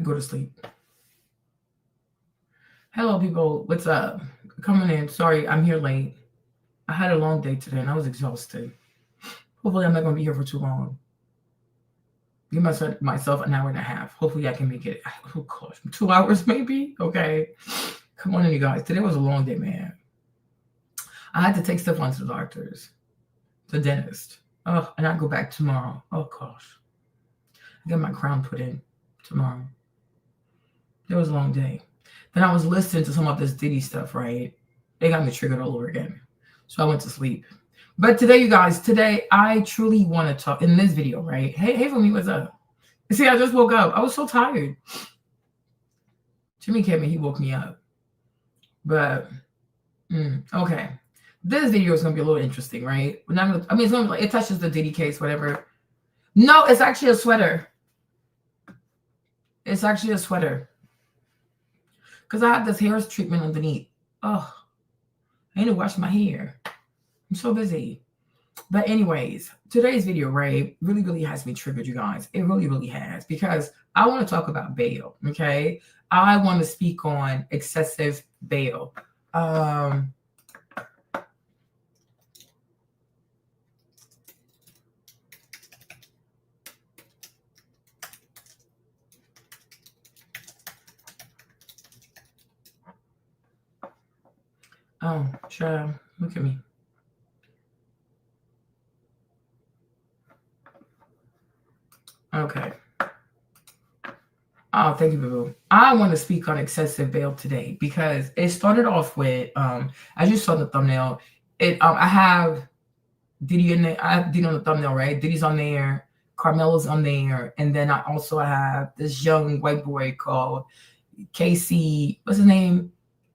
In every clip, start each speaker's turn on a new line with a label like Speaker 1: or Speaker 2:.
Speaker 1: could go to sleep. Hello, people. What's up? Coming in. Sorry, I'm here late. I had a long day today and I was exhausted. Hopefully, I'm not going to be here for too long. Give myself an hour and a half. Hopefully, I can make it. Oh, gosh, 2 hours maybe? Okay. Come on in, you guys. Today was a long day, man. I had to take Stefan to the doctors, the dentist. Oh, and I go back tomorrow. Oh, gosh. I get my crown put in tomorrow. It was a long day. Then I was listening to some of this Diddy stuff, right? They got me triggered all over again. So I went to sleep. But today, you guys, I truly want to talk in this video, right? Hey, for me, what's up? See, I just woke up. I was so tired. Jimmy came in, he woke me up. But, okay. This video is going to be a little interesting, right? It's going to be like, it touches the Diddy case, whatever. No, it's actually a sweater. It's actually a sweater. Because I have this hair treatment underneath. Oh, I need to wash my hair. I'm so busy. But anyways, today's video, right, really, really has me triggered, you guys. It really, really has. Because I want to talk about bail, okay? I want to speak on excessive bail. Oh, child, look at me. Okay. Oh, thank you, boo. I want to speak on excessive bail today because it started off with, as you saw in the thumbnail, I have Diddy in there. I have Diddy on the thumbnail, right? Diddy's on there, Carmelo's on there, and then I also have this young white boy called Casey. What's his name?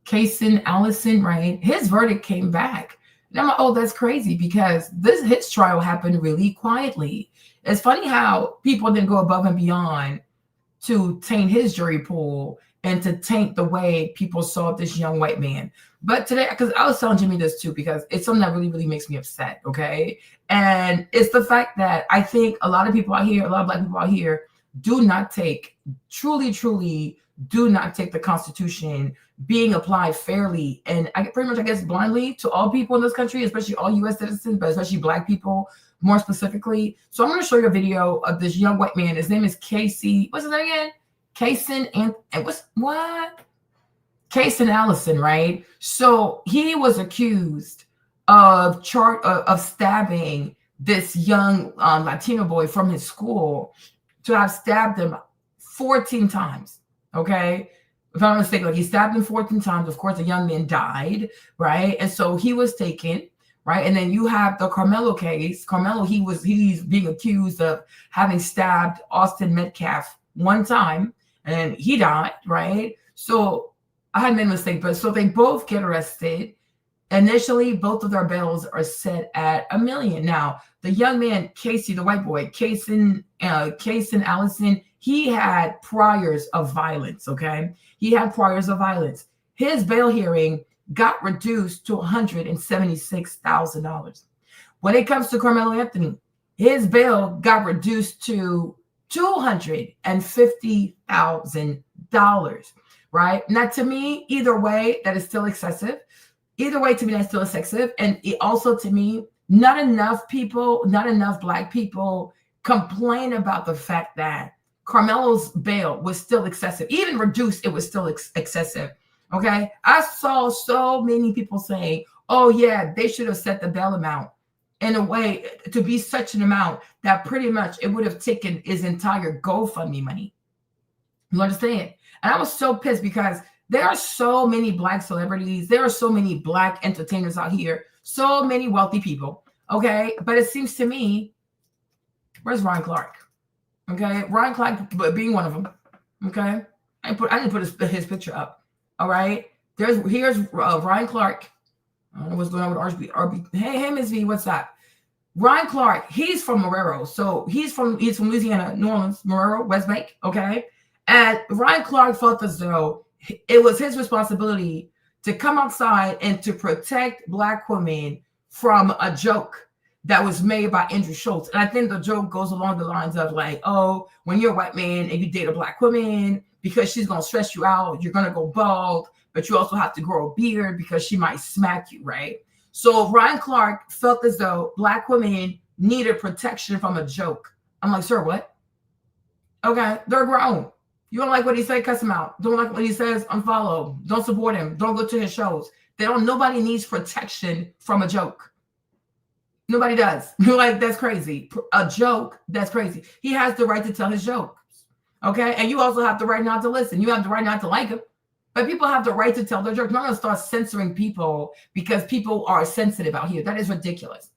Speaker 1: Cason Allison, right? His verdict came back. And I'm like, oh, that's crazy because his trial happened really quietly. It's funny how people then go above and beyond to taint his jury pool and to taint the way people saw this young white man. But today, because I was telling Jimmy this too, because it's something that really, really makes me upset, okay? And it's the fact that I think a lot of people out here, a lot of Black people out here do not take, truly, truly do not take the Constitution being applied fairly and pretty much, I guess, blindly to all people in this country, especially all U.S. citizens, but especially Black people more specifically. So I'm going to show you a video of this young white man. His name is Casey. What's his name again? Cason and Cason Allison, right? So he was accused of stabbing this young Latino boy from his school, to have stabbed him 14 times. Okay. If I'm not mistaken, like he stabbed him 14 times. Of course, the young man died, right? And so he was taken, right? And then you have the Carmelo case. Carmelo, he's being accused of having stabbed Austin Metcalf one time, and he died, right? So I had made a mistake, but so they both get arrested. Initially, both of their bails are set at $1 million. Now, the young man, Casey, the white boy, Cason Allison, he had priors of violence, okay? He had priors of violence. His bail hearing got reduced to $176,000. When it comes to Carmelo Anthony, his bail got reduced to $250,000, right? Now, to me, either way, that is still excessive. Either way, to me, that's still excessive. And it also, to me, not enough Black people complain about the fact that Carmelo's bail was still excessive. Even reduced, it was still excessive. Okay? I saw so many people saying, oh, yeah, they should have set the bail amount in a way to be such an amount that pretty much it would have taken his entire GoFundMe money. You understand? And I was so pissed because there are so many Black celebrities. There are so many Black entertainers out here. So many wealthy people. Okay. But it seems to me, where's Ryan Clark? Okay. Ryan Clark being one of them. Okay. I didn't put his picture up. All right. Here's Ryan Clark. I don't know what's going on with RB. Hey, Ms. V, what's that? Ryan Clark, he's from Marrero. So he's from Louisiana, New Orleans, Marrero, West Bank. Okay. And Ryan Clark felt as though it was his responsibility to come outside and to protect Black women from a joke that was made by Andrew Schulz. And I think the joke goes along the lines of like, oh, when you're a white man and you date a black woman, because she's going to stress you out, you're going to go bald, but you also have to grow a beard because she might smack you, right? So Ryan Clark felt as though black women needed protection from a joke. I'm like, sir, what? Okay, they're grown. You don't like what he said, cuss him out. Don't like what he says, unfollow. Don't support him. Don't go to his shows. Nobody needs protection from a joke. Nobody does. Like, that's crazy. A joke, that's crazy. He has the right to tell his jokes. Okay? And you also have the right not to listen. You have the right not to like him. But people have the right to tell their jokes. I'm not going to start censoring people because people are sensitive out here. That is ridiculous.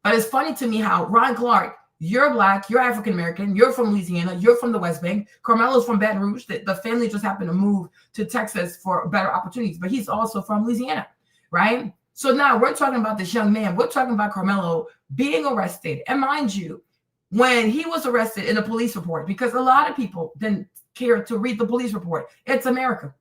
Speaker 1: But it's funny to me how Ryan Clark, you're black, you're African American, you're from Louisiana, you're from the West Bank. Carmelo's from Baton Rouge. The family just happened to move to Texas for better opportunities, but he's also from Louisiana, right? So now we're talking about this young man. We're talking about Carmelo being arrested. And mind you, when he was arrested in a police report, because a lot of people didn't care to read the police report. It's America.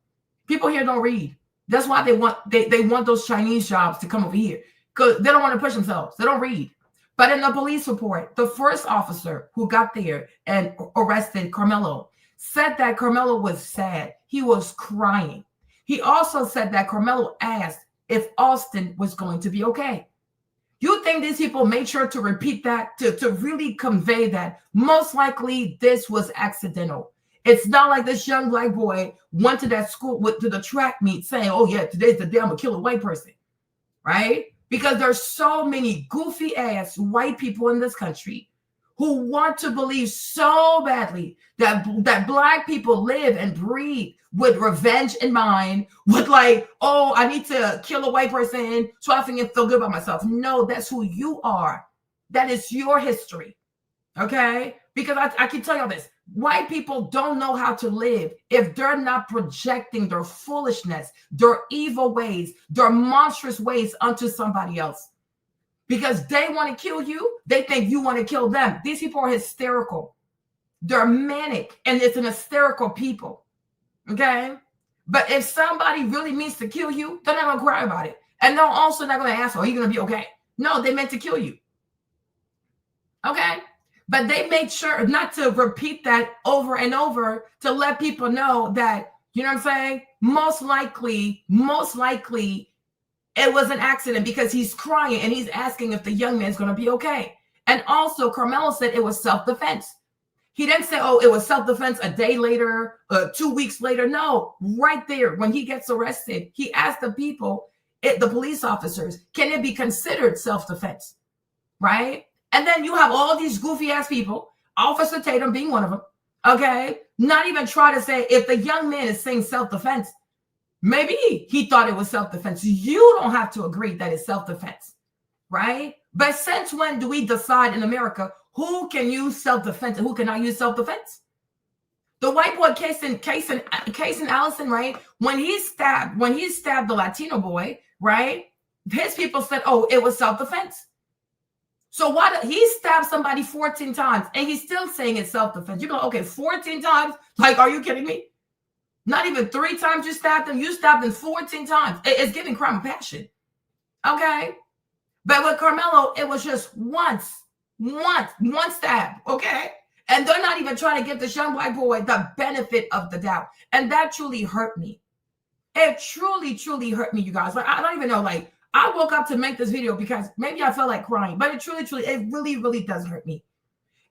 Speaker 1: People here don't read. That's why they want those Chinese jobs to come over here, because they don't want to push themselves. They don't read. But in the police report, the first officer who got there and arrested Carmelo said that Carmelo was sad. He was crying. He also said that Carmelo asked if Austin was going to be okay. You think these people made sure to repeat that, to really convey that? Most likely this was accidental. It's not like this young black boy went to that school, to the track meet saying, oh yeah, today's the day I'm gonna kill a white person, right? Because there's so many goofy ass white people in this country who want to believe so badly that black people live and breathe with revenge in mind, with like, oh, I need to kill a white person so I can feel good about myself. No, that's who you are. That is your history, okay? Because I can tell you this. White people don't know how to live if they're not projecting their foolishness, their evil ways, their monstrous ways onto somebody else. Because they want to kill you, they think you want to kill them. These people are hysterical. They're manic, and it's an hysterical people. Okay? But if somebody really means to kill you, they're not going to cry about it. And they're also not going to ask, are you going to be okay? No, they meant to kill you. Okay? But they made sure not to repeat that over and over to let people know that, you know what I'm saying? Most likely, it was an accident because he's crying and he's asking if the young man's going to be okay. And also, Carmelo said it was self-defense. He didn't say, oh, it was self-defense a day later, 2 weeks later. No, right there, when he gets arrested, he asked the people, the police officers, can it be considered self-defense? Right? And then you have all these goofy ass people, Officer Tatum being one of them, okay? Not even try to say, if the young man is saying self-defense, maybe he thought it was self-defense. You don't have to agree that it's self-defense, right? But since when do we decide in America who can use self-defense and who cannot use self-defense? The white boy Cason Allison, right? When he stabbed the Latino boy, right? His people said, oh, it was self-defense. So why did he stab somebody 14 times and he's still saying it's self-defense? You go, okay, 14 times? Like, are you kidding me? Not even 3 times you stabbed them. You stabbed them 14 times. It's giving crime of passion. Okay? But with Carmelo, it was just one stab. Okay? And they're not even trying to give this young black boy the benefit of the doubt. And that truly hurt me. It truly, truly hurt me, you guys. Like, I don't even know, like, I woke up to make this video because maybe I felt like crying, but it really, really does hurt me.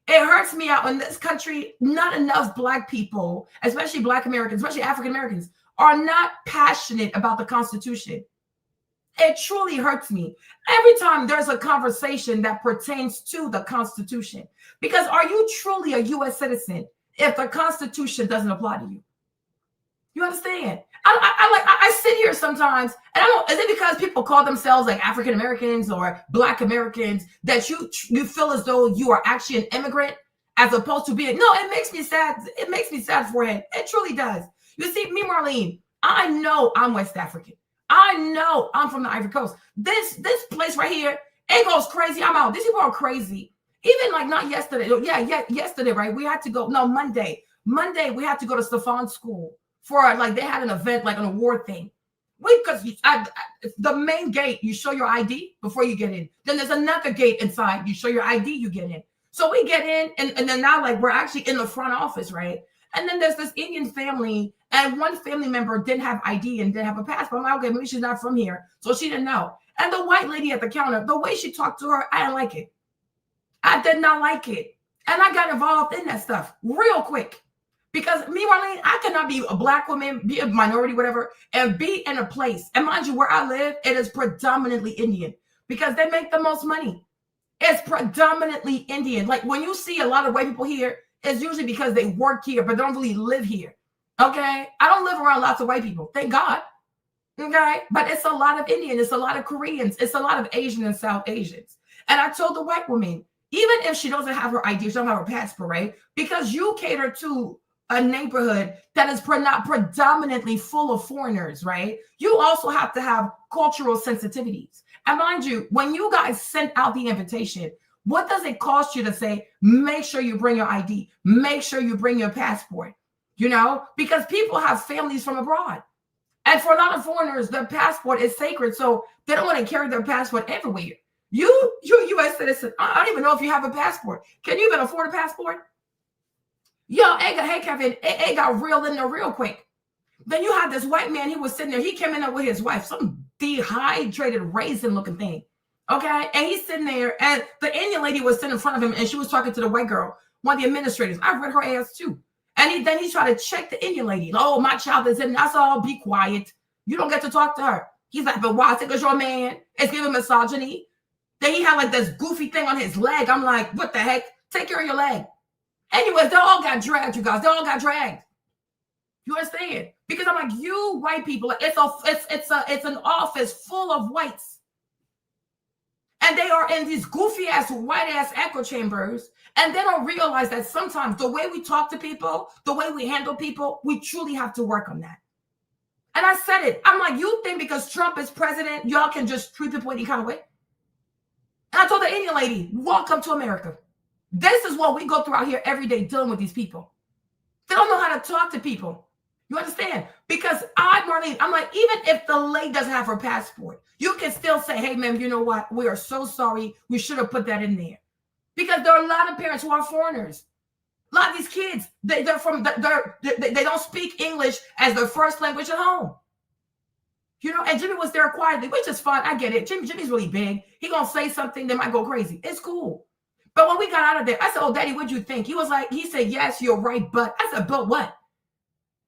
Speaker 1: It hurts me out in this country. Not enough black people, especially black Americans, especially African Americans, are not passionate about the Constitution. It truly hurts me every time there's a conversation that pertains to the Constitution. Because are you truly a U.S. citizen if the Constitution doesn't apply to you? You understand? I sit here sometimes, and I don't. Is it because people call themselves like African Americans or Black Americans that you feel as though you are actually an immigrant as opposed to being? No, it makes me sad. It makes me sad for it. It truly does. You see, me, Marlene, I know I'm West African. I know I'm from the Ivory Coast. This place right here, it goes crazy. I'm out. These people are crazy. Even like not yesterday. Yeah, yesterday, right? We had to go. No, Monday. We had to go to Stefan School. For like they had an event, like an award thing. Because the main gate, you show your ID before you get in. Then there's another gate inside. You show your ID, you get in. So we get in, and then now like we're actually in the front office, right? And then there's this Indian family, and one family member didn't have ID and didn't have a passport. I'm like, okay, maybe she's not from here. So she didn't know. And the white lady at the counter, the way she talked to her, I didn't like it. I did not like it. And I got involved in that stuff real quick. Because me, Marlene, I cannot be a black woman, be a minority, whatever, and be in a place. And mind you, where I live, it is predominantly Indian because they make the most money. It's predominantly Indian. Like when you see a lot of white people here, it's usually because they work here, but they don't really live here. Okay? I don't live around lots of white people. Thank God. Okay? But it's a lot of Indian. It's a lot of Koreans. It's a lot of Asian and South Asians. And I told the white woman, even if she doesn't have her ID, she doesn't have her passport, right? Because you cater to a neighborhood that is not predominantly full of foreigners, right? You also have to have cultural sensitivities. And mind you, when you guys sent out the invitation, what does it cost you to say, make sure you bring your ID, make sure you bring your passport, you know? Because people have families from abroad. And for a lot of foreigners, their passport is sacred, so they don't want to carry their passport everywhere. You're a U.S. citizen. I don't even know if you have a passport. Can you even afford a passport? Yo, hey, Kevin, it got real in there real quick. Then you have this white man, he was sitting there. He came in there with his wife, some dehydrated raisin-looking thing, okay? And he's sitting there, and the Indian lady was sitting in front of him, and she was talking to the white girl, one of the administrators. I read her ass, too. And then he tried to check the Indian lady. Oh, my child is in. That's all. Be quiet. You don't get to talk to her. He's like, but why? Because you're a man. It's giving misogyny. Then he had like this goofy thing on his leg. I'm like, what the heck? Take care of your leg. Anyways, they all got dragged, you guys. They all got dragged. You understand? Because I'm like, you white people, it's an office full of whites. And they are in these goofy ass, white ass echo chambers. And they don't realize that sometimes the way we talk to people, the way we handle people, we truly have to work on that. And I said it. I'm like, you think because Trump is president, y'all can just treat people any kind of way? And I told the Indian lady, welcome to America. This is what we go through out here every day dealing with these people. They don't know how to talk to people. You understand? Because Marlene, I'm like, even if the lady doesn't have her passport, you can still say, hey, ma'am, you know what? We are so sorry. We should have put that in there. Because there are a lot of parents who are foreigners. A lot of these kids, they don't speak English as their first language at home. You know, and Jimmy was there quietly, which is fun. I get it. Jimmy's really big. He gonna say something that might go crazy. It's cool. But when we got out of there, I said, oh, Daddy, what'd you think? He said, yes, you're right, but. I said, but what?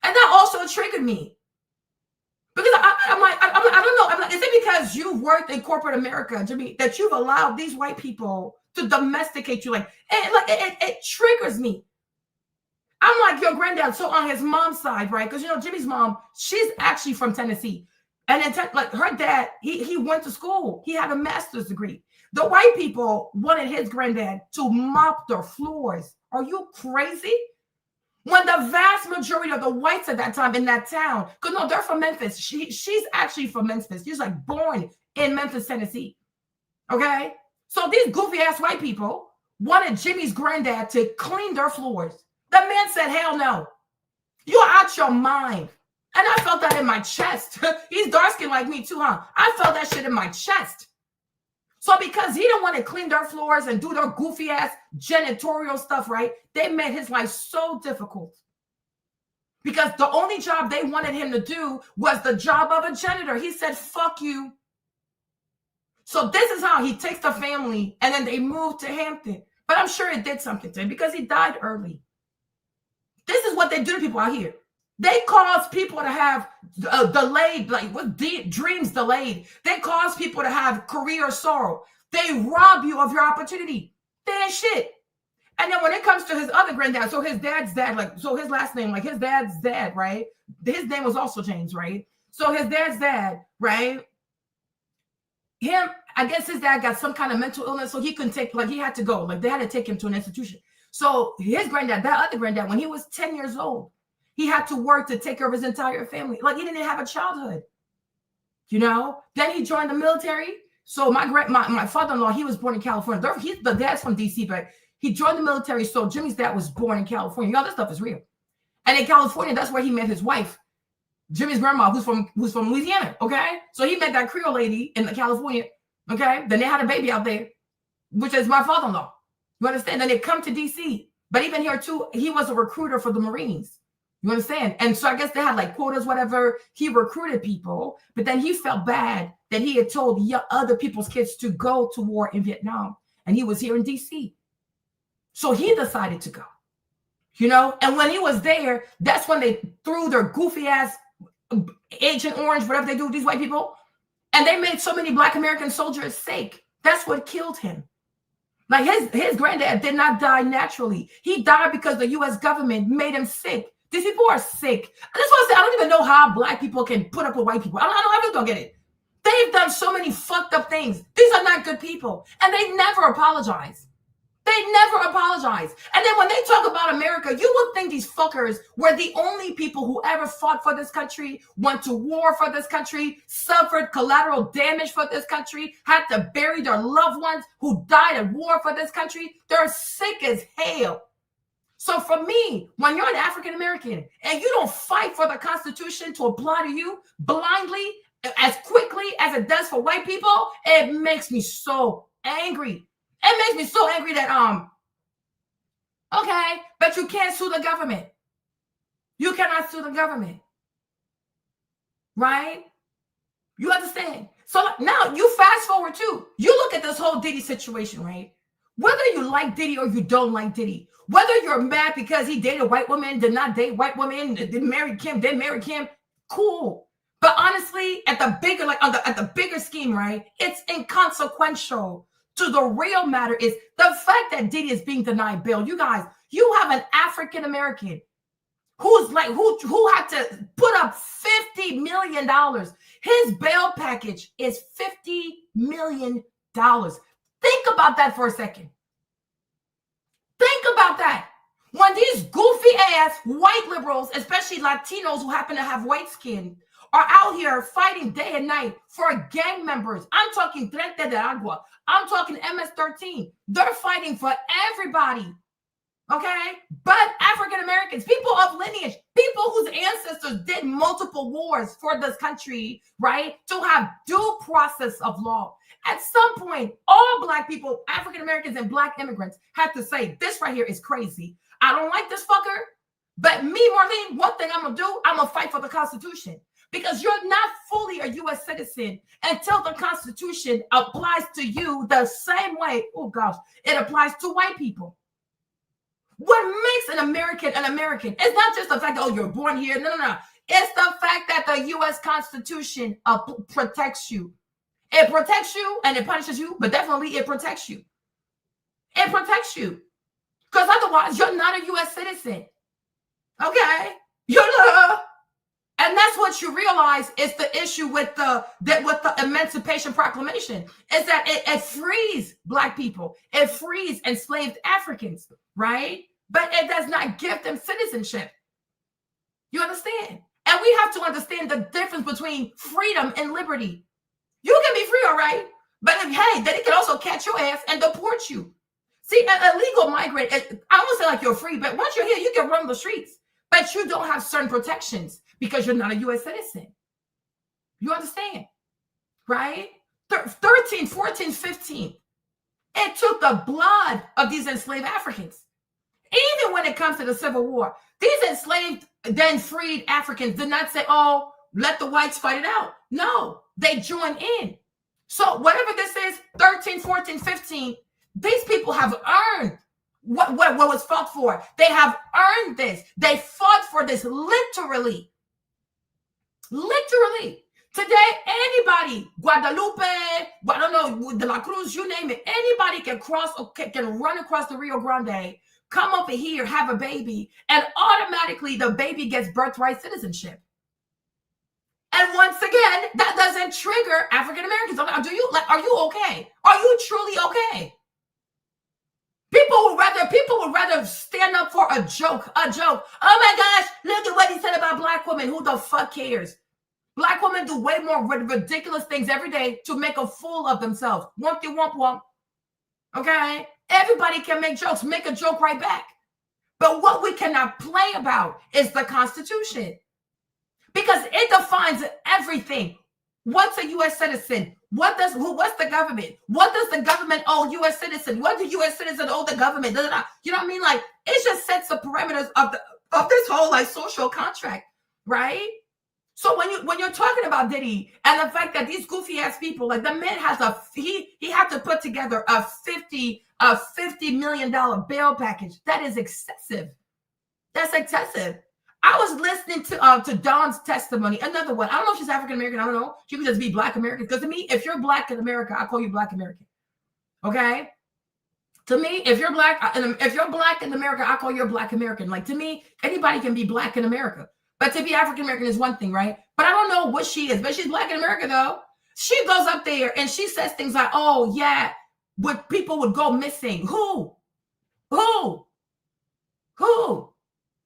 Speaker 1: And that also triggered me. Because I'm like, I don't know. I'm like, is it because you've worked in corporate America, Jimmy, that you've allowed these white people to domesticate you? It triggers me. I'm like your granddad. So on his mom's side, right? Because, you know, Jimmy's mom, she's actually from Tennessee. And then, like her dad, he went to school. He had a master's degree. The white people wanted his granddad to mop their floors. Are you crazy? When the vast majority of the whites at that time in that town, because no, they're from Memphis. She's actually from Memphis. She's like born in Memphis, Tennessee. Okay? So these goofy ass white people wanted Jimmy's granddad to clean their floors. The man said, hell no. You're out your mind. And I felt that in my chest. He's dark skinned like me too, huh? I felt that shit in my chest. So because he didn't want to clean their floors and do their goofy ass janitorial stuff, right? They made his life so difficult. Because the only job they wanted him to do was the job of a janitor. He said, fuck you. So this is how he takes the family and then they moved to Hampton. But I'm sure it did something to him because he died early. This is what they do to people out here. They cause people to have delayed, dreams delayed. They cause people to have career sorrow. They rob you of your opportunity. They ain't shit. And then when it comes to his other granddad, so his dad's dad, so his last name, his dad's dad, right? His name was also James, right? So his dad's dad, right? I guess his dad got some kind of mental illness, so he couldn't take, he had to go. They had to take him to an institution. So his granddad, that other granddad, when he was 10 years old, he had to work to take care of his entire family. He didn't have a childhood, you know? Then he joined the military. So my father-in-law, he was born in California. The dad's from DC, but he joined the military. So Jimmy's dad was born in California. Y'all, this stuff is real. And in California, that's where he met his wife. Jimmy's grandma, who's from Louisiana, okay? So he met that Creole lady in California, okay? Then they had a baby out there, which is my father-in-law. You understand? Then they come to DC. But even here too, he was a recruiter for the Marines. You understand? And so I guess they had like quotas, whatever. He recruited people, but then he felt bad that he had told other people's kids to go to war in Vietnam. And he was here in DC. So he decided to go, you know? And when he was there, that's when they threw their goofy ass Agent Orange, whatever they do with these white people. And they made so many Black American soldiers sick. That's what killed him. Like his granddad did not die naturally. He died because the U.S. government made him sick. These people are sick. That's why I say I don't even know how Black people can put up with white people. I just don't get it. They've done so many fucked up things. These are not good people. And they never apologize. They never apologize. And then when they talk about America, you would think these fuckers were the only people who ever fought for this country, went to war for this country, suffered collateral damage for this country, had to bury their loved ones who died at war for this country. They're sick as hell. So for me, when you're an African American and you don't fight for the Constitution to apply to you blindly as quickly as it does for white people, it makes me so angry. It makes me so angry that, okay, but you can't sue the government. You cannot sue the government. Right? You understand? So now you fast forward too. You look at this whole Diddy situation, right? Whether you like Diddy or you don't like Diddy, whether you're mad because he dated white women, did not date white women, didn't marry Kim, didn't marry Kim, cool. But honestly, at the bigger scheme, right? It's inconsequential. To the real matter is the fact that Diddy is being denied bail. You guys, you have an African American who's like who had to put up $50 million. His bail package is $50 million. Think about that for a second. Think about that. When these goofy ass white liberals, especially Latinos who happen to have white skin, are out here fighting day and night for gang members. I'm talking Tren de Agua. I'm talking MS-13. They're fighting for everybody. Okay? But African Americans, people of lineage, people whose ancestors did multiple wars for this country, right? To have due process of law. At some point, all Black people, African Americans and Black immigrants have to say, this right here is crazy. I don't like this fucker. But me, Marlene, one thing I'm going to do, I'm going to fight for the Constitution. Because you're not fully a U.S. citizen until the Constitution applies to you the same way, oh gosh, it applies to white people. What makes an American is not just the fact that, oh, you're born here. No. It's the fact that the U.S. Constitution protects you. It protects you and it punishes you, but definitely it protects you. It protects you. Because otherwise, you're not a U.S. citizen. Okay? You're not. And that's what you realize is the issue with the Emancipation Proclamation is that it frees Black people. It frees enslaved Africans, right? But it does not give them citizenship. You understand? And we have to understand the difference between freedom and liberty. You can be free, all right? But then it can also catch your ass and deport you. See, an illegal migrant, I won't say like you're free, but once you're here, you can run the streets. But you don't have certain protections because you're not a U.S. citizen. You understand? Right? 13, 14, 15. It took the blood of these enslaved Africans. Even when it comes to the Civil War, these enslaved, then freed Africans did not say, oh, let the whites fight it out. No, they joined in. So whatever this is, 13, 14, 15, these people have earned what was fought for. They have earned this. They fought for this literally. Literally. Today, anybody, Guadalupe, I don't know, De La Cruz, you name it, anybody can run across the Rio Grande, come over here, have a baby, and automatically the baby gets birthright citizenship. And once again, that doesn't trigger African Americans. Are you okay? Are you truly okay? People would rather stand up for a joke. Oh my gosh, look at what he said about Black women. Who the fuck cares? Black women do way more ridiculous things every day to make a fool of themselves. Wumpty wump wump. Okay? Everybody can make jokes. Make a joke right back. But what we cannot play about is the Constitution. Because because it defines everything. What's a U.S. citizen? What's the government? What does the government owe U.S. citizen? What do U.S. citizen owe the government? Da, da, da. You know what I mean? Like, it just sets the parameters of this whole like social contract, right? So when you're talking about Diddy and the fact that these goofy ass people, like the man has he had to put together a $50 million bail package. That is excessive. That's excessive. I was listening to Dawn's testimony. Another one. I don't know if she's African American. I don't know. She could just be Black American. Because to me, if you're Black in America, I call you Black American. Okay. To me, if you're Black in America, I call you a Black American. Like, to me, anybody can be Black in America. But to be African American is one thing, right? But I don't know what she is. But she's Black in America, though. She goes up there and she says things like, "Oh yeah, people would go missing."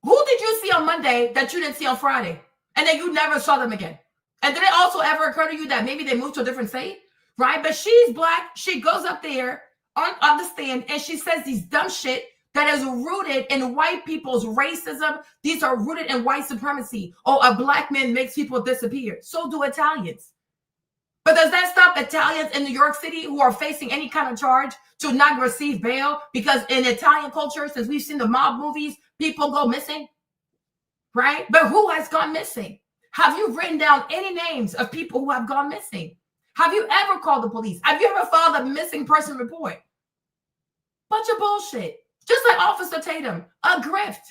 Speaker 1: Who did you see on Monday that you didn't see on Friday? And then you never saw them again. And did it also ever occur to you that maybe they moved to a different state? Right? But she's Black. She goes up there on the stand and she says these dumb shit that is rooted in white people's racism. These are rooted in white supremacy. Oh, a Black man makes people disappear. So do Italians. But does that stop Italians in New York City who are facing any kind of charge to not receive bail? Because in Italian culture, since we've seen the mob movies, people go missing, right? But who has gone missing? Have you written down any names of people who have gone missing? Have you ever called the police? Have you ever filed a missing person report? Bunch of bullshit. Just like Officer Tatum, a grift.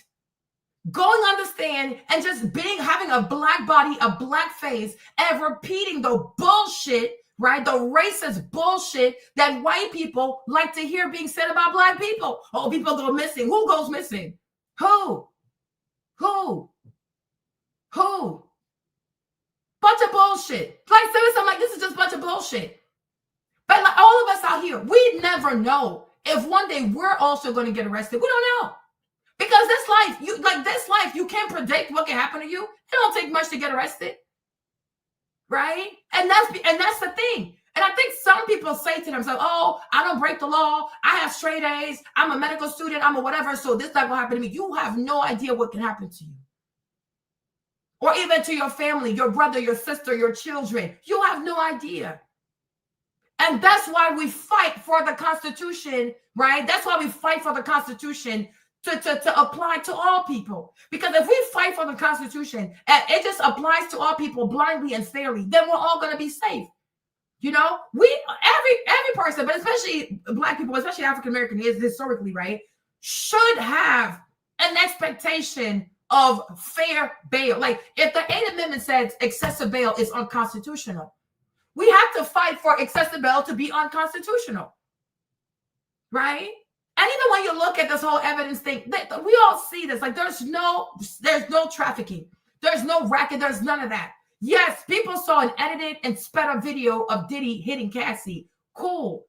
Speaker 1: Going on the stand and just having a Black body, a Black face, and repeating the bullshit, right? The racist bullshit that white people like to hear being said about Black people. Oh, people go missing. Who goes missing? Who? Bunch of bullshit. Like, seriously, I'm like, this is just a bunch of bullshit. But like, all of us out here, we never know if one day we're also going to get arrested. We don't know. Because this life, you can't predict what can happen to you. It don't take much to get arrested. Right? And that's the thing. And I think some people say to themselves, "Oh, I don't break the law. I have straight A's. I'm a medical student. I'm a whatever. So this not gonna happen to me." You have no idea what can happen to you. Or even to your family, your brother, your sister, your children. You have no idea. And that's why we fight for the Constitution, right? That's why we fight for the Constitution to apply to all people. Because if we fight for the Constitution and it just applies to all people blindly and fairly, then we're all going to be safe. You know, every person, but especially Black people, especially African American, is historically, right, should have an expectation of fair bail. Like, if the 8th Amendment says excessive bail is unconstitutional, we have to fight for excessive bail to be unconstitutional, right? And even when you look at this whole evidence thing, we all see this. Like, there's no trafficking. There's no racket. There's none of that. Yes, people saw an edited and sped up video of Diddy hitting Cassie. Cool.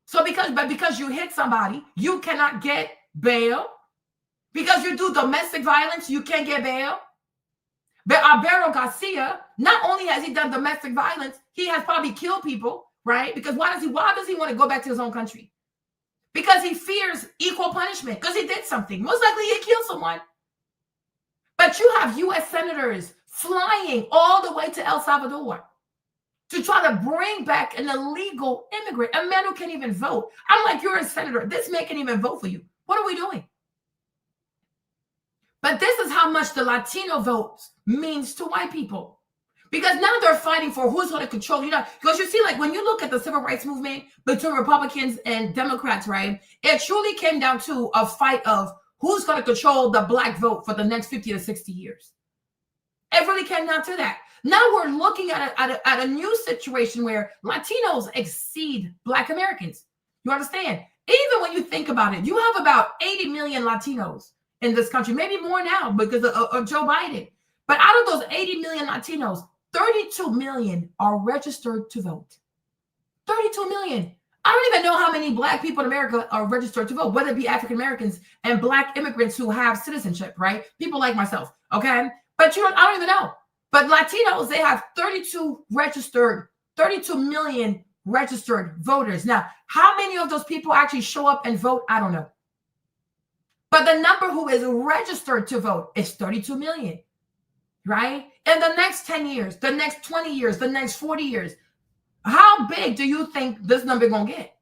Speaker 1: So because you hit somebody, you cannot get bail. Because you do domestic violence, you can't get bail. But Alberto Garcia, not only has he done domestic violence, he has probably killed people, right? Because why does he want to go back to his own country? Because he fears equal punishment, because he did something. Most likely he killed someone. But you have U.S. senators flying all the way to El Salvador to try to bring back an illegal immigrant, a man who can't even vote. I'm like, you're a senator. This man can't even vote for you. What are we doing? But this is how much the Latino vote means to white people. Because now they're fighting for who's going to control, because you see, like, when you look at the civil rights movement between Republicans and Democrats, right, it truly came down to a fight of who's going to control the Black vote for the next 50 to 60 years. It really came down to that. Now we're looking at a new situation where Latinos exceed Black Americans. You understand? Even when you think about it, you have about 80 million Latinos in this country, maybe more now because of Joe Biden. But out of those 80 million Latinos, 32 million are registered to vote. 32 million. I don't even know how many Black people in America are registered to vote, whether it be African Americans and Black immigrants who have citizenship, right? People like myself, okay? But I don't even know. But Latinos, they have 32 million registered voters. Now, how many of those people actually show up and vote? I don't know. But the number who is registered to vote is 32 million. right? In the next 10 years, the next 20 years, the next 40 years, how big do you think this number gonna get?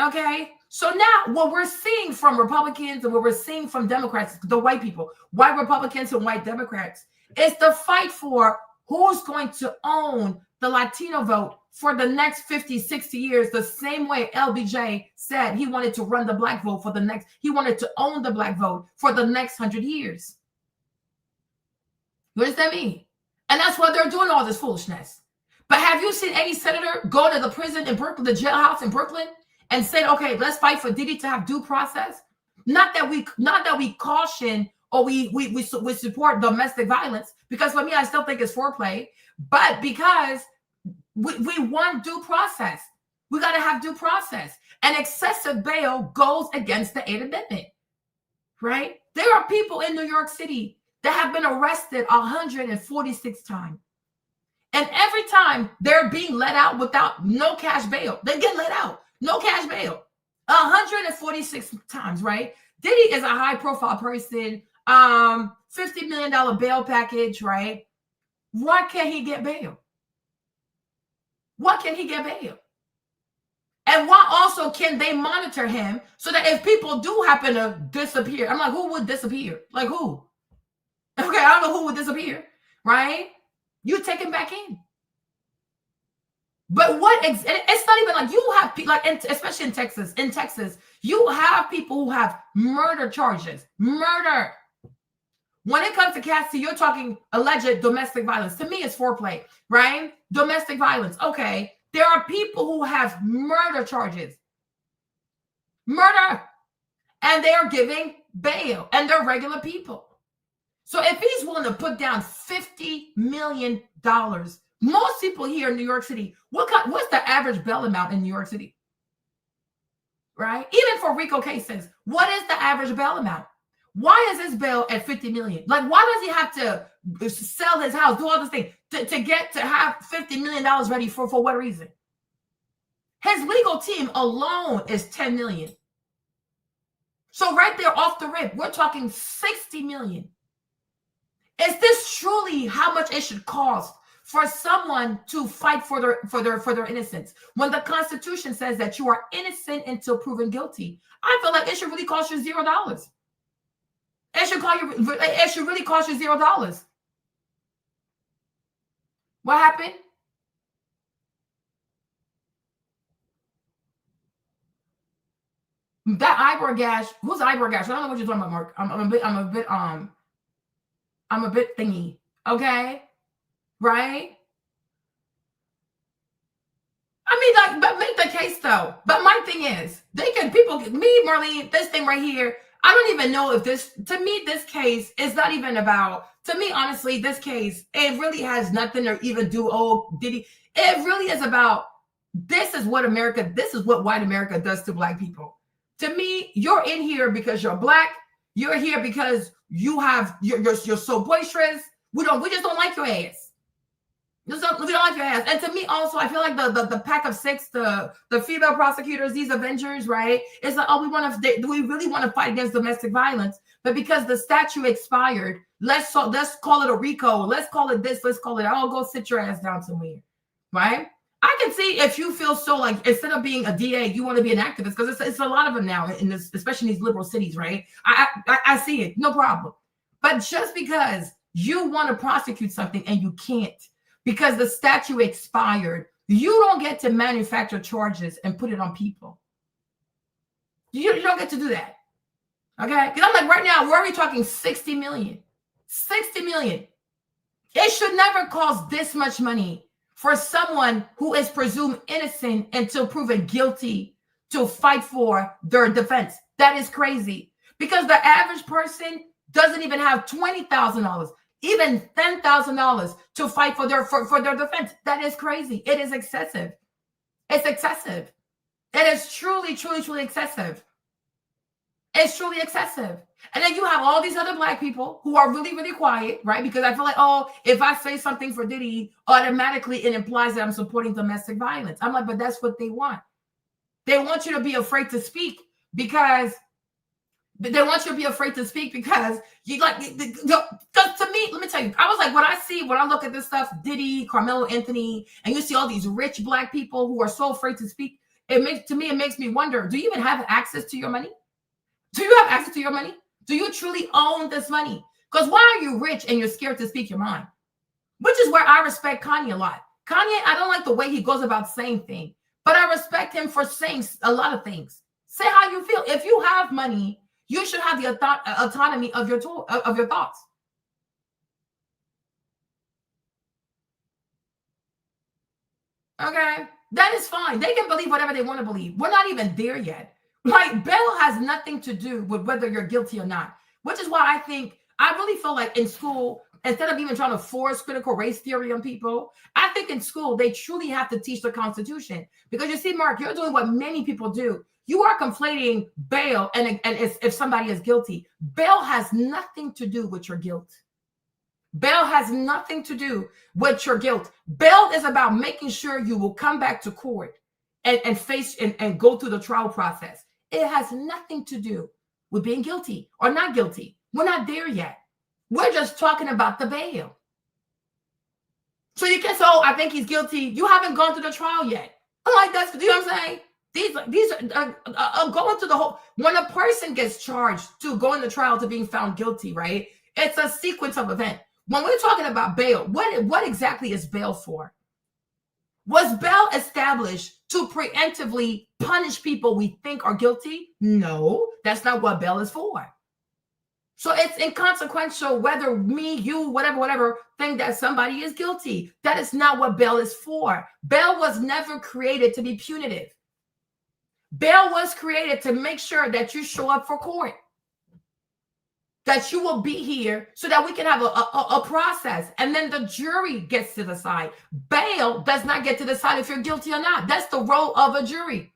Speaker 1: Okay. So now what we're seeing from Republicans and what we're seeing from Democrats, the white people, white Republicans and white Democrats, is the fight for who's going to own the Latino vote for the next 50, 60 years, the same way LBJ said he wanted to run the black vote for the next, he wanted to own the black vote for the next 100 years. What does that mean? And that's why they're doing all this foolishness. But have you seen any senator go to the prison in Brooklyn, the jailhouse in Brooklyn, and said, okay, let's fight for Diddy to have due process? Not that we caution or we support domestic violence, because for me, I still think it's foreplay, but because we want due process. We got to have due process. And excessive bail goes against the 8th Amendment, right? There are people in New York City that have been arrested 146 times. And every time they're being let out without no cash bail, they get let out. No cash bail. 146 times, right? Diddy is a high profile person. $50 million bail package, right? Why can't he get bail? Why can't he get bail? And why also can they monitor him so that if people do happen to disappear, I'm like, who would disappear? Like who? Okay, I don't know who would disappear, right? You take him back in. But it's not even like you have people, like, especially in Texas, you have people who have murder charges, murder. When it comes to Cassie, you're talking alleged domestic violence. To me, it's foreplay, right? Domestic violence. Okay. There are people who have murder charges, murder, and they are giving bail, and they're regular people. So if he's willing to put down $50 million, most people here in New York City, what's the average bail amount in New York City? Right? Even for RICO cases, what is the average bail amount? Why is his bail at $50 million? Like, why does he have to sell his house, do all this thing to have $50 million ready for what reason? His legal team alone is $10 million. So right there off the rip, we're talking $60 million. Is this truly how much it should cost for someone to fight for their innocence, when the Constitution says that you are innocent until proven guilty? I feel like it should really cost you $0. It should really cost you $0. What happened? That eyebrow gash. Who's eyebrow gash? I don't know what you're talking about, Mark. I'm a bit thingy. Okay. Right? I mean, like, but make the case though. But my thing is, Marlene, this thing right here, I don't even know if to me, this case is not even about, to me, honestly, this case, it really has nothing to even do, Diddy. It really is about, this is what white America does to black people. To me, you're in here because you're black. You're here because you're so boisterous. We just don't like your ass. We don't like your ass. And to me also, I feel like the pack of six, the female prosecutors, these Avengers, right? It's like, we really want to fight against domestic violence, but because the statute expired, let's call it a RICO. Let's call it this. Let's call it, go sit your ass down somewhere, right? I can see if you feel so like, instead of being a DA, you want to be an activist, because it's a lot of them now in this, especially in these liberal cities, right? I see it, no problem. But just because you want to prosecute something and you can't, because the statute expired, you don't get to manufacture charges and put it on people. You don't get to do that. Okay? Because I'm like, right now, we're already talking 60 million. 60 million. It should never cost this much money for someone who is presumed innocent until proven guilty to fight for their defense. That is crazy. Because the average person doesn't even have $20,000. Even $10,000 to fight for their defense. That is crazy. It is excessive. It's excessive. It is truly, truly, truly excessive. It's truly excessive. And then you have all these other black people who are really, really quiet, right? Because I feel like, if I say something for Diddy, automatically it implies that I'm supporting domestic violence. I'm like, but that's what they want. They want you to be afraid to speak, because But they want you to be afraid to speak because you like, because to me, let me tell you, I was like, when I look at this stuff, Diddy, Carmelo Anthony, and you see all these rich Black people who are so afraid to speak, it makes me wonder, do you even have access to your money? Do you have access to your money? Do you truly own this money? Because why are you rich and you're scared to speak your mind? Which is where I respect Kanye a lot. Kanye, I don't like the way he goes about saying things, but I respect him for saying a lot of things. Say how you feel. If you have money, you should have the autonomy of your thoughts. Okay, that is fine. They can believe whatever they want to believe. We're not even there yet. Like, bail has nothing to do with whether you're guilty or not, which is why I really feel like in school, instead of even trying to force critical race theory on people, I think in school, they truly have to teach the Constitution. Because you see, Mark, you're doing what many people do. You are conflating bail and if somebody is guilty. Bail has nothing to do with your guilt. Bail has nothing to do with your guilt. Bail is about making sure you will come back to court and face and go through the trial process. It has nothing to do with being guilty or not guilty. We're not there yet. We're just talking about the bail. So you can say, oh, I think he's guilty. You haven't gone through the trial yet. I'm like, that's, you know what I'm saying? These are going through the whole, when a person gets charged to go in the trial to being found guilty, right? It's a sequence of events. When we're talking about bail, what exactly is bail for? Was bail established to preemptively punish people we think are guilty? No, that's not what bail is for. So it's inconsequential whether me, you, whatever, think that somebody is guilty. That is not what bail is for. Bail was never created to be punitive. Bail was created to make sure that you show up for court, that you will be here so that we can have a process. And then the jury gets to decide. Bail does not get to decide if you're guilty or not. That's the role of a jury,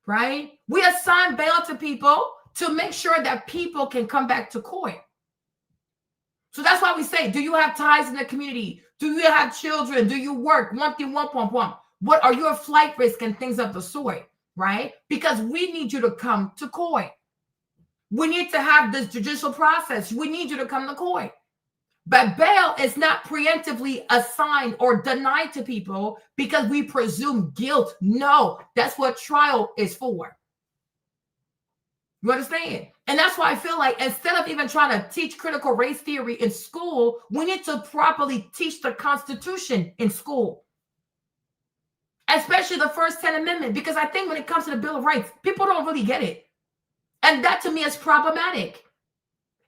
Speaker 1: right? We assign bail to people to make sure that people can come back to court. So that's why we say, do you have ties in the community? Do you have children? Do you work? What are your flight risk and things of the sort, right? Because we need you to come to court. We need to have this judicial process. We need you to come to court. But bail is not preemptively assigned or denied to people because we presume guilt. No, that's what trial is for. You understand? And that's why I feel like instead of even trying to teach critical race theory in school, we need to properly teach the Constitution in school, especially the first 10 Amendment, because I think when it comes to the Bill of Rights, people don't really get it. And that to me is problematic.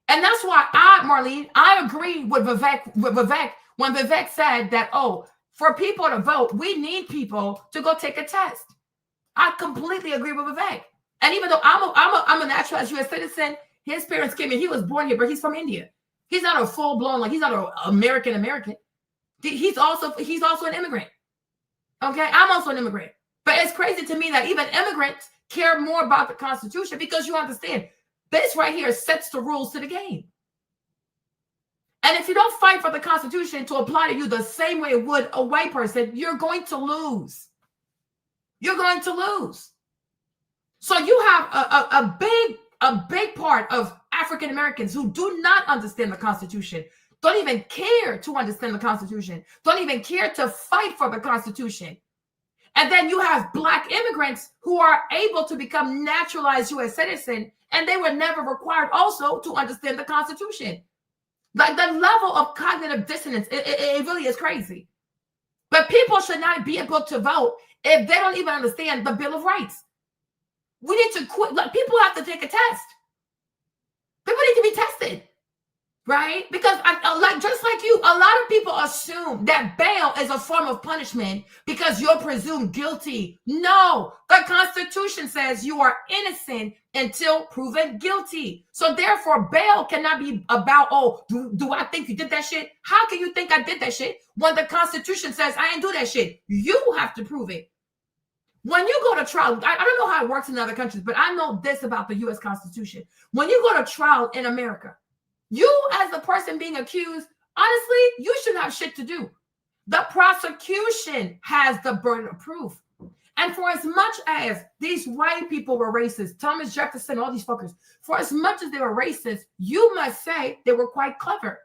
Speaker 1: And that's why Marlene, I agree with Vivek when Vivek said that, oh, for people to vote, we need people to go take a test. I completely agree with Vivek. And even though I'm a naturalized U.S. citizen, his parents came here. He was born here, but he's from India. He's not a full-blown, like he's not an American. He's also an immigrant. Okay, I'm also an immigrant. But it's crazy to me that even immigrants care more about the Constitution because you understand this right here sets the rules to the game. And if you don't fight for the Constitution to apply to you the same way it would a white person, you're going to lose. You're going to lose. So you have a big part of African Americans who do not understand the Constitution, don't even care to understand the Constitution, don't even care to fight for the Constitution. And then you have Black immigrants who are able to become naturalized U.S. citizens, and they were never required also to understand the Constitution. Like the level of cognitive dissonance, it really is crazy. But people should not be able to vote if they don't even understand the Bill of Rights. We need to quit. Like, people have to take a test. People need to be tested, right? Because just like you, a lot of people assume that bail is a form of punishment because you're presumed guilty. No, the Constitution says you are innocent until proven guilty. So therefore, bail cannot be about, oh, do I think you did that shit? How can you think I did that shit when the Constitution says I didn't do that shit? You have to prove it. When you go to trial, I don't know how it works in other countries, but I know this about the U.S. Constitution. When you go to trial in America, you as the person being accused, honestly, you should have shit to do. The prosecution has the burden of proof. And for as much as these white people were racist, Thomas Jefferson, all these fuckers, for as much as they were racist, you must say they were quite clever.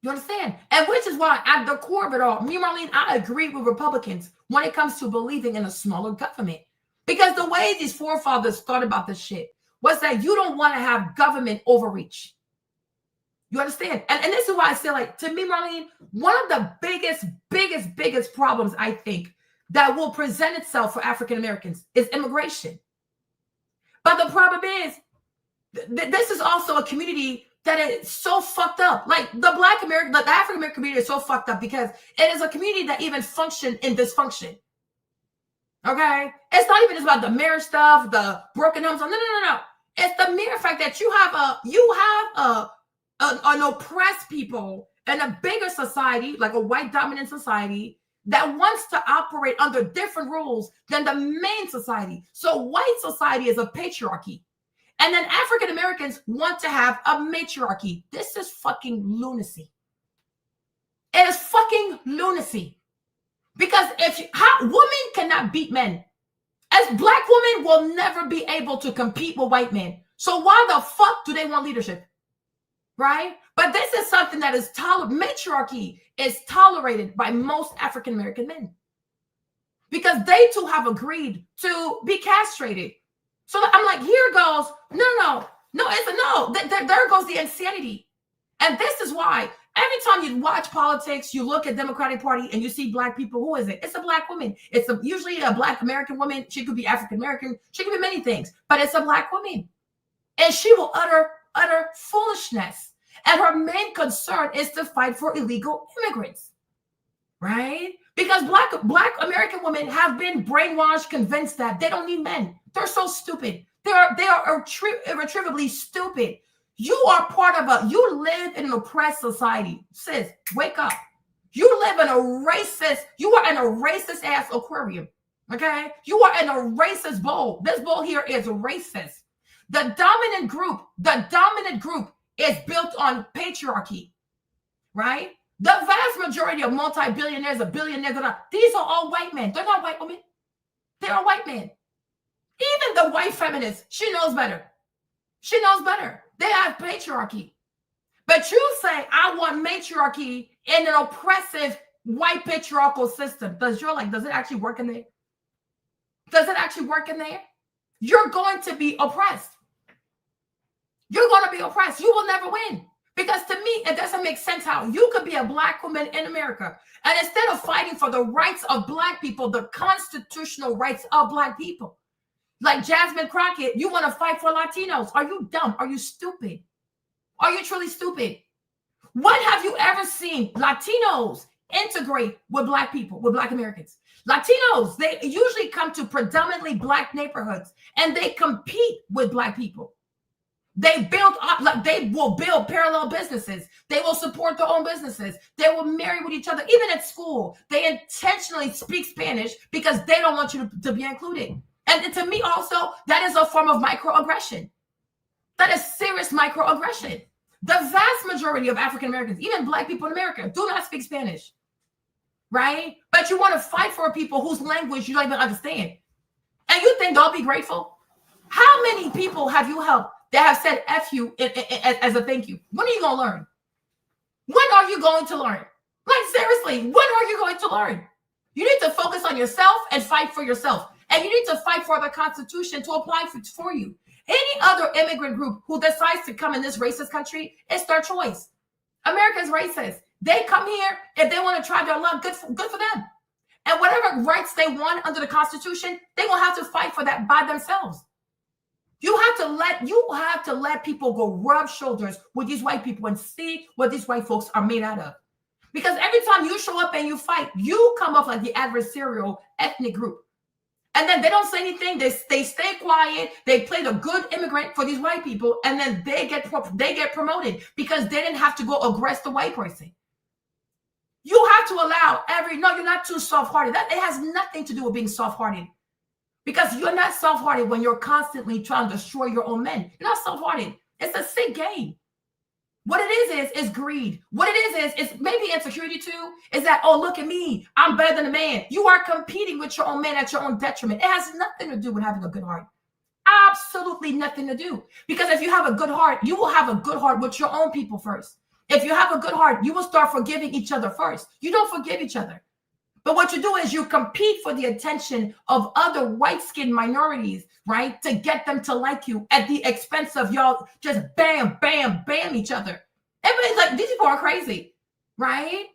Speaker 1: You understand? And which is why, at the core of it all, me, Marlene, I agree with Republicans when it comes to believing in a smaller government. Because the way these forefathers thought about this shit was that you don't want to have government overreach. You understand? And this is why I say, like, to me, Marlene, one of the biggest problems I think that will present itself for African Americans is immigration. But the problem is, this is also a community that is so fucked up. Like the African American community is so fucked up because it is a community that even functions in dysfunction. Okay? It's not even just about the marriage stuff, the broken homes. No. It's the mere fact that you have an oppressed people in a bigger society, like a white dominant society, that wants to operate under different rules than the main society. So white society is a patriarchy. And then African Americans want to have a matriarchy. This is fucking lunacy. It is fucking lunacy. Because women cannot beat men. As Black women will never be able to compete with white men. So why the fuck do they want leadership? Right? But this is something that is matriarchy is tolerated by most African American men. Because they too have agreed to be castrated. So I'm like, here goes, no, it's a no. There goes the insanity. And this is why every time you watch politics, you look at Democratic Party and you see Black people, who is it? It's a Black woman. It's usually a Black American woman. She could be African American. She could be many things, but it's a Black woman. And she will utter foolishness. And her main concern is to fight for illegal immigrants, right? Because Black American women have been brainwashed, convinced that they don't need men. They're so stupid. They are irretrievably stupid. You live in an oppressed society. Sis, wake up. You are in a racist ass aquarium. Okay? You are in a racist bowl. This bowl here is racist. The dominant group is built on patriarchy, right? The vast majority of multi-billionaires or billionaires, these are all white men. They're not white women. They are white men. Even the white feminist, she knows better. She knows better. They have patriarchy. But you say, I want matriarchy in an oppressive white patriarchal system. Does it actually work in there? Does it actually work in there? You're going to be oppressed. You're going to be oppressed. You will never win. Because to me, it doesn't make sense how you could be a Black woman in America. And instead of fighting for the rights of Black people, the constitutional rights of Black people, like Jasmine Crockett, you want to fight for Latinos. Are you dumb? Are you stupid? Are you truly stupid? When have you ever seen Latinos integrate with Black people, with Black Americans? Latinos, they usually come to predominantly Black neighborhoods and they compete with Black people. They will build parallel businesses. They will support their own businesses. They will marry with each other. Even at school, they intentionally speak Spanish because they don't want you to be included. And to me also, that is a form of microaggression. That is serious microaggression. The vast majority of African Americans, even Black people in America, do not speak Spanish, right? But you want to fight for people whose language you don't even understand. And you think they'll be grateful? How many people have you helped that have said F you as a thank you? When are you going to learn? When are you going to learn? Like, seriously, when are you going to learn? You need to focus on yourself and fight for yourself. And you need to fight for the Constitution to apply for you. Any other immigrant group who decides to come in this racist country, it's their choice. America's racist. They come here, if they want to try their luck, good for them. And whatever rights they want under the Constitution, they will have to fight for that by themselves. You have to let people go rub shoulders with these white people and see what these white folks are made out of. Because every time you show up and you fight, you come off like the adversarial ethnic group. And then they don't say anything. They stay quiet. They play the good immigrant for these white people, and then they get promoted because they didn't have to go aggress the white person. You have to allow no, you're not too soft-hearted. It has nothing to do with being soft-hearted. Because you're not soft-hearted when you're constantly trying to destroy your own men. You're not soft-hearted. It's a sick game. What it is greed. What it is maybe insecurity too. Is that, oh, look at me, I'm better than a man. You are competing with your own man at your own detriment. It has nothing to do with having a good heart. Absolutely nothing to do. Because if you have a good heart, you will have a good heart with your own people first. If you have a good heart, you will start forgiving each other first. You don't forgive each other. But what you do is you compete for the attention of other white-skinned minorities, right? To get them to like you at the expense of y'all just bam, bam, bam each other. Everybody's like, these people are crazy, right?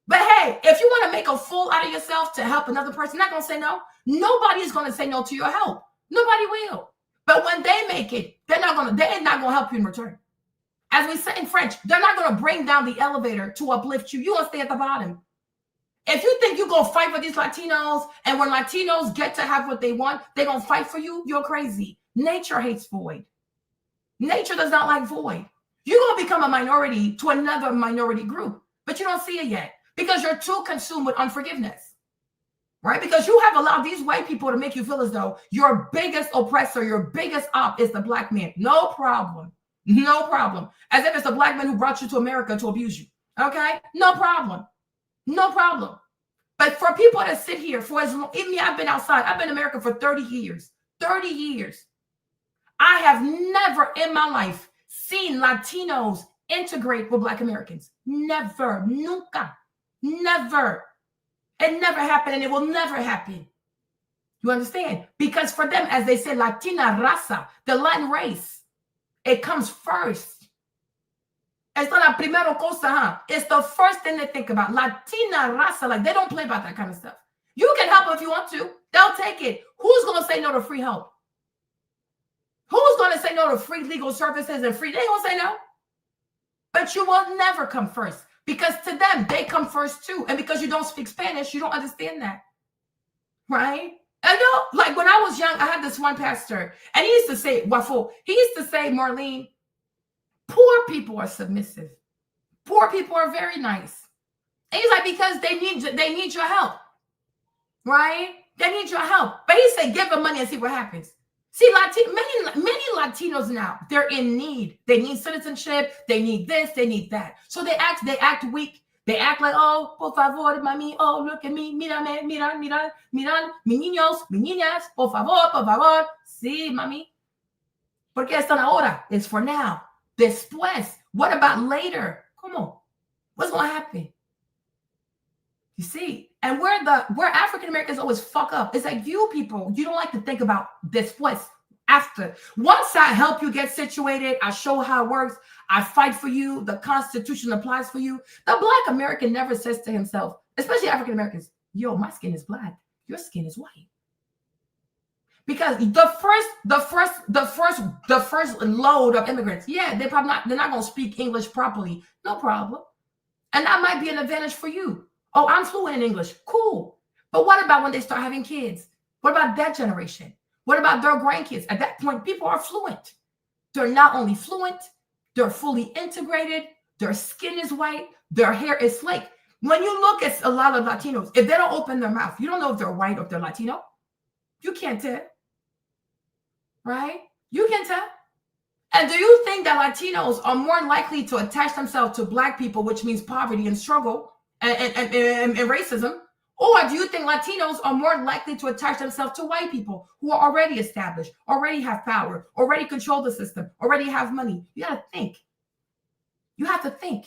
Speaker 1: But hey, if you want to make a fool out of yourself to help another person, not going to say no. Nobody is going to say no to your help. Nobody will. But when they make it, they're not going to help you in return. As we say in French, they're not going to bring down the elevator to uplift you. You're going to stay at the bottom. If you think you're going to fight for these Latinos, and when Latinos get to have what they want, they're going to fight for you, you're crazy. Nature hates void. Nature does not like void. You're going to become a minority to another minority group, but you don't see it yet because you're too consumed with unforgiveness, right? Because you have allowed these white people to make you feel as though your biggest oppressor, your biggest op is the black man. No problem. No problem. As if it's the black man who brought you to America to abuse you. Okay? No problem. No problem. But for people to sit here for as long, even me, I've been outside. I've been in America for 30 years. 30 years. I have never in my life seen Latinos integrate with Black Americans. Never. Nunca. Never. It never happened and it will never happen. You understand? Because for them, as they say, Latina raza, the Latin race, it comes first. It's not la primera cosa, huh? It's the first thing they think about. Latina raza, like they don't play about that kind of stuff. You can help if you want to. They'll take it. Who's going to say no to free help? Who's going to say no to free legal services and free? They ain't going to say no. But you will never come first because to them, they come first too. And because you don't speak Spanish, you don't understand that. Right? I know, like when I was young, I had this one pastor and he used to say, Wafo, he used to say, Marlene, poor people are submissive. Poor people are very nice. And he's like, because they need your help. Right? They need your help. But he said, give them money and see what happens. See, many Latinos now, they're in need. They need citizenship. They need this. They need that. So they act weak. They act like, oh, por favor, mami. Oh, look at me. Mírame, mira. Mi niños, mi niñas. Por favor. Sí, mami. Porque esto ahora is for now. Después. What about later? Come on. What's going to happen? You see? And where African Americans always fuck up is like you people, you don't like to think about después, after. Once I help you get situated, I show how it works, I fight for you, the Constitution applies for you. The Black American never says to himself, especially African Americans, yo, my skin is black, your skin is white. Because the first load of immigrants, yeah, they're not going to speak English properly, no problem. And that might be an advantage for you. Oh, I'm fluent in English. Cool. But what about when they start having kids? What about that generation? What about their grandkids? At that point, people are fluent. They're not only fluent, they're fully integrated. Their skin is white. Their hair is slick. When you look at a lot of Latinos, if they don't open their mouth, you don't know if they're white or if they're Latino. You can't tell. Right? You can tell. And do you think that Latinos are more likely to attach themselves to Black people, which means poverty and struggle, and racism, or do you think Latinos are more likely to attach themselves to white people who are already established, already have power, already control the system, already have money? You got to think. You have to think.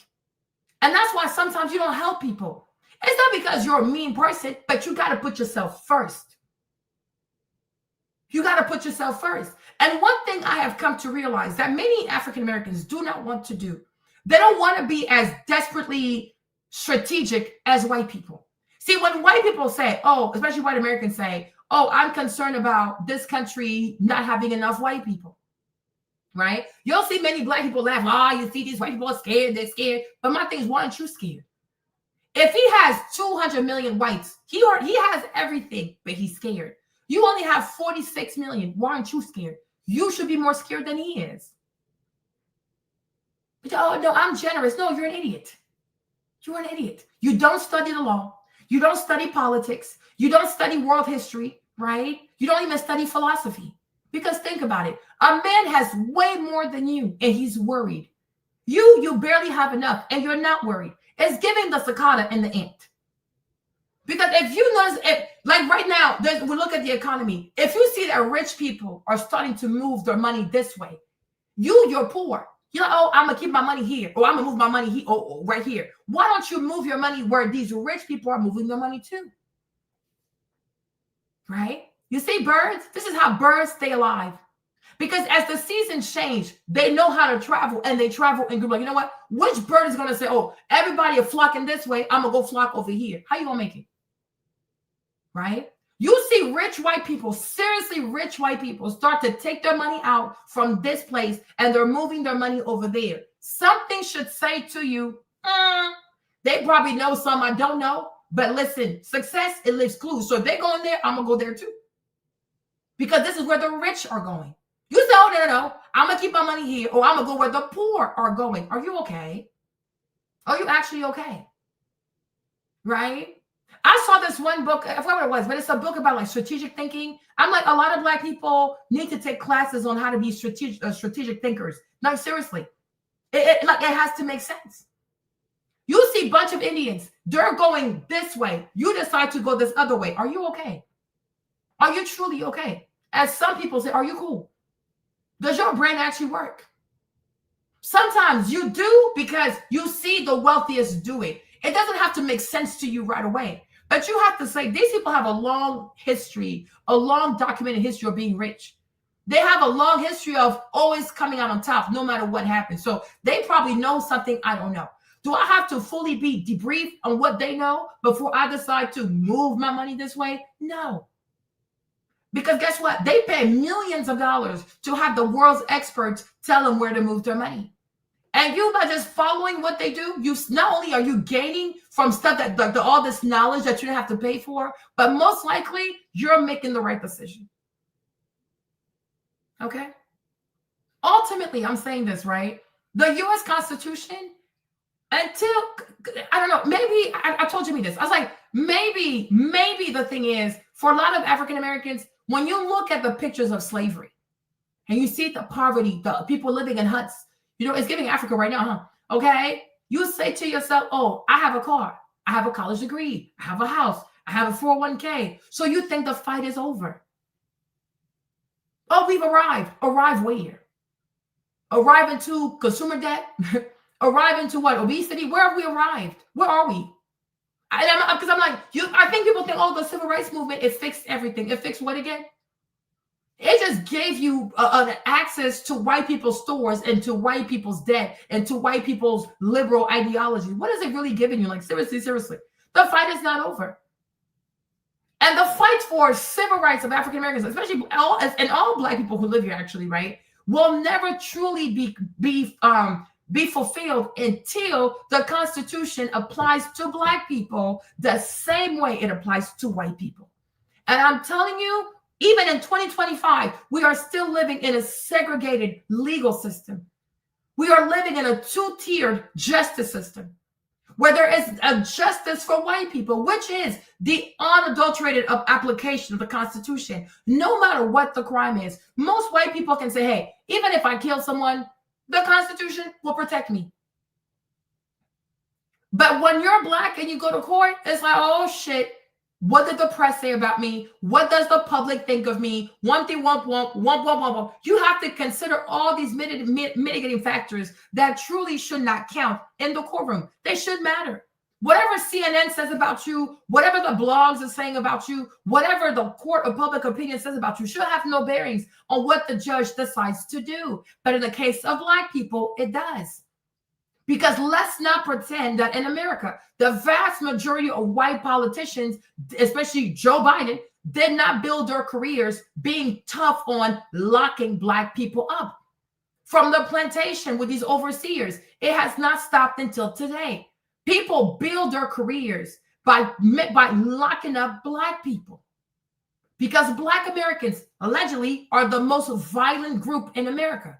Speaker 1: And that's why sometimes you don't help people. It's not because you're a mean person, but you got to put yourself first. You got to put yourself first. And one thing I have come to realize that many African Americans do not want to do, they don't want to be as desperately strategic as white people. See, when white people say, oh, especially white Americans say, oh, I'm concerned about this country not having enough white people, right? You'll see many Black people laugh, oh, you see these white people are scared, they're scared. But my thing is, why aren't you scared? If he has 200 million whites, he has everything, but he's scared. You only have 46 million. Why aren't you scared? You should be more scared than he is. But, oh, no, I'm generous. No, you're an idiot. You're an idiot. You don't study the law. You don't study politics. You don't study world history, right? You don't even study philosophy. Because think about it. A man has way more than you, and he's worried. You barely have enough and you're not worried. It's giving the cicada and the ant. Because if you notice it, like right now, we look at the economy. If you see that rich people are starting to move their money this way, you're poor. You're like, oh, I'm gonna keep my money here, or I'm gonna move my money here, or right here. Why don't you move your money where these rich people are moving their money to? Right? You see birds? This is how birds stay alive. Because as the seasons change, they know how to travel, and they travel in groups. Like, you know what? Which bird is gonna say, oh, everybody are flocking this way, I'm gonna go flock over here? How you gonna make it? Right? You see rich white people, seriously rich white people, start to take their money out from this place and they're moving their money over there. Something should say to you, they probably know some I don't know, but listen, success, it leaves clues. So if they're going there, I'm going to go there too. Because this is where the rich are going. You say, oh, no, I'm going to keep my money here, or I'm going to go where the poor are going. Are you okay? Are you actually okay? Right? I saw this one book, I forgot what it was, but it's a book about like strategic thinking. I'm like, a lot of Black people need to take classes on how to be strategic thinkers. No, seriously. It has to make sense. You see a bunch of Indians, they're going this way. You decide to go this other way. Are you okay? Are you truly okay? As some people say, are you cool? Does your brain actually work? Sometimes you do because you see the wealthiest do it. It doesn't have to make sense to you right away. But you have to say, these people have a long history, a long documented history of being rich. They have a long history of always coming out on top, no matter what happens. So they probably know something I don't know. Do I have to fully be debriefed on what they know before I decide to move my money this way? No. Because guess what? They pay millions of dollars to have the world's experts tell them where to move their money. And you, by just following what they do, you not only are you gaining from stuff that all this knowledge that you don't have to pay for, but most likely you're making the right decision. Okay? Ultimately, I'm saying this, right? The U.S. Constitution, until, I don't know, maybe, I told Jimmy this. I was like, maybe the thing is, for a lot of African Americans, when you look at the pictures of slavery, and you see the poverty, the people living in huts, you know, it's giving Africa right now, huh? Okay? You say to yourself, oh, I have a car. I have a college degree. I have a house. I have a 401k. So you think the fight is over. Oh, we've arrived. Arrive where? Arrive into consumer debt? Arrive into what? Obesity? Where have we arrived? Where are we? Because I'm like, I think people think, oh, the civil rights movement, it fixed everything. It fixed what again? It just gave you an access to white people's stores and to white people's debt and to white people's liberal ideology. What is it really giving you? Like, seriously. The fight is not over. And the fight for civil rights of African Americans, especially all Black people who live here, actually, right, will never truly be fulfilled until the Constitution applies to Black people the same way it applies to white people. And I'm telling you, even in 2025, we are still living in a segregated legal system. We are living in a two-tiered justice system where there is a justice for white people, which is the unadulterated application of the Constitution, no matter what the crime is. Most white people can say, hey, even if I kill someone, the Constitution will protect me. But when you're Black and you go to court, it's like, oh, shit. What did the press say about me? What does the public think of me? One thing, womp. You have to consider all these mitigating factors that truly should not count in the courtroom. They should matter. Whatever CNN says about you, whatever the blogs are saying about you, whatever the court of public opinion says about you should have no bearings on what the judge decides to do. But in the case of Black people, it does. Because let's not pretend that in America, the vast majority of white politicians, especially Joe Biden, did not build their careers being tough on locking Black people up. From the plantation with these overseers, it has not stopped until today. People build their careers by locking up Black people. Because Black Americans, allegedly, are the most violent group in America.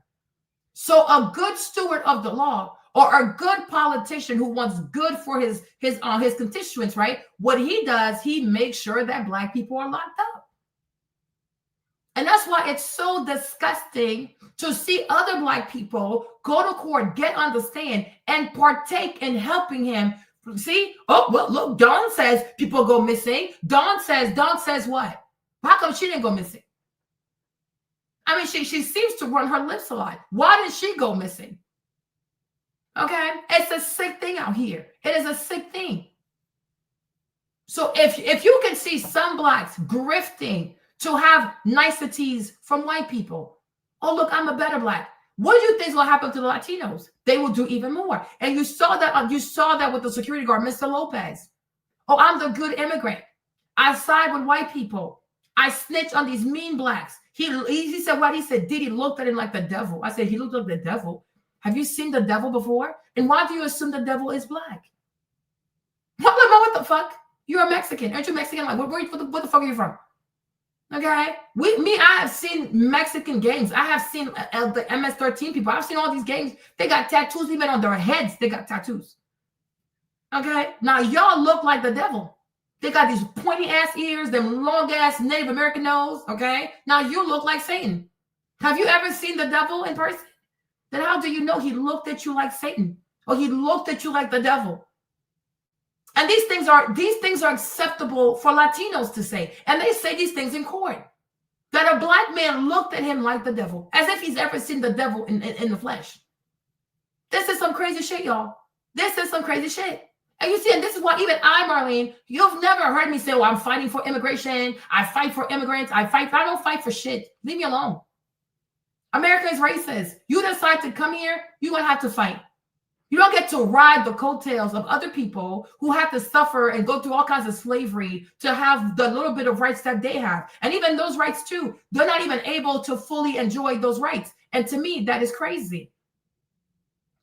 Speaker 1: So a good steward of the law, or a good politician who wants good for his constituents, right? What he does, he makes sure that Black people are locked up. And that's why it's so disgusting to see other Black people go to court, get on the stand, and partake in helping him. See? Oh, well, look, Dawn says people go missing. Dawn says what? How come she didn't go missing? I mean, she seems to run her lips a lot. Why did she go missing? Okay? It's a sick thing out here. It is a sick thing. So if you can see some blacks grifting to have niceties from white people, oh, look, I'm a better black. What do you think is going to happen to the Latinos? They will do even more. And you saw that with the security guard, Mr. Lopez. Oh, I'm the good immigrant. I side with white people. I snitch on these mean blacks. He said what? He said, Diddy looked at him like the devil. I said, he looked like the devil. Have you seen the devil before? And why do you assume the devil is black? What the fuck? You're a Mexican. Aren't you Mexican? Like, what the fuck are you from? Okay? I have seen Mexican gangs. I have seen the MS-13 people. I've seen all these gangs. They got tattoos even on their heads. They got tattoos. Okay? Now, y'all look like the devil. They got these pointy-ass ears, them long-ass Native American nose. Okay? Now, you look like Satan. Have you ever seen the devil in person? Then how do you know he looked at you like Satan? Or he looked at you like the devil? And these things are acceptable for Latinos to say. And they say these things in court. That a black man looked at him like the devil, as if he's ever seen the devil in the flesh. This is some crazy shit, y'all. This is some crazy shit. And you see, and this is why even I, Marlene, you've never heard me say, well, I'm fighting for immigration. I fight for immigrants. I don't fight for shit. Leave me alone. America is racist. You decide to come here, you're going to have to fight. You don't get to ride the coattails of other people who have to suffer and go through all kinds of slavery to have the little bit of rights that they have. And even those rights too, they're not even able to fully enjoy those rights. And to me, that is crazy.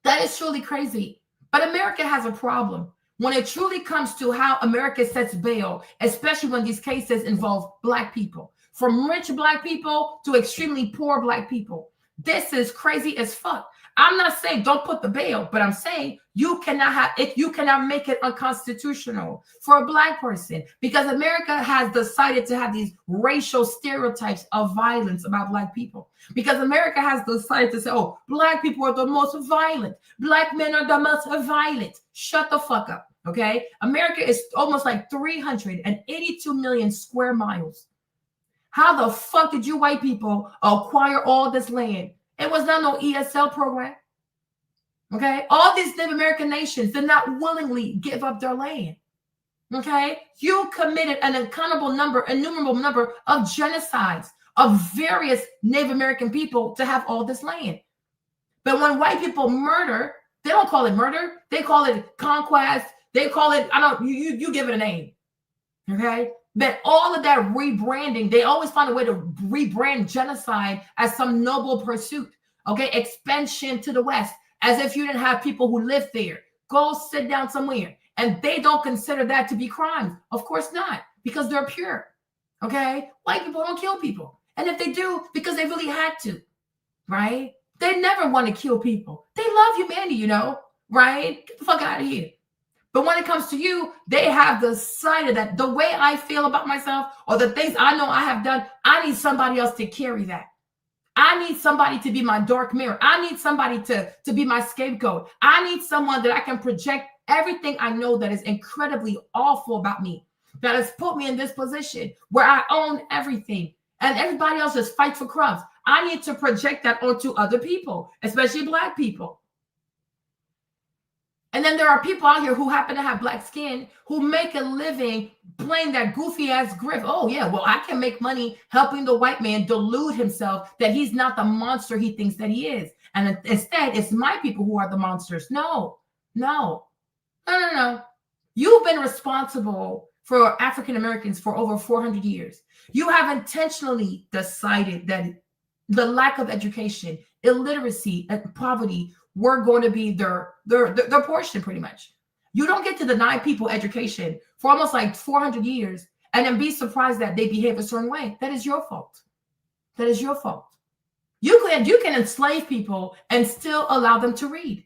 Speaker 1: That is truly crazy. But America has a problem when it truly comes to how America sets bail, especially when these cases involve black people, from rich black people to extremely poor black people. This is crazy as fuck. I'm not saying don't put the bail, but I'm saying you cannot make it unconstitutional for a black person, because America has decided to have these racial stereotypes of violence about black people. Because America has decided to say, oh, black people are the most violent. Black men are the most violent. Shut the fuck up, okay? America is almost like 382 million square miles. How the fuck did you white people acquire all this land? It was not no ESL program. Okay? All these Native American nations did not willingly give up their land. Okay? You committed an innumerable number of genocides of various Native American people to have all this land. But when white people murder, they don't call it murder. They call it conquest. They call it, you give it a name. Okay? But all of that rebranding, they always find a way to rebrand genocide as some noble pursuit. Okay, expansion to the West, as if you didn't have people who live there. Go sit down somewhere. And they don't consider that to be crimes. Of course not, because they're pure. Okay, white people don't kill people. And if they do, because they really had to, right? They never want to kill people. They love humanity, right? Get the fuck out of here. But when it comes to you, they have decided that the way I feel about myself or the things I know I have done, I need somebody else to carry that. I need somebody to be my dark mirror. I need somebody to be my scapegoat. I need someone that I can project everything I know that is incredibly awful about me, that has put me in this position where I own everything and everybody else just fight for crumbs. I need to project that onto other people, especially black people. And then there are people out here who happen to have black skin who make a living playing that goofy ass grift. Oh, yeah, well, I can make money helping the white man delude himself that he's not the monster he thinks that he is. And instead, it's my people who are the monsters. No. You've been responsible for African Americans for over 400 years. You have intentionally decided that the lack of education, illiteracy, and poverty were going to be their portion, pretty much. You don't get to deny people education for almost like 400 years and then be surprised that they behave a certain way. That is your fault. That is your fault. You can enslave people and still allow them to read,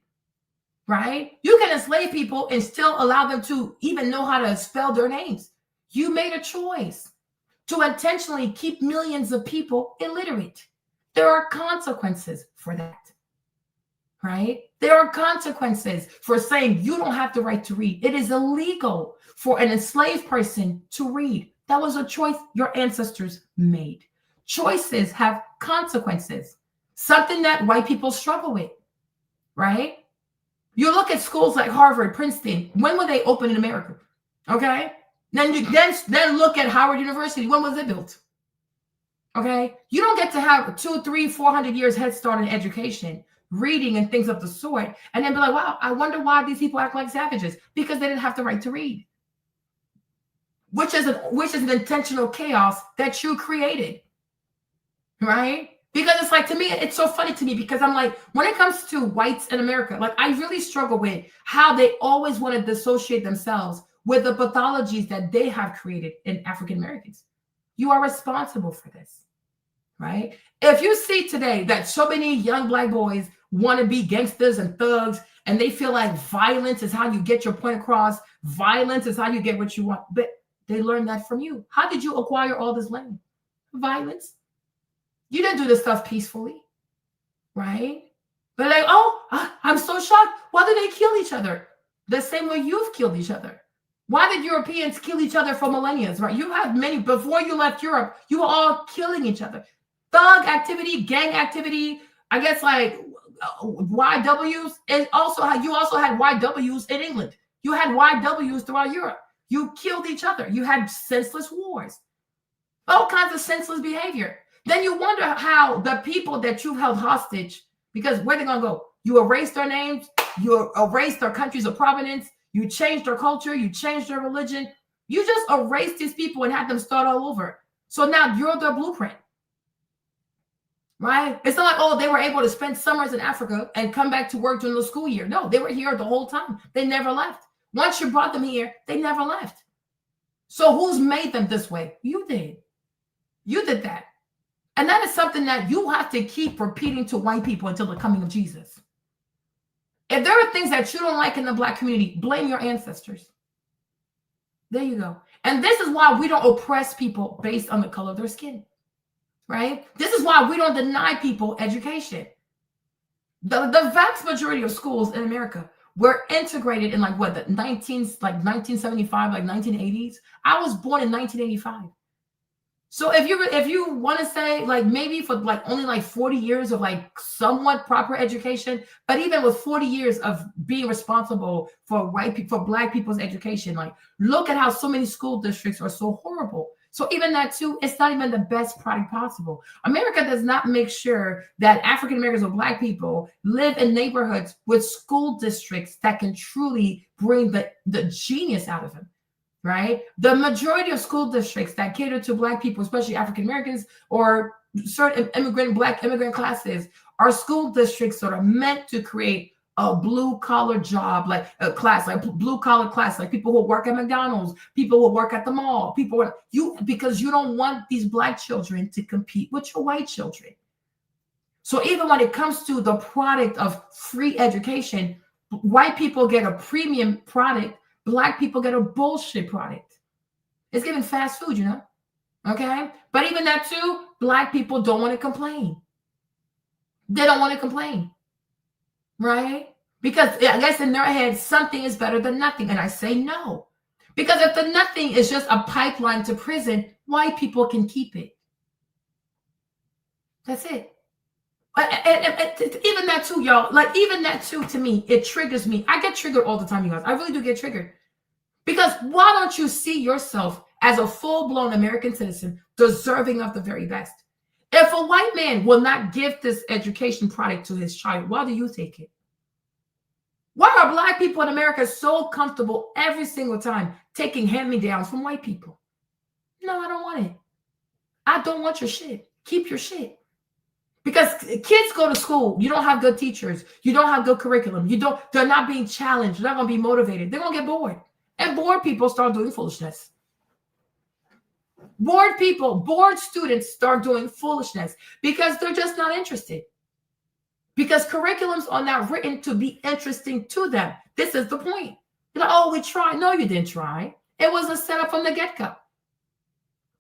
Speaker 1: right? You can enslave people and still allow them to even know how to spell their names. You made a choice to intentionally keep millions of people illiterate. There are consequences for that. right? There are consequences for saying you don't have the right to read. It is illegal for an enslaved person to read. That was a choice your ancestors made. Choices have consequences, something that white people struggle with, right? You look at schools like Harvard, Princeton. When were they open in America? Okay. Then look at Howard University. When was it built? Okay. You don't get to have 200, 300, 400 years head start in education, reading and things of the sort, and then be like, wow, I wonder why these people act like savages, because they didn't have the right to read, which is an intentional chaos that you created, right? Because it's like, to me, it's so funny to me, because I'm like, when it comes to whites in America, like, I really struggle with how they always want to dissociate themselves with the pathologies that they have created in African Americans. You are responsible for this, right? If you see today that so many young Black boys want to be gangsters and thugs, and they feel like violence is how you get your point across, violence is how you get what you want, but they learned that from you. How did you acquire all this land? Violence. You didn't do this stuff peacefully, right? But like, oh, I'm so shocked. Why did they kill each other? The same way you've killed each other. Why did Europeans kill each other for millennia, right? You have many, before you left Europe, you were all killing each other. Thug activity, gang activity, I guess like YWs, and you also had YWs in England. You had YWs throughout Europe. You killed each other. You had senseless wars, all kinds of senseless behavior. Then you wonder how the people that you've held hostage, because where they gonna go? You erased their names, you erased their countries of provenance, you changed their culture, you changed their religion. You just erased these people and had them start all over. So now you're their blueprint, right? It's not like, oh, they were able to spend summers in Africa and come back to work during the school year. No, they were here the whole time. They never left. Once you brought them here, they never left. So who's made them this way? You did. You did that. And that is something that you have to keep repeating to white people until the coming of Jesus. If there are things that you don't like in the Black community, blame your ancestors. There you go. And this is why we don't oppress people based on the color of their skin, right? This is why we don't deny people education. The vast majority of schools in America were integrated in like 1975, like 1980s. I was born in 1985. So if you want to say like maybe for like only like 40 years of like somewhat proper education, but even with 40 years of being responsible for Black people's education, like look at how so many school districts are so horrible. So even that too, it's not even the best product possible. America does not make sure that African Americans or Black people live in neighborhoods with school districts that can truly bring the genius out of them. Right? The majority of school districts that cater to Black people, especially African Americans or certain Black immigrant classes, are school districts that are meant to create a blue collar job, like a class, like blue collar class, like people who work at McDonald's, people who work at the mall, because you don't want these Black children to compete with your white children. So even when it comes to the product of free education, white people get a premium product. Black people get a bullshit product. It's giving fast food, you know? Okay? But even that too, Black people don't want to complain. They don't want to complain. Right? Because I guess in their head, something is better than nothing. And I say no. Because if the nothing is just a pipeline to prison, white people can keep it. That's it. Even that too, y'all. Like even that too, to me, it triggers me. I get triggered all the time, you guys. I really do get triggered. Because why don't you see yourself as a full-blown American citizen deserving of the very best? If a white man will not give this education product to his child, why do you take it? Why are Black people in America so comfortable every single time taking hand-me-downs from white people? No, I don't want it. I don't want your shit. Keep your shit. Because kids go to school, you don't have good teachers, you don't have good curriculum, they're not being challenged, they're not going to be motivated, they're going to get bored. And bored people start doing foolishness. Bored students start doing foolishness because they're just not interested. Because curriculums are not written to be interesting to them. This is the point. You're like, oh, we tried. No, you didn't try. It was a setup from the get-go.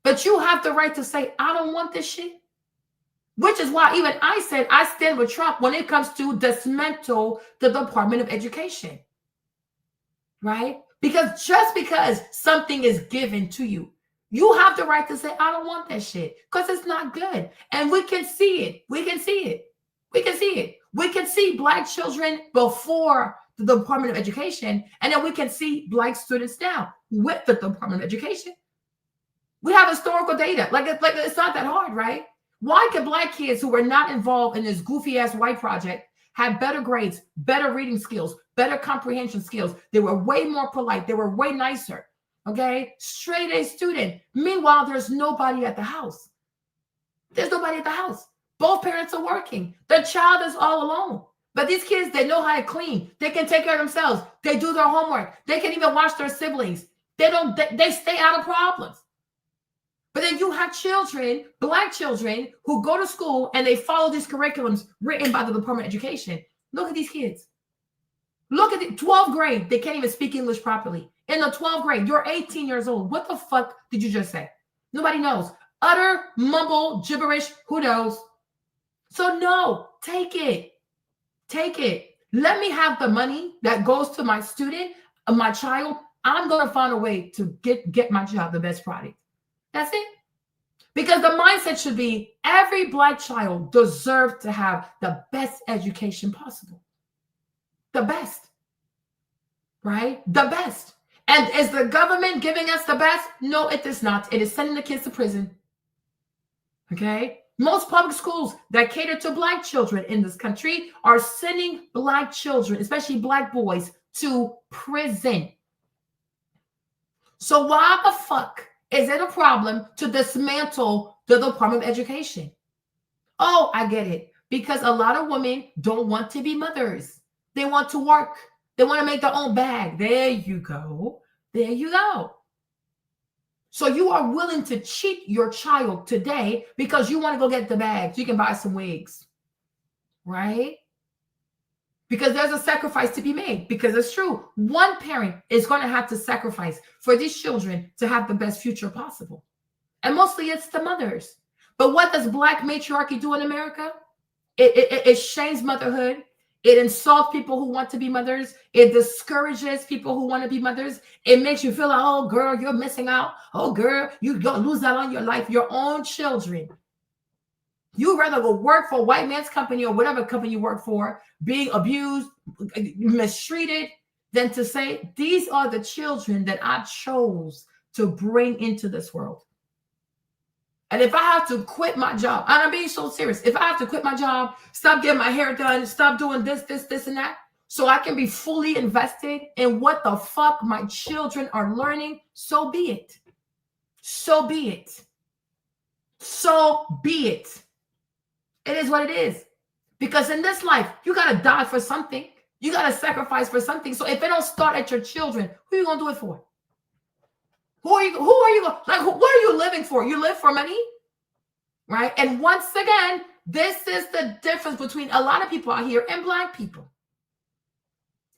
Speaker 1: But you have the right to say, I don't want this shit. Which is why even I said I stand with Trump when it comes to dismantle the Department of Education. Right? Because just because something is given to you, you have the right to say, I don't want that shit because it's not good. And we can see it. We can see it. We can see it. We can see Black children before the Department of Education, and then we can see Black students now with the Department of Education. We have historical data. Like it's not that hard, right? Why can Black kids who were not involved in this goofy ass white project have better grades, better reading skills, better comprehension skills? They were way more polite. They were way nicer. Okay, straight A student. Meanwhile, there's nobody at the house. There's nobody at the house. Both parents are working. The child is all alone. But these kids, they know how to clean. They can take care of themselves. They do their homework. They can even watch their siblings. They stay out of problems. But then you have children, Black children, who go to school and they follow these curriculums written by the Department of Education. Look at these kids. Look at the 12th grade. They can't even speak English properly. In the 12th grade, you're 18 years old. What the fuck did you just say? Nobody knows. Utter mumble gibberish. Who knows? So no, take it. Take it. Let me have the money that goes to my student, my child. I'm going to find a way to get my child the best product. That's it. Because the mindset should be every Black child deserves to have the best education possible. The best. Right? The best. And is the government giving us the best? No, it is not. It is sending the kids to prison. Okay? Most public schools that cater to Black children in this country are sending Black children, especially Black boys, to prison. So why the fuck is it a problem to dismantle the Department of Education? Oh, I get it. Because a lot of women don't want to be mothers. They want to work. They want to make their own bag. There you go. There you go. So you are willing to cheat your child today because you want to go get the bag so you can buy some wigs. Right? Because there's a sacrifice to be made. Because it's true. One parent is going to have to sacrifice for these children to have the best future possible. And mostly it's the mothers. But what does Black matriarchy do in America? It shames motherhood. It insults people who want to be mothers. It discourages people who want to be mothers. It makes you feel like, oh, girl, you're missing out. Oh, girl, you're going to lose out on your life, your own children. You'd rather go work for a white man's company or whatever company you work for, being abused, mistreated, than to say, these are the children that I chose to bring into this world. And if I have to quit my job, and I'm being so serious, if I have to quit my job, stop getting my hair done, stop doing this, and that, so I can be fully invested in what the fuck my children are learning, so be it. So be it. So be it. It is what it is. Because in this life, you got to die for something. You got to sacrifice for something. So if it don't start at your children, who are you going to do it for? Who are you like? What are you living for? You live for money, right? And once again, this is the difference between a lot of people out here and Black people.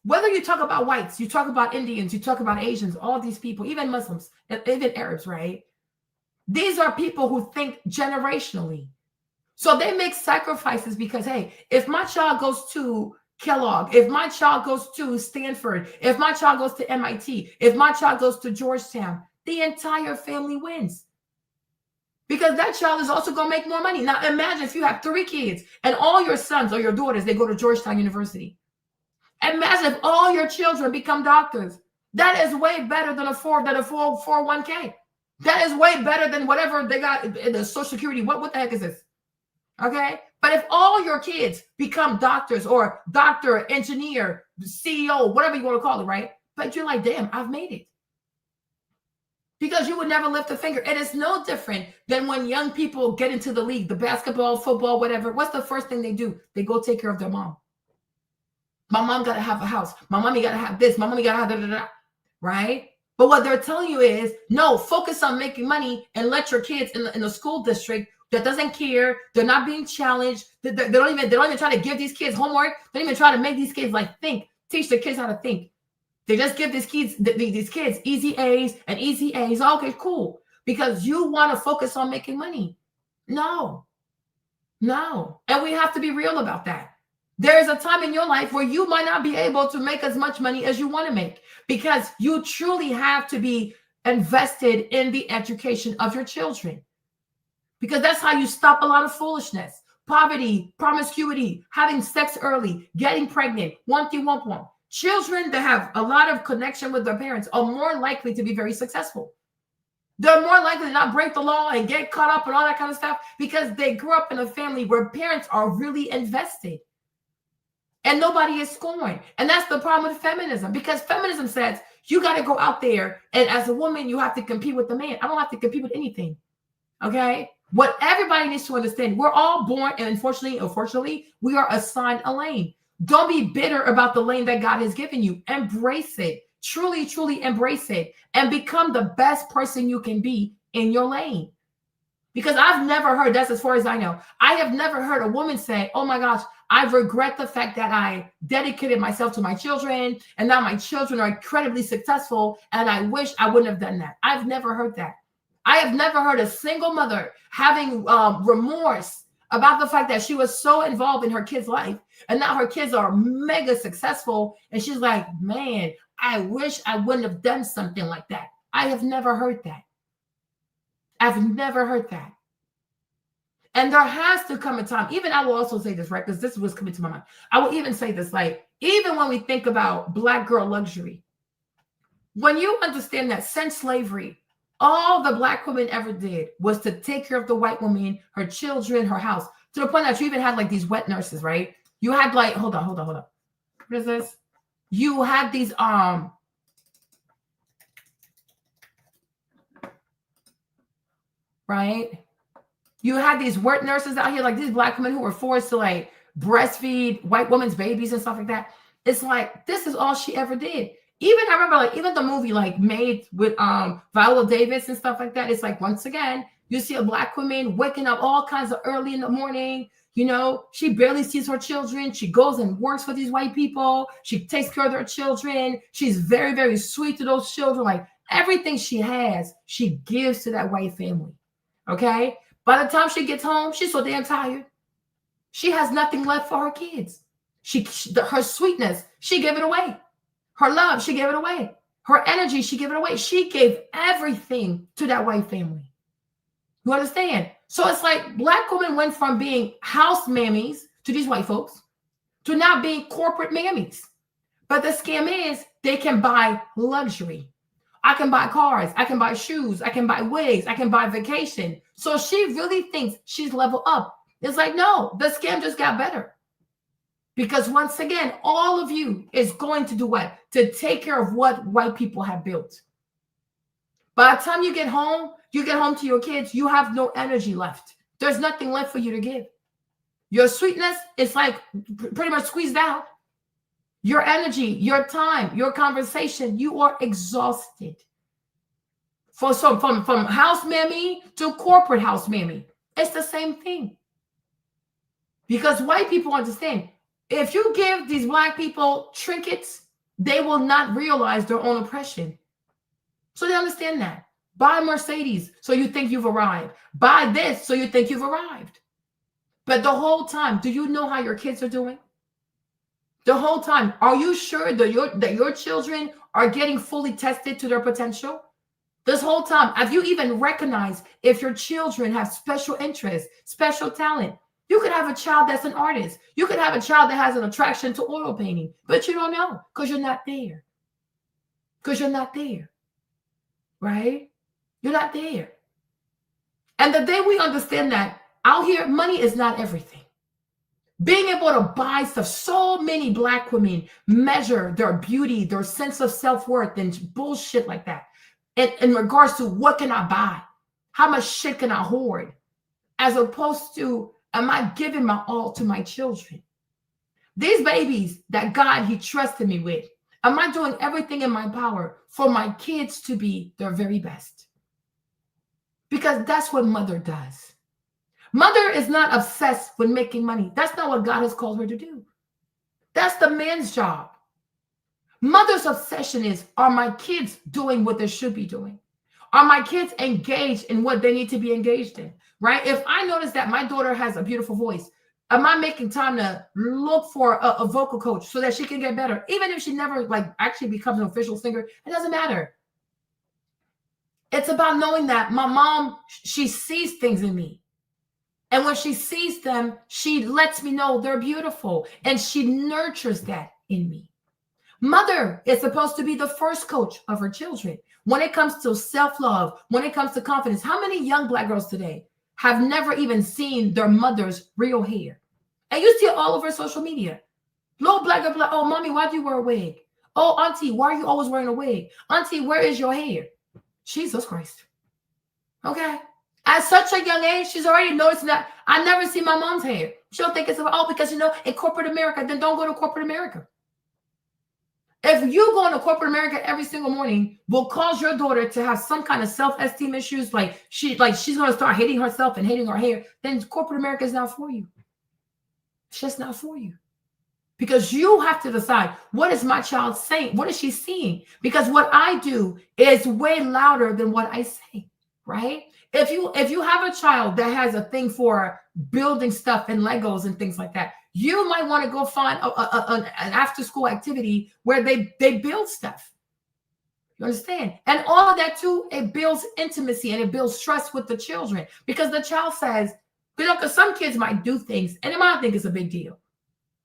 Speaker 1: Whether you talk about whites, you talk about Indians, you talk about Asians, all these people, even Muslims, even Arabs, right? These are people who think generationally. So they make sacrifices because, hey, if my child goes to Kellogg, if my child goes to Stanford, if my child goes to MIT, if my child goes to Georgetown, the entire family wins. Because that child is also going to make more money. Now, imagine if you have 3 kids and all your sons or your daughters, they go to Georgetown University. Imagine if all your children become doctors. That is way better than a 401k. That is way better than whatever they got in the Social Security. What the heck is this? Okay? But if all your kids become doctors or doctor, engineer, CEO, whatever you want to call it, right? But you're like, damn, I've made it. Because you would never lift a finger. It is no different than when young people get into the league, the basketball, football, whatever. What's the first thing they do? They go take care of their mom. My mom got to have a house. My mommy got to have this. My mommy got to have da-da-da, right? But what they're telling you is, no, focus on making money and let your kids in the school district that doesn't care. They're not being challenged. They don't even try to give these kids homework. They don't even try to make these kids like think, teach the kids how to think. They just give these kids easy A's and easy A's. Okay, cool. Because you want to focus on making money. No. No. And we have to be real about that. There's a time in your life where you might not be able to make as much money as you want to make because you truly have to be invested in the education of your children. Because that's how you stop a lot of foolishness, poverty, promiscuity, having sex early, getting pregnant, one thing, one point. Children that have a lot of connection with their parents are more likely to be very successful. They're more likely to not break the law and get caught up and all that kind of stuff because they grew up in a family where parents are really invested and nobody is scorned. And that's the problem with feminism, because feminism says you got to go out there and as a woman, you have to compete with the man. I don't have to compete with anything. Okay. What everybody needs to understand, we're all born, and unfortunately, we are assigned a lane. Don't be bitter about the lane that God has given you. Embrace it. Truly, truly embrace it and become the best person you can be in your lane. Because I've never heard, that's as far as I know, I have never heard a woman say, oh my gosh, I regret the fact that I dedicated myself to my children and now my children are incredibly successful and I wish I wouldn't have done that. I've never heard that. I have never heard a single mother having remorse about the fact that she was so involved in her kid's life and now her kids are mega successful and she's like, man, I wish I wouldn't have done something like that. I have never heard that. I've never heard that. And there has to come a time, even I will also say this, right? Because this was coming to my mind. I will even say this, like, even when we think about Black girl luxury, when you understand that since slavery, all the Black woman ever did was to take care of the white woman, her children, her house, to the point that you even had like these wet nurses, right? You had like, hold on. What is this? You had these, right? You had these wet nurses out here, like these Black women who were forced to like breastfeed white women's babies and stuff like that. It's like, this is all she ever did. Even I remember like even the movie like made with Viola Davis and stuff like that. It's like, once again, you see a Black woman waking up all kinds of early in the morning. You know, she barely sees her children. She goes and works for these white people. She takes care of their children. She's very, very sweet to those children. Like everything she has, she gives to that white family. Okay. By the time she gets home, she's so damn tired. She has nothing left for her kids. Her sweetness, she gave it away. Her love, she gave it away. Her energy, she gave it away. She gave everything to that white family. You understand? So it's like Black women went from being house mammies to these white folks to now being corporate mammies. But the scam is they can buy luxury. I can buy cars. I can buy shoes. I can buy wigs. I can buy vacation. So she really thinks she's level up. It's like, no, the scam just got better. Because once again, all of you is going to do what? To take care of what white people have built. By the time you get home to your kids, you have no energy left. There's nothing left for you to give. Your sweetness is like pretty much squeezed out. Your energy, your time, your conversation, you are exhausted. From house mammy to corporate house mammy, it's the same thing. Because white people understand, if you give these Black people trinkets, they will not realize their own oppression. So they understand that. Buy a Mercedes so you think you've arrived. Buy this so you think you've arrived. But the whole time, do you know how your kids are doing? The whole time, are you sure that your children are getting fully tested to their potential? This whole time, have you even recognized if your children have special interests, special talent? You could have a child that's an artist. You could have a child that has an attraction to oil painting, but you don't know because you're not there. Because you're not there, right? You're not there. And the day we understand that, out here, money is not everything. Being able to buy stuff, so many Black women measure their beauty, their sense of self-worth and bullshit like that in regards to what can I buy? How much shit can I hoard? As opposed to, am I giving my all to my children? These babies that God, he trusted me with, am I doing everything in my power for my kids to be their very best? Because that's what mother does. Mother is not obsessed with making money. That's not what God has called her to do. That's the man's job. Mother's obsession is, are my kids doing what they should be doing? Are my kids engaged in what they need to be engaged in? Right? If I notice that my daughter has a beautiful voice, am I making time to look for a vocal coach so that she can get better? Even if she never like actually becomes an official singer, it doesn't matter. It's about knowing that my mom, she sees things in me. And when she sees them, she lets me know they're beautiful and she nurtures that in me. Mother is supposed to be the first coach of her children. When it comes to self-love, when it comes to confidence, how many young Black girls today have never even seen their mother's real hair? And you see it all over social media. Little Black girl, like, oh, mommy, why do you wear a wig? Oh, auntie, why are you always wearing a wig? Auntie, where is your hair? Jesus Christ. Okay. At such a young age, she's already noticing that I never see my mom's hair. She'll think it's, oh, because, in corporate America, then don't go to corporate America. If you go into corporate America every single morning, will cause your daughter to have some kind of self-esteem issues, like she's going to start hating herself and hating her hair, then corporate America is not for you. It's just not for you. Because you have to decide, what is my child saying? What is she seeing? Because what I do is way louder than what I say, right? If you have a child that has a thing for building stuff and Legos and things like that, you might want to go find an after-school activity where they build stuff. You understand? And all of that too, it builds intimacy and it builds trust with the children, because the child says, because some kids might do things and they might not think it's a big deal.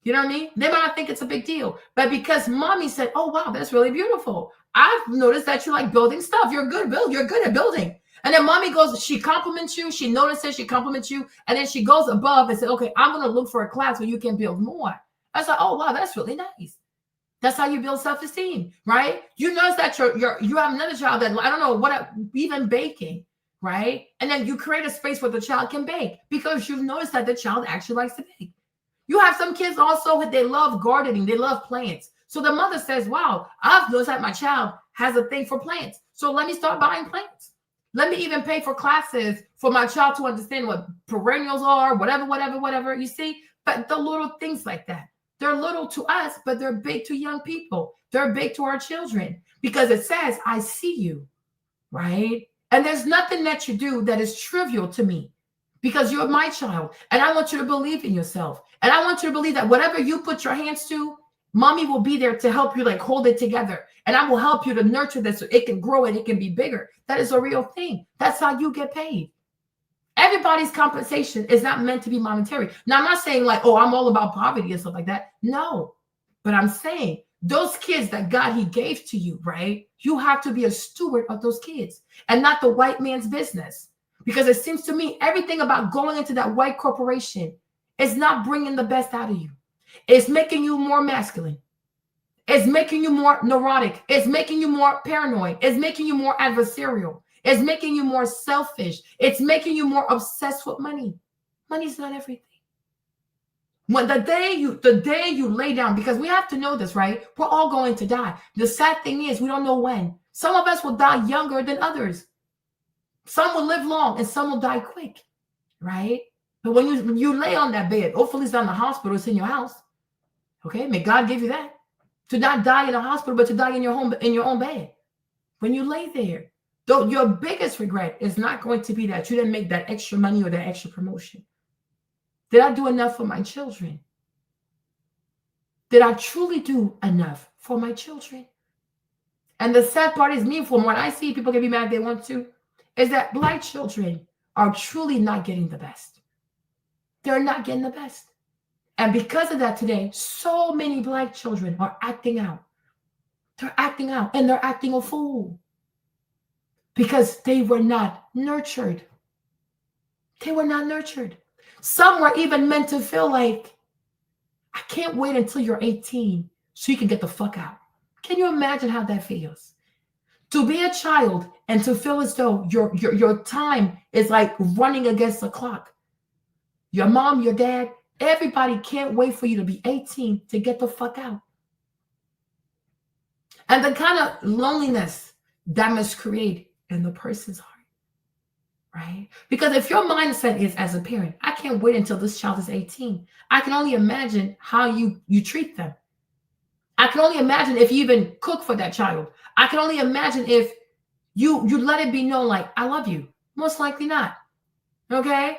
Speaker 1: You know what I mean? They might not think it's a big deal, but because mommy said, oh, wow, that's really beautiful. I've noticed that you like building stuff. You're good at building. And then mommy goes, she compliments you. She notices, she compliments you. And then she goes above and says, okay, I'm going to look for a class where you can build more. I was like, oh, wow, that's really nice. That's how you build self-esteem, right? You notice that you have another child that, I don't know, even baking, right? And then you create a space where the child can bake because you've noticed that the child actually likes to bake. You have some kids also, they love gardening. They love plants. So the mother says, wow, I've noticed that my child has a thing for plants. So let me start buying plants. Let me even pay for classes for my child to understand what perennials are, whatever, you see? But the little things like that, they're little to us, but they're big to young people. They're big to our children because it says, I see you, right? And there's nothing that you do that is trivial to me because you're my child. And I want you to believe in yourself. And I want you to believe that whatever you put your hands to, mommy will be there to help you, like hold it together. And I will help you to nurture this so it can grow and it can be bigger. That is a real thing. That's how you get paid. Everybody's compensation is not meant to be monetary. Now, I'm not saying like, oh, I'm all about poverty and stuff like that. No, but I'm saying those kids that God, he gave to you, right? You have to be a steward of those kids and not the white man's business. Because it seems to me everything about going into that white corporation is not bringing the best out of you. It's making you more masculine. It's making you more neurotic. It's making you more paranoid. It's making you more adversarial. It's making you more selfish. It's making you more obsessed with money. Money's not everything. When the day you lay down, because we have to know this, right? We're all going to die. The sad thing is we don't know when. Some of us will die younger than others. Some will live long and some will die quick, right? But when you lay on that bed, hopefully it's not in the hospital, it's in your house. Okay, may God give you that. To not die in a hospital, but to die in your home, in your own bed. When you lay there, though, your biggest regret is not going to be that you didn't make that extra money or that extra promotion. Did I do enough for my children? Did I truly do enough for my children? And the sad part is me, from what I see, people can be mad if they want to, is that Black children are truly not getting the best. They're not getting the best. And because of that today, so many Black children are acting out. They're acting out and they're acting a fool because they were not nurtured. They were not nurtured. Some were even meant to feel like, I can't wait until you're 18 so you can get the fuck out. Can you imagine how that feels? To be a child and to feel as though your time is like running against the clock. Your mom, your dad, everybody can't wait for you to be 18 to get the fuck out. And the kind of loneliness that must create in the person's heart, right? Because if your mindset is, as a parent, I can't wait until this child is 18. I can only imagine how you treat them. I can only imagine if you even cook for that child. I can only imagine if you let it be known, like, I love you. Most likely not. Okay?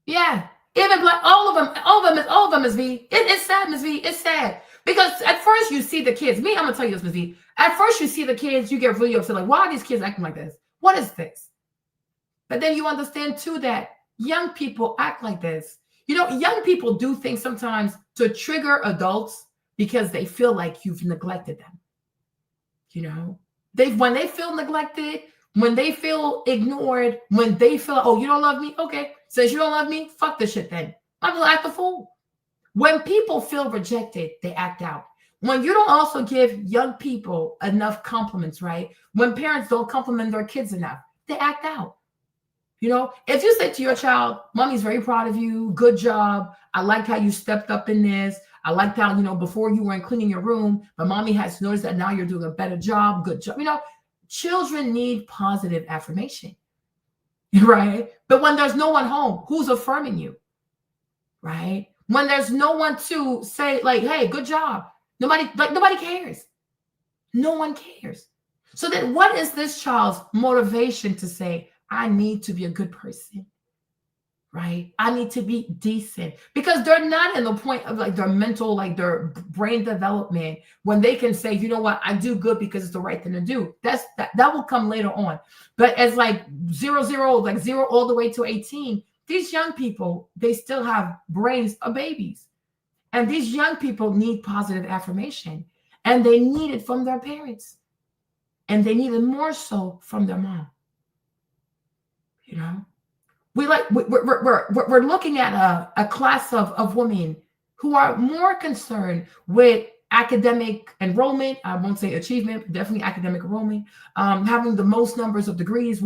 Speaker 1: Yeah. Even black, all of them, Ms. V. It's sad, Ms. V. It's sad. Because at first you see the kids. Me, I'm gonna tell you this, Ms. V. At first you see the kids, you get really upset, like, why are these kids acting like this? What is this? But then you understand too that young people act like this. Young people do things sometimes to trigger adults because they feel like you've neglected them. When they feel neglected, when they feel ignored, when they feel, oh, you don't love me? Okay. Since you don't love me, fuck this shit then. I'm gonna act a fool. When people feel rejected, they act out. When you don't also give young people enough compliments, right? When parents don't compliment their kids enough, they act out. If you say to your child, mommy's very proud of you, good job, I like how you stepped up in this, I liked how, before you weren't cleaning your room, but mommy has noticed that now you're doing a better job, good job. Children need positive affirmation, right? But when there's no one home, who's affirming you, right? When there's no one to say, like, hey, good job, nobody cares. No one cares. So then what is this child's motivation to say, I need to be a good person, right? I need to be decent, because they're not in the point of like their mental, like their brain development, when they can say, you know what, I do good because it's the right thing to do. That will come later on. But as like 0 all the way to 18, these young people, they still have brains of babies. And these young people need positive affirmation, and they need it from their parents. And they need it more so from their mom. We're looking at a class of women who are more concerned with academic enrollment. I won't say achievement, but definitely academic enrollment, having the most numbers of degrees,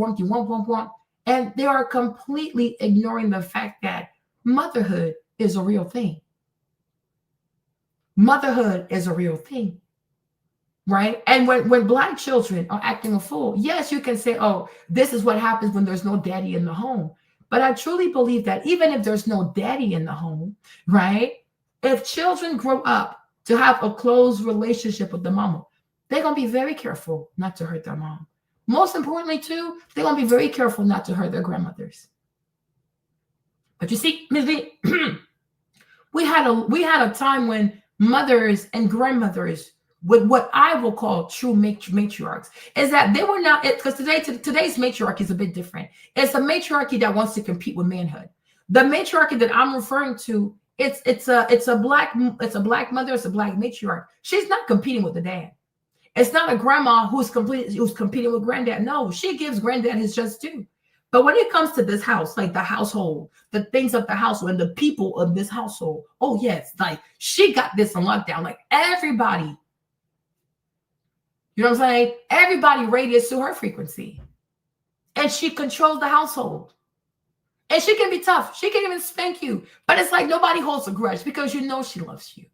Speaker 1: and they are completely ignoring the fact that motherhood is a real thing. Motherhood is a real thing. Right? And when Black children are acting a fool, yes, you can say, oh, this is what happens when there's no daddy in the home. But I truly believe that even if there's no daddy in the home, right? If children grow up to have a close relationship with the mama, they're going to be very careful not to hurt their mom. Most importantly, too, they're going to be very careful not to hurt their grandmothers. But you see, Ms. V, we had a time when mothers and grandmothers, with what I will call true matriarchs, is that they were not, because today's matriarchy is a bit different. It's a matriarchy that wants to compete with manhood. The matriarchy that I'm referring to, it's a black mother, it's a black matriarch. She's not competing with the dad. It's not a grandma who's competing with granddad. No, she gives granddad his just due. But when it comes to this house, like the household, the things of the household and the people of this household, oh yes, like she got this on lockdown. Like everybody, you know what I'm saying? Everybody radiates to her frequency. And she controls the household. And she can be tough. She can even spank you. But it's like nobody holds a grudge because you know she loves you.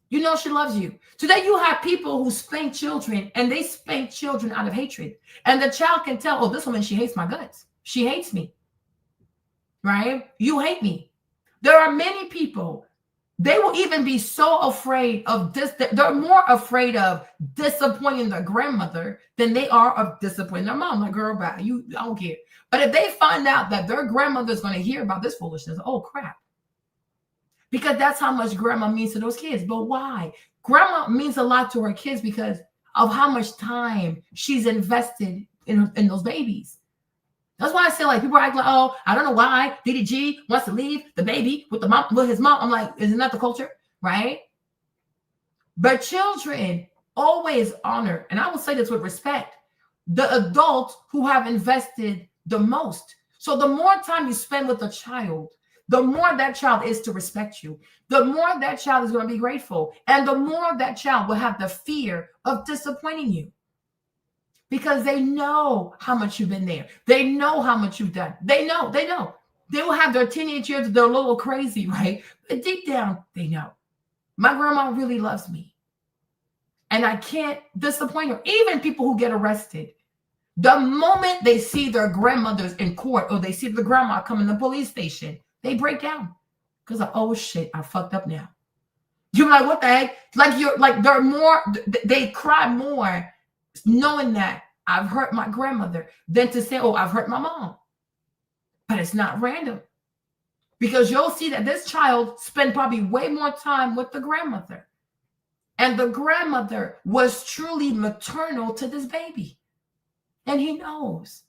Speaker 1: You know she loves you. Today you have people who spank children, and they spank children out of hatred. And the child can tell, oh, this woman, she hates my guts. She hates me. Right? You hate me. There are many people, they will even be so afraid of this. They're more afraid of disappointing their grandmother than they are of disappointing their mom. Like, girl, bye. I don't care. But if they find out that their grandmother is going to hear about this foolishness, oh, crap. Because that's how much grandma means to those kids. But why? Grandma means a lot to her kids because of how much time she's invested in those babies. That's why I say, like, people act like, oh, I don't know why DDG wants to leave the baby with his mom. I'm like, isn't that the culture? Right? But children always honor, and I will say this with respect, the adults who have invested the most. So the more time you spend with a child, the more that child is to respect you, the more that child is going to be grateful, and the more that child will have the fear of disappointing you. Because they know how much you've been there. They know how much you've done. They know. They will have their teenage years, they're a little crazy, right? But deep down, they know. My grandma really loves me. And I can't disappoint her. Even people who get arrested, the moment they see their grandmothers in court or they see the grandma come in the police station, they break down. Because, oh shit, I fucked up now. You're like, what the heck? Like you're like they're more, they cry more knowing that I've hurt my grandmother than to say, oh, I've hurt my mom. But it's not random, because you'll see that this child spent probably way more time with the grandmother. And the grandmother was truly maternal to this baby. And he knows.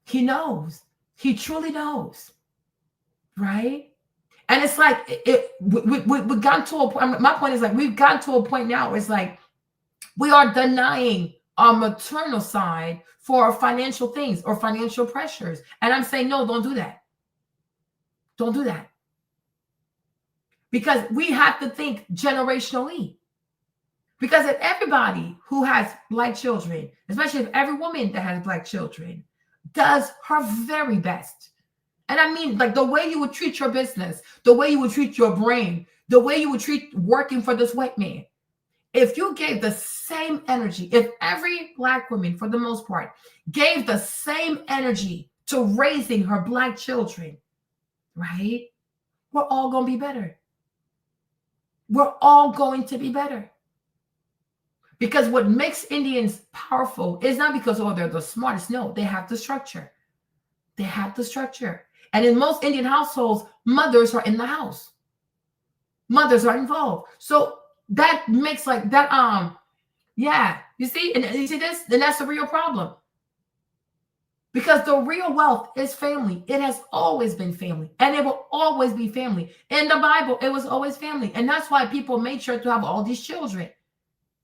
Speaker 1: He knows. He truly knows. Right? And it's like we've gotten to a point. My point is like we've gotten to a point now where it's like we are denying our maternal side for financial things or financial pressures. And I'm saying, no, don't do that. Don't do that. Because we have to think generationally. Because if everybody who has Black children, especially if every woman that has Black children, does her very best, and I mean like the way you would treat your business, the way you would treat your brain, the way you would treat working for this white man, if you gave the same energy, if every Black woman, for the most part, gave the same energy to raising her Black children, right? We're all going to be better. We're all going to be better. Because what makes Indians powerful is not because, oh, they're the smartest. No, they have the structure. They have the structure. And in most Indian households, mothers are in the house. Mothers are involved. So that makes like that, yeah, you see, and you see this, then that's a real problem. Because the real wealth is family. It has always been family, and it will always be family. In the Bible, it was always family. And that's why people made sure to have all these children.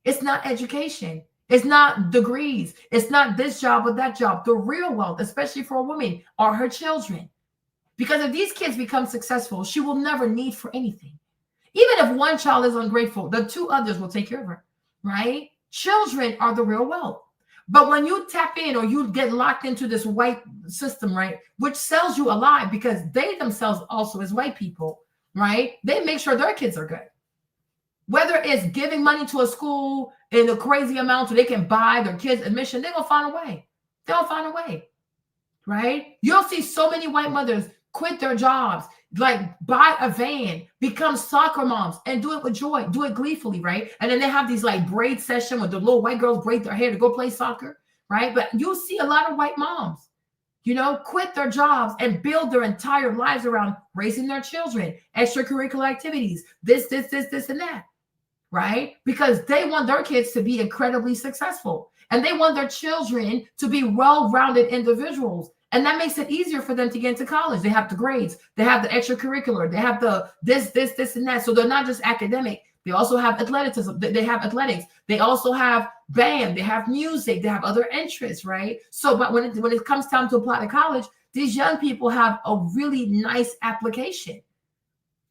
Speaker 1: It's not education. It's not degrees. It's not this job or that job. The real wealth, especially for a woman, are her children. Because if these kids become successful, she will never need for anything. Even if one child is ungrateful, the two others will take care of her, right? Children are the real wealth. But when you tap in or you get locked into this white system, right, which sells you alive because they themselves also as white people, right, they make sure their kids are good. Whether it's giving money to a school in a crazy amount so they can buy their kids admission, they're going to find a way. They'll find a way, right? You'll see so many white mothers quit their jobs, like buy a van, become soccer moms, and do it with joy, do it gleefully, right? And then they have these like braid session where the little white girls braid their hair to go play soccer, right? But you'll see a lot of white moms, you know, quit their jobs and build their entire lives around raising their children, extracurricular activities, this, and that. Right? Because they want their kids to be incredibly successful, and they want their children to be well-rounded individuals. And that makes it easier for them to get into college. They have the grades, they have the extracurricular, they have the this, and that. So they're not just academic. They also have athleticism. They have athletics. They also have band. They have music. They have other interests, right? So, but when it comes time to apply to college, these young people have a really nice application,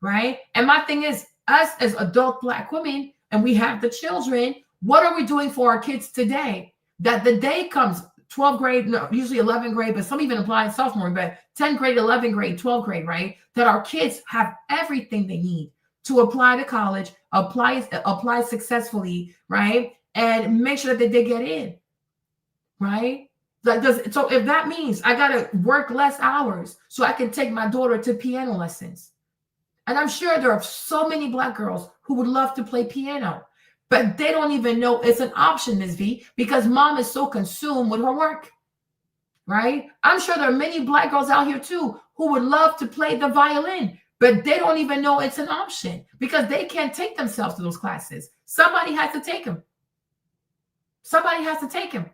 Speaker 1: right? And my thing is, us as adult Black women, and we have the children, what are we doing for our kids today? That the day comes, 12th grade, no, usually 11th grade, but some even apply sophomore, but 10th grade, 11th grade, 12th grade, right? That our kids have everything they need to apply to college, apply successfully, right? And make sure that they get in, right? So if that means I got to work less hours so I can take my daughter to piano lessons. And I'm sure there are so many Black girls who would love to play piano, but they don't even know it's an option, Ms. V, because mom is so consumed with her work, right? I'm sure there are many Black girls out here too who would love to play the violin, but they don't even know it's an option because they can't take themselves to those classes. Somebody has to take them. Somebody has to take them.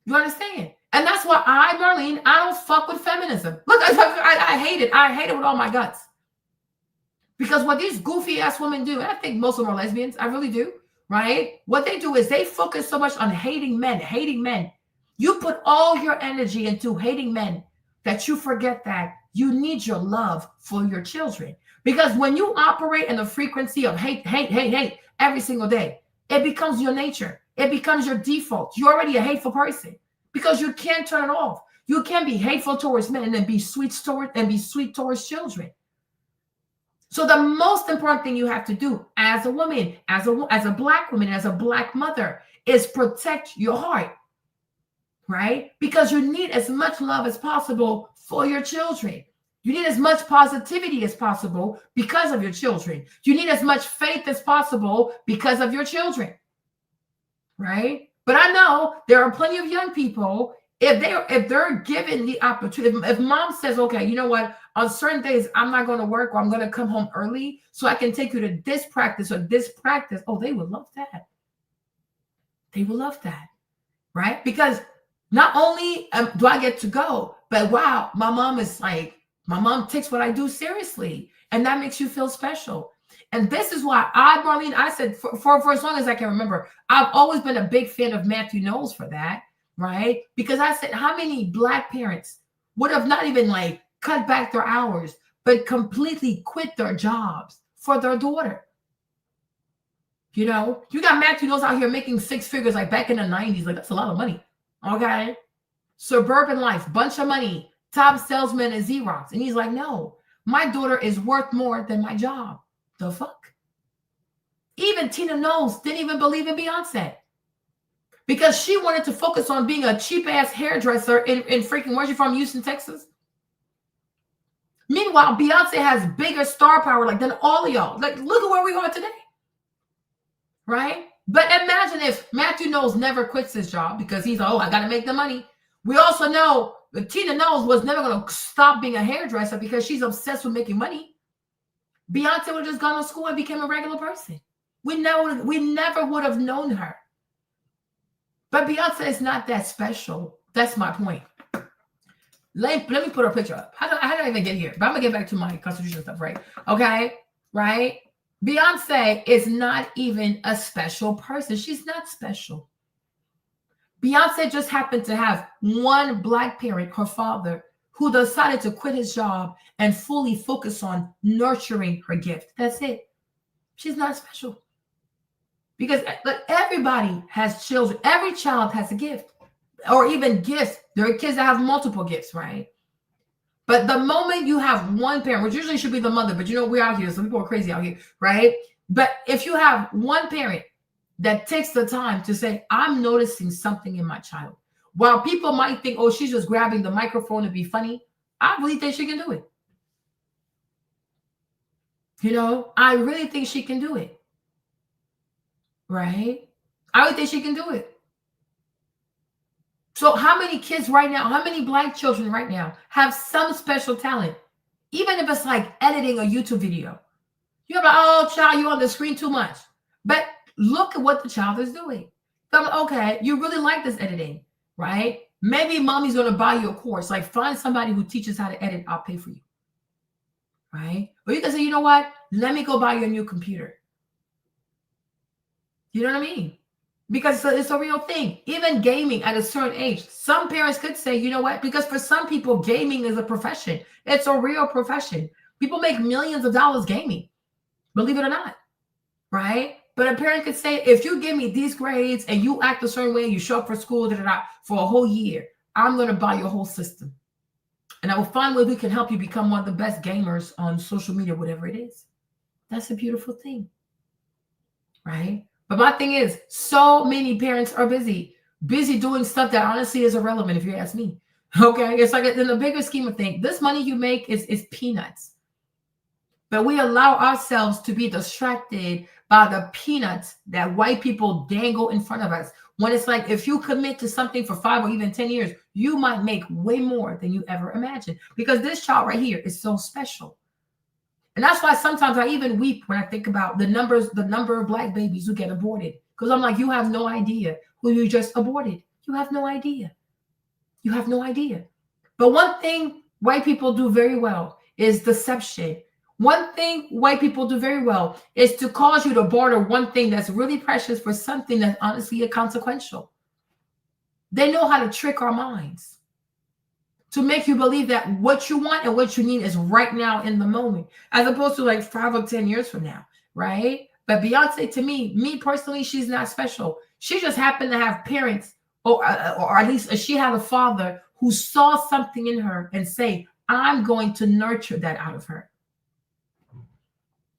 Speaker 1: You understand? And that's why Marlene, I don't fuck with feminism. Look, I hate it. I hate it with all my guts. Because what these goofy ass women do, and I think most of them are lesbians, I really do, right? What they do is they focus so much on hating men. You put all your energy into hating men that you forget that you need your love for your children. Because when you operate in the frequency of hate every single day, it becomes your nature. It becomes your default. You're already a hateful person because you can't turn it off. You can't be hateful towards men and then be sweet towards children. So the most important thing you have to do as a woman, as a Black woman, as a Black mother, is protect your heart, right? Because you need as much love as possible for your children. You need as much positivity as possible because of your children. You need as much faith as possible because of your children, right? But I know there are plenty of young people, if they're given the opportunity, if mom says, okay, you know what, on certain days I'm not going to work, or I'm going to come home early so I can take you to this practice or this practice. Oh, they would love that. They will love that, right? Because not only do I get to go, but wow, my mom takes what I do seriously, and that makes you feel special. And this is why Marlene, I said for as long as I can remember, I've always been a big fan of Matthew Knowles for that, right? Because I said, how many Black parents would have not even like cut back their hours, but completely quit their jobs for their daughter? You know, you got Matthew Knowles out here making six figures like back in the 90s. Like, that's a lot of money. Okay. Suburban life, bunch of money, top salesman at Xerox. And he's like, no, my daughter is worth more than my job. The fuck? Even Tina Knowles didn't even believe in Beyonce because she wanted to focus on being a cheap ass hairdresser in freaking, where's she from? Houston, Texas. Meanwhile, Beyonce has bigger star power like than all of y'all. Like, look at where we are today. Right? But imagine if Matthew Knowles never quits his job because he's, oh, I got to make the money. We also know that Tina Knowles was never going to stop being a hairdresser because she's obsessed with making money. Beyonce would have just gone to school and became a regular person. We never would have known her. But Beyonce is not that special. That's my point. Let me put her picture up. How did I even get here? But I'm going to get back to my constitutional stuff, right? Okay? Right? Beyonce is not even a special person. She's not special. Beyonce just happened to have one Black parent, her father, who decided to quit his job and fully focus on nurturing her gift. That's it. She's not special. Because everybody has children. Every child has a gift, or even gifts. There are kids that have multiple gifts, right? But the moment you have one parent, which usually should be the mother, but you know, we're out here. Some people are crazy out here, right? But if you have one parent that takes the time to say, I'm noticing something in my child. While people might think, oh, she's just grabbing the microphone to be funny, I really think she can do it. You know, I really think she can do it. Right? I really think she can do it. So how many kids right now, how many Black children right now have some special talent? Even if it's like editing a YouTube video. You're like, oh, child, you're on the screen too much. But look at what the child is doing. So, okay, you really like this editing, right? Maybe mommy's going to buy you a course. Like, find somebody who teaches how to edit. I'll pay for you. Right? Or you can say, you know what? Let me go buy you a new computer. You know what I mean? Because it's a real thing. Even gaming at a certain age, some parents could say, you know what? Because for some people, gaming is a profession. It's a real profession. People make millions of dollars gaming, believe it or not, right? But a parent could say, if you give me these grades and you act a certain way, you show up for school, for a whole year, I'm going to buy your whole system. And I will find ways we can help you become one of the best gamers on social media, whatever it is. That's a beautiful thing, right? But my thing is, so many parents are busy doing stuff that honestly is irrelevant, if you ask me. Okay, it's like in the bigger scheme of things, this money you make is peanuts. But we allow ourselves to be distracted by the peanuts that white people dangle in front of us. When it's like, if you commit to something for 5 or even 10 years, you might make way more than you ever imagined. Because this child right here is so special. And that's why sometimes I even weep when I think about the number of Black babies who get aborted. Because I'm like, you have no idea who you just aborted. You have no idea. You have no idea. But one thing white people do very well is deception. One thing white people do very well is to cause you to barter one thing that's really precious for something that's honestly inconsequential. They know how to trick our minds to make you believe that what you want and what you need is right now in the moment, as opposed to like 5 or 10 years from now, right? But Beyonce, to me personally, she's not special. She just happened to have parents, or at least she had a father who saw something in her and say, I'm going to nurture that out of her,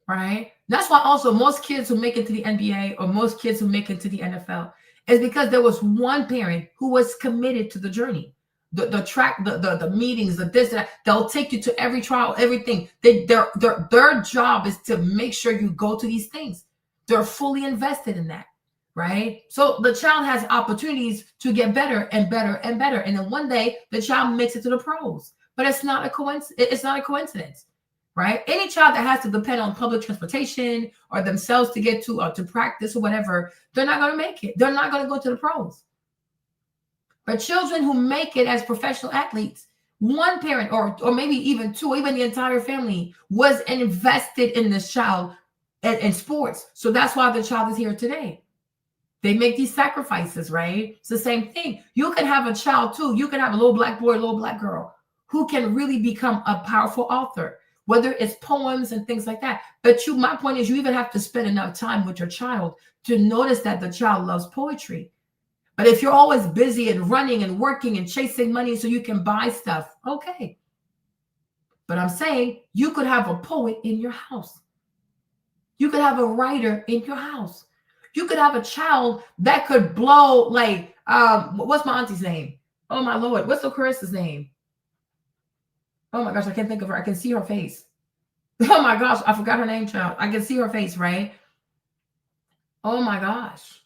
Speaker 1: right? That's why also most kids who make it to the NBA or most kids who make it to the NFL is because there was one parent who was committed to the journey. the track, the meetings, the this, that. They'll take you to every trial, everything. Their job is to make sure you go to these things. They're fully invested in that, right? So the child has opportunities to get better and better and better. And then one day the child makes it to the pros. But it's not a coincidence. It's not a coincidence, right? Any child that has to depend on public transportation or themselves to get to practice or whatever, they're not going to make it. They're not going to go to the pros. But children who make it as professional athletes, one parent or maybe even two, even the entire family was invested in this child in sports. So that's why the child is here today. They make these sacrifices, right? It's the same thing. You can have a child too. You can have a little black boy, a little black girl who can really become a powerful author, whether it's poems and things like that. But my point is, you even have to spend enough time with your child to notice that the child loves poetry. But if you're always busy and running and working and chasing money so you can buy stuff, okay. But I'm saying you could have a poet in your house. You could have a writer in your house. You could have a child that could blow, like, what's my auntie's name? Oh, my Lord. What's Clarissa's name? Oh, my gosh. I can't think of her. I can see her face. Oh, my gosh. I forgot her name, child. I can see her face, right? Oh, my gosh.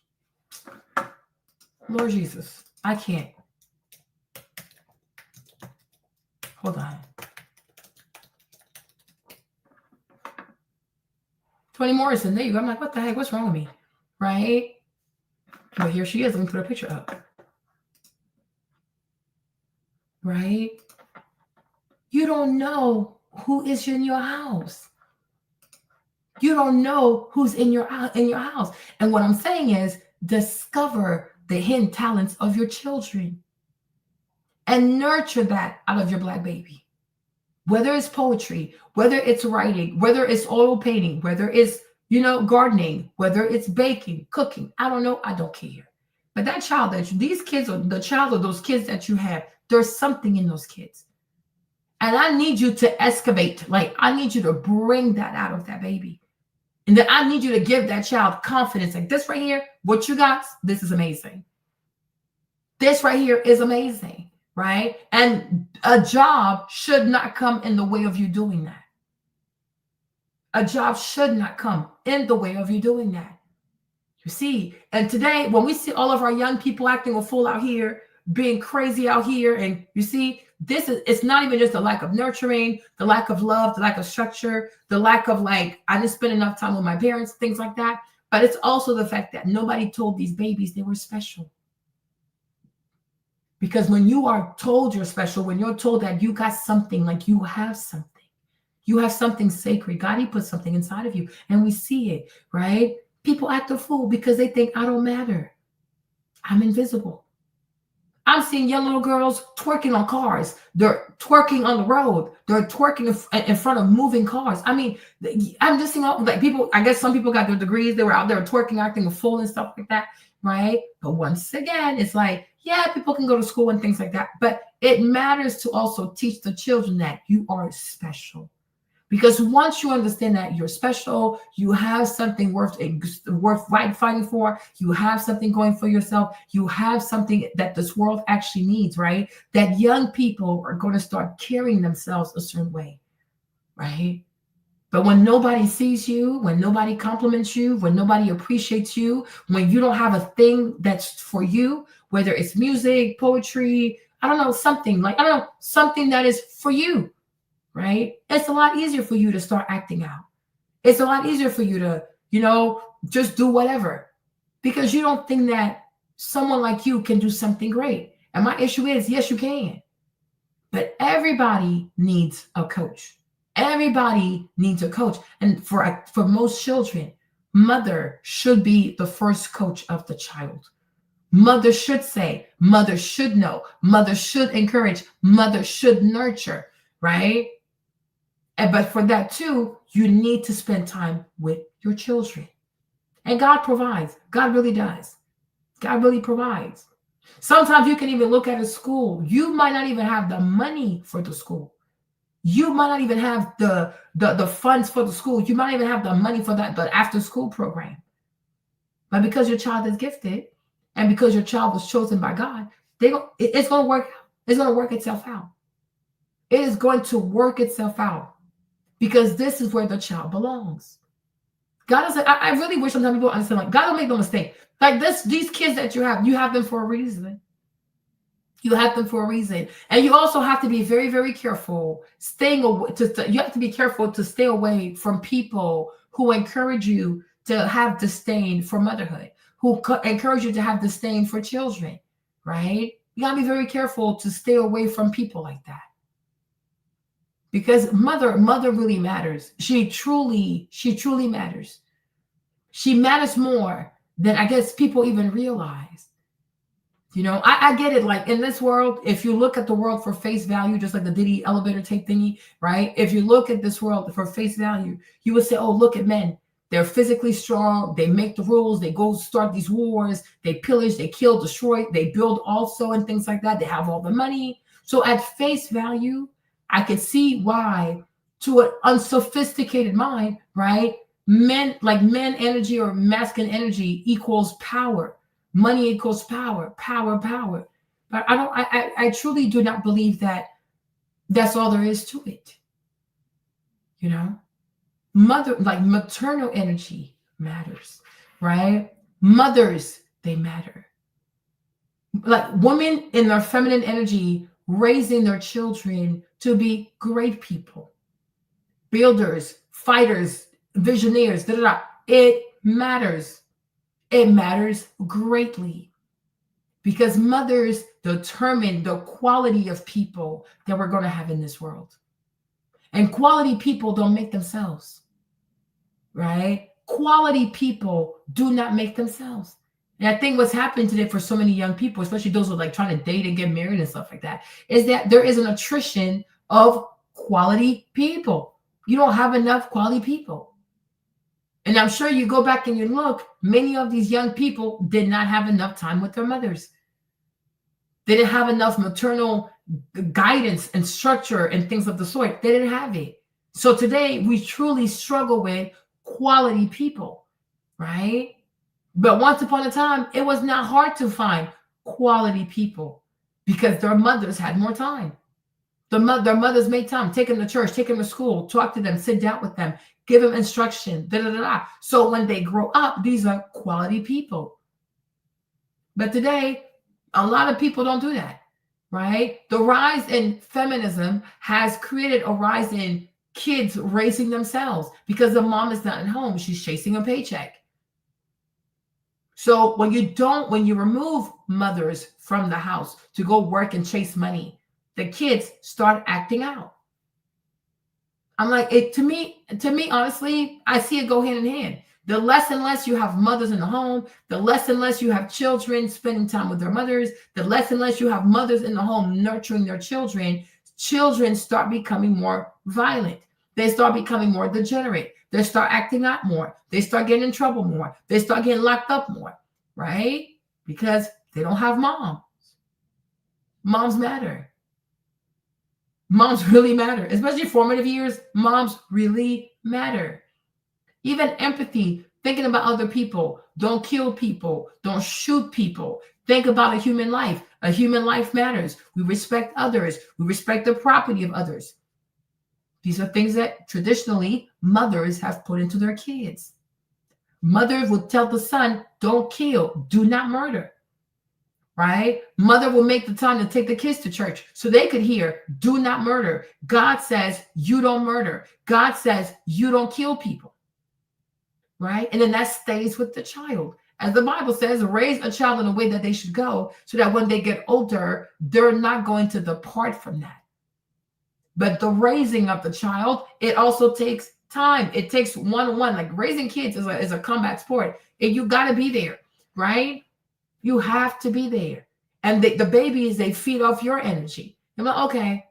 Speaker 1: Lord Jesus. I can't. Hold on. Toni Morrison. There you go. I'm like, what the heck? What's wrong with me? Right? But here she is. Let me put her picture up. Right? You don't know who is in your house. You don't know who's in your house. And what I'm saying is, discover the hidden talents of your children and nurture that out of your black baby. Whether it's poetry, whether it's writing, whether it's oil painting, whether it's, gardening, whether it's baking, cooking, I don't know. I don't care. But that child these kids are the child of those kids that you have. There's something in those kids. And I need you to excavate. Like, I need you to bring that out of that baby. And then I need you to give that child confidence. Like, this right here, what you got, this is amazing. This right here is amazing, right? And a job should not come in the way of you doing that. A job should not come in the way of you doing that. You see, and today, when we see all of our young people acting a fool out here, being crazy out here, and you see, it's not even just the lack of nurturing, the lack of love, the lack of structure, the lack of, like, I didn't spend enough time with my parents, things like that. But it's also the fact that nobody told these babies they were special. Because when you are told you're special, when you're told that you got something, like you have something sacred, God, he put something inside of you, and we see it, right? People act a fool because they think, I don't matter. I'm invisible. I'm seeing young little girls twerking on cars. They're twerking on the road. They're twerking in front of moving cars. I mean, I'm just seeing like people, I guess some people got their degrees. They were out there twerking, acting a fool and stuff like that, right? But once again, it's like, yeah, people can go to school and things like that. But it matters to also teach the children that you are special. Because once you understand that you're special, you have something worth fighting for, you have something going for yourself, you have something that this world actually needs, right? That young people are going to start carrying themselves a certain way, right? But when nobody sees you, when nobody compliments you, when nobody appreciates you, when you don't have a thing that's for you, whether it's music, poetry, something that is for you, right? It's a lot easier for you to start acting out. It's a lot easier for you to, just do whatever, because you don't think that someone like you can do something great. And my issue is, yes, you can. But everybody needs a coach. Everybody needs a coach. And for most children, mother should be the first coach of the child. Mother should say, mother should know, mother should encourage, mother should nurture, right? But for that too, you need to spend time with your children. And God provides. God really does. God really provides. Sometimes you can even look at a school. You might not even have the money for the school. You might not even have the funds for the school. You might even have the money for the after school program. But because your child is gifted and because your child was chosen by God, it's going to work out. It's going to work itself out. It is going to work itself out because this is where the child belongs. God is like, I really wish sometimes people understand, like, God don't make no mistake. Like these kids that you have them for a reason. You have them for a reason. And you also have to be very, very careful staying away. You have to be careful to stay away from people who encourage you to have disdain for motherhood, who encourage you to have disdain for children, right? You got to be very careful to stay away from people like that. Because mother really matters. She truly matters. She matters more than I guess people even realize. You know, I get it. Like in this world, if you look at the world for face value, just like the Diddy elevator tape thingy, right? If you look at this world for face value, you would say, oh, look at men. They're physically strong. They make the rules. They go start these wars. They pillage, they kill, destroy. They build also and things like that. They have all the money. So at face value, I could see why to an unsophisticated mind, right? Men energy or masculine energy equals power. Money equals power. But I truly do not believe that that's all there is to it. You know, maternal energy matters, right? Mothers, they matter. Like women in their feminine energy, raising their children to be great people, builders, fighters, visionaries, It matters. It matters greatly because mothers determine the quality of people that we're going to have in this world. And quality people don't make themselves, right? Quality people do not make themselves. And I think what's happened today for so many young people, especially those who are like trying to date and get married and stuff like that, is that there is an attrition of quality people. You don't have enough quality people. And I'm sure you go back and you look, many of these young people did not have enough time with their mothers. They didn't have enough maternal guidance and structure and things of the sort. They didn't have it. So today we truly struggle with quality people, right? But once upon a time, it was not hard to find quality people because their mothers had more time. Their mothers made time, take them to church, take them to school, talk to them, sit down with them, give them instruction, So when they grow up, these are quality people. But today, a lot of people don't do that, right? The rise in feminism has created a rise in kids raising themselves because the mom is not at home. She's chasing a paycheck. So when you remove mothers from the house to go work and chase money, the kids start acting out. I'm like, to me, honestly, I see it go hand in hand. The less and less you have mothers in the home, the less and less you have children spending time with their mothers, the less and less you have mothers in the home nurturing their children, children start becoming more violent. They start becoming more degenerate. They start acting out more. They start getting in trouble more. They start getting locked up more, right? Because they don't have moms. Moms matter. Moms really matter, especially formative years. Moms really matter. Even empathy, thinking about other people. Don't kill people. Don't shoot people. Think about a human life. A human life matters. We respect others. We respect the property of others. These are things that traditionally mothers have put into their kids. Mothers would tell the son, don't kill, do not murder. Right? Mother will make the time to take the kids to church so they could hear, do not murder. God says you don't murder. God says you don't kill people. Right? And then that stays with the child. As the Bible says, raise a child in the way that they should go so that when they get older, they're not going to depart from that. But the raising of the child, it also takes time. It takes one-on-one. Like raising kids is a combat sport. And you got to be there, right? You have to be there. And the babies, they feed off your energy. I'm like, okay,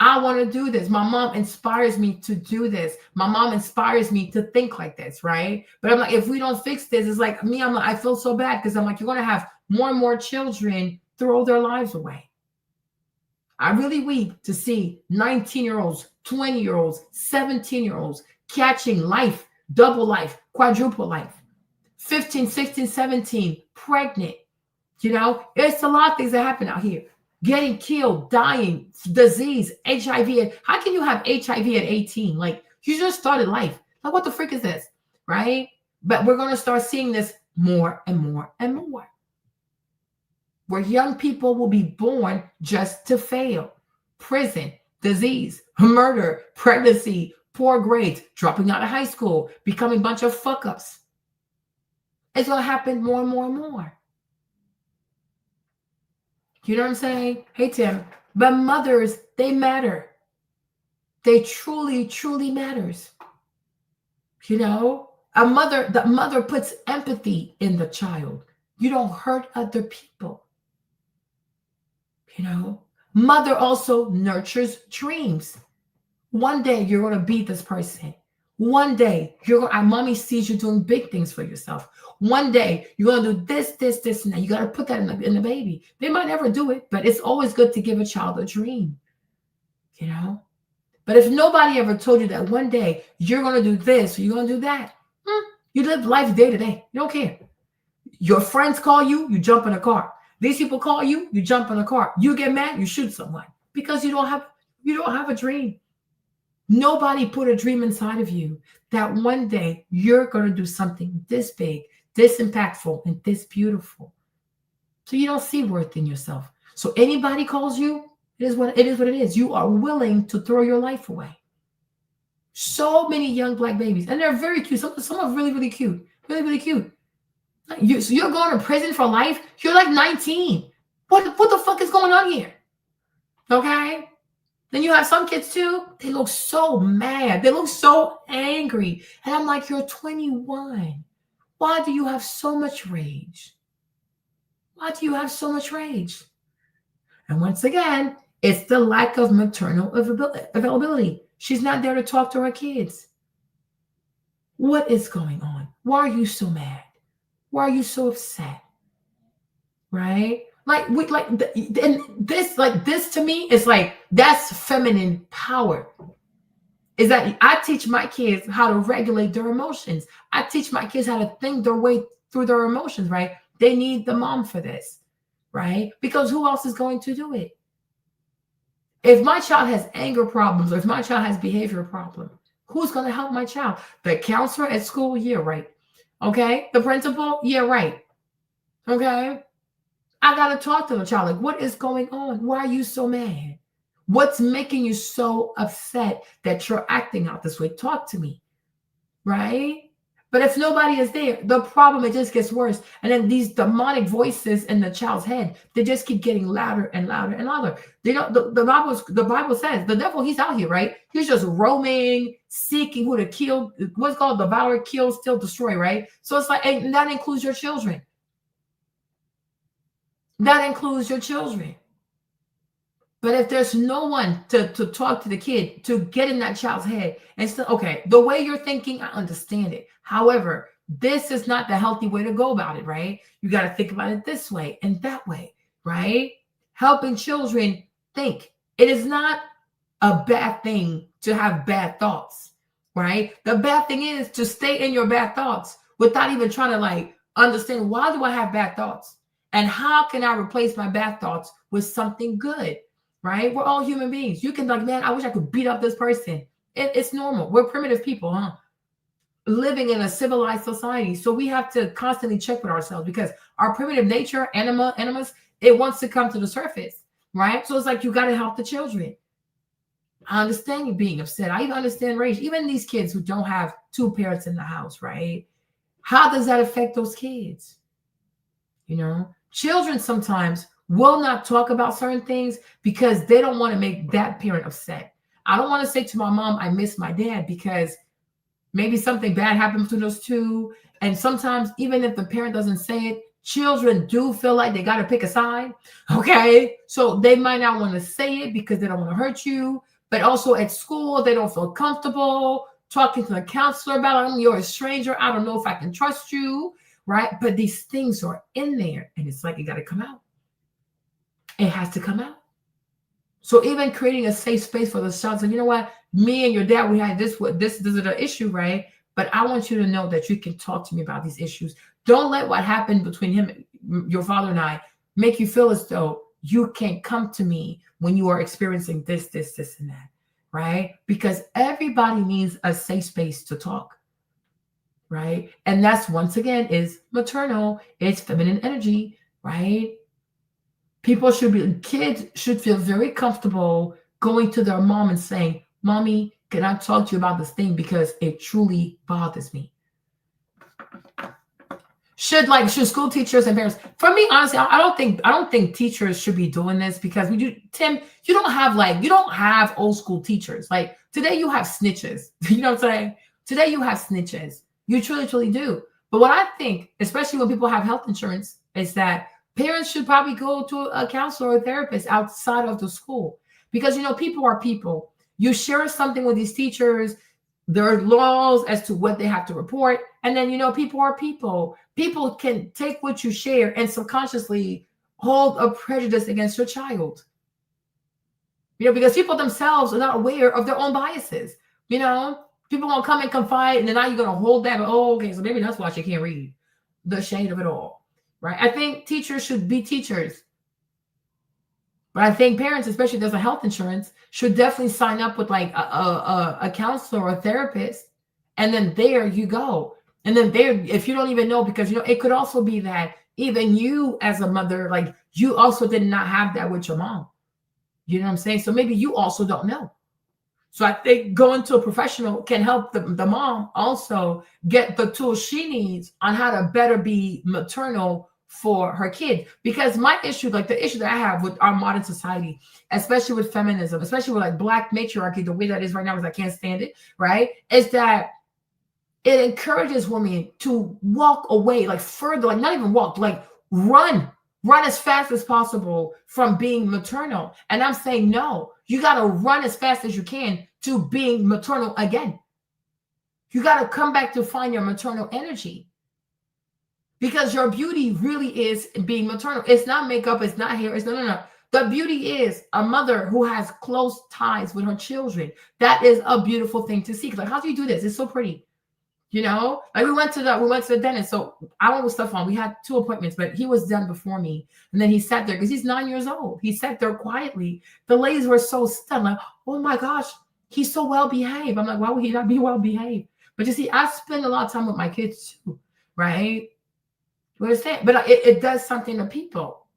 Speaker 1: I want to do this. My mom inspires me to do this. My mom inspires me to think like this, right? But I'm like, if we don't fix this, it's like me, I feel so bad because I'm like, you're going to have more and more children throw their lives away. I really weep to see 19-year-olds, 20-year-olds, 17-year-olds catching life, double life, quadruple life. 15, 16, 17, pregnant. You know, it's a lot of things that happen out here. getting killed, dying, disease, HIV. How can you have HIV at 18? Like, you just started life. Like, what the frick is this? Right? But we're going to start seeing this more and more and more, where young people will be born just to fail. Prison, disease, murder, pregnancy, poor grades, dropping out of high school, becoming a bunch of fuck ups. It's going to happen more and more and more. You know what I'm saying? Hey, Tim. But mothers, they matter. They truly, truly matters. You know, the mother puts empathy in the child. You don't hurt other people. You know, mother also nurtures dreams. One day you're going to be this person. One day mommy sees you doing big things for yourself. One day you're going to do this, this, this, and that. You got to put that in the baby. They might never do it, but it's always good to give a child a dream. You know? But if nobody ever told you that one day you're going to do this, or you're going to do that, you live life day to day. You don't care. Your friends call you, you jump in a car. These people call you, you jump in a car. You get mad, you shoot someone because you don't have a dream. Nobody put a dream inside of you that one day you're going to do something this big, this impactful, and this beautiful. So you don't see worth in yourself. So anybody calls you, it is what it is. You are willing to throw your life away. So many young Black babies, and they're very cute. Some are really, really cute. Really, really cute. So you're going to prison for life? You're like 19. What the fuck is going on here? Okay? Then you have some kids too. They look so mad. They look so angry. And I'm like, you're 21. Why do you have so much rage? Why do you have so much rage? And once again, it's the lack of maternal availability. She's not there to talk to her kids. What is going on? Why are you so mad? Why are you so upset? Right? This to me is like, that's feminine power. Is that I teach my kids how to regulate their emotions. I teach my kids how to think their way through their emotions, right? They need the mom for this, right? Because who else is going to do it? If my child has anger problems, or if my child has behavior problems, who's going to help my child? The counselor at school? Yeah, right. Okay. The principal? Yeah, right. Okay. I got to talk to the child. Like, what is going on? Why are you so mad? What's making you so upset that you're acting out this way? Talk to me. Right? But if nobody is there, the problem, it just gets worse. And then these demonic voices in the child's head, they just keep getting louder and louder and louder. They don't. The Bible says the devil, he's out here, right? He's just roaming, seeking who to kill. What's called devour, kill, steal, destroy, right? So it's like, and that includes your children. That includes your children. But if there's no one to talk to the kid, to get in that child's head, and still, okay, the way you're thinking, I understand it. However, this is not the healthy way to go about it, right? You got to think about it this way and that way, right? Helping children think. It is not a bad thing to have bad thoughts, right? The bad thing is to stay in your bad thoughts without even trying to like understand, why do I have bad thoughts? And how can I replace my bad thoughts with something good? Right? We're all human beings. You can like, man, I wish I could beat up this person. It's normal. We're primitive people, huh? Living in a civilized society. So we have to constantly check with ourselves because our primitive nature, animus, it wants to come to the surface, right? So it's like, you got to help the children. I understand you being upset. I even understand rage. Even these kids who don't have two parents in the house, right? How does that affect those kids? You know, children sometimes will not talk about certain things because they don't want to make that parent upset. I don't want to say to my mom, I miss my dad, because maybe something bad happened between those two. And sometimes, even if the parent doesn't say it, children do feel like they got to pick a side. Okay. So they might not want to say it because they don't want to hurt you. But also at school, they don't feel comfortable talking to the counselor about it. You're a stranger. I don't know if I can trust you. Right. But these things are in there, and it's like, it got to come out. It has to come out. So even creating a safe space for the child, so you know what, me and your dad, we had this is an issue, right? But I want you to know that you can talk to me about these issues. Don't let what happened between him, your father, and I make you feel as though you can come to me when you are experiencing this, and that, right? Because everybody needs a safe space to talk, right? And that's once again is maternal, it's feminine energy, right? Kids should feel very comfortable going to their mom and saying, Mommy, can I talk to you about this thing because it truly bothers me? Should school teachers and parents, for me, honestly, I don't think teachers should be doing this because Tim, you don't have old school teachers. Like today you have snitches. You know what I'm saying? Today you have snitches. You truly do. But what I think, especially when people have health insurance, is that parents should probably go to a counselor or a therapist outside of the school. Because people are people. You share something with these teachers, there are laws as to what they have to report. And then, people are people. People can take what you share and subconsciously hold a prejudice against your child. Because people themselves are not aware of their own biases. People won't come and confide, and then now you're going to hold that. Oh, okay, so maybe that's why she can't read. The shade of it all, right? I think teachers should be teachers. But I think parents, especially if there's a health insurance, should definitely sign up with like a counselor or a therapist. And then there you go. And then there, if you don't even know, because, it could also be that even you as a mother, like you also did not have that with your mom. You know what I'm saying? So maybe you also don't know. So I think going to a professional can help the mom also get the tools she needs on how to better be maternal for her kid. Because my issue, like the issue that I have with our modern society, especially with feminism, especially with like Black matriarchy, the way that is right now, because I can't stand it, right? Is that it encourages women to walk away, like further, like not even walk, like run as fast as possible from being maternal. And I'm saying, no, you got to run as fast as you can to being maternal again. You got to come back to find your maternal energy, because your beauty really is being maternal. It's not makeup. It's not hair. It's no. The beauty is a mother who has close ties with her children. That is a beautiful thing to see. Like, how do you do this? It's so pretty. Like we went to the dentist. So I went with Stefan. We had 2 appointments, but he was done before me. And then he sat there because he's 9 years old. He sat there quietly. The ladies were so stunned, like, oh my gosh, he's so well behaved. I'm like, why would he not be well behaved? But you see, I spend a lot of time with my kids too, right? What I'm saying, but it does something to people,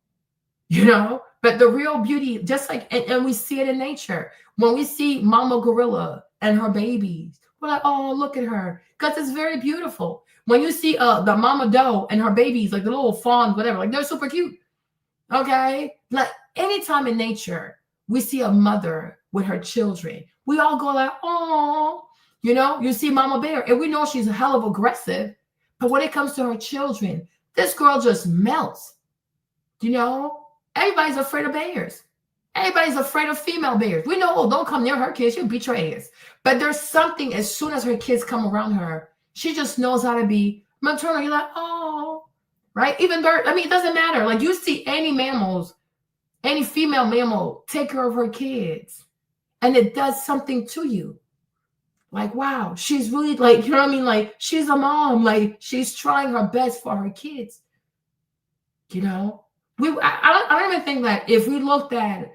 Speaker 1: But the real beauty, just like, and we see it in nature. When we see Mama Gorilla and her babies, we're like, oh, look at her. Because it's very beautiful. When you see the Mama Doe and her babies, like the little fawns, whatever, like they're super cute. Okay? Like anytime in nature, we see a mother with her children, we all go like, oh, you see Mama Bear, and we know she's a hell of aggressive. But when it comes to her children, this girl just melts. Everybody's afraid of bears. Everybody's afraid of female bears. We know, don't come near her kids, she'll beat your ass. But there's something, as soon as her kids come around her, she just knows how to be maternal. You're like, oh, right? Even bird, it doesn't matter. Like you see any female mammal take care of her kids, and it does something to you. Like, wow, she's really like, Like she's a mom, like she's trying her best for her kids. I don't even think that if we looked at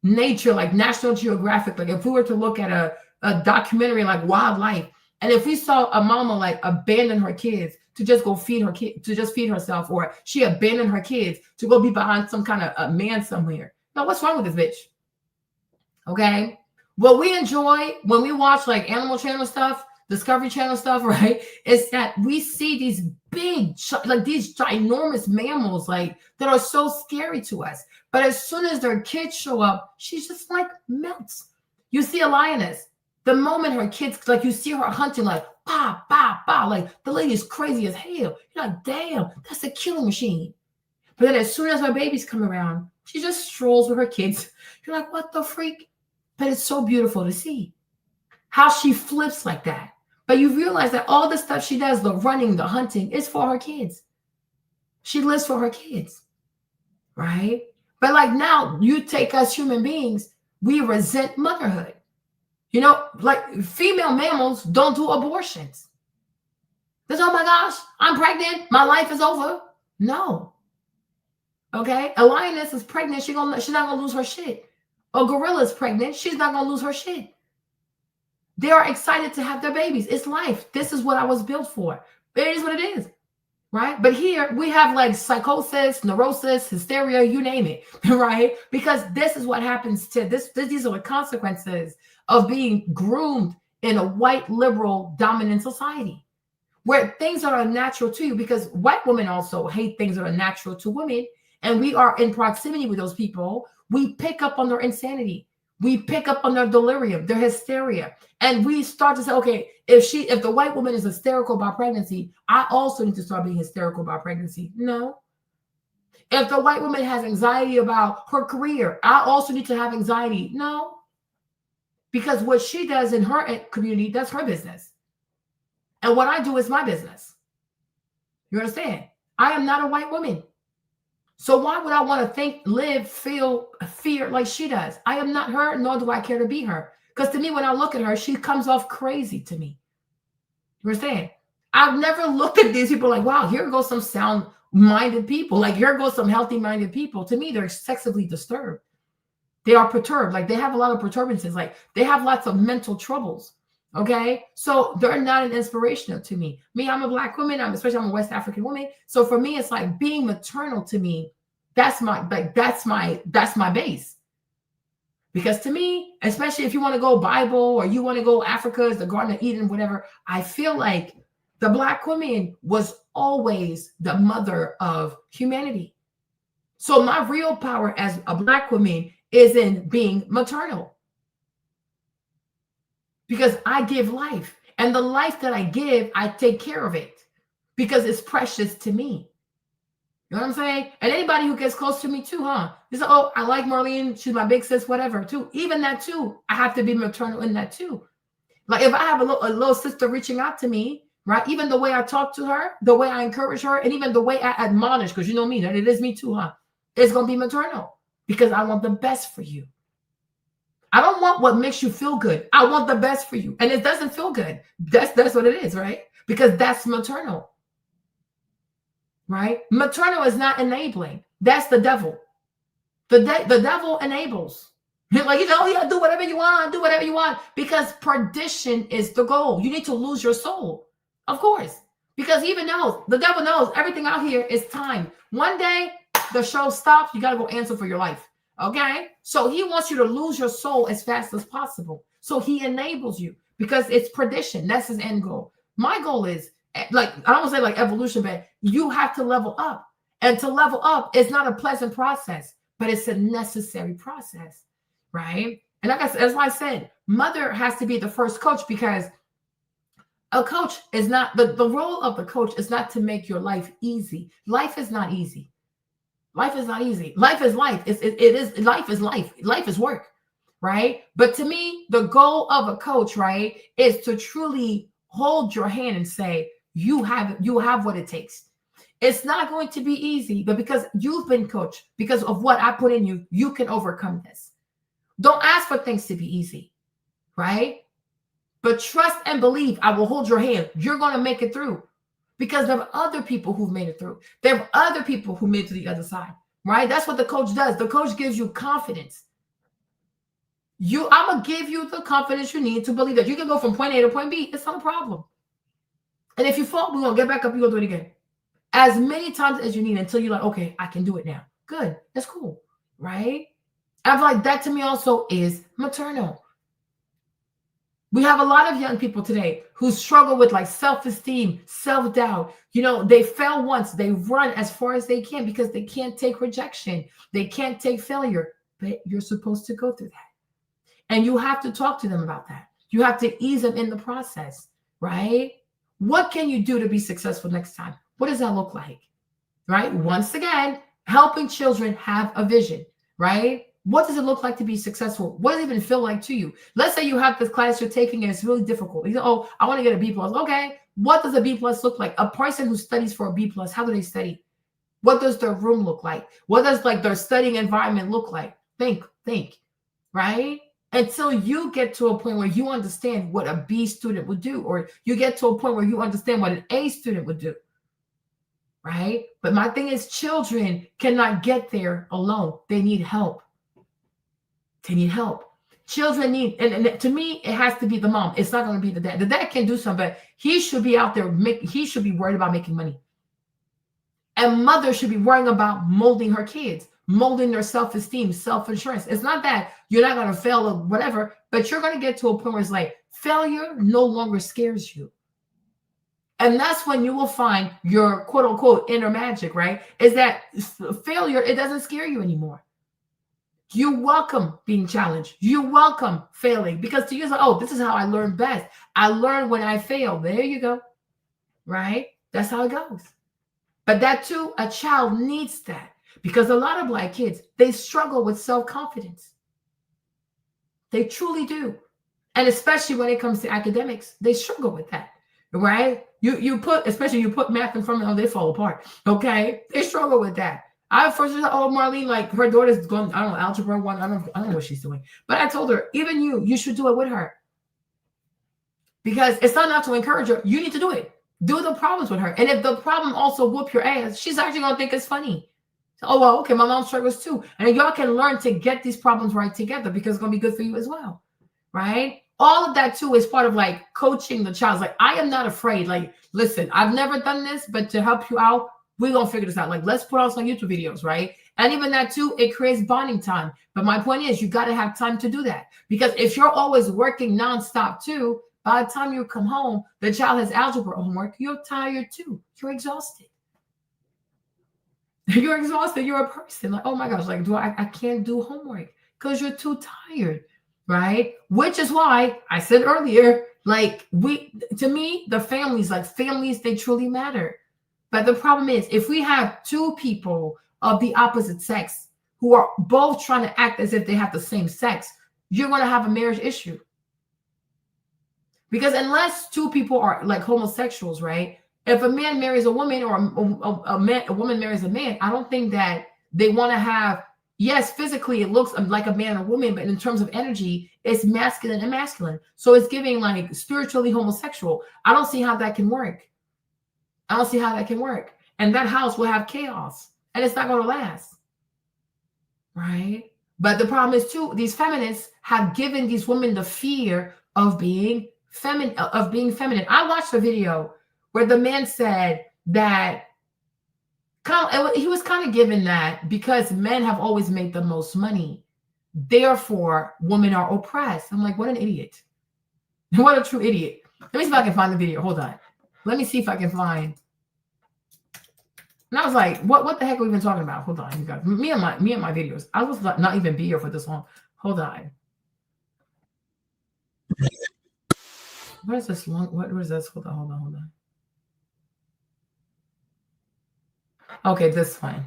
Speaker 1: nature, like National Geographic, like if we were to look at a documentary like wildlife, and if we saw a mama like abandon her kids to just go feed her kid, to just feed herself, or she abandoned her kids to go be behind some kind of a man somewhere. Now, what's wrong with this bitch? Okay. What we enjoy when we watch like Animal Channel stuff, Discovery Channel stuff, right, is that we see these big, like these ginormous mammals, like that are so scary to us. But as soon as their kids show up, she's just like melts. You see a lioness, the moment her kids, like you see her hunting, like bah, bah, bah, like the lady is crazy as hell. You're like, damn, that's a killing machine. But then as soon as her babies come around, she just strolls with her kids. You're like, what the freak? But it's so beautiful to see how she flips like that. But you realize that all the stuff she does, the running, the hunting, is for her kids. She lives for her kids, right? But like now, you take us human beings, we resent motherhood. Like female mammals don't do abortions. Because, oh my gosh, I'm pregnant, my life is over. No. Okay, a lioness is pregnant. She's not gonna lose her shit. A gorilla is pregnant. She's not gonna lose her shit. They are excited to have their babies. It's life. This is what I was built for. It is what it is, right? But here we have like psychosis, neurosis, hysteria, you name it, right? Because this is what happens to this. These are the consequences of being groomed in a white liberal dominant society, where things that are natural to you, because white women also hate things that are natural to women, and we are in proximity with those people, we pick up on their insanity. We pick up on their delirium, their hysteria. And we start to say, okay, if the white woman is hysterical about pregnancy, I also need to start being hysterical about pregnancy. No. If the white woman has anxiety about her career, I also need to have anxiety. No. Because what she does in her community, that's her business. And what I do is my business. You understand? I am not a white woman. So why would I want to think, live, feel fear like she does? I am not her, nor do I care to be her. Because to me, when I look at her, she comes off crazy to me. You understand? I've never looked at these people like, wow, here goes some sound-minded people. Like, here goes some healthy-minded people. To me, they're excessively disturbed. They are perturbed. Like, they have a lot of perturbances. Like, they have lots of mental troubles. Okay, so they're not an inspirational to me. I'm a Black woman. I'm a West African woman. So for me, it's like being maternal to me. That's my base. Because to me, especially if you want to go Bible or you want to go Africa, the Garden of Eden, whatever, I feel like the Black woman was always the mother of humanity. So my real power as a Black woman is in being maternal. Because I give life, and the life that I give, I take care of it because it's precious to me. You know what I'm saying? And anybody who gets close to me too, you say, oh, I like Marlene, she's my big sis, whatever, too. Even that too, I have to be maternal in that too. Like if I have a little sister reaching out to me, right? Even the way I talk to her, the way I encourage her, and even the way I admonish, because you know me, that it is me too, it's going to be maternal because I want the best for you. I don't want what makes you feel good. I want the best for you. And it doesn't feel good. That's what it is, right? Because that's maternal. Right? Maternal is not enabling. That's the devil. The devil enables. Like, oh yeah, do whatever you want, because perdition is the goal. You need to lose your soul. Of course. Because the devil knows everything out here is time. One day the show stops, you got to go answer for your life. Okay, so he wants you to lose your soul as fast as possible. So he enables you because it's perdition. That's his end goal. My goal is, like, I don't want to say like evolution, but you have to level up. And to level up is not a pleasant process, but it's a necessary process, right? And like as I said, mother has to be the first coach, because a coach is not, the role of the coach is not to make your life easy. Life is not easy. Life is not easy. Life is life. Life is life. Life is work, right? But to me, the goal of a coach, right, is to truly hold your hand and say, you have what it takes. It's not going to be easy, but because you've been coached, because of what I put in you, you can overcome this. Don't ask for things to be easy, right? But trust and believe. I will hold your hand. You're going to make it through. Because there are other people who've made it through. There are other people who made it to the other side, right? That's what the coach does. The coach gives you confidence. I'm going to give you the confidence you need to believe that you can go from point A to point B. It's not a problem. And if you fall, we're going to get back up. You're going to do it again. As many times as you need until you're like, okay, I can do it now. Good. That's cool, right? I feel like that to me also is maternal. We have a lot of young people today who struggle with like self-esteem, self-doubt. They fail once, they run as far as they can because they can't take rejection. They can't take failure, but you're supposed to go through that. And you have to talk to them about that. You have to ease them in the process, right? What can you do to be successful next time? What does that look like, right? Once again, helping children have a vision, right? What does it look like to be successful? What does it even feel like to you? Let's say you have this class you're taking and it's really difficult. You say, oh, I want to get a B+. Okay, what does a B+ look like? A person who studies for a B+, how do they study? What does their room look like? What does like their studying environment look like? Think, right? Until you get to a point where you understand what a B student would do, or you get to a point where you understand what an A student would do. right? But my thing is, children cannot get there alone. They need help. They need help. Children need, and to me, it has to be the mom. It's not going to be the dad. The dad can do something, but he should be out there. He should be worried about making money. And mother should be worrying about molding her kids, molding their self-esteem, self-assurance. It's not that you're not going to fail or whatever, but you're going to get to a point where it's like failure no longer scares you. And that's when you will find your quote unquote inner magic, right? Is that failure, it doesn't scare you anymore. You welcome being challenged. You welcome failing because to you, it's like, oh, this is how I learn best. I learn when I fail. There you go. Right? That's how it goes. But that too, a child needs that because a lot of Black kids, they struggle with self-confidence. They truly do. And especially when it comes to academics, they struggle with that, right? You put math in front of them, they fall apart, okay? They struggle with that. I first said, oh, Marlene, like her daughter's going, I don't know, algebra 1, I don't know what she's doing. But I told her, even you should do it with her. Because it's not enough to encourage her, you need to do it. Do the problems with her. And if the problem also whoop your ass, she's actually going to think it's funny. So, oh, well, okay, my mom struggles too. And y'all can learn to get these problems right together because it's going to be good for you as well, right? All of that too is part of like coaching the child. Like, I am not afraid. Like, listen, I've never done this, but to help you out, we're going to figure this out. Like, let's put out some YouTube videos, right? And even that too, it creates bonding time. But my point is, you got to have time to do that. Because if you're always working nonstop too, by the time you come home, the child has algebra homework, you're tired too. You're exhausted. You're exhausted. You're a person. Like, oh my gosh, like, I can't do homework because you're too tired, right? Which is why I said earlier, like, to me, the families, they truly matter. But the problem is, if we have two people of the opposite sex who are both trying to act as if they have the same sex, you're going to have a marriage issue. Because unless two people are like homosexuals, right? If a man marries a woman or a woman marries a man, I don't think that they want to have, yes, physically it looks like a man and a woman, but in terms of energy, it's masculine and masculine. So it's giving like spiritually homosexual. I don't see how that can work. I don't see how that can work. And that house will have chaos and it's not going to last. Right? But the problem is too, these feminists have given these women the fear of being feminine. I watched a video where the man said that he was kind of given that because men have always made the most money, therefore women are oppressed. I'm like, what an idiot. What a true idiot. Let me see if I can find the video. Hold on. Let me see if I can find. And I was like, what the heck are we even talking about? Hold on, you guys. Me and my videos. I was not even be here for this long. Hold on. What is this long? What is this? Hold on. Okay, this one.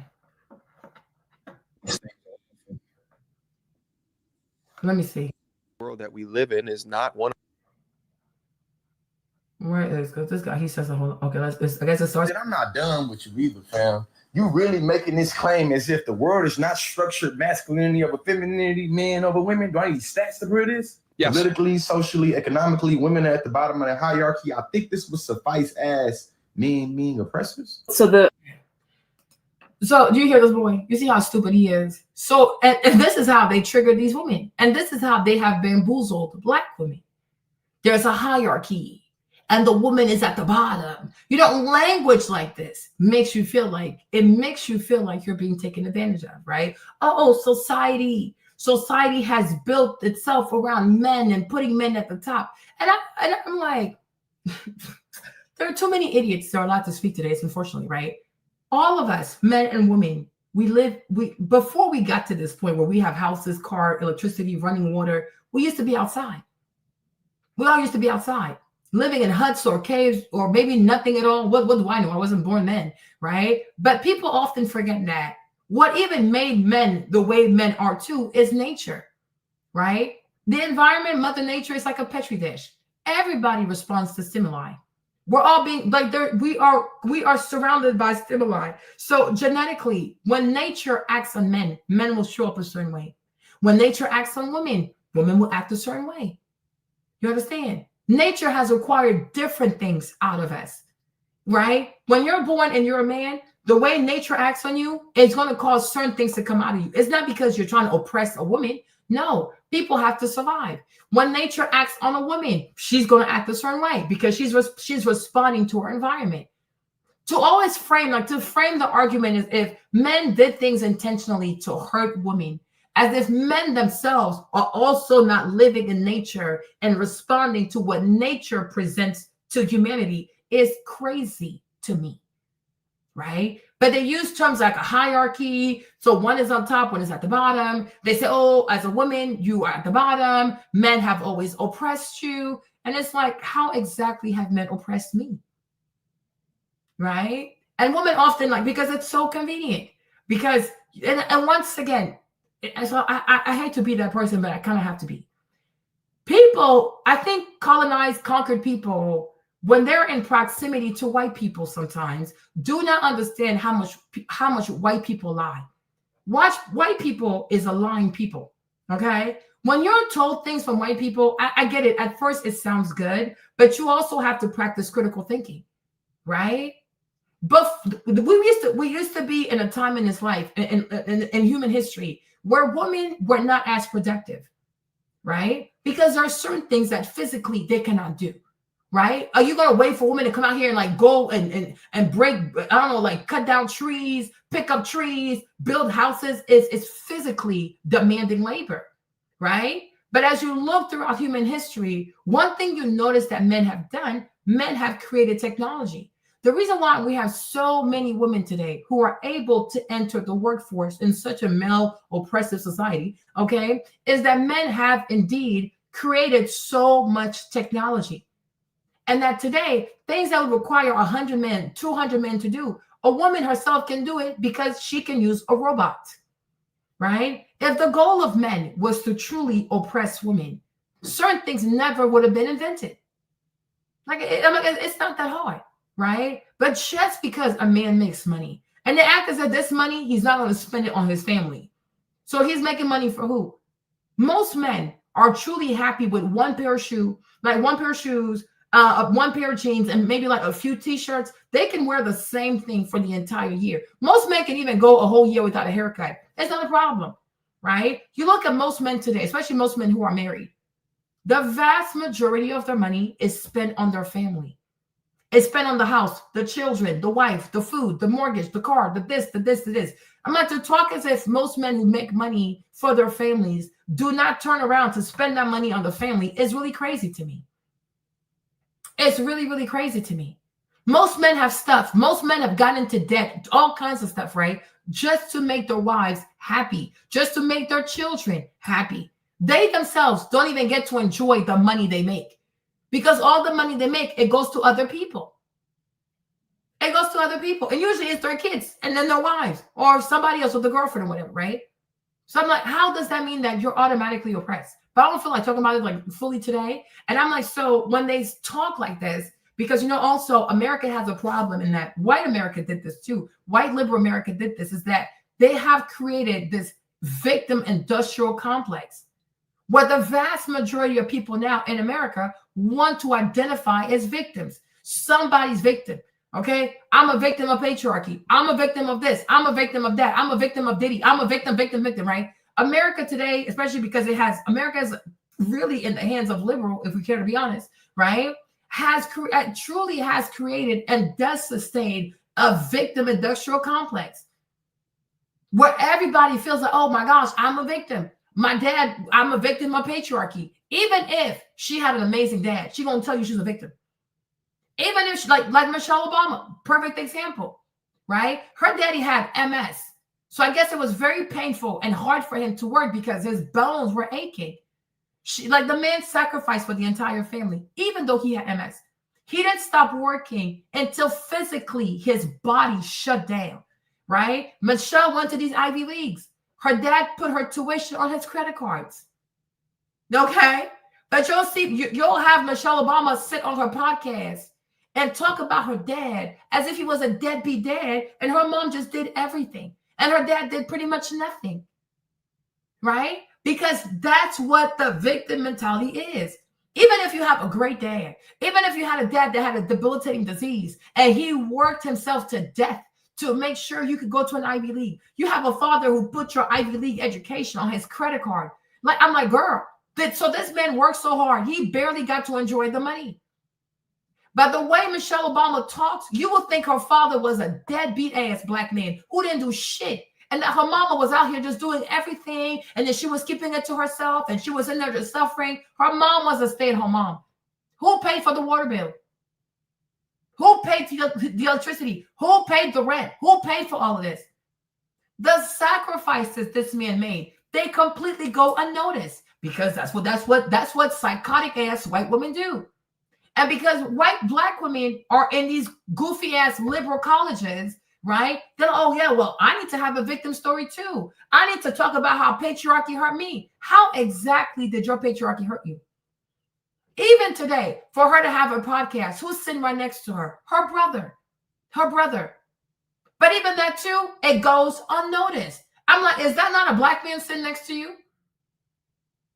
Speaker 1: Let me see.
Speaker 2: The world that we live in is not one.
Speaker 1: Where is this guy? He says, hold on. Okay, I guess it starts.
Speaker 3: I'm not done with you either, fam. You really making this claim as if the world is not structured masculinity over femininity, men over women. Do I need stats to prove this?
Speaker 2: Yes.
Speaker 3: Politically, socially, economically, women are at the bottom of the hierarchy. I think this would suffice as men being oppressors.
Speaker 1: So do you hear this boy? You see how stupid he is? So, and this is how they trigger these women. And this is how they have bamboozled Black women. There's a hierarchy. And the woman is at the bottom. You know, language like this makes you feel like you're being taken advantage of, right? Oh, society has built itself around men and putting men at the top. And I'm like, there are too many idiots that are allowed to speak today, unfortunately, right? All of us, men and women, before we got to this point where we have houses, car, electricity, running water, we used to be outside. We all used to be outside. Living in huts or caves or maybe nothing at all. What do I know? I wasn't born then, right? But people often forget that what even made men the way men are too is nature, right? The environment, Mother Nature is like a Petri dish. Everybody responds to stimuli. We're all being like we are surrounded by stimuli. So genetically, when nature acts on men, men will show up a certain way. When nature acts on women, women will act a certain way. You understand? Nature has required different things out of us. right? When you're born and you're a man, the way nature acts on you is going to cause certain things to come out of you. It's not because you're trying to oppress a woman. No, people have to survive. When nature acts on a woman, she's going to act a certain way because she's responding to her environment. To always frame the argument as if men did things intentionally to hurt women, as if men themselves are also not living in nature and responding to what nature presents to humanity, is crazy to me, right? But they use terms like a hierarchy. So one is on top, one is at the bottom. They say, oh, as a woman, you are at the bottom. Men have always oppressed you. And it's like, how exactly have men oppressed me? Right? And women often because it's so convenient. Because, and once again, so I hate to be that person, but I kind of have to be. People, I think colonized, conquered people, when they're in proximity to white people sometimes, do not understand how much white people lie. White people is a lying people, okay? When you're told things from white people, I get it. At first, it sounds good, but you also have to practice critical thinking, right? But we used to be in a time in this life, in human history, where women were not as productive, right? Because there are certain things that physically they cannot do. Right? Are you going to wait for women to come out here and go and break, I don't know, cut down trees, pick up trees, build houses? It's physically demanding labor, right? But as you look throughout human history, one thing you notice that men have done, men have created technology. The reason why we have so many women today who are able to enter the workforce in such a male oppressive society, okay, is that men have indeed created so much technology. And that today, things that would require 100 men, 200 men to do, a woman herself can do it because she can use a robot, right? If the goal of men was to truly oppress women, certain things never would have been invented. It's not that hard, right? But just because a man makes money, and the act is that this money, he's not going to spend it on his family. So he's making money for who? Most men are truly happy with one pair of shoes, one pair of jeans, and maybe a few t-shirts. They can wear the same thing for the entire year. Most men can even go a whole year without a haircut. It's not a problem, right? You look at most men today, especially most men who are married. The vast majority of their money is spent on their family. It's spent on the house, the children, the wife, the food, the mortgage, the car, the this, the this, the this. I'm not to talk as if most men who make money for their families do not turn around to spend that money on the family. It's really crazy to me. It's really, really crazy to me. Most men have stuff. Most men have gotten into debt, all kinds of stuff, right? Just to make their wives happy, just to make their children happy. They themselves don't even get to enjoy the money they make because all the money they make, it goes to other people. It goes to other people. And usually it's their kids and then their wives or somebody else with a girlfriend or whatever, right? So I'm like, how does that mean that you're automatically oppressed? But I don't feel like talking about it fully today. And I'm like, so when they talk like this, because, also America has a problem in that white America did this too. White liberal America did this, is that they have created this victim industrial complex where the vast majority of people now in America want to identify as victims. Somebody's victim. Okay, I'm a victim of patriarchy. I'm a victim of this. I'm a victim of that. I'm a victim of Diddy. I'm a victim, right? America today, especially because America is really in the hands of liberal, if we care to be honest, right? Truly has created and does sustain a victim industrial complex where everybody feels like, oh my gosh, I'm a victim. I'm a victim of patriarchy. Even if she had an amazing dad, she's going to tell you she's a victim. Even if like Michelle Obama, perfect example, right? Her daddy had MS. So I guess it was very painful and hard for him to work because his bones were aching. The man sacrificed for the entire family, even though he had MS. He didn't stop working until physically his body shut down, right? Michelle went to these Ivy Leagues. Her dad put her tuition on his credit cards. Okay? But you'll have Michelle Obama sit on her podcast and talk about her dad as if he was a deadbeat dad and her mom just did everything. And her dad did pretty much nothing, right? Because that's what the victim mentality is. Even if you have a great dad, even if you had a dad that had a debilitating disease and he worked himself to death to make sure you could go to an Ivy League. You have a father who put your Ivy League education on his credit card. Like, I'm like, girl, so this man worked so hard, he barely got to enjoy the money. But the way Michelle Obama talks, you would think her father was a deadbeat ass black man who didn't do shit. And that her mama was out here just doing everything. And then she was keeping it to herself. And she was in there just suffering. Her mom was a stay-at-home mom. Who paid for the water bill? Who paid the electricity? Who paid the rent? Who paid for all of this? The sacrifices this man made, they completely go unnoticed because that's what psychotic ass white women do. And because black women are in these goofy ass liberal colleges, right? Then, oh yeah, well, I need to have a victim story too. I need to talk about how patriarchy hurt me. How exactly did your patriarchy hurt you? Even today, for her to have a podcast, who's sitting right next to her? Her brother. But even that too, it goes unnoticed. I'm like, is that not a black man sitting next to you?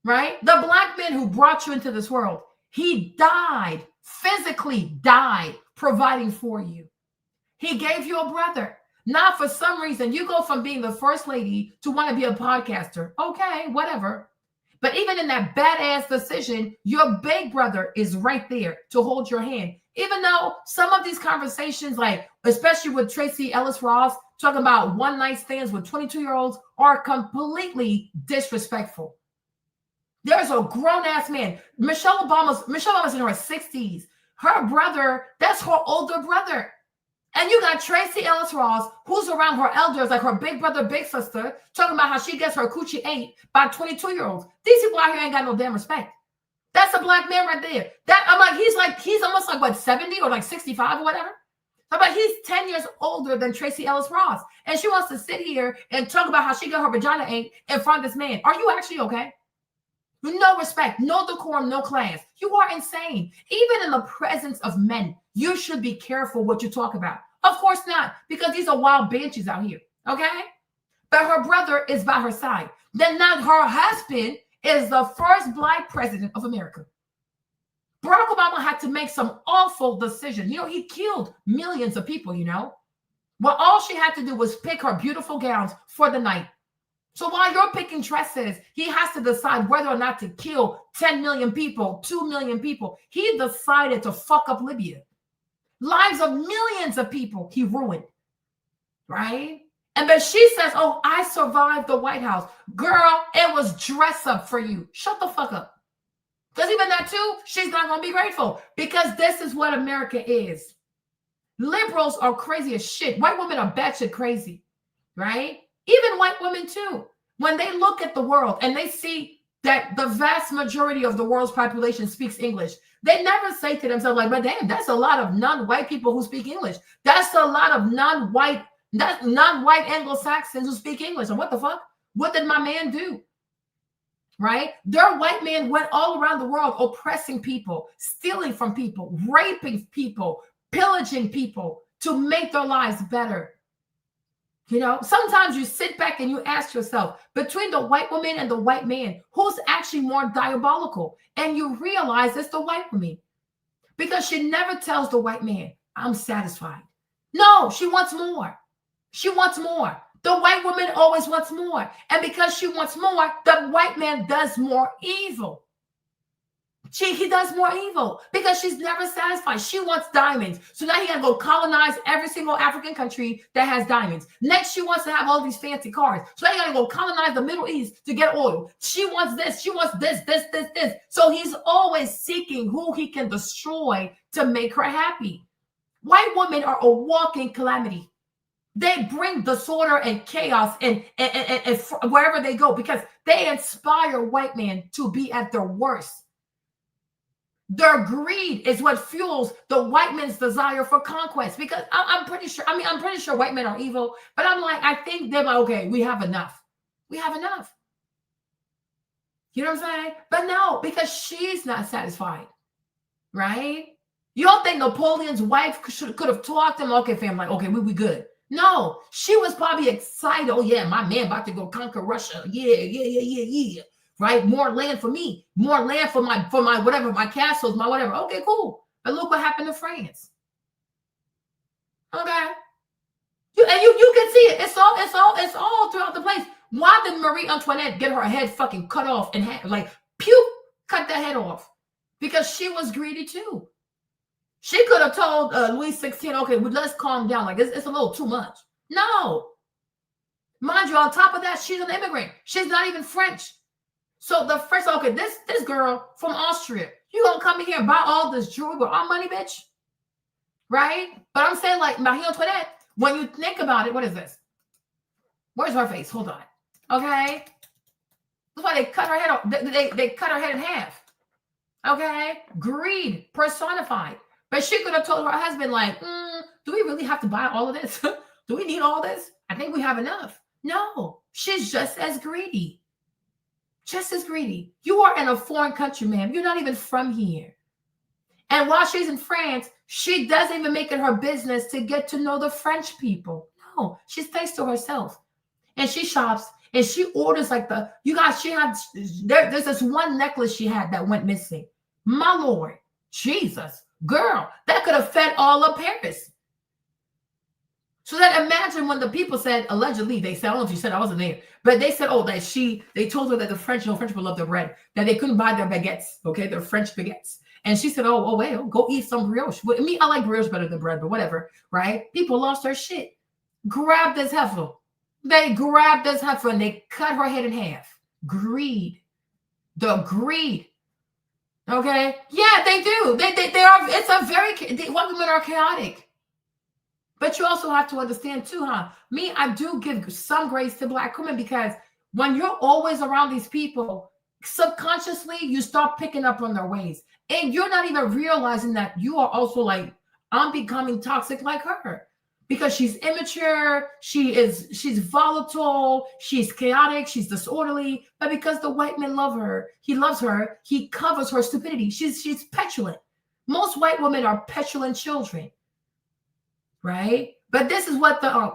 Speaker 1: Right? The black man who brought you into this world, he died, physically died, providing for you. He gave you a brother. Now, for some reason, you go from being the first lady to want to be a podcaster. Okay, whatever. But even in that badass decision, your big brother is right there to hold your hand. Even though some of these conversations, like especially with Tracy Ellis Ross, talking about one night stands with 22-year-olds are completely disrespectful. There's a grown-ass man. Michelle Obama's in her 60s. Her brother, that's her older brother. And you got Tracy Ellis Ross, who's around her elders, like her big brother, big sister, talking about how she gets her coochie ate by 22-year-olds. These people out here ain't got no damn respect. That's a black man right there. I'm like, he's almost like, what, 70 or like 65 or whatever? But he's 10 years older than Tracy Ellis Ross. And she wants to sit here and talk about how she got her vagina ate in front of this man. Are you actually okay? No respect, no decorum, no class. You are insane. Even in the presence of men, you should be careful what you talk about. Of course not, because these are wild banshees out here, okay? But her brother is by her side. Then now her husband is the first black president of America. Barack Obama had to make some awful decisions. He killed millions of people, Well, all she had to do was pick her beautiful gowns for the night. So while you're picking dresses, he has to decide whether or not to kill 10 million people, 2 million people. He decided to fuck up Libya. Lives of millions of people he ruined, right? And then she says, oh, I survived the White House. Girl, it was dress up for you. Shut the fuck up. Because even that too, she's not going to be grateful because this is what America is. Liberals are crazy as shit. White women are batshit crazy, right? Even white women too. When they look at the world and they see that the vast majority of the world's population speaks English, they never say to themselves like, but damn, that's a lot of non-white people who speak English. That's a lot of non-white Anglo-Saxons who speak English. And what the fuck? What did my man do? Right? Their white man went all around the world oppressing people, stealing from people, raping people, pillaging people to make their lives better. Sometimes you sit back and you ask yourself, between the white woman and the white man, who's actually more diabolical? And you realize it's the white woman because she never tells the white man, I'm satisfied. No, she wants more. She wants more. The white woman always wants more. And because she wants more, the white man does more evil. He does more evil because she's never satisfied. She wants diamonds. So now he got to go colonize every single African country that has diamonds. Next, she wants to have all these fancy cars. So now he got to go colonize the Middle East to get oil. She wants this. She wants this. So he's always seeking who he can destroy to make her happy. White women are a walking calamity. They bring disorder and chaos and wherever they go because they inspire white men to be at their worst. Their greed is what fuels the white man's desire for conquest. Because I'm pretty sure white men are evil, but I think they're like, okay, we have enough. We have enough. You know what I'm saying? But no, because she's not satisfied, right? You don't think Napoleon's wife could have talked him? Okay, fam, okay, we good. No, she was probably excited. Oh yeah, my man about to go conquer Russia. Yeah. right? More land for me, more land for my whatever, my castles, my whatever. Okay, cool. But look what happened to France. Okay. You can see it. It's all throughout the place. Why did Marie Antoinette get her head fucking cut off and like pew, cut that head off? Because she was greedy too. She could have told Louis XVI, okay, well, let's calm down. Like it's a little too much. No. Mind you, on top of that, she's an immigrant. She's not even French. So the first, okay, this girl from Austria, you gonna come in here and buy all this jewelry with our money, bitch? Right? But I'm saying, like, Marie Antoinette, when you think about it, what is this? Where's her face? Hold on. Okay. That's why they cut her head off. They cut her head in half. Okay. Greed personified. But she could have told her husband, like, do we really have to buy all of this? Do we need all this? I think we have enough. No, she's just as greedy. Just as greedy. You are in a foreign country, ma'am. You're not even from here. And while she's in France, she doesn't even make it her business to get to know the French people. No, she stays to herself. And she shops and she orders like there's this one necklace she had that went missing. My Lord, Jesus, girl, that could have fed all of Paris. So then imagine when the people said, allegedly, they said, I don't know if you said, I wasn't there, but they said, oh, that they told her that the French people love their bread, that they couldn't buy their baguettes, okay, their French baguettes. And she said, oh, wait, go eat some brioche. I mean, I like brioche better than bread, but whatever, right? People lost their shit. Grabbed this heifer. They grabbed this heifer and they cut her head in half. Greed. The greed. Okay? Yeah, they do. They are, it's a very, white women are chaotic. But you also have to understand too, me, I do give some grace to Black women because when you're always around these people, subconsciously, you start picking up on their ways. And you're not even realizing that you are also like, I'm becoming toxic like her. Because she's immature, she's volatile, she's chaotic, she's disorderly. But because the white men love her, he loves her, he covers her stupidity. She's petulant. Most white women are petulant children. Right? But this is what the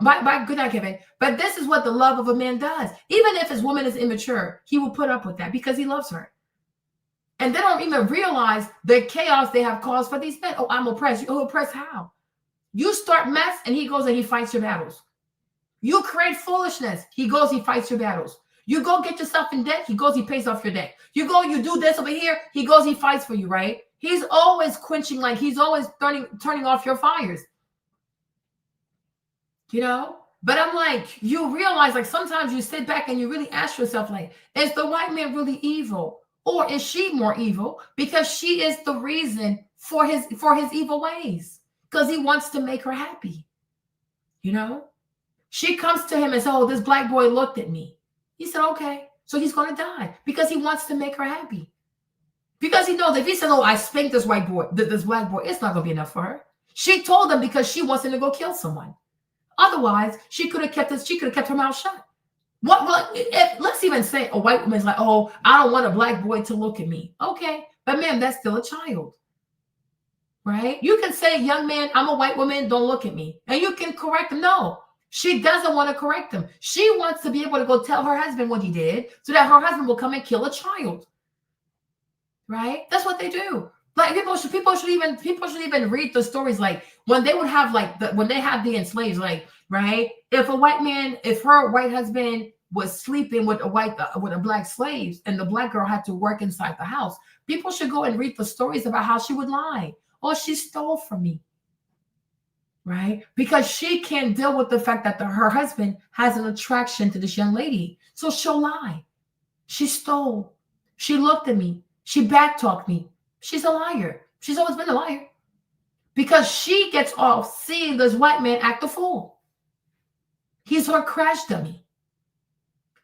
Speaker 1: good night, Kevin. But this is what the love of a man does. Even if his woman is immature, he will put up with that because he loves her. And they don't even realize the chaos they have caused for these men. Oh, I'm oppressed. Oh, oppressed how? You start mess and he goes and he fights your battles. You create foolishness. He goes, he fights your battles. You go get yourself in debt. He goes, he pays off your debt. You go, you do this over here. He goes, he fights for you, right? He's always quenching, like he's always turning off your fires. You know, but I'm like, you realize like sometimes you sit back and you really ask yourself, like, is the white man really evil? Or is she more evil? Because she is the reason for his evil ways. Because he wants to make her happy. You know, she comes to him and says, oh, this Black boy looked at me. He said, okay, so he's going to die because he wants to make her happy. Because he knows if he says, oh, I spanked this white boy, this Black boy, it's not going to be enough for her. She told him because she wants him to go kill someone. Otherwise, she could have kept her mouth shut. Let's even say a white woman's like, oh, I don't want a Black boy to look at me. Okay, but ma'am, that's still a child. Right? You can say, young man, I'm a white woman, don't look at me. And you can correct him. No, she doesn't want to correct him. She wants to be able to go tell her husband what he did so that her husband will come and kill a child. Right? That's what they do. Like people should even read the stories, like when they would have when they have the enslaved, like, right? If her white husband was sleeping with a Black slave and the Black girl had to work inside the house, people should go and read the stories about how she would lie. Oh, she stole from me. Right? Because she can't deal with the fact that her husband has an attraction to this young lady. So she'll lie. She stole. She looked at me. She backtalked me. She's a liar. She's always been a liar. Because she gets off seeing this white man act a fool. He's her crash dummy.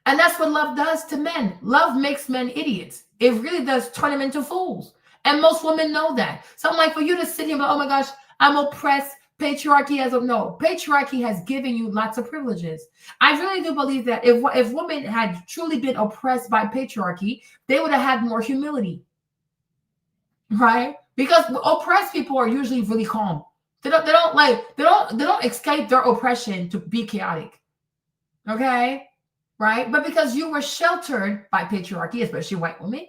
Speaker 1: And that's what love does to men. Love makes men idiots. It really does turn them into fools. And most women know that. So I'm like, for you to sit here and oh my gosh, I'm oppressed. Patriarchy patriarchy has given you lots of privileges. I really do believe that if women had truly been oppressed by patriarchy, they would have had more humility. Right? Because oppressed people are usually really calm. They don't escape their oppression to be chaotic. Okay? right? But because you were sheltered by patriarchy, especially white women,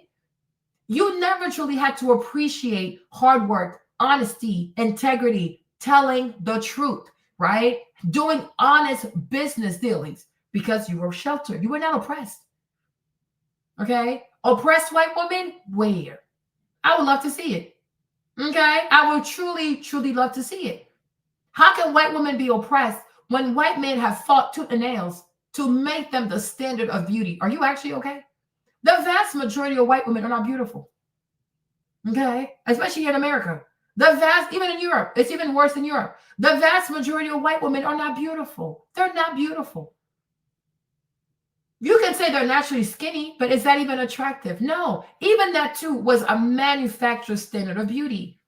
Speaker 1: you never truly had to appreciate hard work, honesty, integrity, telling the truth, right? Doing honest business dealings because you were sheltered. You were not oppressed. Okay? Oppressed white women, where? I would love to see it. Okay? I would truly, truly love to see it. How can white women be oppressed when white men have fought tooth and nails to make them the standard of beauty? Are you actually okay? The vast majority of white women are not beautiful. Okay? Especially here in America. Even in Europe, it's even worse in Europe. The vast majority of white women are not beautiful. They're not beautiful. You can say they're naturally skinny, but is that even attractive? No. Even that too was a manufactured standard of beauty.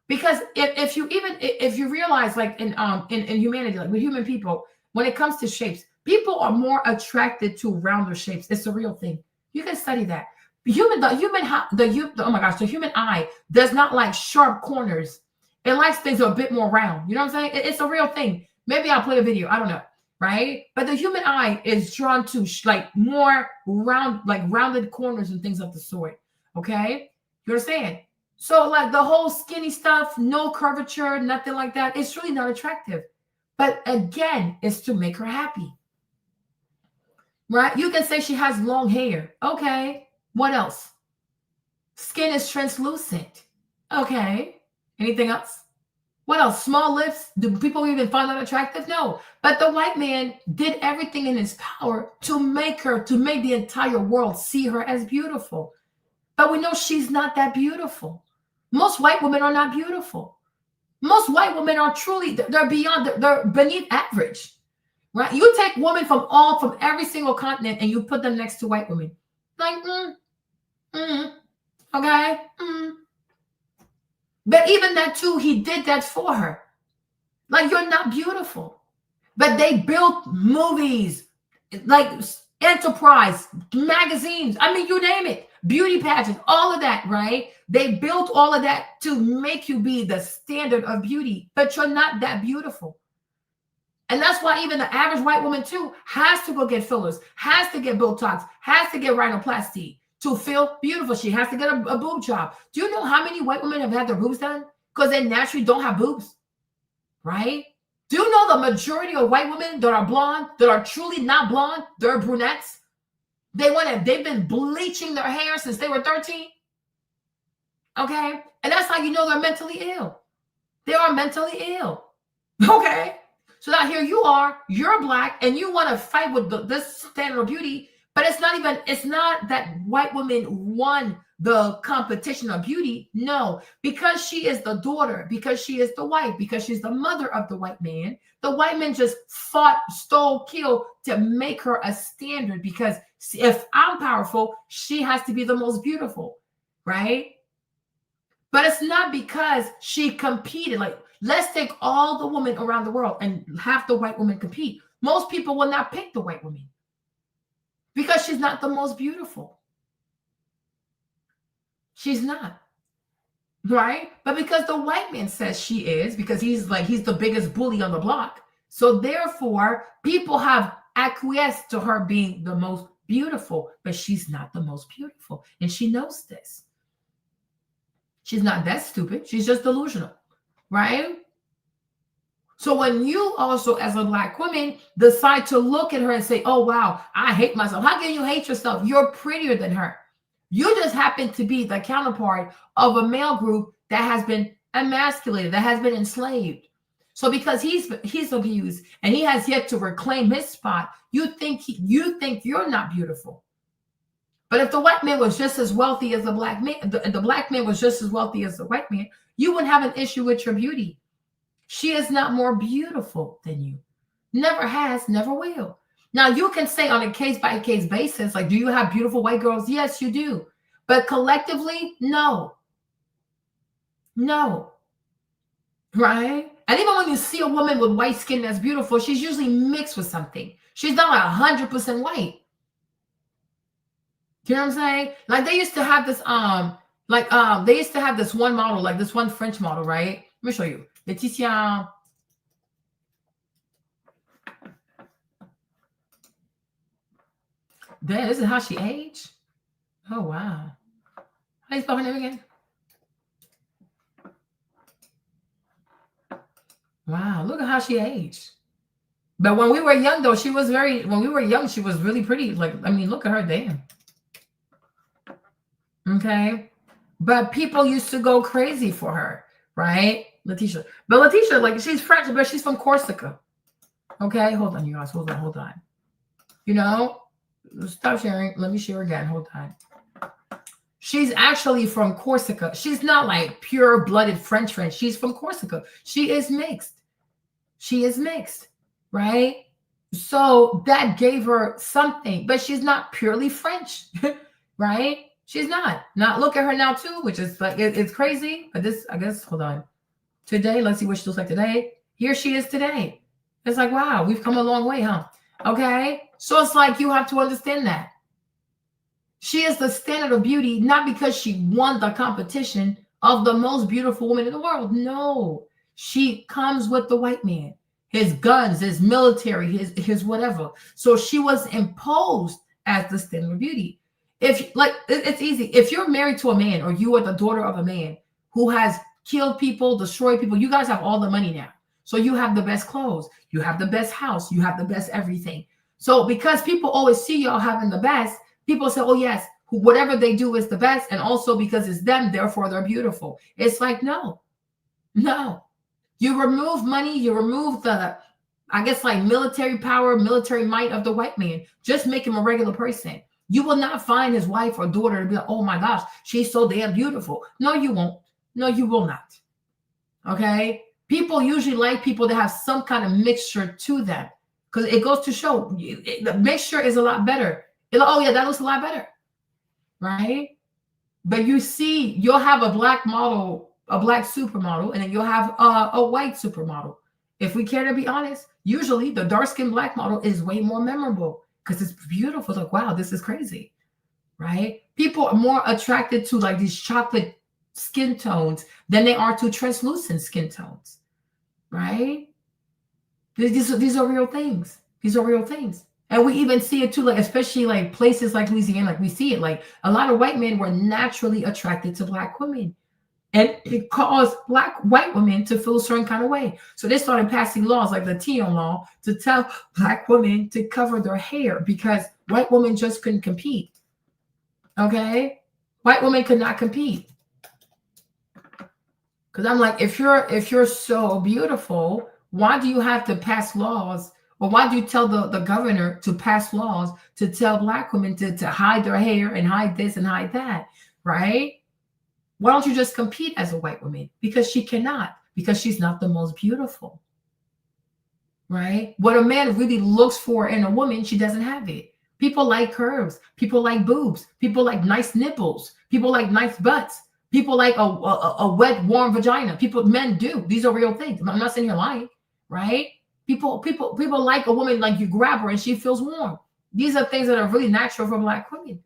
Speaker 1: Because if you realize, like in humanity, like with human people, when it comes to shapes, people are more attracted to rounder shapes. It's a real thing. You can study that. The human eye does not like sharp corners. It likes things a bit more round. You know what I'm saying? It's a real thing. Maybe I'll play a video. I don't know. Right? But the human eye is drawn to like more rounded corners and things of the sort. Okay? You understand? So like the whole skinny stuff, no curvature, nothing like that, it's really not attractive. But again, it's to make her happy. Right? You can say she has long hair. Okay. What else? Skin is translucent. Okay. Anything else? What else? Small lips? Do people even find that attractive? No. But the white man did everything in his power to make the entire world see her as beautiful. But we know she's not that beautiful. Most white women are not beautiful. Most white women are they're beneath average. Right? You take women from every single continent and you put them next to white women. Like, okay. But even that too, he did that for her. Like, you're not beautiful. But they built movies, like Enterprise, magazines. I mean, you name it. Beauty pageants, all of that, right? They built all of that to make you be the standard of beauty. But you're not that beautiful. And that's why even the average white woman too has to go get fillers, has to get Botox, has to get rhinoplasty to feel beautiful. She has to get a boob job. Do you know how many white women have had their boobs done? Because they naturally don't have boobs, right? Do you know the majority of white women that are blonde, that are truly not blonde, they're brunettes? They've been bleaching their hair since they were 13. Okay? And that's how you know they're mentally ill. They are mentally ill. Okay? So now here you are, you're black, and you want to fight with this standard of beauty, but it's not that white women won the competition of beauty. No, because she is the daughter, because she is the wife, because she's the mother of the white man just fought, stole, killed to make her a standard, because if I'm powerful, she has to be the most beautiful, right? But it's not because she competed. Like, let's take all the women around the world and have the white woman compete. Most people will not pick the white woman because she's not the most beautiful. She's not, right? But because the white man says she is, because he's the biggest bully on the block. So therefore, people have acquiesced to her being the most beautiful, but she's not the most beautiful. And she knows this. She's not that stupid. She's just delusional, right? So when you also, as a black woman, decide to look at her and say, oh, wow, I hate myself. How can you hate yourself? You're prettier than her. You just happen to be the counterpart of a male group that has been emasculated, that has been enslaved. So because he's abused and he has yet to reclaim his spot, you think you're not beautiful. But if the white man was just as wealthy as the black man, the black man was just as wealthy as the white man, you wouldn't have an issue with your beauty. She is not more beautiful than you. Never has, never will. Now, you can say on a case-by-case basis, like, do you have beautiful white girls? Yes, you do. But collectively, no. No. Right? And even when you see a woman with white skin that's beautiful, she's usually mixed with something. She's not 100% white. You know what I'm saying? Like, they used to have this, they used to have this one model, like this one French model, right? Let me show you. Laetitia. Damn, this is how she aged? Oh, wow. How do you spell her name again? Wow, look at how she aged. But when we were young, though, when we were young, she was really pretty. Like, I mean, look at her, damn. Okay. But people used to go crazy for her, right? Letitia. But Letitia, like, she's French, but she's from Corsica. Okay, hold on, you guys. Hold on. You know, stop sharing. Let me share again. Hold on. She's actually from Corsica. She's not like pure-blooded French. She's from Corsica. She is mixed. Right? So that gave her something, but she's not purely French, right? She's not. Now look at her now too, which is like, it's crazy. But this, I guess, hold on. Today, let's see what she looks like today. Here she is today. It's like, wow, we've come a long way, huh? Okay. So it's like, you have to understand that. She is the standard of beauty, not because she won the competition of the most beautiful woman in the world. No, she comes with the white man, his guns, his military, his whatever. So she was imposed as the standard of beauty. If like, it's easy. If you're married to a man or you are the daughter of a man who has killed people, destroyed people, you guys have all the money now. So you have the best clothes, you have the best house, you have the best everything. So because people always see y'all having the best, people say, oh yes, whatever they do is the best. And also because it's them, therefore they're beautiful. It's like, no. You remove money, you remove the, I guess, like military power, military might of the white man. Just make him a regular person. You will not find his wife or daughter to be like, oh my gosh, she's so damn beautiful. No, you won't. No, you will not. Okay? People usually like people that have some kind of mixture to them because it goes to show the mixture is a lot better. Oh yeah, that looks a lot better. Right? But you see, you'll have a black model, a black supermodel, and then you'll have a white supermodel. If we care to be honest, usually the dark-skinned black model is way more memorable because it's beautiful. It's like, wow, this is crazy. Right? People are more attracted to like these chocolate skin tones than they are to translucent skin tones. Right? These are real things. These are real things. And we even see it too, like especially like places like Louisiana, like we see it, like a lot of white men were naturally attracted to black women. And it caused white women to feel a certain kind of way. So they started passing laws like the Tion law to tell black women to cover their hair because white women just couldn't compete. Okay? White women could not compete. Because I'm like, if you're so beautiful, why do you have to pass laws? Or why do you tell the governor to pass laws to tell black women to hide their hair and hide this and hide that, right? Why don't you just compete as a white woman? Because she cannot, because she's not the most beautiful, right? What a man really looks for in a woman, she doesn't have it. People like curves. People like boobs. People like nice nipples. People like nice butts. People like a wet, warm vagina. Men do. These are real things. I'm not sitting here lying, right? People like a woman, like you grab her and she feels warm. These are things that are really natural for black women.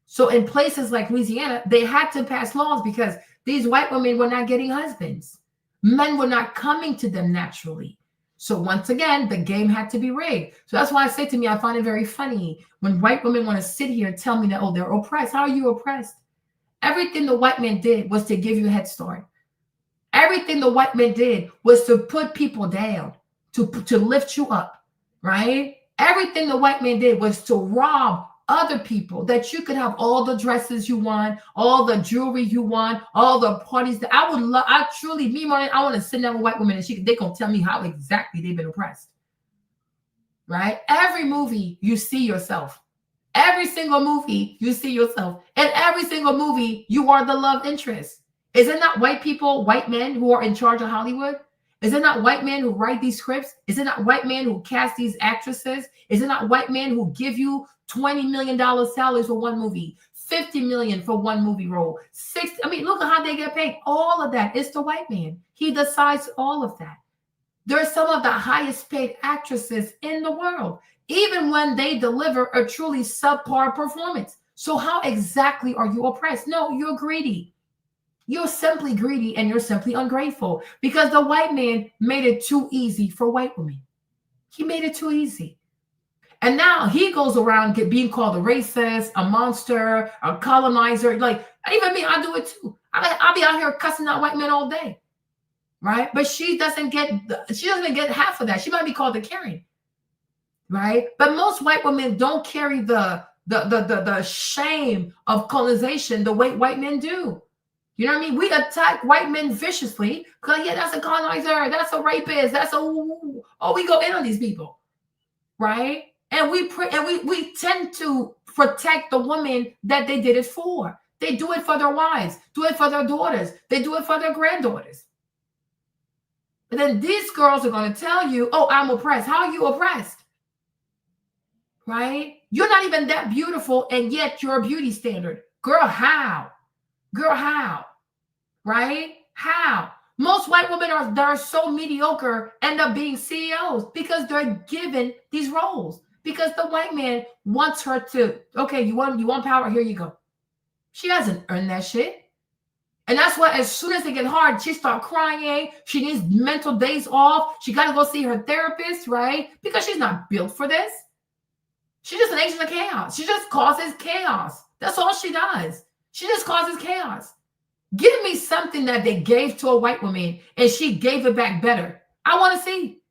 Speaker 1: So in places like Louisiana, they had to pass laws because these white women were not getting husbands. Men were not coming to them naturally. So once again, the game had to be rigged. So that's why I say to me, I find it very funny when white women want to sit here and tell me that, oh, they're oppressed. How are you oppressed? Everything the white man did was to give you a head start. Everything the white man did was to put people down, to lift you up, right? Everything the white man did was to rob other people that you could have all the dresses you want, all the jewelry you want, all the parties that I would love. I truly, me, Martin, I want to sit down with a white woman and they gonna tell me how exactly they've been oppressed, right? Every movie you see yourself. Every single movie you see yourself. In every single movie, you are the love interest. Is it not white people, white men who are in charge of Hollywood? Is it not white men who write these scripts? Is it not white men who cast these actresses? Is it not white men who give you $20 million salaries for one movie, $50 million for one movie role, 60? I mean, look at how they get paid. All of that is the white man. He decides all of that. There are some of the highest paid actresses in the world, even when they deliver a truly subpar performance. So how exactly are you oppressed? No, you're greedy. You're simply greedy and you're simply ungrateful because the white man made it too easy for white women. He made it too easy. And now he goes around being called a racist, a monster, a colonizer. Like, even me, I do it too. I'll be out here cussing out white men all day, right? But she doesn't get half of that. She might be called a Karen, right? But most white women don't carry the shame of colonization the way white men do. You know what I mean? We attack white men viciously because, yeah, that's a colonizer, that's a rapist, we go in on these people, right? And we tend to protect the women that they did it for. They do it for their wives, do it for their daughters, they do it for their granddaughters. But then these girls are going to tell you, oh, I'm oppressed. How are you oppressed? Right? You're not even that beautiful, and yet you're a beauty standard. Girl, how? Girl, how? Right? How? Most white women that are so mediocre end up being CEOs because they're given these roles. Because the white man wants her to, okay, you want power? Here you go. She hasn't earned that shit. And that's why as soon as they get hard, she starts crying. She needs mental days off. She got to go see her therapist, right? Because she's not built for this. She's just an agent of chaos. She just causes chaos. That's all she does. She just causes chaos. Give me something that they gave to a white woman and she gave it back better. I want to see,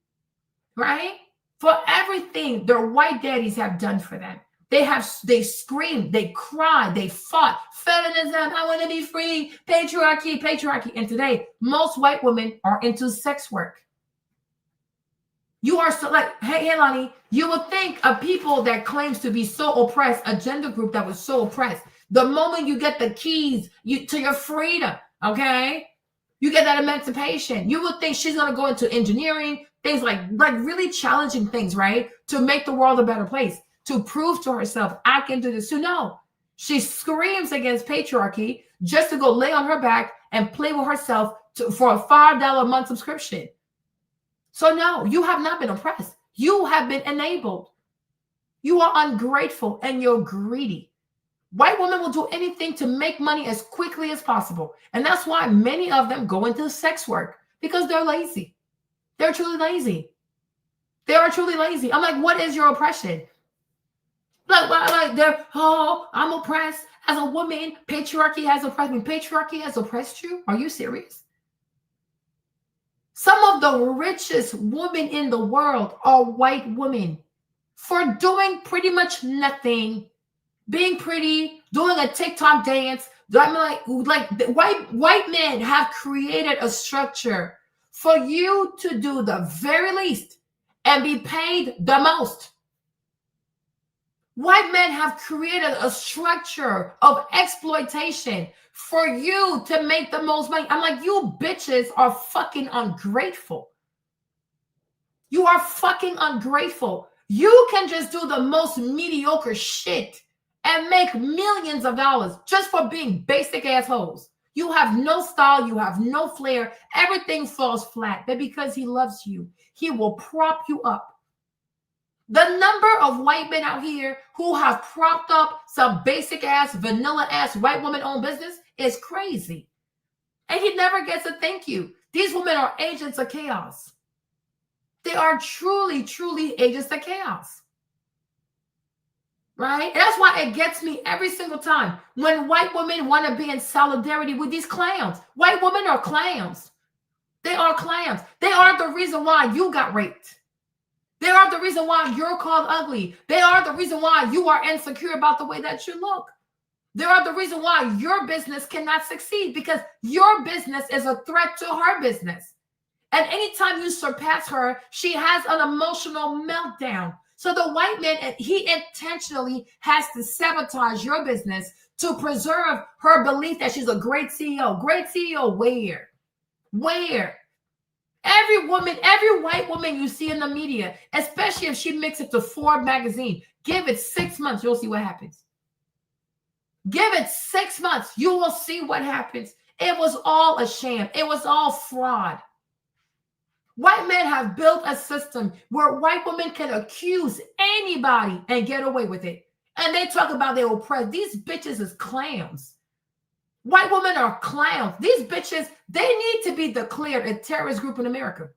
Speaker 1: right? For everything their white daddies have done for them. They screamed, they cried, they fought. Feminism, I want to be free. Patriarchy, patriarchy. And today, most white women are into sex work. You are so like, hey, Lonnie, you would think of people that claims to be so oppressed, a gender group that was so oppressed. The moment you get the keys to your freedom, okay, you get that emancipation. You would think she's going to go into engineering, things like really challenging things, right? To make the world a better place, to prove to herself, I can do this too. No, she screams against patriarchy just to go lay on her back and play with herself for a $5 a month subscription. So no, you have not been oppressed. You have been enabled. You are ungrateful and you're greedy. White women will do anything to make money as quickly as possible. And that's why many of them go into sex work, because they're lazy. They're truly lazy. They are truly lazy. I'm like, what is your oppression? I'm oppressed as a woman. Patriarchy has oppressed me. Patriarchy has oppressed you? Are you serious? Some of the richest women in the world are white women for doing pretty much nothing. Being pretty, doing a TikTok dance. I mean, like white men have created a structure for you to do the very least and be paid the most. White men have created a structure of exploitation for you to make the most money. I'm like, you bitches are fucking ungrateful. You are fucking ungrateful. You can just do the most mediocre shit and make millions of dollars just for being basic assholes. You have no style, you have no flair, everything falls flat. But because he loves you, he will prop you up. The number of white men out here who have propped up some basic ass, vanilla ass white woman owned business is crazy. And he never gets a thank you. These women are agents of chaos. They are truly, truly agents of chaos. Right? And that's why it gets me every single time when white women want to be in solidarity with these clowns. White women are clowns. They are clowns. They are the reason why you got raped. They are the reason why you're called ugly. They are the reason why you are insecure about the way that you look. They are the reason why your business cannot succeed, because your business is a threat to her business. And anytime you surpass her, she has an emotional meltdown. So the white man, he intentionally has to sabotage your business to preserve her belief that she's a great CEO. Great CEO where? Where? Every woman, every white woman you see in the media, especially if she makes it to Forbes magazine, give it 6 months, you'll see what happens. Give it 6 months, you will see what happens. It was all a sham. It was all fraud. White men have built a system where white women can accuse anybody and get away with it. And they talk about they oppress. These bitches is clowns. White women are clowns. These bitches, they need to be declared a terrorist group in America.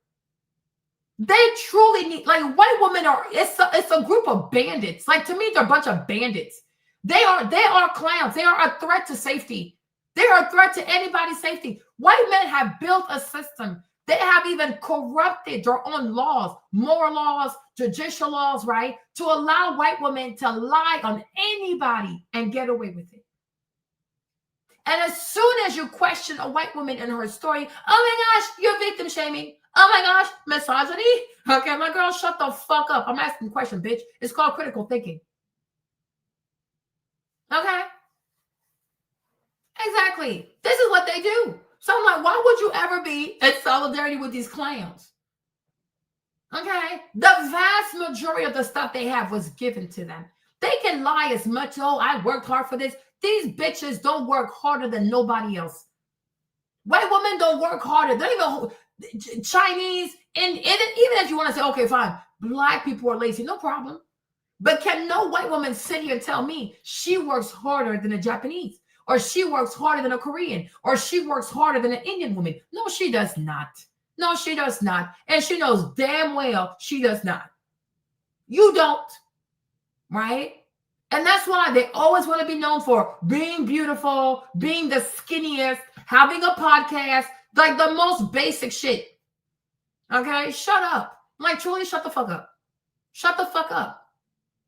Speaker 1: They truly need, like, white women are, it's a group of bandits. Like, to me, they're a bunch of bandits. They are clowns. They are a threat to safety. They are a threat to anybody's safety. White men have built a system. They have even corrupted their own laws, moral laws, judicial laws, right? To allow white women to lie on anybody and get away with it. And as soon as you question a white woman in her story, oh my gosh, you're victim shaming. Oh my gosh, misogyny. Okay, my girl, shut the fuck up. I'm asking a question, bitch. It's called critical thinking. Okay? Exactly. This is what they do. So I'm like, why would you ever be in solidarity with these clowns? Okay? The vast majority of the stuff they have was given to them. They can lie as much, oh, I worked hard for this. These bitches don't work harder than nobody else. White women don't work harder. They don't even, Chinese, and even if you want to say, okay, fine, black people are lazy, no problem. But can no white woman sit here and tell me she works harder than a Japanese, or she works harder than a Korean, or she works harder than an Indian woman? No, she does not. No, she does not. And she knows damn well she does not. You don't, right? And that's why they always want to be known for being beautiful, being the skinniest, having a podcast, like the most basic shit. Okay? Shut up. Like, truly, shut the fuck up. Shut the fuck up.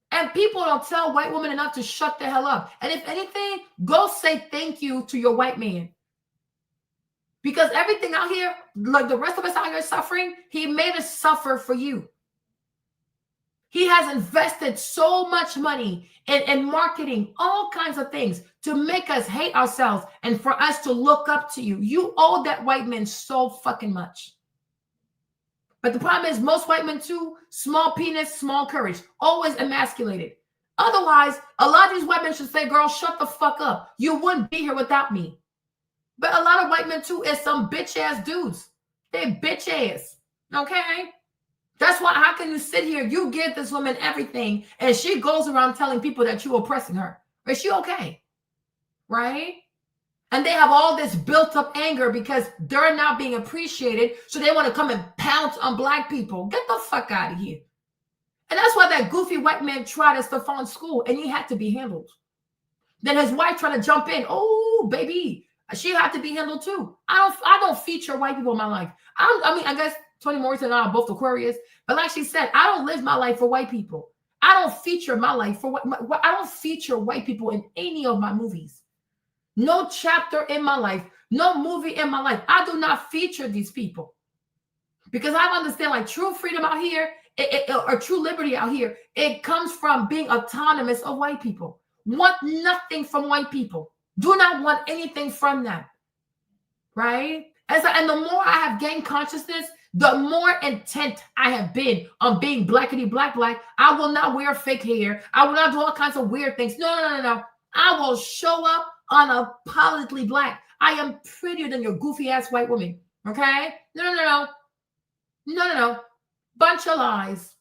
Speaker 1: And people don't tell white women enough to shut the hell up. And if anything, go say thank you to your white man. Because everything out here, like the rest of us out here suffering, he made us suffer for you. He has invested so much money in marketing, all kinds of things to make us hate ourselves and for us to look up to you. You owe that white man so fucking much. But the problem is most white men too, small penis, small courage, always emasculated. Otherwise, a lot of these white men should say, girl, shut the fuck up. You wouldn't be here without me. But a lot of white men too is some bitch ass dudes. They bitch ass. Okay? That's why, how can you sit here, you give this woman everything, and she goes around telling people that you're oppressing her? Is she okay? Right? And they have all this built up anger because they're not being appreciated, so they want to come and pounce on black people. Get the fuck out of here. And that's why that goofy white man tried at Stefan's school, and he had to be handled. Then his wife tried to jump in. Oh, baby, she had to be handled too. I don't feature white people in my life. I guess Toni Morrison and I are both Aquarius, but like she said, I don't live my life for white people. I don't feature my life for I don't feature white people in any of my movies. No chapter in my life, no movie in my life. I do not feature these people because I understand, like, true freedom out here, or true liberty out here, it comes from being autonomous of white people. Want nothing from white people. Do not want anything from them, right? And the more I have gained consciousness, the more intent I have been on being blackity black. I will not wear fake hair. I will not do all kinds of weird things. No. I will show up unapologetically black. I am prettier than your goofy ass white woman. Okay? No. Bunch of lies.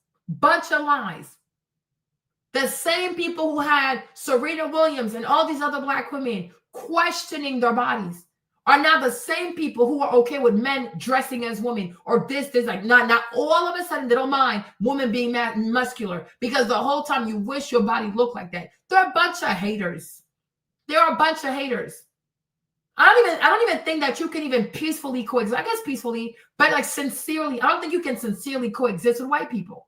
Speaker 1: The same people who had Serena Williams and all these other black women questioning their bodies are now the same people who are okay with men dressing as women, or this, like, not all of a sudden they don't mind women being muscular because the whole time you wish your body looked like that. They're a bunch of haters. There are a bunch of haters. I don't even think that you can even peacefully coexist. I guess peacefully, but like sincerely, I don't think you can sincerely coexist with white people.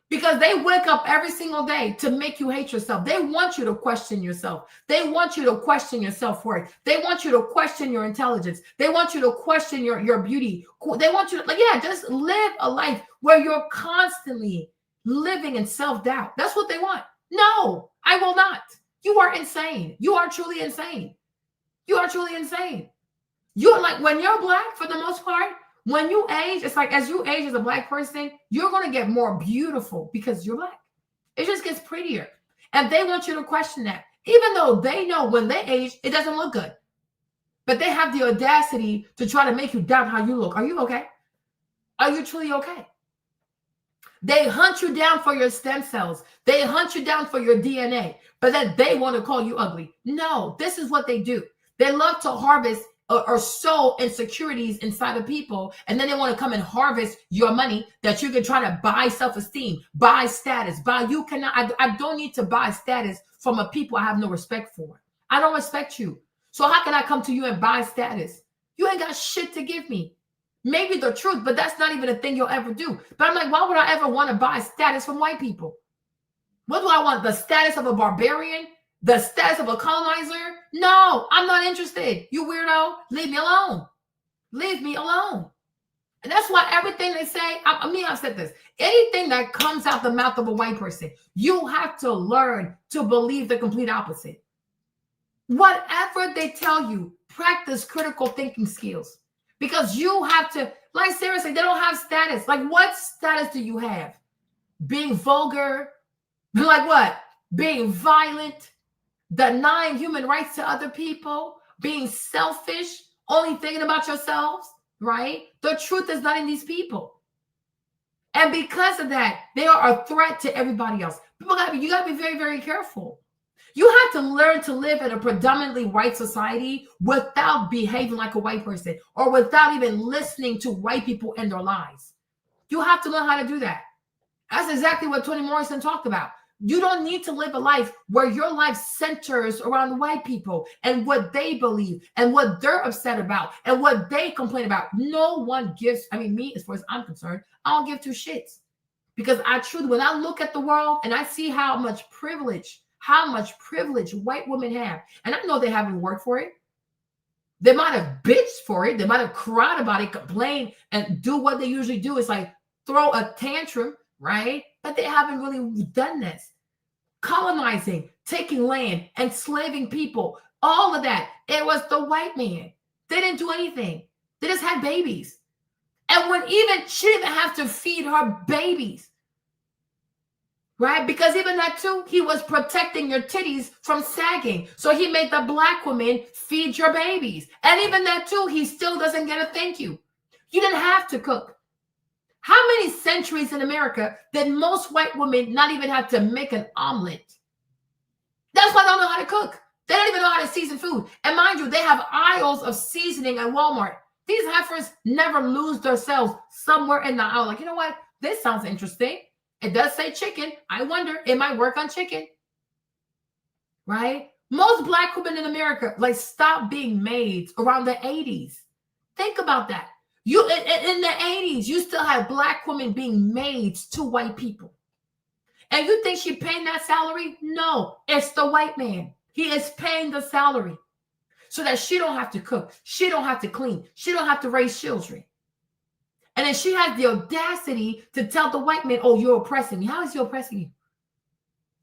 Speaker 1: Because they wake up every single day to make you hate yourself. They want you to question yourself. They want you to question your self-worth. They want you to question your intelligence. They want you to question your beauty. They want you to, just live a life where you're constantly living in self-doubt. That's what they want. No, I will not. You are insane. You are truly insane. You are truly insane. You're like, when you're black, for the most part, when you age, it's like as you age as a black person, you're going to get more beautiful because you're black. It just gets prettier. And they want you to question that, even though they know when they age, it doesn't look good. But they have the audacity to try to make you doubt how you look. Are you okay? Are you truly okay? They hunt you down for your stem cells. They hunt you down for your DNA, but then they want to call you ugly. No, this is what they do. They love to harvest or sow insecurities inside of people, and then they want to come and harvest your money that you can try to buy self-esteem, buy status, buy. You cannot. I don't need to buy status from a people I have no respect for. I don't respect you. So how can I come to you and buy status? You ain't got shit to give me. Maybe the truth, but that's not even a thing you'll ever do. But I'm like, why would I ever want to buy status from white people? What do I want? The status of a barbarian? The status of a colonizer? No, I'm not interested. You weirdo. Leave me alone. Leave me alone. And that's why everything they say, I've said this. Anything that comes out the mouth of a white person, you have to learn to believe the complete opposite. Whatever they tell you, practice critical thinking skills. Because you have to, like Sarah said, they don't have status. Like, what status do you have? Being vulgar? Like what? Being violent? Denying human rights to other people? Being selfish? Only thinking about yourselves? Right? The truth is not in these people. And because of that, they are a threat to everybody else. You got to be very, very careful. You have to learn to live in a predominantly white society without behaving like a white person or without even listening to white people and their lies. You have to learn how to do that. That's exactly what Toni Morrison talked about. You don't need to live a life where your life centers around white people and what they believe and what they're upset about and what they complain about. No one gives, me, as far as I'm concerned, I don't give two shits. Because I truly, when I look at the world and I see how much privilege white women have, and I know they haven't worked for it. They might have bitched for it. They might have cried about it, complained, and do what they usually do. It's like throw a tantrum, right? But they haven't really done this. Colonizing, taking land, enslaving people, all of that. It was the white man. They didn't do anything. They just had babies. And she didn't even have to feed her babies. Right? Because even that too, he was protecting your titties from sagging. So he made the black woman feed your babies. And even that too, he still doesn't get a thank you. You didn't have to cook. How many centuries in America did most white women not even have to make an omelet? That's why they don't know how to cook. They don't even know how to season food. And mind you, they have aisles of seasoning at Walmart. These heifers never lose themselves somewhere in the aisle. Like, you know what? This sounds interesting. It does say chicken. I wonder, it might work on chicken. Right? Most black women in America, stopped being maids around the 80s. Think about that. You in the 80s, you still had black women being maids to white people. And you think she's paying that salary? No, it's the white man. He is paying the salary so that she don't have to cook. She don't have to clean. She don't have to raise children. And then she has the audacity to tell the white man, oh, you're oppressing me. How is he oppressing you?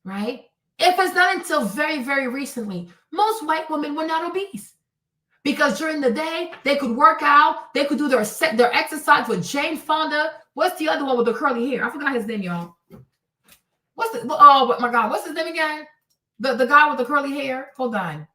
Speaker 1: Right? If it's not until very, very recently, most white women were not obese. Because during the day, they could work out. They could do their exercise with Jane Fonda. What's the other one with the curly hair? I forgot his name, y'all. Oh, my God. What's his name again? The guy with the curly hair. Hold on.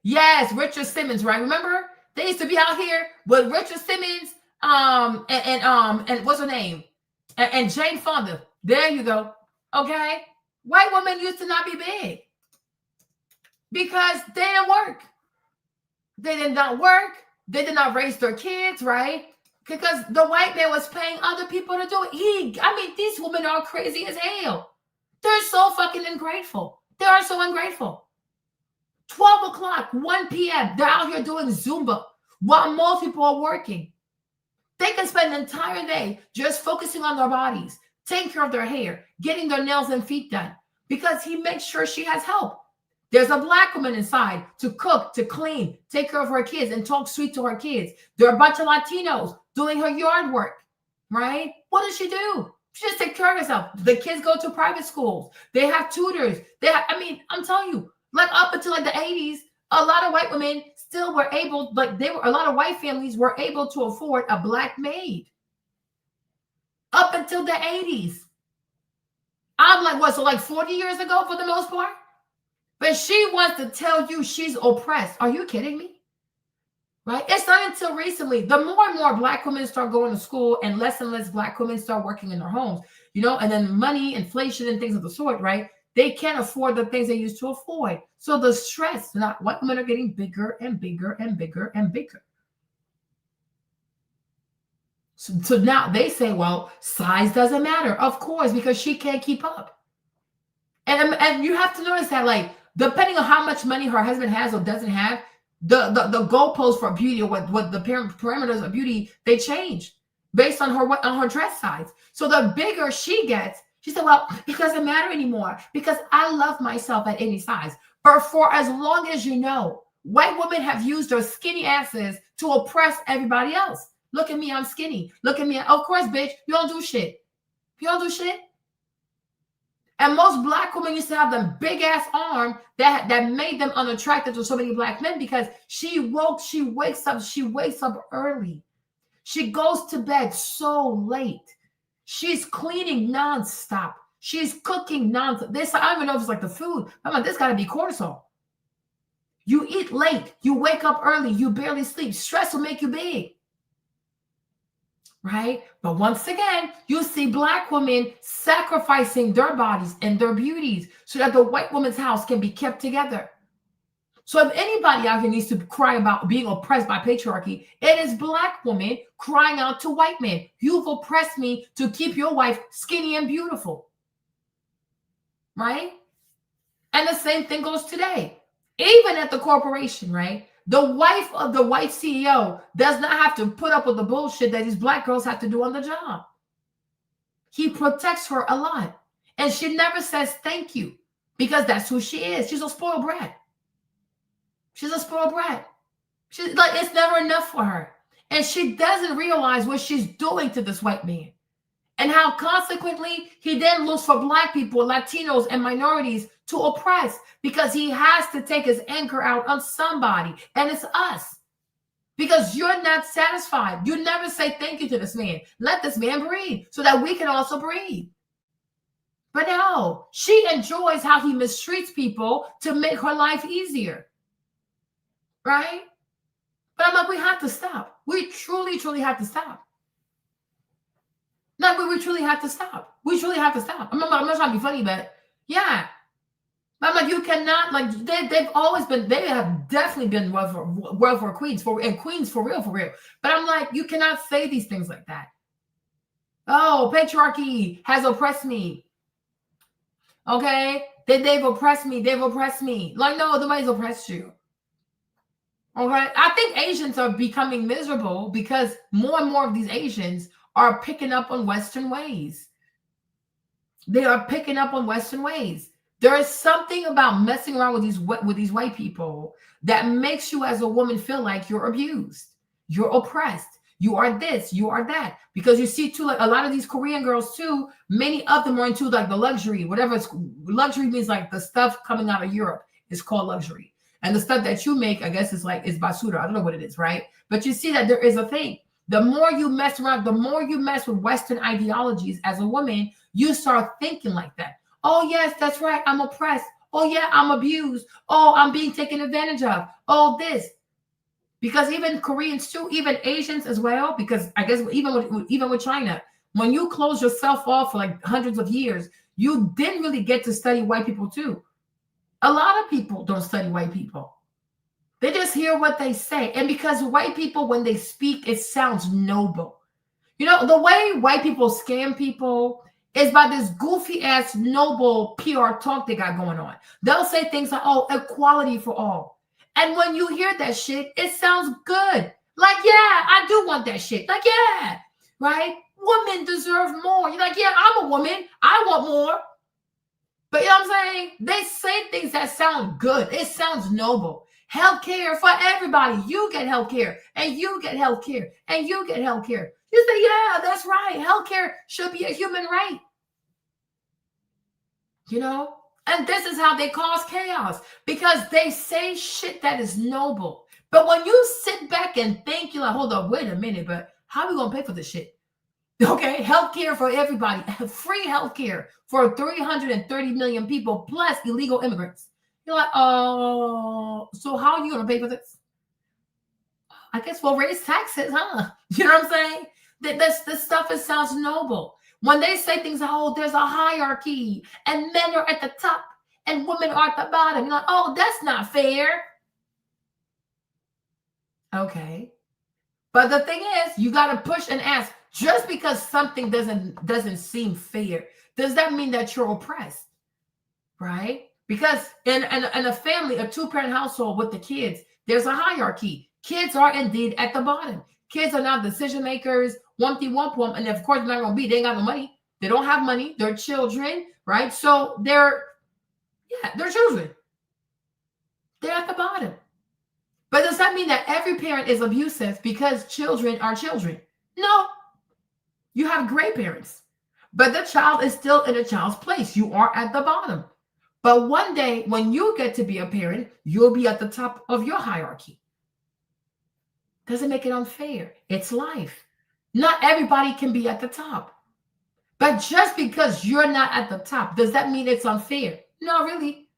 Speaker 1: Yes, Richard Simmons, right? Remember? They used to be out here with Richard Simmons, and what's her name? And Jane Fonda. There you go. Okay? White women used to not be big because they didn't work. They did not work. They did not raise their kids, right? Because the white man was paying other people to do it. These women are crazy as hell. They're so fucking ungrateful. They are so ungrateful. 12 o'clock, 1 p.m., they're out here doing Zumba while most people are working. They can spend the entire day just focusing on their bodies, taking care of their hair, getting their nails and feet done, because he makes sure she has help. There's a black woman inside to cook, to clean, take care of her kids, and talk sweet to her kids. There are a bunch of Latinos doing her yard work, right? What does she do? She just takes care of herself. The kids go to private schools. They have tutors. I'm telling you, up until the 80s, a lot of white women still were able, a lot of white families were able to afford a black maid. Up until the 80s. I'm 40 years ago for the most part? But she wants to tell you she's oppressed. Are you kidding me? Right? It's not until recently. The more and more black women start going to school and less black women start working in their homes, and then money, inflation, and things of the sort, right? they can't afford the things they used to afford. So the stress, not white women are getting bigger and bigger and bigger and bigger. So now they say, well, size doesn't matter. Of course, because she can't keep up. And you have to notice that, like, depending on how much money her husband has or doesn't have, the goalposts for beauty or what the parameters of beauty, they change based on her dress size. So the bigger she gets, she said, well, it doesn't matter anymore because I love myself at any size. But for as long as you know, white women have used their skinny asses to oppress everybody else. Look at me, I'm skinny. Look at me. Of course, bitch, you don't do shit. You don't do shit. And most black women used to have them big ass arm that made them unattractive to so many black men because she wakes up early. She goes to bed so late. She's cleaning nonstop. She's cooking nonstop. This, I don't even know if it's like the food. I'm like, this gotta be cortisol. You eat late. You wake up early. You barely sleep. Stress will make you big. Right? But once again, you see black women sacrificing their bodies and their beauties so that the white woman's house can be kept together. So if anybody out here needs to cry about being oppressed by patriarchy, it is black women crying out to white men. You've oppressed me to keep your wife skinny and beautiful. Right? And the same thing goes today. Even at the corporation, right? The wife of the white CEO does not have to put up with the bullshit that these black girls have to do on the job. He protects her a lot. And she never says thank you because that's who she is. She's a spoiled brat. She's a spoiled brat. She's like, it's never enough for her. And she doesn't realize what she's doing to this white man. And how consequently he then looks for black people, Latinos, and minorities to oppress because he has to take his anchor out on somebody. And it's us. Because you're not satisfied. You never say thank you to this man. Let this man breathe so that we can also breathe. But no, she enjoys how he mistreats people to make her life easier. Right? But I'm like, we have to stop. We truly, truly have to stop. No, we truly have to stop. We truly have to stop. I'm not trying to be funny, but yeah. I'm like, you cannot, like, they've always been, they have definitely been welfare queens, and queens for real, for real. But I'm like, you cannot say these things like that. Oh, patriarchy has oppressed me. Okay? They've oppressed me. They've oppressed me. Like, no, nobody's oppressed you. Okay? I think Asians are becoming miserable because more and more of these Asians are picking up on Western ways. They are picking up on Western ways. There is something about messing around with these white people that makes you as a woman feel like you're abused, you're oppressed, you are this, you are that. Because you see too, like a lot of these Korean girls too, many of them are into like the luxury, whatever it's, luxury means like the stuff coming out of Europe is called luxury. And the stuff that you make, I guess is like, is basura. I don't know what it is, right? But you see that there is a thing. The more you mess around, the more you mess with Western ideologies as a woman, you start thinking like that. Oh, yes, that's right. I'm oppressed. Oh, yeah, I'm abused. Oh, I'm being taken advantage of. Oh, this. Because even Koreans too, even Asians as well, because I guess even with China, when you close yourself off for like hundreds of years, you didn't really get to study white people too. A lot of people don't study white people. They just hear what they say. And because white people, when they speak, it sounds noble. You know, the way white people scam people is by this goofy ass noble PR talk they got going on. They'll say things like, oh, equality for all. And when you hear that shit, it sounds good. Like, yeah, I do want that shit. Like, yeah, right? Women deserve more. You're like, yeah, I'm a woman. I want more. But you know what I'm saying? They say things that sound good. It sounds noble. Healthcare for everybody. You get healthcare, and you get healthcare, and you get healthcare. You say, yeah, that's right. Healthcare should be a human right. You know? And this is how they cause chaos, because they say shit that is noble. But when you sit back and think, you're like, hold up, wait a minute, but how are we going to pay for this shit? Okay, healthcare for everybody. Free healthcare for 330 million people plus illegal immigrants. You're like, oh, so how are you going to pay for this? I guess we'll raise taxes, huh? You know what I'm saying? This stuff, it sounds noble. When they say things, oh, there's a hierarchy and men are at the top and women are at the bottom, you're like, oh, that's not fair. Okay. But the thing is, you got to push and ask, just because something doesn't seem fair, does that mean that you're oppressed? Right? Because in a family, a two-parent household with the kids, there's a hierarchy. Kids are indeed at the bottom. Kids are not decision makers, wump, and of course they're not going to be. They ain't got no money. They don't have money. They're children, right? So they're children. They're at the bottom. But does that mean that every parent is abusive because children are children? No. You have great parents, but the child is still in a child's place. You are at the bottom. But one day when you get to be a parent, you'll be at the top of your hierarchy. Doesn't make it unfair. It's life. Not everybody can be at the top. But just because you're not at the top, does that mean it's unfair? No, really.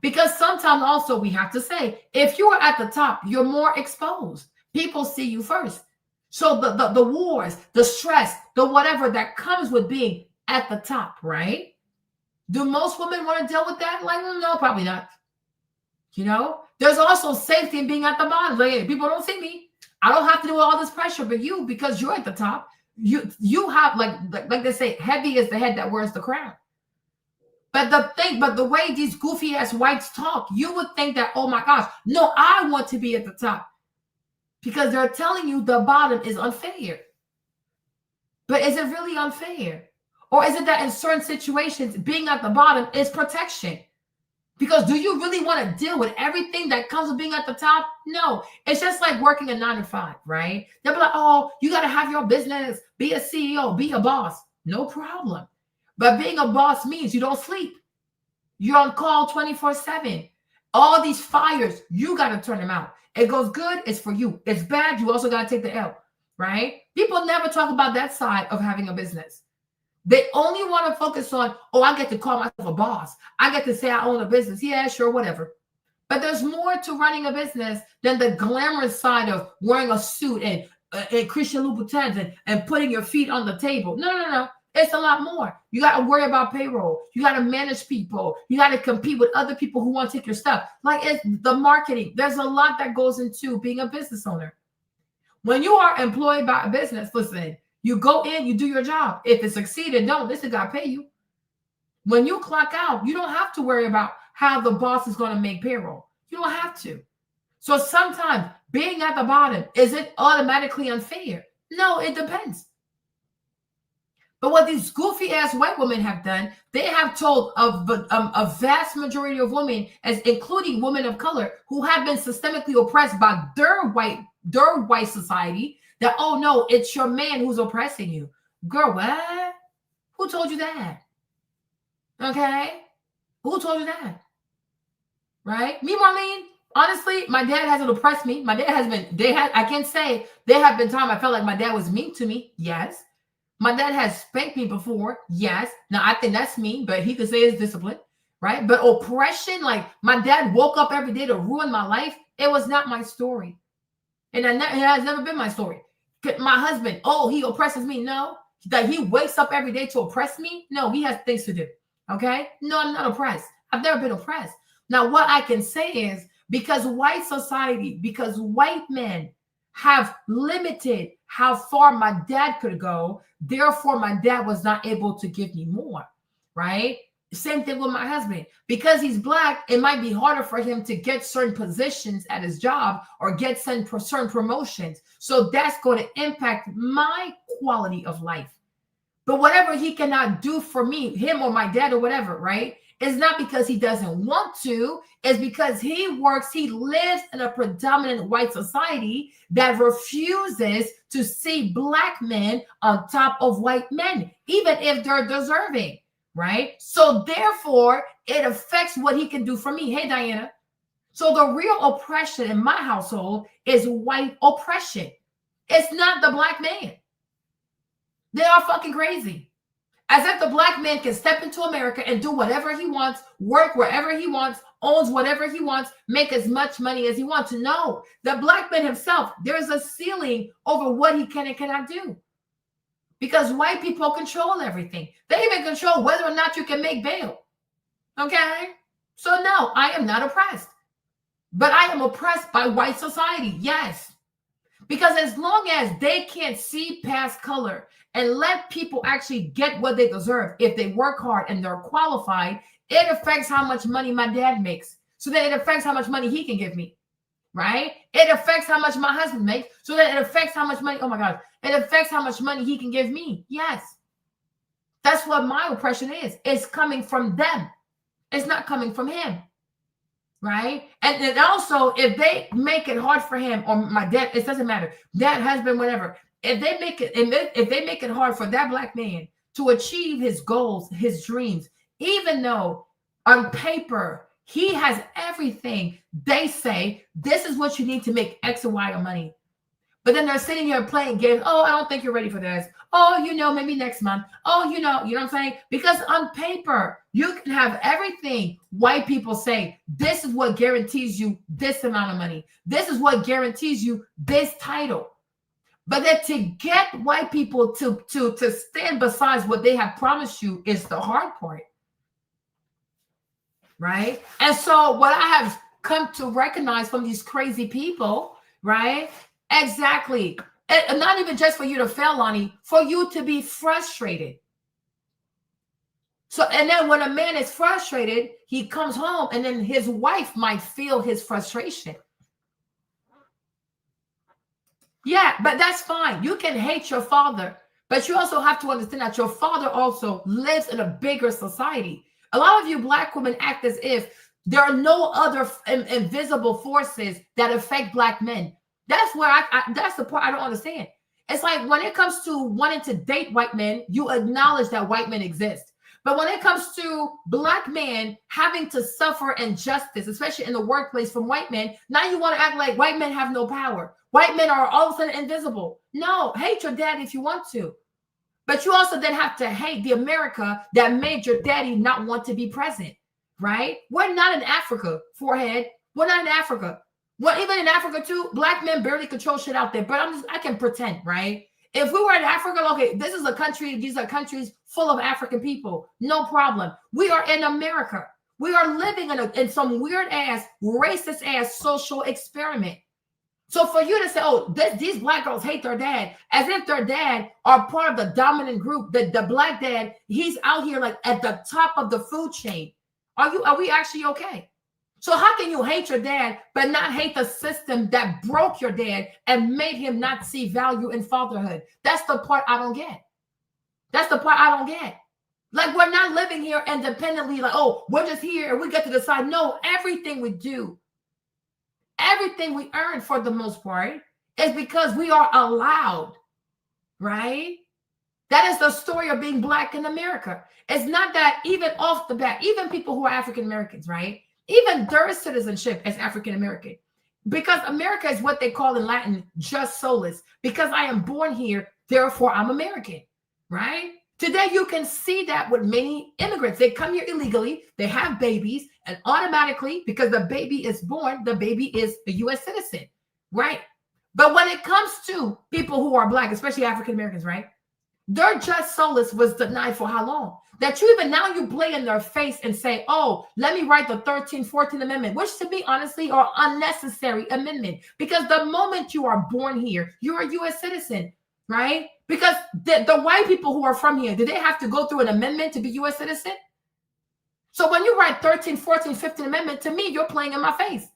Speaker 1: Because sometimes also we have to say, if you are at the top, you're more exposed. People see you first. So the wars, the stress, the whatever that comes with being at the top, right? Do most women want to deal with that? Like, no, probably not. You know, there's also safety in being at the bottom. Like, hey, people don't see me. I don't have to do all this pressure, but you, because you're at the top, you have like they say, heavy is the head that wears the crown. But the way these goofy ass whites talk, you would think that, oh my gosh, no, I want to be at the top. Because they're telling you the bottom is unfair. But is it really unfair? Or is it that in certain situations, being at the bottom is protection? Because do you really want to deal with everything that comes with being at the top? No. It's just like working a 9 to 5, right? They'll be like, oh, you got to have your business, be a CEO, be a boss. No problem. But being a boss means you don't sleep. You're on call 24/7. All these fires, you got to turn them out. It goes good, it's for you. It's bad, you also got to take the L, right? People never talk about that side of having a business. They only want to focus on, oh, I get to call myself a boss. I get to say I own a business. Yeah, sure, whatever. But there's more to running a business than the glamorous side of wearing a suit and Christian Louboutins and putting your feet on the table. No. It's a lot more. You got to worry about payroll. You got to manage people. You got to compete with other people who want to take your stuff. Like, it's the marketing. There's a lot that goes into being a business owner. When you are employed by a business, listen, you go in, you do your job. If it succeeded, don't. Listen, God pay you. When you clock out, you don't have to worry about how the boss is going to make payroll. You don't have to. So sometimes being at the bottom, is it automatically unfair? No, it depends. But what these goofy ass white women have done, they have told a vast majority of women, as including women of color, who have been systemically oppressed by their white society, that, oh no, it's your man who's oppressing you. Girl, what? Who told you that? Okay? Who told you that? Right? Me, Marlene, honestly, my dad hasn't oppressed me. My dad has been, I can't say there have been times I felt like my dad was mean to me. Yes. My dad has spanked me before. Yes. Now, I think that's mean, but he could say it's discipline, right? But oppression, like my dad woke up every day to ruin my life, it was not my story. And it has never been my story. My husband, oh, he oppresses me. No. That he wakes up every day to oppress me? No, he has things to do. Okay? No, I'm not oppressed. I've never been oppressed. Now, what I can say is, because white society, because white men have limited how far my dad could go, therefore my dad was not able to give me more, right? Same thing with my husband. Because he's Black, it might be harder for him to get certain positions at his job or get certain promotions. So that's going to impact my quality of life. But whatever he cannot do for me, him or my dad or whatever, right? It's not because he doesn't want to. It's because he lives in a predominant white society that refuses to see Black men on top of white men, even if they're deserving, right? So therefore, it affects what he can do for me. Hey, Diana. So the real oppression in my household is white oppression. It's not the Black man. They are fucking crazy. As if the Black man can step into America and do whatever he wants, work wherever he wants, owns whatever he wants, make as much money as he wants. No, the Black man himself, there's a ceiling over what he can and cannot do. because white people control everything. They even control whether or not you can make bail. Okay? So no, I am not oppressed. But I am oppressed by white society. Yes. Because as long as they can't see past color and let people actually get what they deserve, if they work hard and they're qualified, it affects how much money my dad makes. So that it affects how much money he can give me. Right? It affects how much my husband makes. So that it affects how much money, oh my God, it affects how much money he can give me. Yes. That's what my oppression is. It's coming from them. It's not coming from him. Right? And then also, if they make it hard for him or my dad, it doesn't matter, dad, husband, whatever. If they make it hard for that black man to achieve his goals, his dreams, even though on paper he has everything, they say this is what you need to make X and Y of money. But then they're sitting here playing games. Oh, I don't think you're ready for this. Oh, maybe next month. Oh, you know what I'm saying? Because on paper, you can have everything. White people say, this is what guarantees you this amount of money. This is what guarantees you this title. But then to get white people to stand beside what they have promised you is the hard part. Right? And so what I have come to recognize from these crazy people, right? Exactly. And not even just for you to fail, Lonnie, for you to be frustrated. So, and then when a man is frustrated, he comes home and then his wife might feel his frustration. Yeah, but that's fine. You can hate your father, but you also have to understand that your father also lives in a bigger society. A lot of you black women act as if there are no other invisible forces that affect black men. That's where that's the part I don't understand. It's like when it comes to wanting to date white men, you acknowledge that white men exist. But when it comes to black men having to suffer injustice, especially in the workplace from white men, now you want to act like white men have no power. White men are all of a sudden invisible. No, hate your dad if you want to. But you also then have to hate the America that made your daddy not want to be present, right? We're not in Africa, forehead. We're not in Africa. Well, even in Africa too, black men barely control shit out there. But I can pretend, right? If we were in Africa, okay, this is a country, these are countries full of African people. No problem. We are in America. We are living in some weird ass, racist ass social experiment. So for you to say, oh, these black girls hate their dad, as if their dad are part of the dominant group, the black dad, he's out here like at the top of the food chain. Are we actually okay? So how can you hate your dad, but not hate the system that broke your dad and made him not see value in fatherhood? That's the part I don't get. That's the part I don't get. Like, we're not living here independently, like, oh, we're just here and we get to decide. No, everything we do, everything we earn for the most part is because we are allowed, right? That is the story of being black in America. It's not that even off the bat, even people who are African Americans, right? Even their citizenship as African American, because America is what they call in Latin, jus solus, because I am born here, therefore I'm American, right? Today, you can see that with many immigrants. They come here illegally, they have babies, and automatically, because the baby is born, the baby is a U.S. citizen, right? But when it comes to people who are black, especially African Americans, right? Their jus solus was denied for how long? That you even now you play in their face and say, oh, let me write the 13th, 14th Amendment, which to me, honestly, are unnecessary amendment. Because the moment you are born here, you're a U.S. citizen, right? Because the white people who are from here, do they have to go through an amendment to be U.S. citizen? So when you write 13th, 14th, 15th Amendment, to me, you're playing in my face.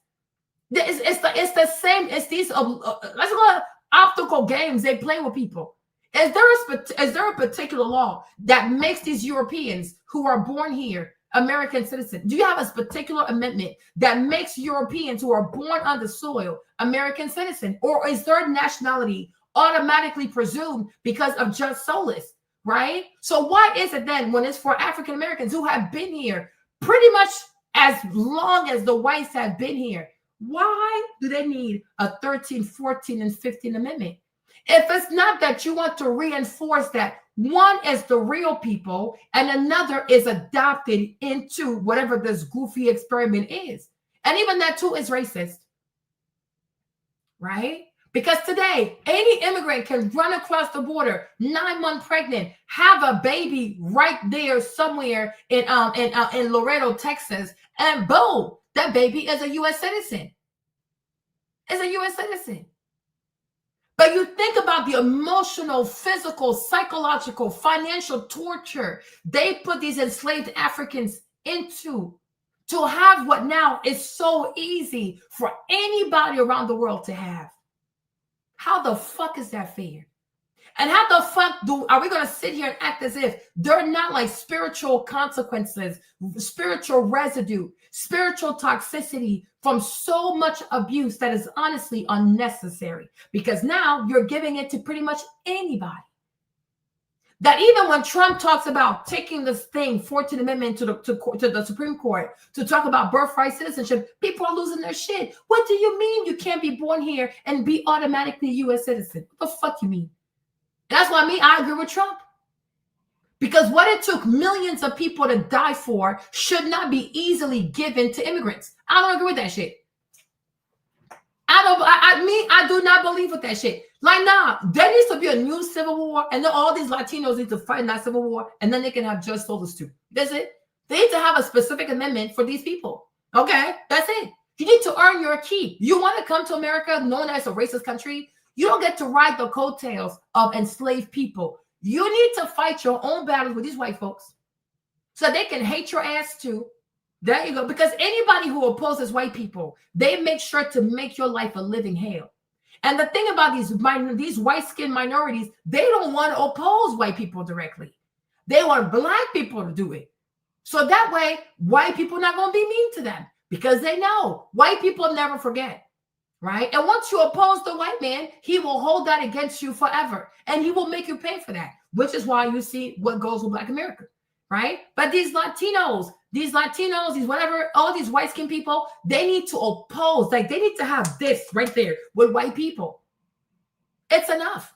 Speaker 1: It's the same. It's these, let's call it optical games they play with people. Is there a particular law that makes these Europeans who are born here American citizens? Do you have a particular amendment that makes Europeans who are born on the soil American citizen? Or is their nationality automatically presumed because of jus solus, right? So why is it then when it's for African Americans who have been here pretty much as long as the whites have been here, why do they need a 13th, 14th, and 15th Amendment? If it's not that you want to reinforce that one is the real people and another is adopted into whatever this goofy experiment is. And even that too is racist, right? Because today, any immigrant can run across the border, 9 months pregnant, have a baby right there somewhere in Laredo, Texas, and boom, that baby is a U.S. citizen. Is a U.S. citizen. But you think about the emotional, physical, psychological, financial torture they put these enslaved Africans into to have what now is so easy for anybody around the world to have. How the fuck is that fair? And how the fuck are we going to sit here and act as if they're not like spiritual consequences, spiritual residue, spiritual toxicity from so much abuse that is honestly unnecessary? Because now you're giving it to pretty much anybody. That even when Trump talks about taking this thing, 14th Amendment to the Supreme Court to talk about birthright citizenship, people are losing their shit. What do you mean you can't be born here and be automatically a U.S. citizen? What the fuck you mean? That's why I agree with Trump. Because what it took millions of people to die for should not be easily given to immigrants. I don't agree with that shit. I do not believe with that shit. Like, nah, there needs to be a new civil war, and then all these Latinos need to fight in that civil war, and then they can have just soldiers too. That's it. They need to have a specific amendment for these people. Okay, that's it. You need to earn your keep. You want to come to America known as a racist country? You don't get to ride the coattails of enslaved people. You need to fight your own battles with these white folks so they can hate your ass too. There you go. Because anybody who opposes white people, they make sure to make your life a living hell. And the thing about these white-skinned minorities, they don't want to oppose white people directly. They want black people to do it. So that way, white people are not going to be mean to them because they know white people never forget, right? And once you oppose the white man, he will hold that against you forever. And he will make you pay for that, which is why you see what goes with Black America, right? But these Latinos, these whatever, all these white-skinned people, they need to oppose. Like, they need to have this right there with white people. It's enough.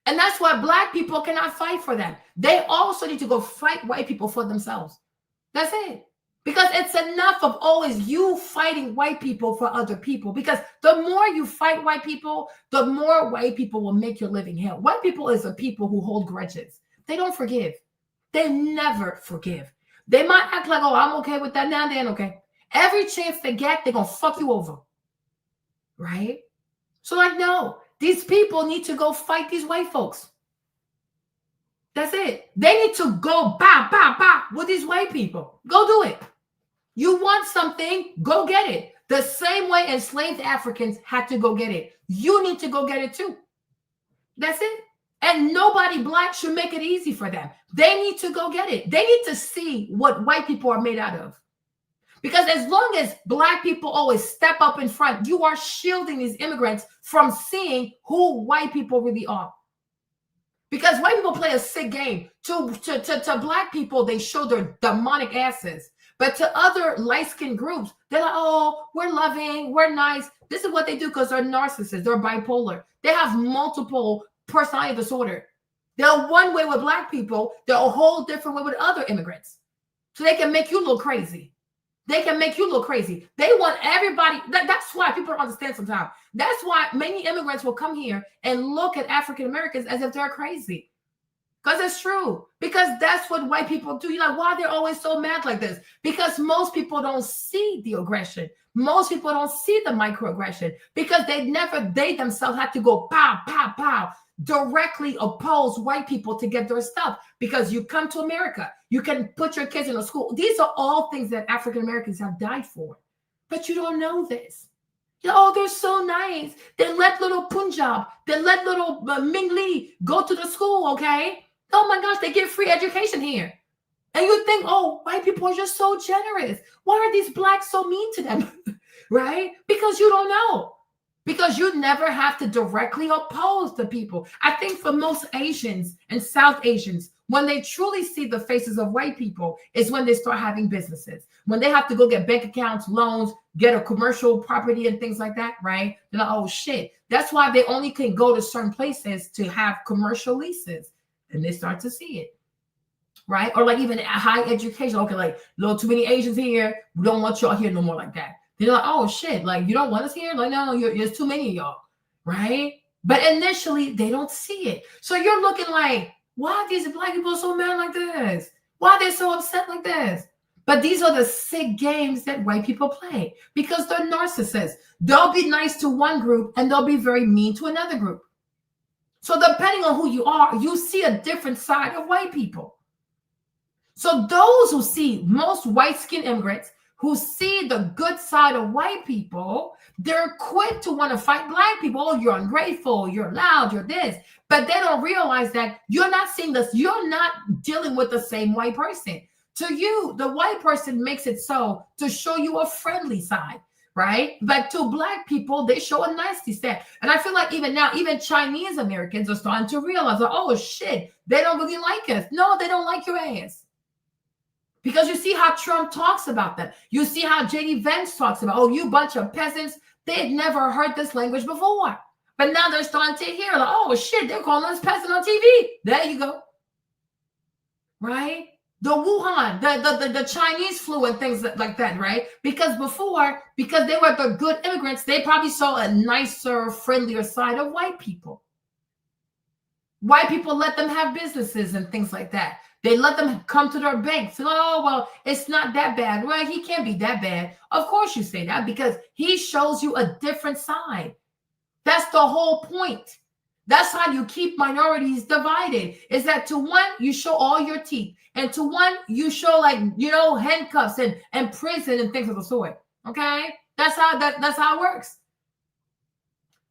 Speaker 1: And that's why black people cannot fight for them. They also need to go fight white people for themselves. That's it. Because it's enough of always you fighting white people for other people. Because the more you fight white people, the more white people will make your living hell. White people is a people who hold grudges. They don't forgive. They never forgive. They might act like, oh, I'm okay with that now, then okay. Every chance they get, they're going to fuck you over. Right? So like, no, these people need to go fight these white folks. That's it. They need to go with these white people. Go do it. You want something, go get it. The same way enslaved Africans had to go get it. You need to go get it too. That's it. And nobody black should make it easy for them. They need to go get it. They need to see what white people are made out of. Because as long as black people always step up in front, you are shielding these immigrants from seeing who white people really are. Because white people play a sick game. To black people, they show their demonic asses. But to other light-skinned groups, they're like, oh, we're loving, we're nice. This is what they do because they're narcissists. They're bipolar. They have multiple personality disorder. They're one way with black people. They're a whole different way with other immigrants. So they can make you look crazy. They can make you look crazy. They want everybody. That's why people don't understand sometimes. That's why many immigrants will come here and look at African Americans as if they're crazy. Because it's true. Because that's what white people do. You're like, why they're always so mad like this? Because most people don't see the aggression. Most people don't see the microaggression. Because they themselves had to go pow, pow, pow, directly oppose white people to get their stuff. Because you come to America, you can put your kids in a school. These are all things that African Americans have died for. But you don't know this. Oh, they're so nice. They let little Punjab, they let little Ming Lee go to the school, okay? Oh my gosh, they get free education here. And you think, oh, white people are just so generous. Why are these blacks so mean to them? Right? Because you don't know. Because you never have to directly oppose the people. I think for most Asians and South Asians, when they truly see the faces of white people is when they start having businesses. When they have to go get bank accounts, loans, get a commercial property and things like that, right? They're like, oh shit. That's why they only can go to certain places to have commercial leases. And they start to see it, right? Or like even high education. Okay, like, little too many Asians here. We don't want y'all here no more like that. They're like, oh shit, like you don't want us here? Like, no, there's too many of y'all. right? But initially, they don't see it. So you're looking like, why are these black people so mad like this? Why are they so upset like this? But these are the sick games that white people play because they're narcissists. They'll be nice to one group and they'll be very mean to another group. So depending on who you are, you see a different side of white people. So those who see most white-skinned immigrants who see the good side of white people, they're quick to want to fight black people. Oh, you're ungrateful, you're loud, you're this. But they don't realize that you're not seeing this. You're not dealing with the same white person. To you, the white person makes it so to show you a friendly side, right? But to black people, they show a nasty side. And I feel like even now, even Chinese Americans are starting to realize, like, oh shit, they don't really like us. No, they don't like your ass. Because you see how Trump talks about them. You see how JD Vance talks about, oh, you bunch of peasants. They had never heard this language before. But now they're starting to hear, like, oh shit, they're calling us peasant on TV. There you go. Right? The Wuhan, the Chinese flu and things like that, right? Because before, because they were the good immigrants, they probably saw a nicer, friendlier side of white people. White people let them have businesses and things like that. They let them come to their banks. Oh, well, it's not that bad. Well, he can't be that bad. Of course you say that because he shows you a different side. That's the whole point. That's how you keep minorities divided, is that to one, you show all your teeth. And to one, you show like, handcuffs and prison and things of the sort. Okay? That's how it works.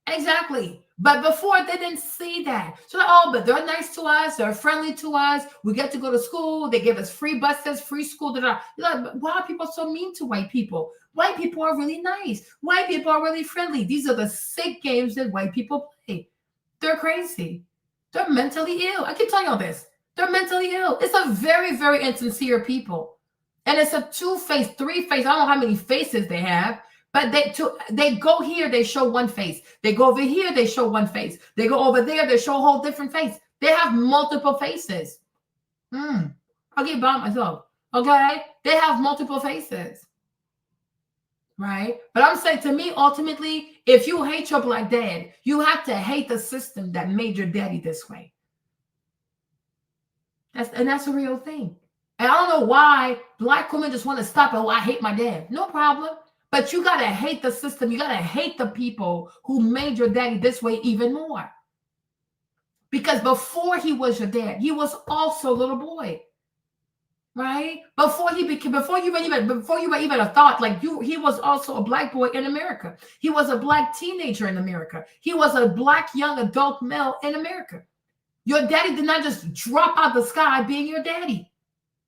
Speaker 1: Exactly. But before they didn't see that. So, but they're nice to us. They're friendly to us. We get to go to school. They give us free buses, free school. You're like, why are people so mean to white people? White people are really nice. White people are really friendly. These are the sick games that white people play. They're crazy. They're mentally ill. I keep telling you all this. They're mentally ill. It's a very, very insincere people. And it's a two-faced, three-faced. I don't know how many faces they have. But they go here, they show one face. They go over here, they show one face. They go over there, they show a whole different face. They have multiple faces. I'll get by myself. Okay? They have multiple faces. Right? But I'm saying, to me, ultimately, if you hate your black dad, you have to hate the system that made your daddy this way. That's a real thing. And I don't know why black women just want to stop. Oh, I hate my dad. No problem. But you got to hate the system. You got to hate the people who made your daddy this way even more. Because before he was your dad, he was also a little boy. Right? Before you were even a thought, like he was also a black boy in America. He was a black teenager in America. He was a black young adult male in America. Your daddy did not just drop out the sky being your daddy.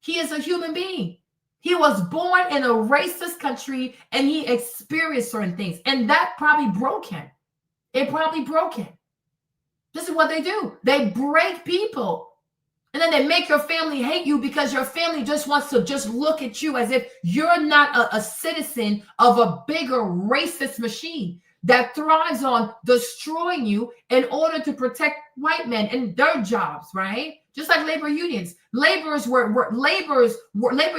Speaker 1: He is a human being. He was born in a racist country and he experienced certain things. And that probably broke him. It probably broke him. This is what they do. They break people. And then they make your family hate you because your family just wants to just look at you as if you're not a citizen of a bigger racist machine that thrives on destroying you in order to protect white men and their jobs, right? Just like labor unions. Labor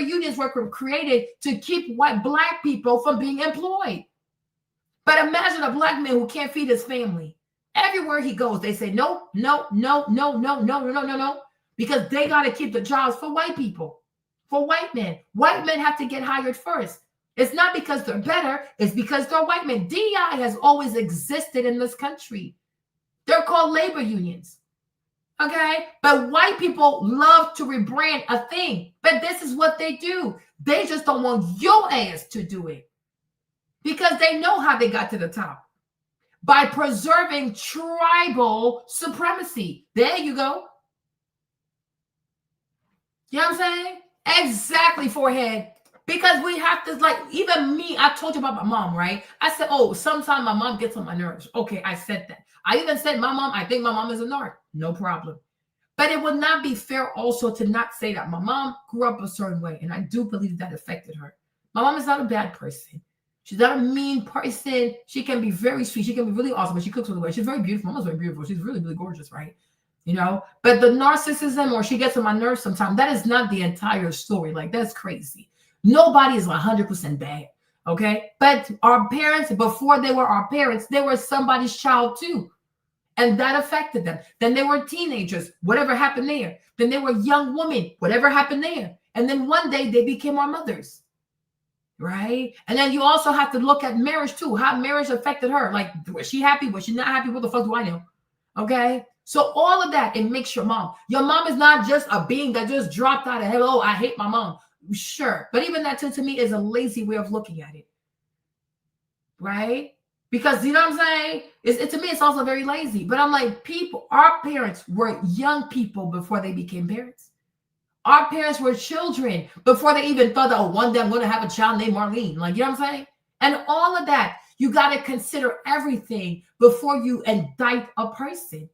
Speaker 1: unions were created to keep black people from being employed. But imagine a black man who can't feed his family. Everywhere he goes, they say, no, no, no, no, no, no, no, no, no, no. Because they got to keep the jobs for white people, for white men. White men have to get hired first. It's not because they're better. It's because they're white men. DEI has always existed in this country. They're called labor unions. Okay? But white people love to rebrand a thing. But this is what they do. They just don't want your ass to do it. Because they know how they got to the top. By preserving tribal supremacy. There you go. You know what I'm saying? Exactly, forehead. Because we have to, like, even me, I told you about my mom, right? I said, oh, sometimes my mom gets on my nerves. Okay, I said that. I even said I think my mom is a narc. No problem. But it would not be fair also to not say that. My mom grew up a certain way, and I do believe that affected her. My mom is not a bad person. She's not a mean person. She can be very sweet. She can be really awesome, but she cooks with the way. She's very beautiful. My mom's very beautiful. She's really, really gorgeous, right? But the narcissism, or she gets on my nerves sometimes, that is not the entire story. Like, that's crazy. Nobody is 100% bad. Okay. But our parents, before they were our parents, they were somebody's child too. And that affected them. Then they were teenagers, whatever happened there. Then they were young women, whatever happened there. And then one day they became our mothers. Right. And then you also have to look at marriage too, how marriage affected her. Like, was she happy? Was she not happy? What the fuck do I know? Okay. So all of that, it makes your mom. Your mom is not just a being that just dropped out of heaven. Oh, I hate my mom. Sure. But even that to me is a lazy way of looking at it. Right. Because you know what I'm saying? To me, it's also very lazy. But I'm like, people, our parents were young people before they became parents. Our parents were children before they even thought that, oh, one day I'm going to have a child named Marlene. Like, you know what I'm saying? And all of that, you got to consider everything before you indict a person.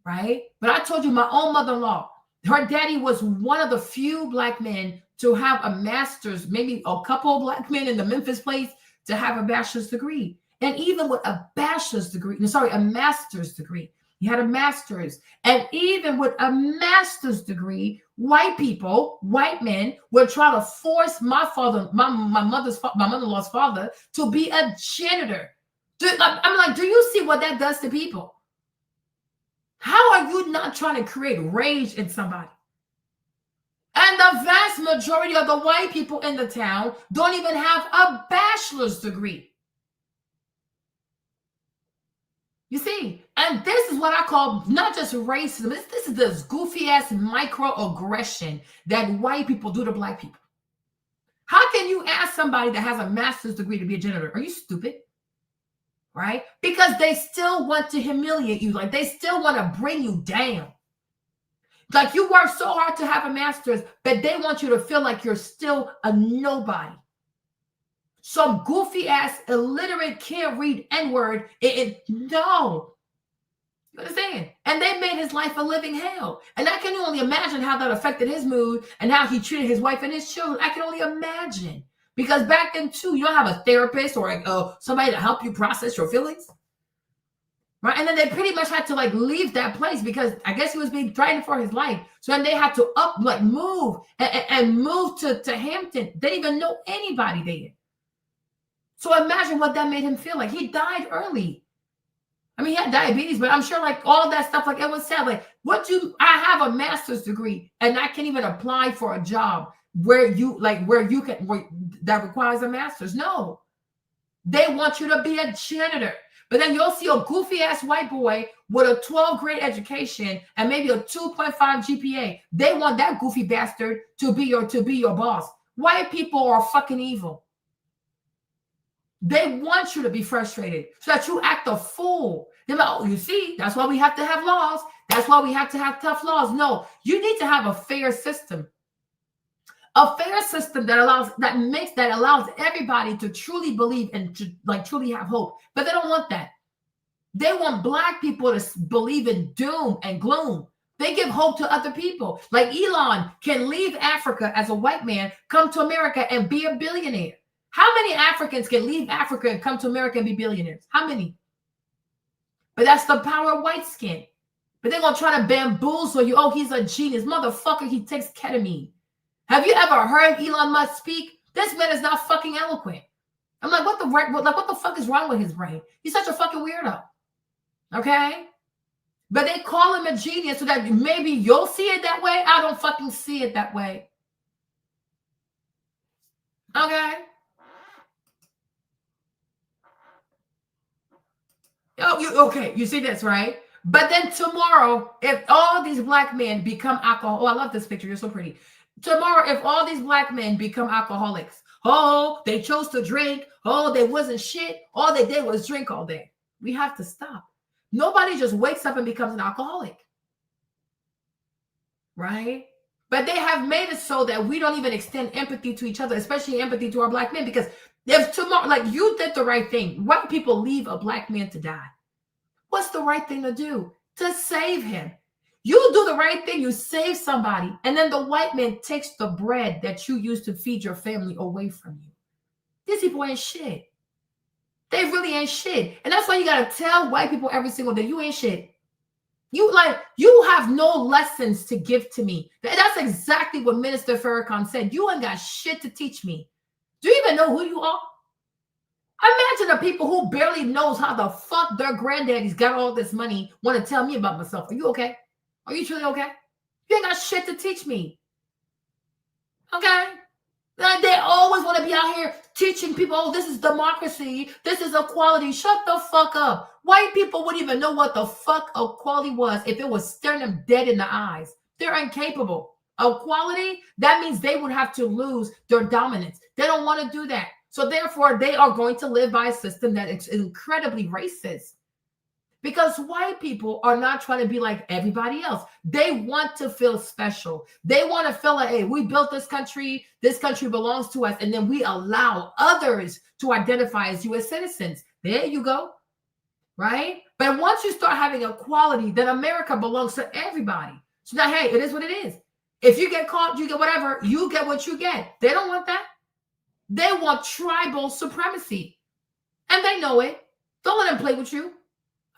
Speaker 1: Right? But I told you, my own mother-in-law, her daddy was one of the few black men to have a master's, maybe a couple of black men in the Memphis place to have a bachelor's degree. And even with a master's degree, he had a master's. And even with a master's degree, white people, white men would try to force my mother-in-law's father to be a janitor. I'm like, do you see what that does to people? How are you not trying to create rage in somebody? And the vast majority of the white people in the town don't even have a bachelor's degree. You see, and this is what I call not just racism. This is this goofy ass microaggression that white people do to black people. How can you ask somebody that has a master's degree to be a janitor? Are you stupid? Right? Because they still want to humiliate you. Like they still want to bring you down. Like you work so hard to have a master's, but they want you to feel like you're still a nobody. Some goofy ass illiterate can't read N-word. No. You understand? And they made his life a living hell. And I can only imagine how that affected his mood and how he treated his wife and his children. I can only imagine. Because back then too, you don't have a therapist or somebody to help you process your feelings. Right? And then they pretty much had to like leave that place because I guess he was being threatened for his life. So then they had to move and move to Hampton. They didn't even know anybody there. So imagine what that made him feel like. He died early. I mean, he had diabetes, but I'm sure like all that stuff, like it was sad. Like, I have a master's degree and I can't even apply for a job where that requires a master's. No, they want you to be a janitor. But then you'll see a goofy ass white boy with a 12th grade education and maybe a 2.5 GPA. They want that goofy bastard to be your boss. White people are fucking evil. They want you to be frustrated so that you act a fool. They're like, oh, you see, that's why we have to have laws. That's why we have to have tough laws. No, you need to have a fair system. A fair system that allows everybody to truly believe and to truly have hope. But they don't want that. They want black people to believe in doom and gloom. They give hope to other people. Like Elon can leave Africa as a white man, come to America and be a billionaire. How many Africans can leave Africa and come to America and be billionaires? How many? But that's the power of white skin. But they're going to try to bamboozle you. Oh, he's a genius. Motherfucker, he takes ketamine. Have you ever heard Elon Musk speak? This man is not fucking eloquent. I'm like, what the fuck is wrong with his brain? He's such a fucking weirdo. Okay? But they call him a genius so that maybe you'll see it that way. I don't fucking see it that way. Okay? Oh, you see this, right? But then tomorrow, if all these black men become alcohol, I love this picture. You're so pretty. Tomorrow, if all these black men become alcoholics, they chose to drink. They wasn't shit. All they did was drink all day. We have to stop. Nobody just wakes up and becomes an alcoholic. Right? But they have made it so that we don't even extend empathy to each other, especially empathy to our black men. Because if tomorrow, you did the right thing. White people leave a black man to die. What's the right thing to do? To save him. You do the right thing. You save somebody. And then the white man takes the bread that you used to feed your family away from you. These people ain't shit. They really ain't shit. And that's why you got to tell white people every single day, you ain't shit. You have no lessons to give to me. That's exactly what Minister Farrakhan said. You ain't got shit to teach me. Do you even know who you are? Imagine the people who barely knows how the fuck their granddaddies got all this money want to tell me about myself. Are you okay? Are you truly okay? You ain't got shit to teach me. Okay? Like they always want to be out here teaching people, oh, this is democracy, this is equality. Shut the fuck up. White people wouldn't even know what the fuck equality was if it was staring them dead in the eyes. They're incapable. Equality, that means they would have to lose their dominance. They don't want to do that. So therefore, they are going to live by a system that is incredibly racist. Because white people are not trying to be like everybody else. They want to feel special. They want to feel like, hey, we built this country belongs to us, and then we allow others to identify as U.S. citizens. There you go, right? But once you start having equality, then America belongs to everybody. So now, hey, it is what it is. If you get caught, you get whatever, you get what you get. They don't want that. They want tribal supremacy, and they know it. Don't let them play with you.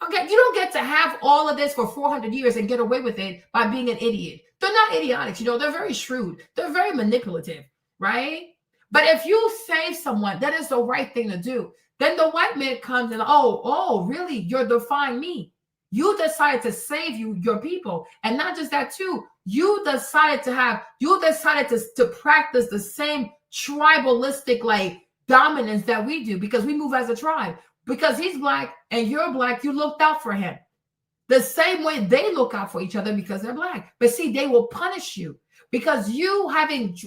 Speaker 1: Okay, you don't get to have all of this for 400 years and get away with it by being an idiot. They're not idiotic, they're very shrewd. They're very manipulative, right? But if you save someone, that is the right thing to do. Then the white man comes and, oh, really? You're defying me. You decided to save your people. And not just that too, you decided to practice the same tribalistic like dominance that we do because we move as a tribe. Because he's black and you're black, you looked out for him. The same way they look out for each other because they're black. But see, they will punish you because you having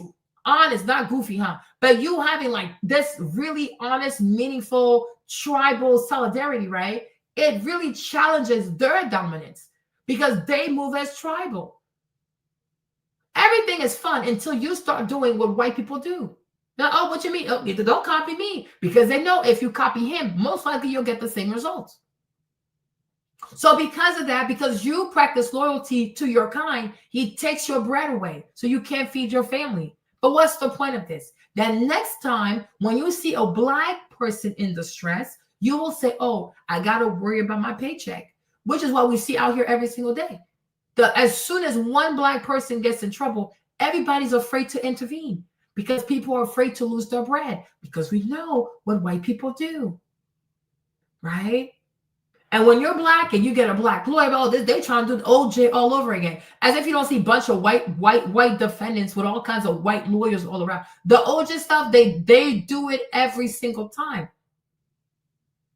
Speaker 1: honest, not goofy, huh? But you having like this really honest, meaningful tribal solidarity, right? It really challenges their dominance because they move as tribal. Everything is fun until you start doing what white people do. Now, oh, what you mean? Oh, don't copy me because they know if you copy him, most likely you'll get the same results. So because of that, because you practice loyalty to your kind, he takes your bread away so you can't feed your family. But what's the point of this? That next time when you see a black person in distress, you will say, oh, I got to worry about my paycheck, which is what we see out here every single day. As soon as one black person gets in trouble, everybody's afraid to intervene. Because people are afraid to lose their bread because we know what white people do, right? And when you're black and you get a black lawyer, oh, they trying to do OJ all over again, as if you don't see a bunch of white defendants with all kinds of white lawyers all around. The OJ stuff, they do it every single time.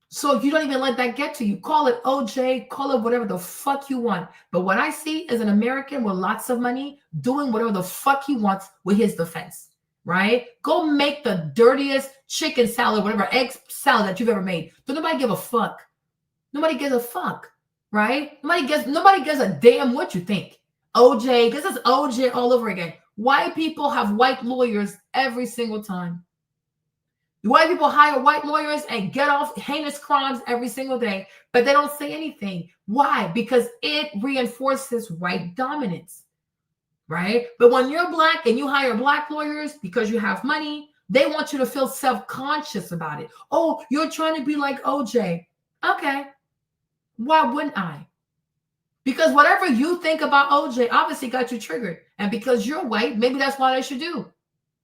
Speaker 1: So you don't even let that get to you. Call it OJ, call it whatever the fuck you want. But what I see is an American with lots of money doing whatever the fuck he wants with his defense. Right? Go make the dirtiest chicken salad, whatever egg salad that you've ever made. Don't nobody give a fuck. Nobody gives a fuck, right? Nobody gives a damn what you think. OJ, this is OJ all over again. White people have white lawyers every single time. White people hire white lawyers and get off heinous crimes every single day, but they don't say anything. Why? Because it reinforces white dominance. Right? But when you're black and you hire black lawyers because you have money, they want you to feel self-conscious about it. Oh, you're trying to be like OJ. Okay. Why wouldn't I? Because whatever you think about OJ obviously got you triggered. And because you're white, maybe that's what I should do.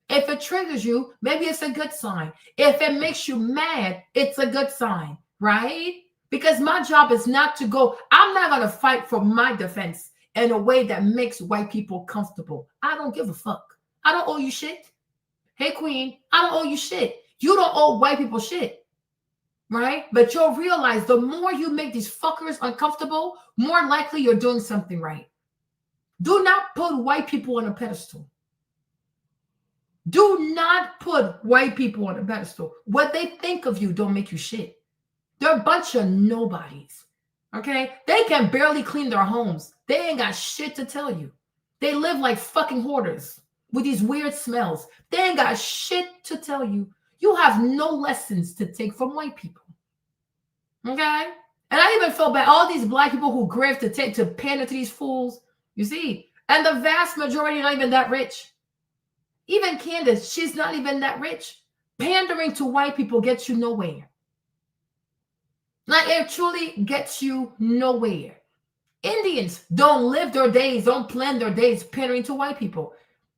Speaker 1: If it triggers you, maybe it's a good sign. If it makes you mad, it's a good sign, right? Because my job is not to go, I'm not going to fight for my defense in a way that makes white people comfortable. I don't give a fuck. I don't owe you shit. Hey, Queen, I don't owe you shit. You don't owe white people shit, right? But you'll realize the more you make these fuckers uncomfortable, more likely you're doing something right. Do not put white people on a pedestal. Do not put white people on a pedestal. What they think of you don't make you shit. They're a bunch of nobodies. Okay? They can barely clean their homes. They ain't got shit to tell you. They live like fucking hoarders with these weird smells. They ain't got shit to tell you. You have no lessons to take from white people. Okay? And I even feel bad. All these black people who grift to pander to these fools. You see? And the vast majority are not even that rich. Even Candace, she's not even that rich. Pandering to white people gets you nowhere. Like, it truly gets you nowhere. Indians don't live their days, don't plan their days pandering to white people.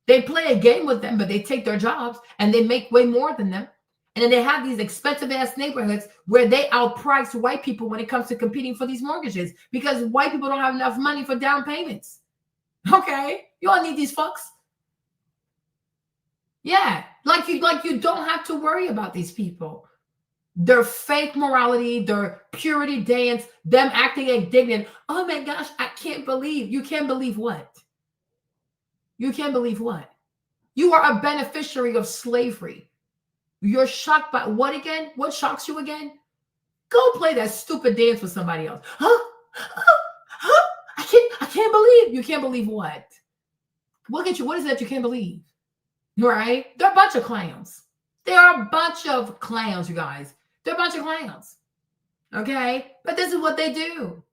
Speaker 1: They play a game with them, but they take their jobs and they make way more than them. And then they have these expensive ass neighborhoods where they outprice white people when it comes to competing for these mortgages because white people don't have enough money for down payments. Okay, you all need these fucks. Yeah, like you don't have to worry about these people. Their fake morality, their purity dance, them acting indignant. Oh my gosh, I can't believe. You can't believe what? You can't believe what? You are a beneficiary of slavery. You're shocked by what again? What shocks you again? Go play that stupid dance with somebody else. I can't believe. You can't believe what? Look at you. What is that you can't believe? Right? They're a bunch of clowns. They are a bunch of clowns, you guys. They're a bunch of clowns. Okay? But this is what they do.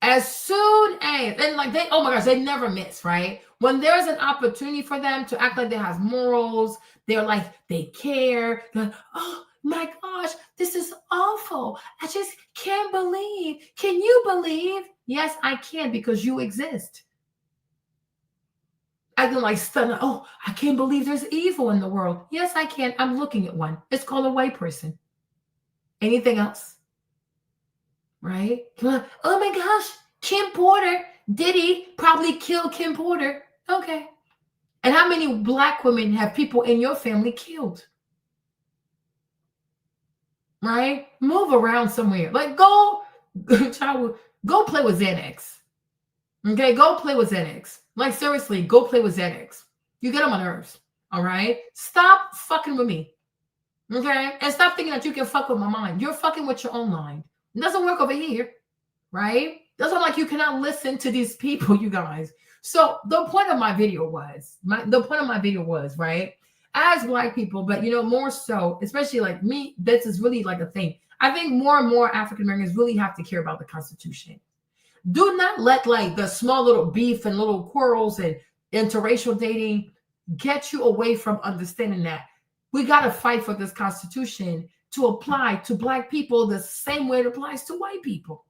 Speaker 1: As soon as, and like they, oh my gosh, they never miss, right? When there's an opportunity for them to act like they have morals, they're like, they care. They're like, oh my gosh, this is awful. I just can't believe. Can you believe? Yes, I can because you exist. Acting like stunned. Oh, I can't believe there's evil in the world. Yes, I can. I'm looking at one. It's called a white person. Anything else? Right? Oh my gosh, Kim Porter. Diddy probably killed Kim Porter. Okay. And how many black women have people in your family killed? Right? Move around somewhere. Like go play with Xanax. Okay, go play with Xanax. Like seriously, go play with Xanax. You get on my nerves. All right? Stop fucking with me. Okay? And stop thinking that you can fuck with my mind. You're fucking with your own mind. It doesn't work over here. Right? Doesn't like you cannot listen to these people, you guys. So the point of my video was, right? As black people, but more so, especially like me, this is really like a thing. I think more and more African Americans really have to care about the Constitution. Do not let like the small little beef and little quarrels and interracial dating get you away from understanding that we got to fight for this Constitution to apply to black people the same way it applies to white people.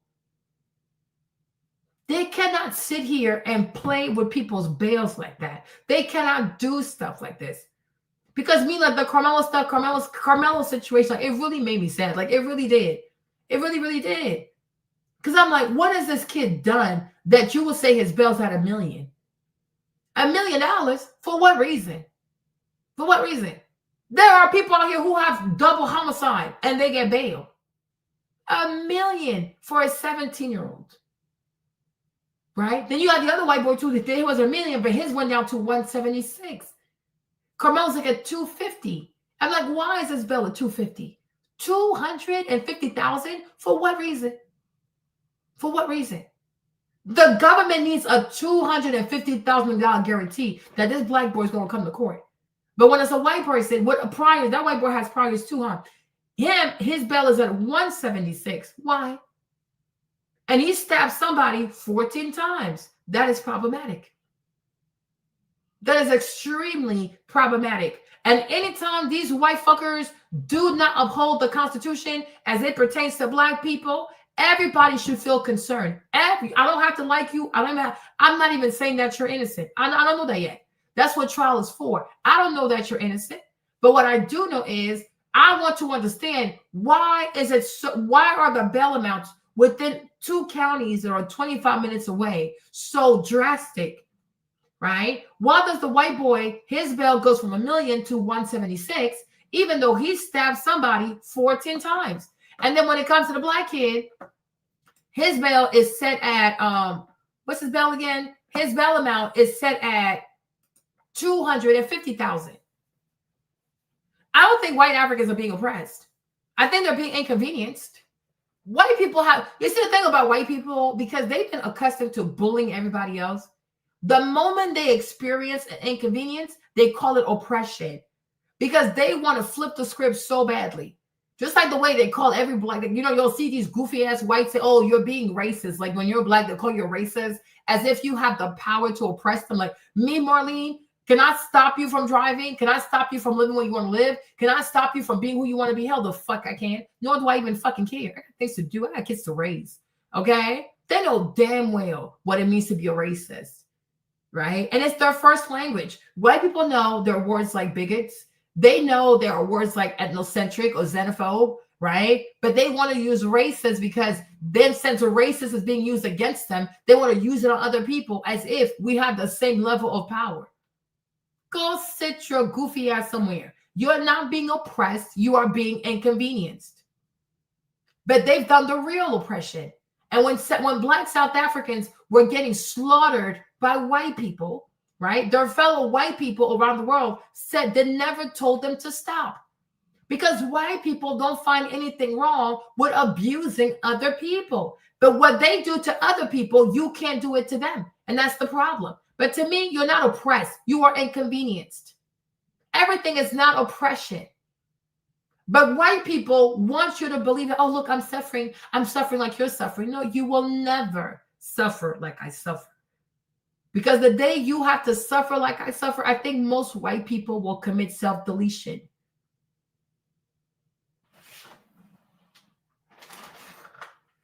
Speaker 1: They cannot sit here and play with people's bails like that. They cannot do stuff like this. Because me, like the Carmelo situation, like it really made me sad. Like it really did. It really, really did. Because I'm like, what has this kid done that you will say his bail's at $1 million? $1 million? For what reason? For what reason? There are people out here who have double homicide and they get bail. $1 million for a 17-year-old. Right? Then you got the other white boy too. That it was $1 million, but his went down to 176. Carmelo's like at 250. I'm like, why is this bail at 250? 250,000 for what reason? For what reason? The government needs a $250,000 guarantee that this black boy is going to come to court. But when it's a white person, that white boy has priors too, huh? His bail is at 176. Why? And he stabbed somebody 14 times. That is problematic. That is extremely problematic. And anytime these white fuckers do not uphold the Constitution as it pertains to black people, everybody should feel concerned. I don't have to like you. I'm not even saying that you're innocent. I don't know that yet. That's what trial is for. I don't know that you're innocent. But what I do know is I want to understand why are the bail amounts within 2 counties that are 25 minutes away so drastic, right? Why does the white boy, his bail goes from $1 million to 176, even though he stabbed somebody 14 times? And then when it comes to the black kid, his bail is set at, what's his bail again? His bail amount is set at 250,000. I don't think white Africans are being oppressed. I think they're being inconvenienced. White people you see the thing about white people, because they've been accustomed to bullying everybody else. The moment they experience an inconvenience, they call it oppression because they want to flip the script so badly. Just like the way they call every black, you'll see these goofy ass whites say, oh, you're being racist. Like when you're black, they call you racist as if you have the power to oppress them. Like me, Marlene, can I stop you from driving? Can I stop you from living where you want to live? Can I stop you from being who you want to be? Hell the fuck I can. Nor do I even fucking care. I got things to do. I got kids to raise. Okay? They know damn well what it means to be a racist. right? And it's their first language. White people know there are words like bigots. They know there are words like ethnocentric or xenophobe, right? But they want to use racist because then since racist is being used against them, they want to use it on other people as if we have the same level of power. Go sit your goofy ass somewhere. You're not being oppressed. You are being inconvenienced. But they've done the real oppression. And when Black South Africans were getting slaughtered by white people, right? Their fellow white people around the world said they never told them to stop. Because white people don't find anything wrong with abusing other people. But what they do to other people, you can't do it to them. And that's the problem. But to me, you're not oppressed. You are inconvenienced. Everything is not oppression. But white people want you to believe that, oh, look, I'm suffering. I'm suffering like you're suffering. No, you will never suffer like I suffer. Because the day you have to suffer like I suffer, I think most white people will commit self-deletion.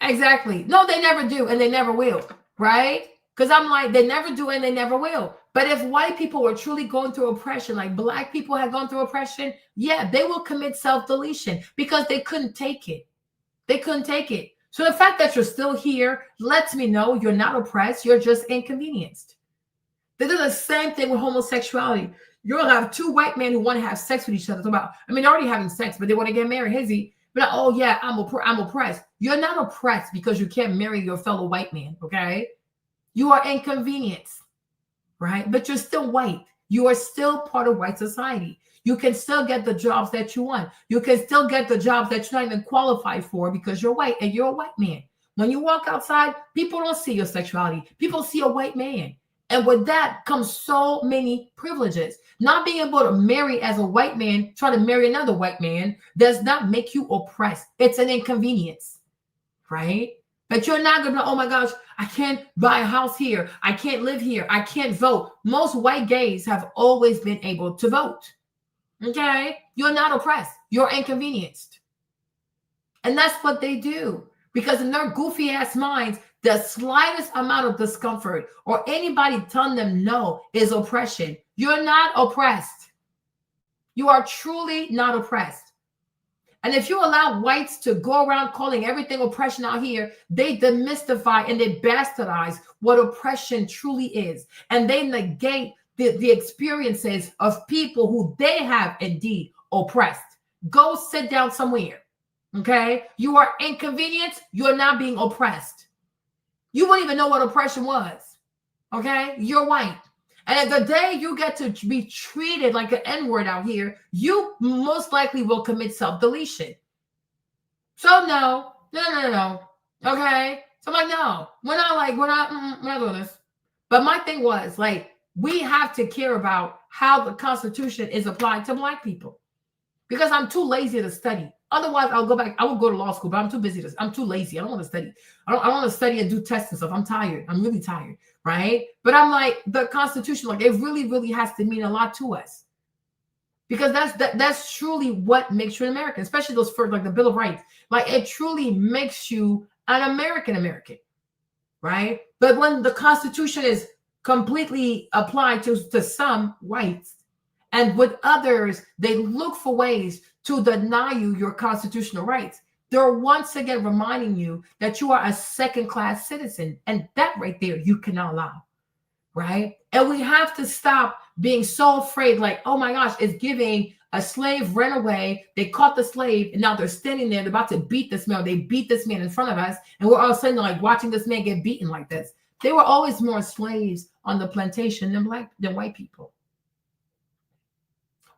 Speaker 1: Exactly. No, they never do, and they never will, right? Because I'm like, they never do, and they never will. But if white people were truly going through oppression, like Black people had gone through oppression, yeah, they will commit self-deletion because they couldn't take it. They couldn't take it. So the fact that you're still here lets me know you're not oppressed. You're just inconvenienced. They do the same thing with homosexuality. You'll have two white men who want to have sex with each other. They're already having sex, but they want to get married. Hizzy. But oh yeah, I'm oppressed. You're not oppressed because you can't marry your fellow white man, okay? You are inconvenienced, right? But you're still white. You are still part of white society. You can still get the jobs that you want. You can still get the jobs that you're not even qualified for because you're white and you're a white man. When you walk outside, people don't see your sexuality. People see a white man. And with that comes so many privileges. Not being able to marry as a white man, trying to marry another white man, does not make you oppressed. It's an inconvenience, right? But you're not going to, oh my gosh, I can't buy a house here. I can't live here. I can't vote. Most white gays have always been able to vote, okay? You're not oppressed. You're inconvenienced. And that's what they do. Because in their goofy ass minds, the slightest amount of discomfort or anybody telling them no is oppression. You're not oppressed. You are truly not oppressed. And if you allow whites to go around calling everything oppression out here, they demystify and they bastardize what oppression truly is. And they negate the experiences of people who they have indeed oppressed. Go sit down somewhere. Okay? You are inconvenienced. You're not being oppressed. You wouldn't even know what oppression was. Okay? You're white. And the day you get to be treated like an N-word out here, you most likely will commit self-deletion. So no. Okay? So I'm like, no. We're not doing this. But my thing was, like, we have to care about how the Constitution is applied to Black people. Because I'm too lazy to study. Otherwise, I'll go back. I will go to law school, but I'm too busy. I'm too lazy. I don't want to study. I don't want to study and do tests and stuff. I'm tired. I'm really tired, right? But I'm like, the Constitution, like, it really, really has to mean a lot to us. Because that's truly what makes you an American, especially those first, like the Bill of Rights. Like, it truly makes you an American, right? But when the Constitution is completely applied to some whites, and with others, they look for ways to deny you your constitutional rights. They're once again reminding you that you are a second-class citizen. And that right there, you cannot allow, right? And we have to stop being so afraid, like, oh my gosh, it's giving a slave ran away. They caught the slave, and now they're standing there. They're about to beat this man. They beat this man in front of us, and we're all of a sudden like watching this man get beaten like this. There were always more slaves on the plantation than white people.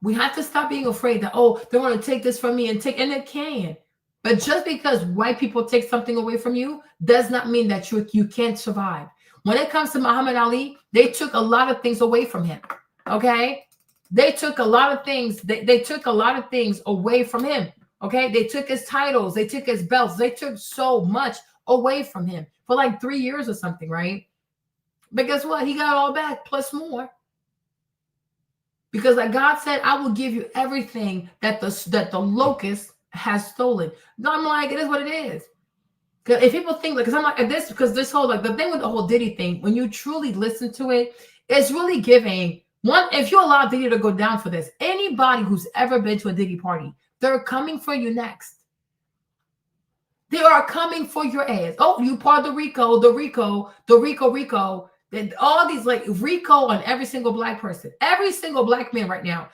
Speaker 1: We have to stop being afraid that, oh, they want to take this from me and it can. But just because white people take something away from you does not mean that you can't survive. When it comes to Muhammad Ali, they took a lot of things away from him. Okay? They took a lot of things. They took a lot of things away from him. Okay? They took his titles. They took his belts. They took so much away from him for like 3 years or something, right? But guess what? He got it all back plus more. Because like God said, I will give you everything that the locust has stolen. No, I'm like, it is what it is. Because if people think, like, because I'm like this, because this whole, like, the thing with the whole Diddy thing, when you truly listen to it, It's really giving one. If you allow Diddy to go down for this, anybody who's ever been to a Diddy party, they're coming for you next. They are coming for your ass. Oh, you Puerto Rico, the Rico. All these like Rico on every single black person. Every single black man right now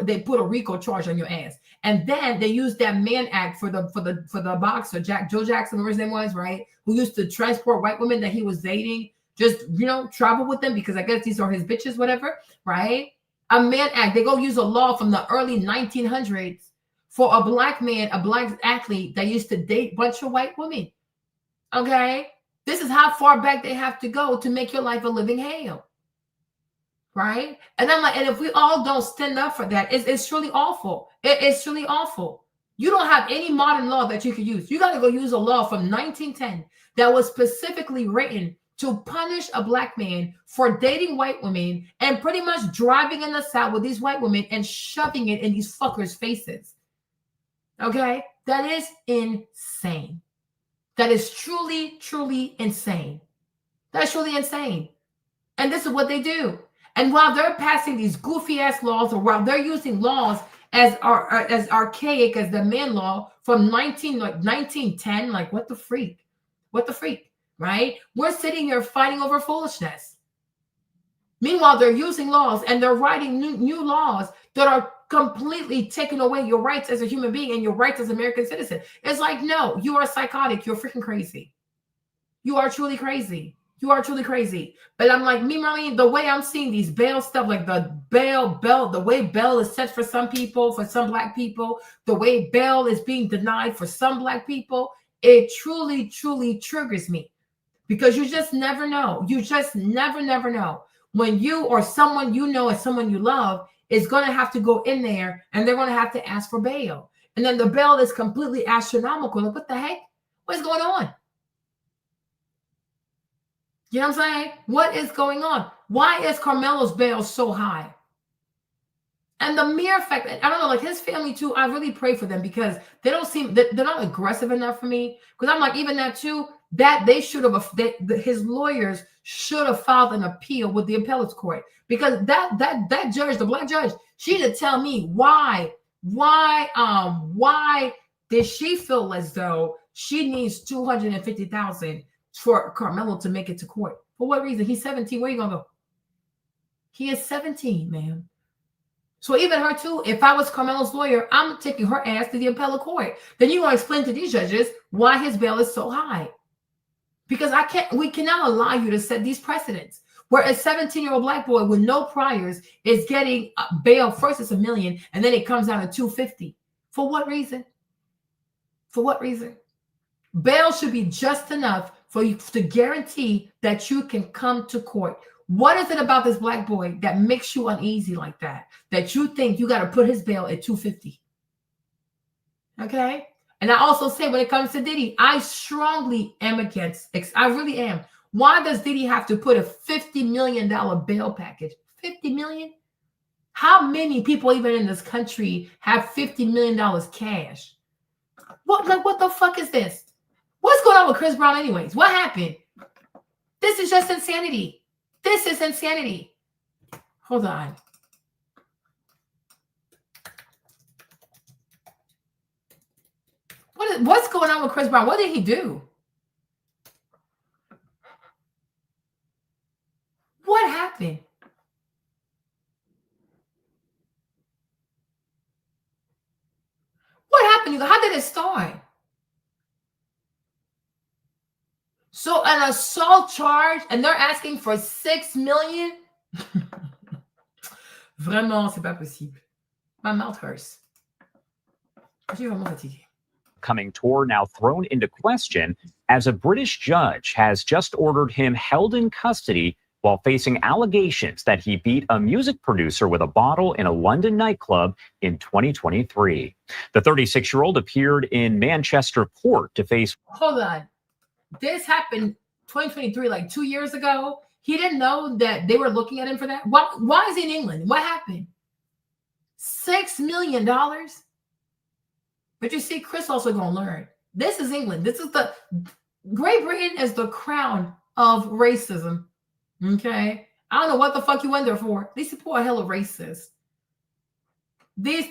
Speaker 1: they put a Rico charge on your ass. And then they use that Mann Act for the boxer, Joe Jackson, whatever his name was, right? Who used to transport white women that he was dating, just travel with them because I guess these are his bitches, whatever, right? A Mann Act. They go use a law from the early 1900s for a black man, a black athlete that used to date a bunch of white women. Okay? This is how far back they have to go to make your life a living hell. Right? And I'm like, and if we all don't stand up for that, it's truly awful. It's truly awful. You don't have any modern law that you could use. You got to go use a law from 1910 that was specifically written to punish a black man for dating white women and pretty much driving in the South with these white women and shoving it in these fuckers' faces. Okay? That is insane. That is truly, truly insane. That's truly insane. And this is what they do. And while they're passing these goofy ass laws, or while they're using laws as archaic as the Mann Law from 1910, like what the freak? What the freak? Right? We're sitting here fighting over foolishness. Meanwhile, they're using laws and they're writing new laws that are completely taking away your rights as a human being and your rights as an American citizen. It's like, no, you are psychotic. You're freaking crazy. You are truly crazy. You are truly crazy. But I'm like, Marlene, the way I'm seeing these bail stuff, like the way bail is set for some people, for some black people, the way bail is being denied for some black people, it truly, truly triggers me. Because you just never know. You just never know. When you or someone you know and someone you love is going to have to go in there and they're going to have to ask for bail. And then the bail is completely astronomical. Like, what the heck? What's going on? You know what I'm saying? What is going on? Why is Carmelo's bail so high? And the mere fact that, I don't know, like his family too, I really pray for them because they don't seem, they're not aggressive enough for me. Because I'm like, even that too, that they should have, his lawyers should have filed an appeal with the appellate court. Because that judge, the black judge, she did tell me why did she feel as though she needs $250,000 for Carmelo to make it to court? For what reason? He's 17. Where are you gonna go? He is 17, man. So even her too, if I was Carmelo's lawyer, I'm taking her ass to the appellate court. Then you're gonna explain to these judges why his bail is so high. Because we cannot allow you to set these precedents where a 17-year-old black boy with no priors is getting bail. First it's $1 million and then it comes down to $250. For what reason? For what reason? Bail should be just enough for you to guarantee that you can come to court. What is it about this black boy that makes you uneasy like that? That you think you got to put his bail at $250? Okay? And I also say when it comes to Diddy, I strongly am against, I really am. Why does Diddy have to put a $50 million bail package? $50 million? How many people even in this country have $50 million cash? What the fuck is this? What's going on with Chris Brown anyways? What happened? This is just insanity. This is insanity. Hold on. What's going on with Chris Brown? What did he do? What happened? What happened? How did it start? So an assault charge, and they're asking for $6 million? Vraiment, c'est pas possible. My mouth hurts. Je suis vraiment fatiguée.
Speaker 4: Coming tour now thrown into question as a British judge has just ordered him held in custody while facing allegations that he beat a music producer with a bottle in a London nightclub in 2023. The 36-year-old appeared in Manchester court to face...
Speaker 1: Hold on. This happened 2023, like 2 years ago. He didn't know that they were looking at him for that. Why is he in England? What happened? $6 million? But you see, Chris also gonna learn. This is England. This is Great Britain is the crown of racism. Okay? I don't know what the fuck you went there for. These people are hella racist. The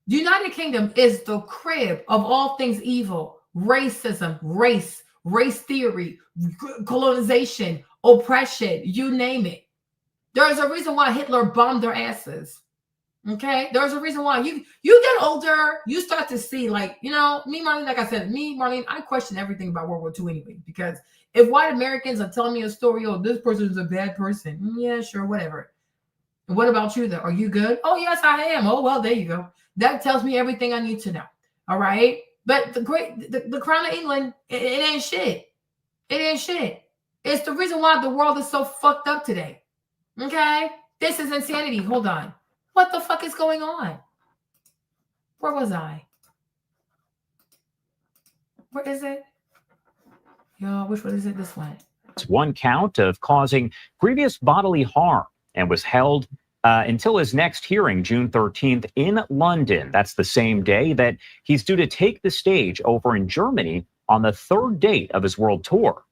Speaker 1: United Kingdom is the crib of all things evil, racism, race theory, colonization, oppression, you name it. There's a reason why Hitler bombed their asses. Okay, there's a reason why you get older, you start to see, like, me, Marlene, like I said, Marlene, I question everything about World War II anyway, because if white Americans are telling me a story, oh, this person is a bad person, yeah, sure, whatever. What about you, though? Are you good? Oh, yes, I am. Oh, well, there you go. That tells me everything I need to know. All right. But the Crown of England, it ain't shit. It ain't shit. It's the reason why the world is so fucked up today. Okay. This is insanity. Hold on. What the fuck is going on? Where was I? Where is it? Yo, which one is it? This one.
Speaker 4: It's one count of causing grievous bodily harm and was held until his next hearing, June 13th, in London. That's the same day that he's due to take the stage over in Germany on the third date of his world tour.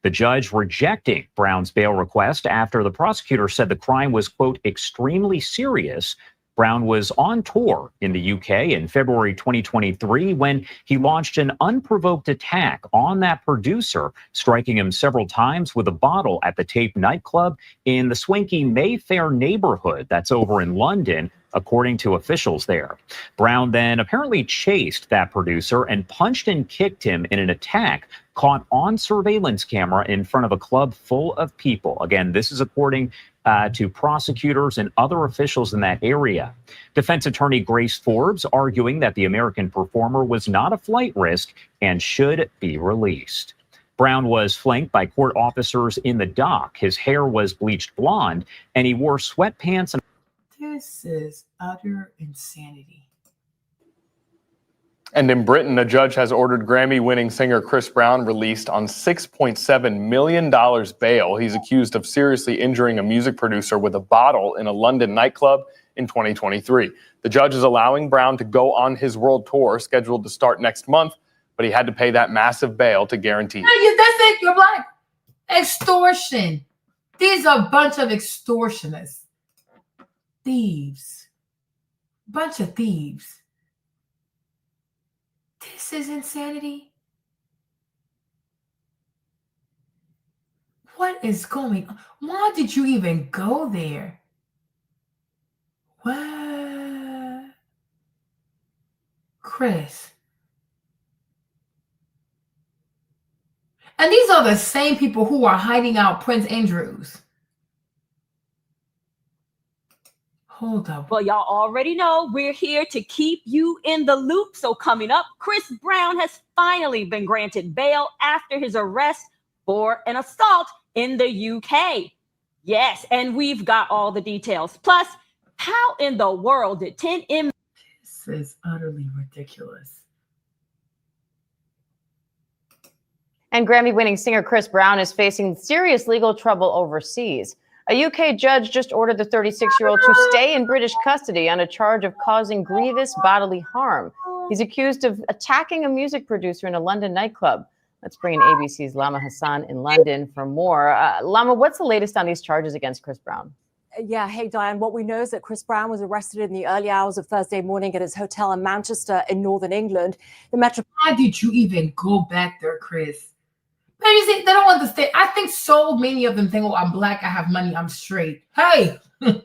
Speaker 4: The judge rejecting Brown's bail request after the prosecutor said the crime was, quote, extremely serious. Brown was on tour in the UK in February 2023 when he launched an unprovoked attack on that producer, striking him several times with a bottle at the Tape nightclub in the swanky Mayfair neighborhood that's over in London, according to officials there. Brown then apparently chased that producer and punched and kicked him in an attack caught on surveillance camera in front of a club full of people. Again, this is according to prosecutors and other officials in that area. Defense attorney Grace Forbes arguing that the American performer was not a flight risk and should be released. Brown was flanked by court officers in the dock. His hair was bleached blonde, and he wore sweatpants.
Speaker 1: This is utter insanity.
Speaker 5: And in Britain, a judge has ordered Grammy-winning singer Chris Brown released on $6.7 million bail. He's accused of seriously injuring a music producer with a bottle in a London nightclub in 2023. The judge is allowing Brown to go on his world tour, scheduled to start next month, but he had to pay that massive bail to guarantee.
Speaker 1: That's it, you're black. Extortion. These are a bunch of extortionists. Thieves. Bunch of thieves. This is insanity. What is going on? Why did you even go there? What? Chris. And these are the same people who are hiding out Prince Andrews. Hold up.
Speaker 6: Well, y'all already know we're here to keep you in the loop. So coming up, Chris Brown has finally been granted bail after his arrest for an assault in the UK. Yes, and we've got all the details. Plus, how in the world did 10 inmates...
Speaker 1: This is utterly ridiculous.
Speaker 7: And Grammy-winning singer Chris Brown is facing serious legal trouble overseas. A UK judge just ordered the 36-year-old to stay in British custody on a charge of causing grievous bodily harm. He's accused of attacking a music producer in a London nightclub. Let's bring in ABC's Lama Hassan in London for more. Lama, what's the latest on these charges against Chris Brown?
Speaker 8: Yeah, hey, Diane. What we know is that Chris Brown was arrested in the early hours of Thursday morning at his hotel in Manchester in Northern England. The Metro.
Speaker 1: Why did you even go back there, Chris? Man, you see, they don't understand. I think so many of them think, oh, I'm black, I have money, I'm straight. Hey, white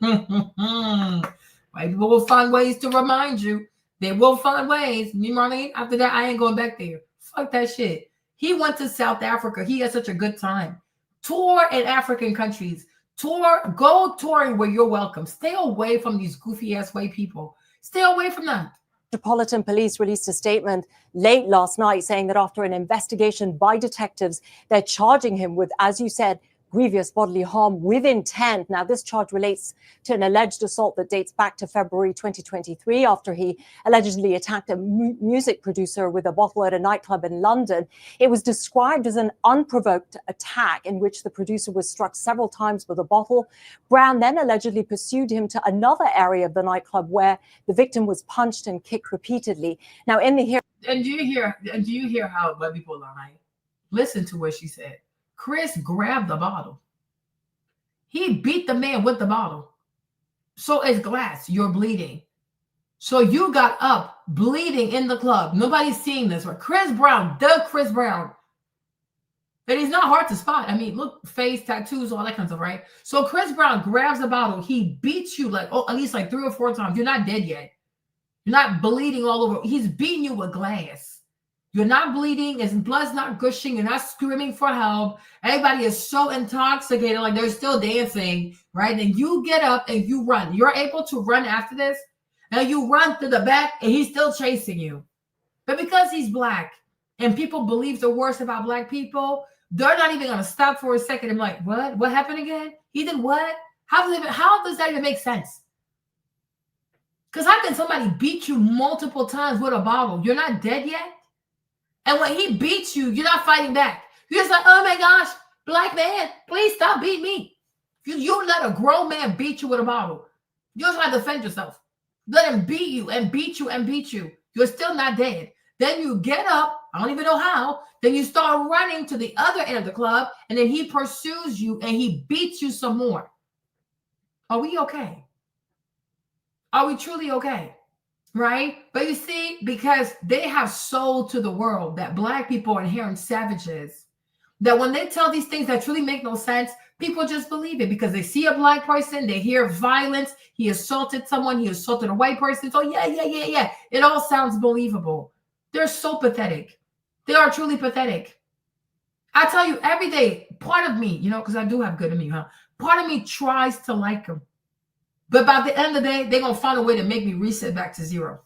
Speaker 1: people will find ways to remind you. They will find ways. Me, Marlene, after that, I ain't going back there. Fuck that shit. He went to South Africa. He had such a good time. Tour in African countries. Go touring where you're welcome. Stay away from these goofy ass white people. Stay away from them.
Speaker 8: Metropolitan Police released a statement late last night saying that after an investigation by detectives, they're charging him with, as you said, grievous bodily harm with intent. Now, this charge relates to an alleged assault that dates back to February 2023 after he allegedly attacked a music producer with a bottle at a nightclub in London. It was described as an unprovoked attack in which the producer was struck several times with a bottle. Brown then allegedly pursued him to another area of the nightclub where the victim was punched and kicked repeatedly. Now, in the hearing...
Speaker 1: And do you hear how white people lie? Listen to what she said. Chris grabbed the bottle. He beat the man with the bottle. So it's glass. You're bleeding. So you got up bleeding in the club. Nobody's seeing this. But Chris Brown, the Chris Brown. And he's not hard to spot. I mean, look, face, tattoos, all that kind of stuff, right? So Chris Brown grabs the bottle. He beats you like, at least like 3 or 4 times. You're not dead yet. You're not bleeding all over. He's beating you with glass. You're not bleeding. His blood's not gushing. You're not screaming for help. Everybody is so intoxicated, like they're still dancing, right? And you get up and you run. You're able to run after this. And you run to the back and he's still chasing you. But because he's black and people believe the worst about black people, they're not even going to stop for a second and be like, what? What happened again? He did what? How does that even make sense? Because how can somebody beat you multiple times with a bottle? You're not dead yet. And when he beats you, you're not fighting back. You're just like, oh my gosh, black man, please stop beating me. You let a grown man beat you with a bottle. You just have to defend yourself. Let him beat you and beat you and beat you. You're still not dead. Then you get up. I don't even know how. Then you start running to the other end of the club. And then he pursues you and he beats you some more. Are we okay? Are we truly okay? Right? But you see, because they have sold to the world that black people are inherent savages, that when they tell these things that truly make no sense, people just believe it because they see a black person, they hear violence, he assaulted someone, he assaulted a white person. So yeah. It all sounds believable. They're so pathetic. They are truly pathetic. I tell you, every day, part of me, because I do have good in me, part of me tries to like them. But by the end of the day, they're going to find a way to make me reset back to zero.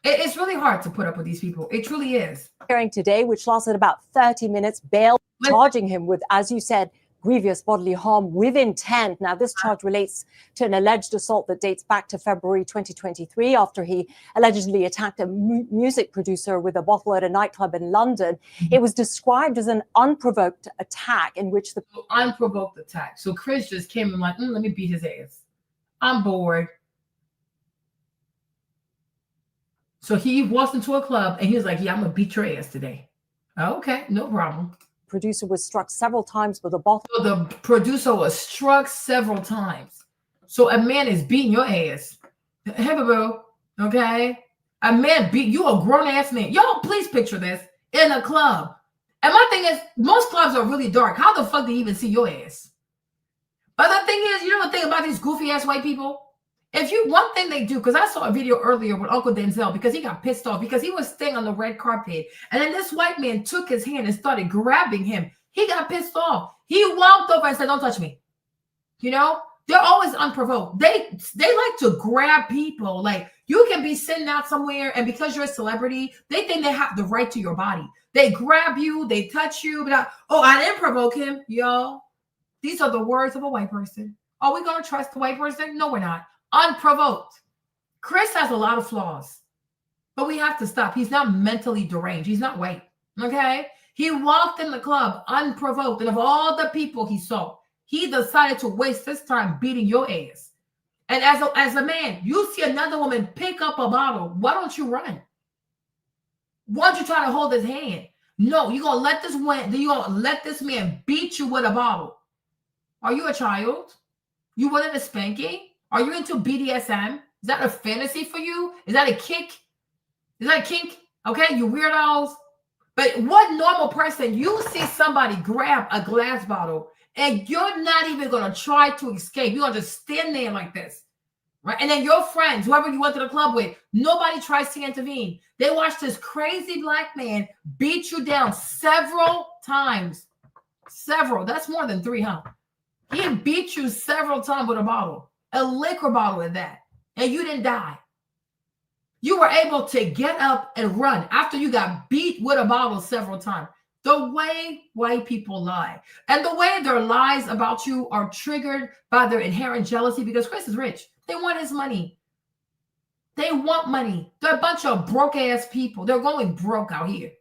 Speaker 1: It's really hard to put up with these people. It truly is.
Speaker 8: Hearing today, which lasted about 30 minutes, bail charging him with, as you said, grievous bodily harm with intent. Now, this charge relates to an alleged assault that dates back to February 2023 after he allegedly attacked a music producer with a bottle at a nightclub in London. It was described as an unprovoked attack in which the
Speaker 1: unprovoked attack. So Chris just came and like, let me beat his ass. I'm bored. So he walks into a club and he was like, yeah, I'm going to beat your ass today. Okay, no problem.
Speaker 8: Producer was struck several times with a bottle.
Speaker 1: So the producer was struck several times. So a man is beating your ass. Hey, boo. Okay? A man beat you, a grown-ass man. Y'all, please picture this in a club. And my thing is, most clubs are really dark. How the fuck do you even see your ass? But the thing is, you know the thing about these goofy-ass white people? One thing they do, because I saw a video earlier with Uncle Denzel because he got pissed off because he was staying on the red carpet. And then this white man took his hand and started grabbing him. He got pissed off. He walked over and said, don't touch me. They're always unprovoked. They like to grab people. Like, you can be sitting out somewhere, and because you're a celebrity, they think they have the right to your body. They grab you, they touch you. But I didn't provoke him, y'all. These are the words of a white person. Are we going to trust the white person? No, we're not. Unprovoked. Chris has a lot of flaws, but we have to stop. He's not mentally deranged. He's not white. Okay? He walked in the club unprovoked. And of all the people he saw, he decided to waste his time beating your ass. And as a man, you see another woman pick up a bottle. Why don't you run? Why don't you try to hold his hand? No, you're going to let this man beat you with a bottle. Are you a child? You wanted a spanking? Are you into BDSM? Is that a fantasy for you? Is that a kick? Is that a kink? Okay, you weirdos. But what normal person, you see somebody grab a glass bottle and you're not even going to try to escape. You're going to just stand there like this, right? And then your friends, whoever you went to the club with, nobody tries to intervene. They watch this crazy black man beat you down several times. Several. That's more than 3, huh? He beat you several times with a bottle, a liquor bottle at that, and you didn't die. You were able to get up and run after you got beat with a bottle several times. The way white people lie and the way their lies about you are triggered by their inherent jealousy because Chris is rich. They want his money. They want money. They're a bunch of broke-ass people. They're going broke out here.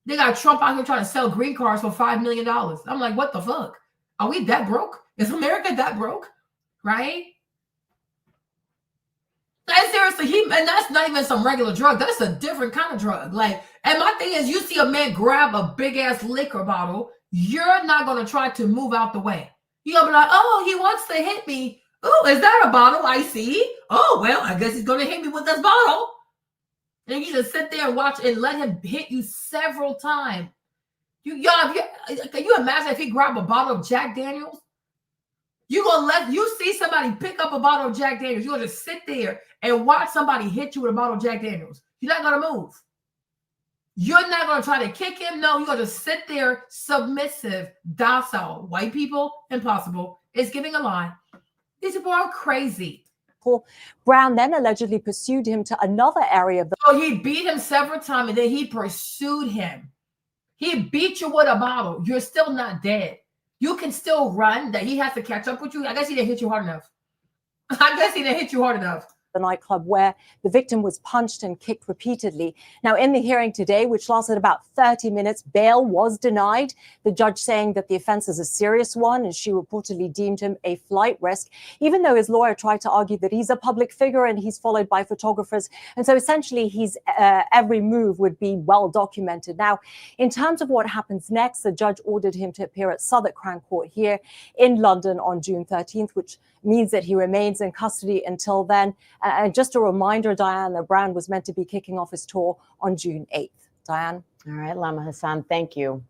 Speaker 1: They got Trump out here trying to sell green cards for $5 million. I'm like, what the fuck? Are we that broke? Is America that broke? Right? And seriously, and that's not even some regular drug. That's a different kind of drug. Like, and my thing is, you see a man grab a big ass liquor bottle, you're not going to try to move out the way. You're gonna be like, oh, he wants to hit me. Oh, is that a bottle I see? Oh, well, I guess he's gonna hit me with this bottle. And you just sit there and watch and let him hit you several times. Can you imagine if he grabbed a bottle of Jack Daniels? You gonna let you see somebody pick up a bottle of Jack Daniels? You're gonna just sit there and watch somebody hit you with a bottle of Jack Daniels. You're not gonna move. You're not gonna try to kick him. No, you're gonna sit there, submissive, docile. White people, impossible. It's giving a lie. These people are crazy.
Speaker 8: Brown then allegedly pursued him to another area of the.
Speaker 1: So he beat him several times, and then he pursued him. He beat you with a bottle. You're still not dead. You can still run. That he has to catch up with you. I guess he didn't hit you hard enough.
Speaker 8: The nightclub where the victim was punched and kicked repeatedly. Now, in the hearing today, which lasted about 30 minutes, bail was denied. The judge saying that the offense is a serious one, and she reportedly deemed him a flight risk, even though his lawyer tried to argue that he's a public figure and he's followed by photographers. And so essentially, his every move would be well documented. Now, in terms of what happens next, the judge ordered him to appear at Southwark Crown Court here in London on June 13th, which means that he remains in custody until then. And just a reminder, Diane, that Brown was meant to be kicking off his tour on June 8th. Diane?
Speaker 7: All right, Lama Hassan, thank you.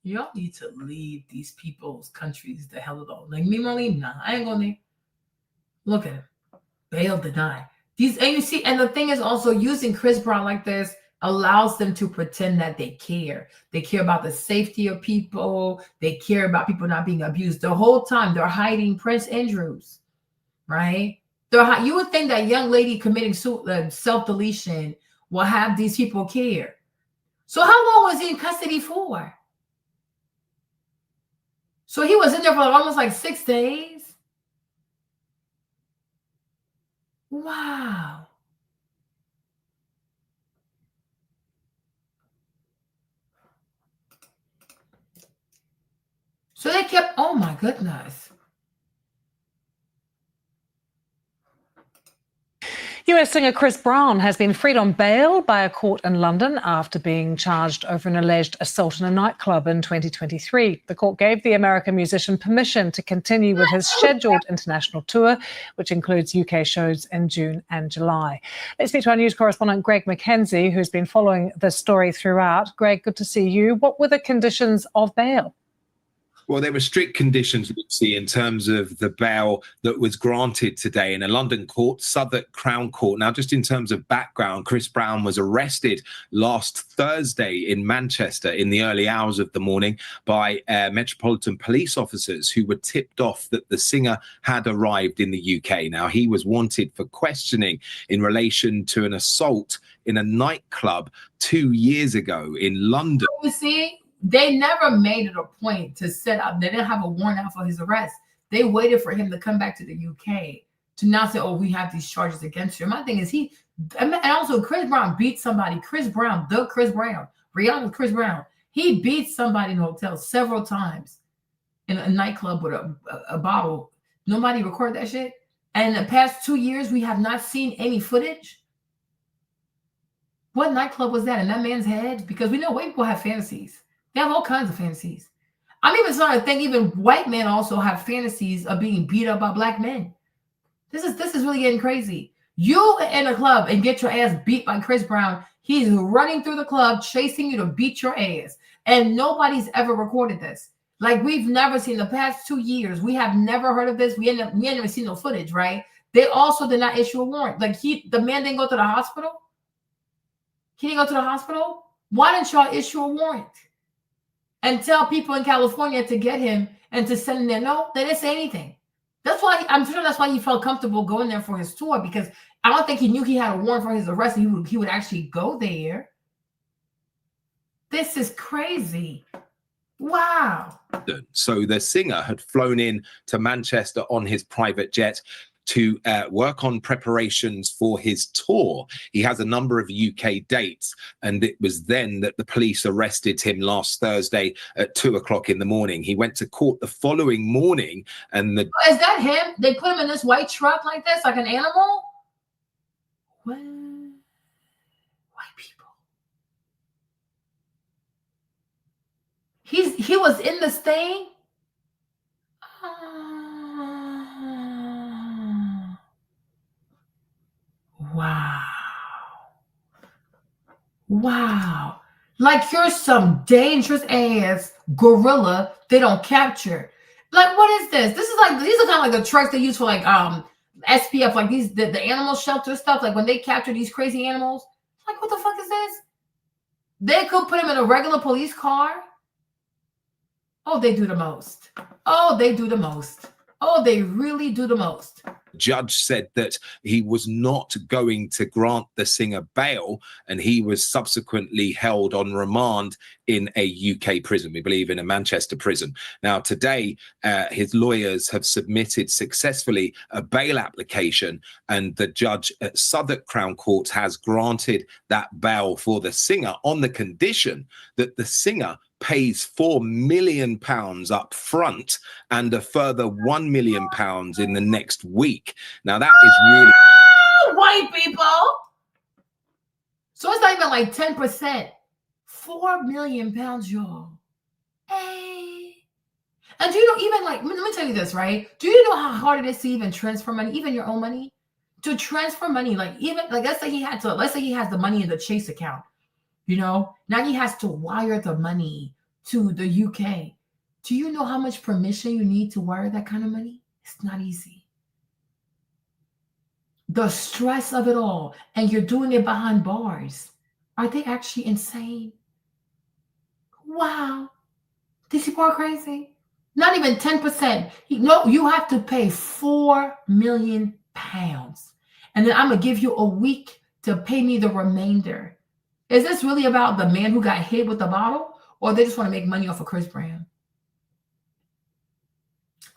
Speaker 1: Y'all need to leave these people's countries the hell alone. Like me, Marlene, nah, I ain't gonna look at him. Bail denied. And you see, and the thing is also using Chris Brown like this allows them to pretend that they care. They care about the safety of people. They care about people not being abused. The whole time they're hiding Prince Andrews, right? You would think that young lady committing self-deletion will have these people care. So how long was he in custody for? So he was in there for almost like 6 days. Wow. So they kept, oh my goodness.
Speaker 9: US singer Chris Brown has been freed on bail by a court in London after being charged over an alleged assault in a nightclub in 2023. The court gave the American musician permission to continue with his scheduled international tour, which includes UK shows in June and July. Let's speak to our news correspondent, Greg McKenzie, who's been following this story throughout. Greg, good to see you. What were the conditions of bail?
Speaker 10: Well, there were strict conditions, Lucy, in terms of the bail that was granted today in a London court, Southwark Crown Court. Now, just in terms of background, Chris Brown was arrested last Thursday in Manchester in the early hours of the morning by Metropolitan Police officers who were tipped off that the singer had arrived in the UK. Now, he was wanted for questioning in relation to an assault in a nightclub 2 years ago in London.
Speaker 1: You see? They never made it a point to set up. They didn't have a warrant out for his arrest. They waited for him to come back to the UK to not say, oh, we have these charges against you. My thing is and also Chris Brown beat somebody. Chris Brown, Rihanna's Chris Brown. He beat somebody in a hotel several times in a nightclub with a bottle. Nobody recorded that shit. And in the past 2 years, we have not seen any footage. What nightclub was that in that man's head? Because we know white people have fantasies. They have all kinds of fantasies. I'm even starting to think even white men also have fantasies of being beat up by black men. This is really getting crazy. You in a club and get your ass beat by Chris Brown. He's running through the club, chasing you to beat your ass. And nobody's ever recorded this. Like we've never seen the past 2 years. We have never heard of this. We ain't never seen no footage, right? They also did not issue a warrant. Like the man didn't go to the hospital. He didn't go to the hospital. Why didn't y'all issue a warrant? And tell people in California to get him and to send him there. No, they didn't say anything. That's why I'm sure that's why he felt comfortable going there for his tour, because I don't think he knew he had a warrant for his arrest and he would actually go there. This is crazy. Wow.
Speaker 10: So the singer had flown in to Manchester on his private jet to work on preparations for his tour. He has a number of UK dates, and it was then that the police arrested him last Thursday at 2 o'clock in the morning. He went to court the following morning, and
Speaker 1: Is that him? They put him in this white truck like this, like an animal? What? White people. He was in this thing? Wow. Wow. Like you're some dangerous ass gorilla they don't capture. Like, what is this? This is like, these are kind of like the trucks they use for like SPF, like these the animal shelter stuff, like when they capture these crazy animals. Like, what the fuck is this? They could put him in a regular police car. Oh, they do the most. Oh, they do the most. Oh, they really do the most.
Speaker 10: Judge said that he was not going to grant the singer bail, and he was subsequently held on remand in a UK prison, we believe in a Manchester prison. Now, today, his lawyers have submitted successfully a bail application, and the judge at Southwark Crown Court has granted that bail for the singer on the condition that the singer pays £4 million up front and a further £1 million in the next week. Now that is really
Speaker 1: white people. So it's not even like 10%. £4 million, y'all. Hey. And do you know, even like, let me tell you this, right? Do you know how hard it is to even transfer money, even your own money? To transfer money, like even like let's say he has the money in the Chase account. You know, now he has to wire the money to the UK. Do you know how much permission you need to wire that kind of money? It's not easy. The stress of it all, and you're doing it behind bars. Are they actually insane? Wow. These people are crazy. Not even 10%. No, you have to pay £4 million. And then I'm going to give you a week to pay me the remainder. Is this really about the man who got hit with the bottle, or they just want to make money off of Chris Brown?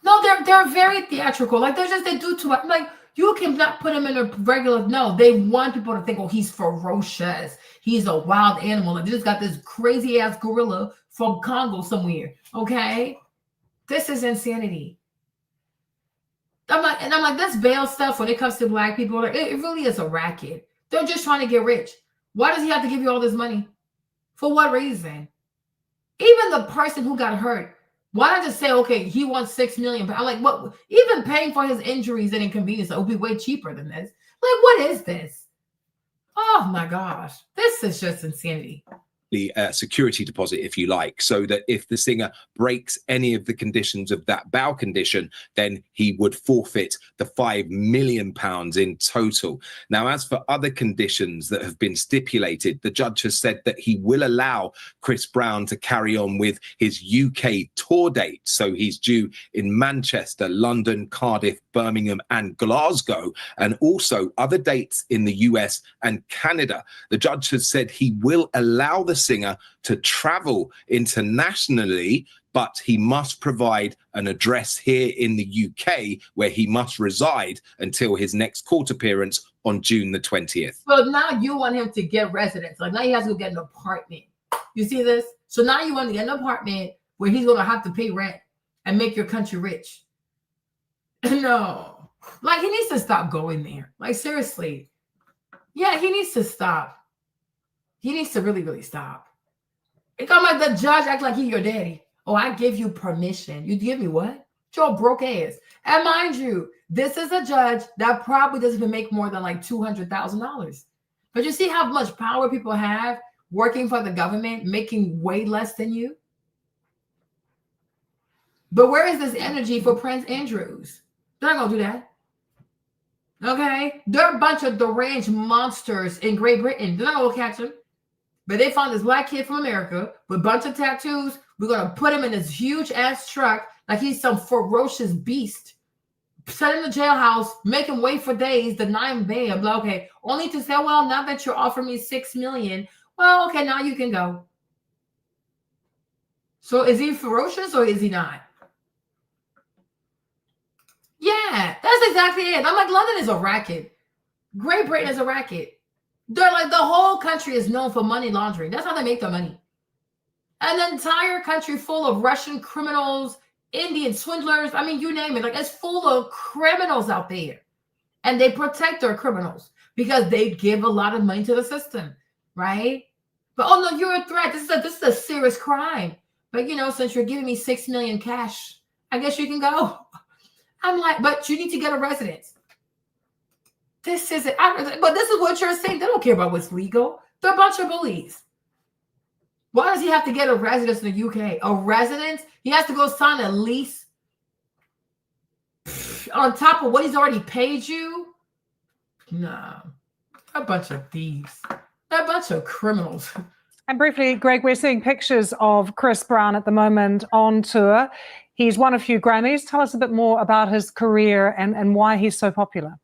Speaker 1: No, they're very theatrical. Like they do too much. Like you cannot put him in a regular. No, they want people to think, oh, he's ferocious. He's a wild animal. And they just got this crazy ass gorilla from Congo somewhere. Okay, this is insanity. I'm like this bail stuff when it comes to black people. Like, it really is a racket. They're just trying to get rich. Why does he have to give you all this money? For what reason? Even the person who got hurt, why not just say, okay, he wants $6 million? I'm like, what? Even paying for his injuries and inconvenience would be way cheaper than this. Like, what is this? Oh my gosh, this is just insanity.
Speaker 10: The security deposit, if you like, so that if the singer breaks any of the conditions of that bail condition, then he would forfeit the £5 million in total. Now, as for other conditions that have been stipulated, the judge has said that he will allow Chris Brown to carry on with his UK tour date. So he's due in Manchester, London, Cardiff, Birmingham, and Glasgow, and also other dates in the US and Canada. The judge has said he will allow the singer to travel internationally, but he must provide an address here in the UK where he must reside until his next court appearance on June the 20th.
Speaker 1: So now you want him to get residence. Like now he has to go get an apartment. You see this? So now you want to get an apartment where he's going to have to pay rent and make your country rich. No. Like he needs to stop going there. Like seriously. Yeah, he needs to stop. He needs to really, really stop. It come like the judge act like he your daddy. Oh, I give you permission. You give me what? Your broke ass. And mind you, this is a judge that probably doesn't even make more than like $200,000. But you see how much power people have working for the government, making way less than you? But where is this energy for Prince Andrews? They're not going to do that. Okay? They're a bunch of deranged monsters in Great Britain. They're not going to catch him. But they found this black kid from America with a bunch of tattoos. We're going to put him in this huge ass truck like he's some ferocious beast. Set him in the jailhouse, make him wait for days, deny him bail. Like, okay, only to say, well, now that you're offering me $6 million, well, okay, now you can go. So is he ferocious or is he not? Yeah, that's exactly it. I'm like, London is a racket. Great Britain is a racket. They're like, the whole country is known for money laundering. That's how they make their money. An entire country full of Russian criminals, Indian swindlers. I mean, you name it. Like, it's full of criminals out there. And they protect their criminals because they give a lot of money to the system, right? But, oh, no, you're a threat. This is a serious crime. But, you know, since you're giving me $6 million cash, I guess you can go. I'm like, but you need to get a residence. This isn't, but this is what you're saying. They don't care about what's legal. They're a bunch of bullies. Why does he have to get a residence in the UK? A residence? He has to go sign a lease on top of what he's already paid you? No. A bunch of thieves. They're a bunch of criminals.
Speaker 9: And briefly, Greg, we're seeing pictures of Chris Brown at the moment on tour. He's won a few Grammys. Tell us a bit more about his career and why he's so popular.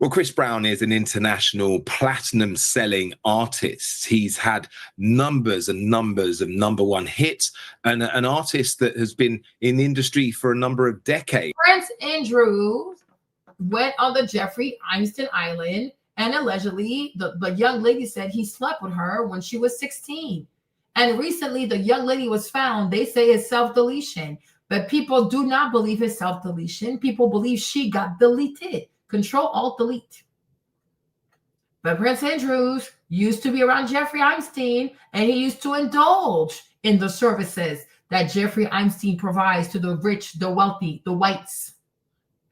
Speaker 10: Well, Chris Brown is an international platinum selling artist. He's had numbers and numbers of #1 hits, and an artist that has been in the industry for a number of decades.
Speaker 1: Prince Andrew went on the Jeffrey Epstein Island, and allegedly the young lady said he slept with her when she was 16. And recently the young lady was found. They say it's self-deletion, but people do not believe it's self-deletion. People believe she got deleted. Control-Alt-Delete. But Prince Andrews used to be around Jeffrey Epstein, and he used to indulge in the services that Jeffrey Epstein provides to the rich, the wealthy, the whites.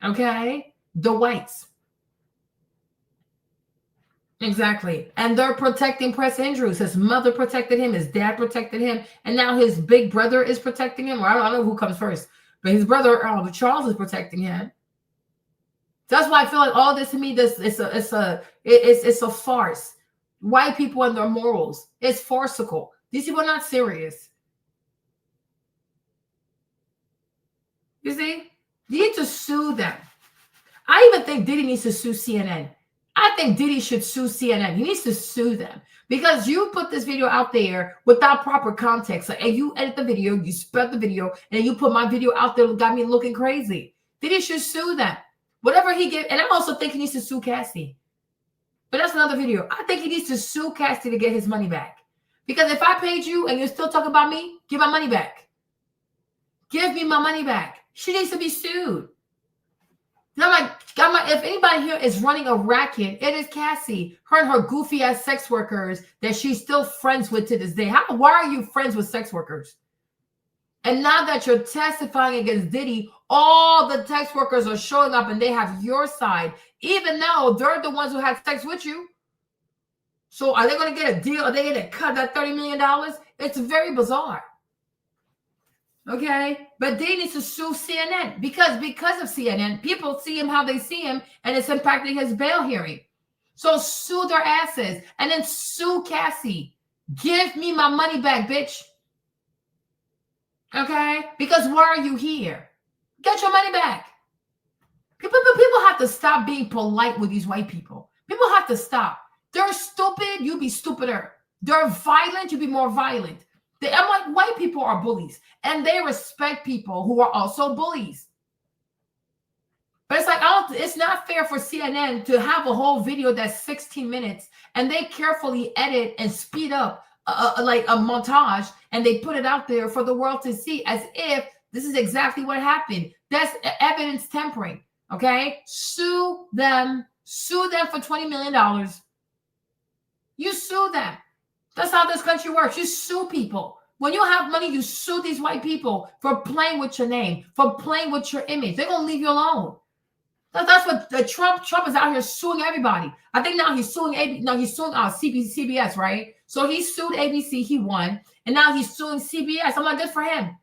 Speaker 1: Okay? The whites. Exactly. And they're protecting Prince Andrews. His mother protected him. His dad protected him. And now his big brother is protecting him. Or I don't know who comes first. But his brother, Charles, is protecting him. That's why I feel like all this to me, it's a farce. White people and their morals, it's farcical. These people are not serious. You see, you need to sue them. I even think Diddy needs to sue CNN. I think Diddy should sue CNN. He needs to sue them because you put this video out there without proper context. Like, and you edit the video, you spread the video, and you put my video out there, got me looking crazy. Diddy should sue them. Whatever he gave, and I also think he needs to sue Cassie. But that's another video. I think he needs to sue Cassie to get his money back. Because if I paid you and you're still talking about me, give my money back. Give me my money back. She needs to be sued. And I'm like, if anybody here is running a racket, it is Cassie. Her and her goofy ass sex workers that she's still friends with to this day. Why are you friends with sex workers? And now that you're testifying against Diddy, all the sex workers are showing up and they have your side, even though they're the ones who had sex with you. So are they going to get a deal? Are they going to cut that $30 million? It's very bizarre. Okay? But they need to sue CNN because of CNN, people see him how they see him, and it's impacting his bail hearing. So sue their asses and then sue Cassie. Give me my money back, bitch. Okay? Because why are you here? Get your money back. People have to stop being polite with these white people. People have to stop. They're stupid, you be stupider. They're violent, you be more violent. I'm like, white people are bullies, and they respect people who are also bullies. But it's like, it's not fair for CNN to have a whole video that's 16 minutes, and they carefully edit and speed up like a montage, and they put it out there for the world to see as if this is exactly what happened. That's evidence tampering, okay? Sue them for $20 million. You sue them. That's how this country works. You sue people. When you have money, you sue these white people for playing with your name, for playing with your image. They're going to leave you alone. That's what Trump is out here suing everybody. I think now he's suing CBS, right? So he sued ABC, he won, and now he's suing CBS. I'm like, good for him.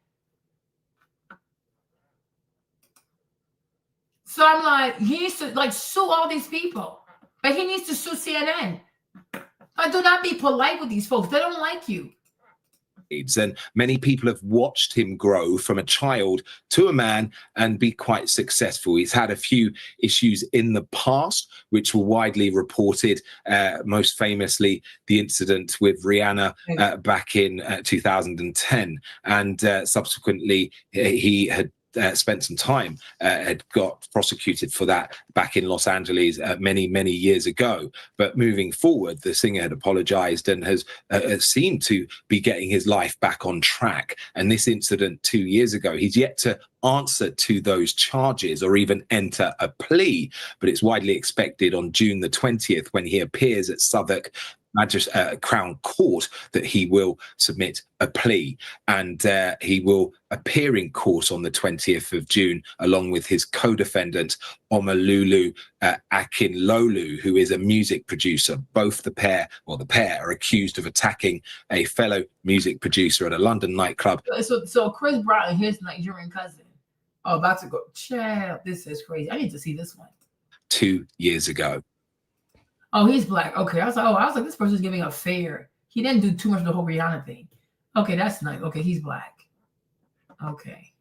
Speaker 1: So I'm like, he needs to sue all these people, but he needs to sue CNN. Do not be polite with these folks. They don't like you.
Speaker 10: And many people have watched him grow from a child to a man and be quite successful. He's had a few issues in the past, which were widely reported, most famously the incident with Rihanna back in 2010. And subsequently, he had spent some time, had got prosecuted for that back in Los Angeles many years ago. But moving forward, the singer had apologized and has seemed to be getting his life back on track. And this incident 2 years ago, he's yet to answer to those charges or even enter a plea, but it's widely expected on June the 20th when he appears at Southwark Crown Court that he will submit a plea, and he will appear in court on the 20th of June along with his co-defendant Omololu Akinlolu, who is a music producer. Both the pair are accused of attacking a fellow music producer at a London nightclub.
Speaker 1: So Chris Brown and his Nigerian cousin are about to go. Child, this is crazy. I need to see this one.
Speaker 10: 2 years ago.
Speaker 1: Oh, he's black. Okay, I was like, this person's giving a fair. He didn't do too much of the whole Rihanna thing. Okay, that's nice. Okay, he's black. Okay.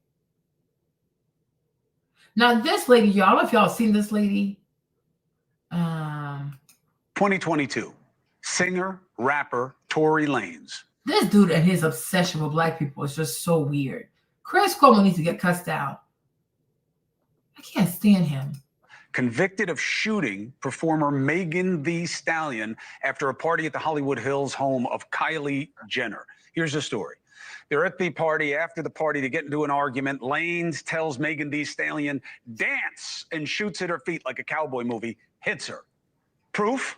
Speaker 1: Now this lady, y'all, I don't know if y'all seen this lady.
Speaker 11: 2022, singer, rapper, Tory Lanez.
Speaker 1: This dude and his obsession with black people is just so weird. Chris Cuomo needs to get cussed out. I can't stand him.
Speaker 11: Convicted of shooting performer Megan Thee Stallion after a party at the Hollywood Hills home of Kylie Jenner. Here's the story. They're at the party. After the party, they get into an argument. Lanez tells Megan Thee Stallion, dance, and shoots at her feet like a cowboy movie, hits her. Proof?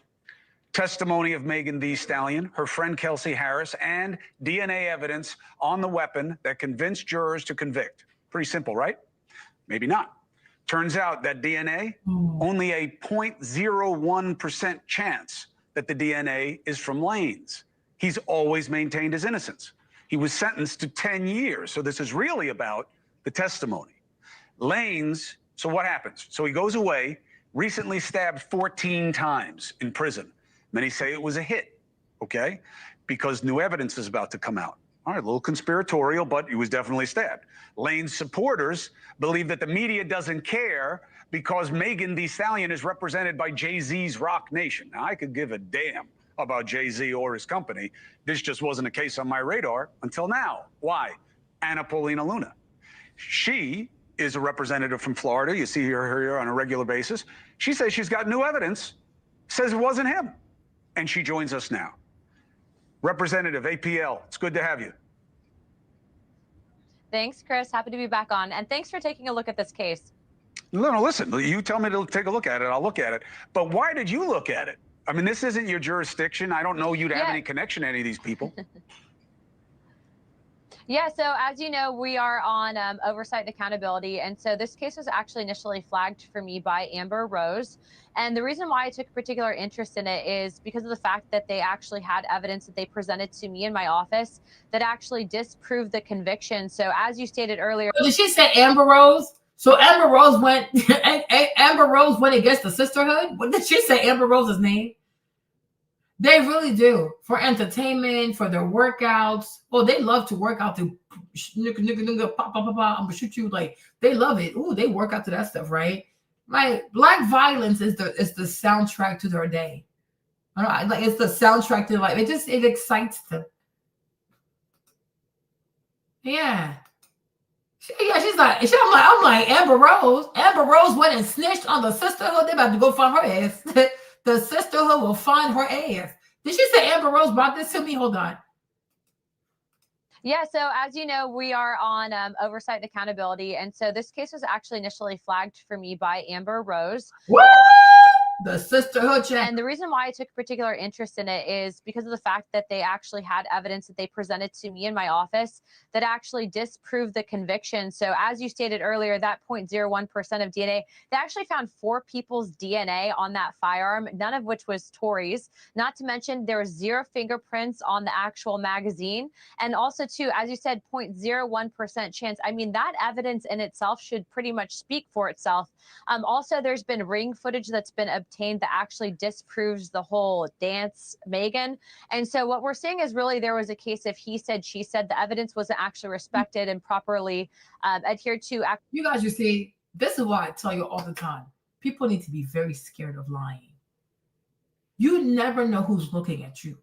Speaker 11: Testimony of Megan Thee Stallion, her friend Kelsey Harris, and DNA evidence on the weapon that convinced jurors to convict. Pretty simple, right? Maybe not. Turns out that DNA, only a 0.01% chance that the DNA is from Lanez. He's always maintained his innocence. He was sentenced to 10 years. So this is really about the testimony. Lanez, so what happens? So he goes away, recently stabbed 14 times in prison. Many say it was a hit, okay? Because new evidence is about to come out. All right, a little conspiratorial, but he was definitely stabbed. Lanez supporters believe that the media doesn't care because Megan Thee Stallion is represented by Jay-Z's Rock Nation. Now, I could give a damn about Jay-Z or his company. This just wasn't a case on my radar until now. Why? Anna Paulina Luna. She is a representative from Florida. You see her here on a regular basis. She says she's got new evidence, says it wasn't him. And she joins us now. Representative APL, it's good to have you.
Speaker 12: Thanks, Chris. Happy to be back on. And thanks for taking a look at this case.
Speaker 11: No, listen, you tell me to take a look at it, I'll look at it. But why did you look at it? I mean, this isn't your jurisdiction. I don't know you to have any connection to any of these people.
Speaker 12: Yeah, so as you know, we are on oversight and accountability. And so this case was actually initially flagged for me by Amber Rose. And the reason why I took a particular interest in it is because of the fact that they actually had evidence that they presented to me in my office that actually disproved the conviction. So as you stated earlier.
Speaker 1: Did she say Amber Rose? So Amber Rose went against the sisterhood? What did she say Amber Rose's name? They really do. For entertainment, for their workouts. Oh, they love to work out to pop, I'm gonna shoot you. Like, they love it. Ooh, they work out to that stuff, right? Like, black violence is the soundtrack to their day. Like, it's the soundtrack to life. It excites them. Yeah. I'm like Amber Rose. Amber Rose went and snitched on the sisterhood. They about to go find her ass. The sisterhood will find her ass. Did she say Amber Rose brought this to me? Hold on.
Speaker 12: Yeah, so as you know, we are on oversight and accountability. And so this case was actually initially flagged for me by Amber Rose.
Speaker 1: What? The sisterhood check.
Speaker 12: And the reason why I took a particular interest in it is because of the fact that they actually had evidence that they presented to me in my office that actually disproved the conviction. So as you stated earlier, that 0.01% of DNA, they actually found 4 people's DNA on that firearm, none of which was Tory's. Not to mention there was 0 fingerprints on the actual magazine. And also too, as you said, 0.01% chance. I mean, that evidence in itself should pretty much speak for itself. Also, there's been ring footage that's been obtained that actually disproves the whole dance, Megan. And so what we're seeing is really there was a case of he said, she said. The evidence wasn't actually respected and properly adhered to.
Speaker 1: You guys, you see, this is why I tell you all the time. People need to be very scared of lying. You never know who's looking at you.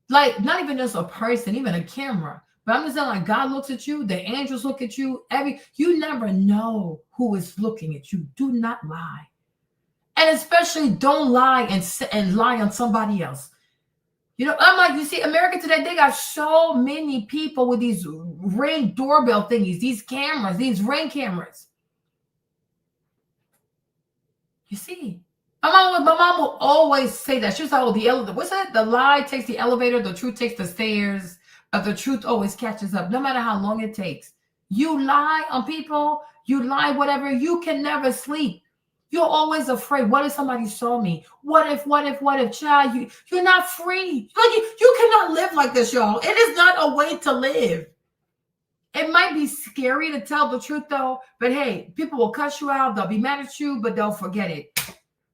Speaker 1: Like, not even just a person, even a camera. But I'm just saying, like, God looks at you, the angels look at you, you never know who is looking at you. Do not lie. And especially don't lie and lie on somebody else. You know, I'm like, you see, America today, they got so many people with these Ring doorbell thingies, these cameras, these Ring cameras. You see, My mom will always say that. She was like, "Oh, what's that? The lie takes the elevator, the truth takes the stairs, but the truth always catches up, no matter how long it takes." You lie on people, you lie whatever. You can never sleep. You're always afraid. What if somebody saw me? What if, child? You're not free. You cannot live like this, y'all. It is not a way to live. It might be scary to tell the truth, though. But hey, people will cuss you out. They'll be mad at you, but they'll forget it.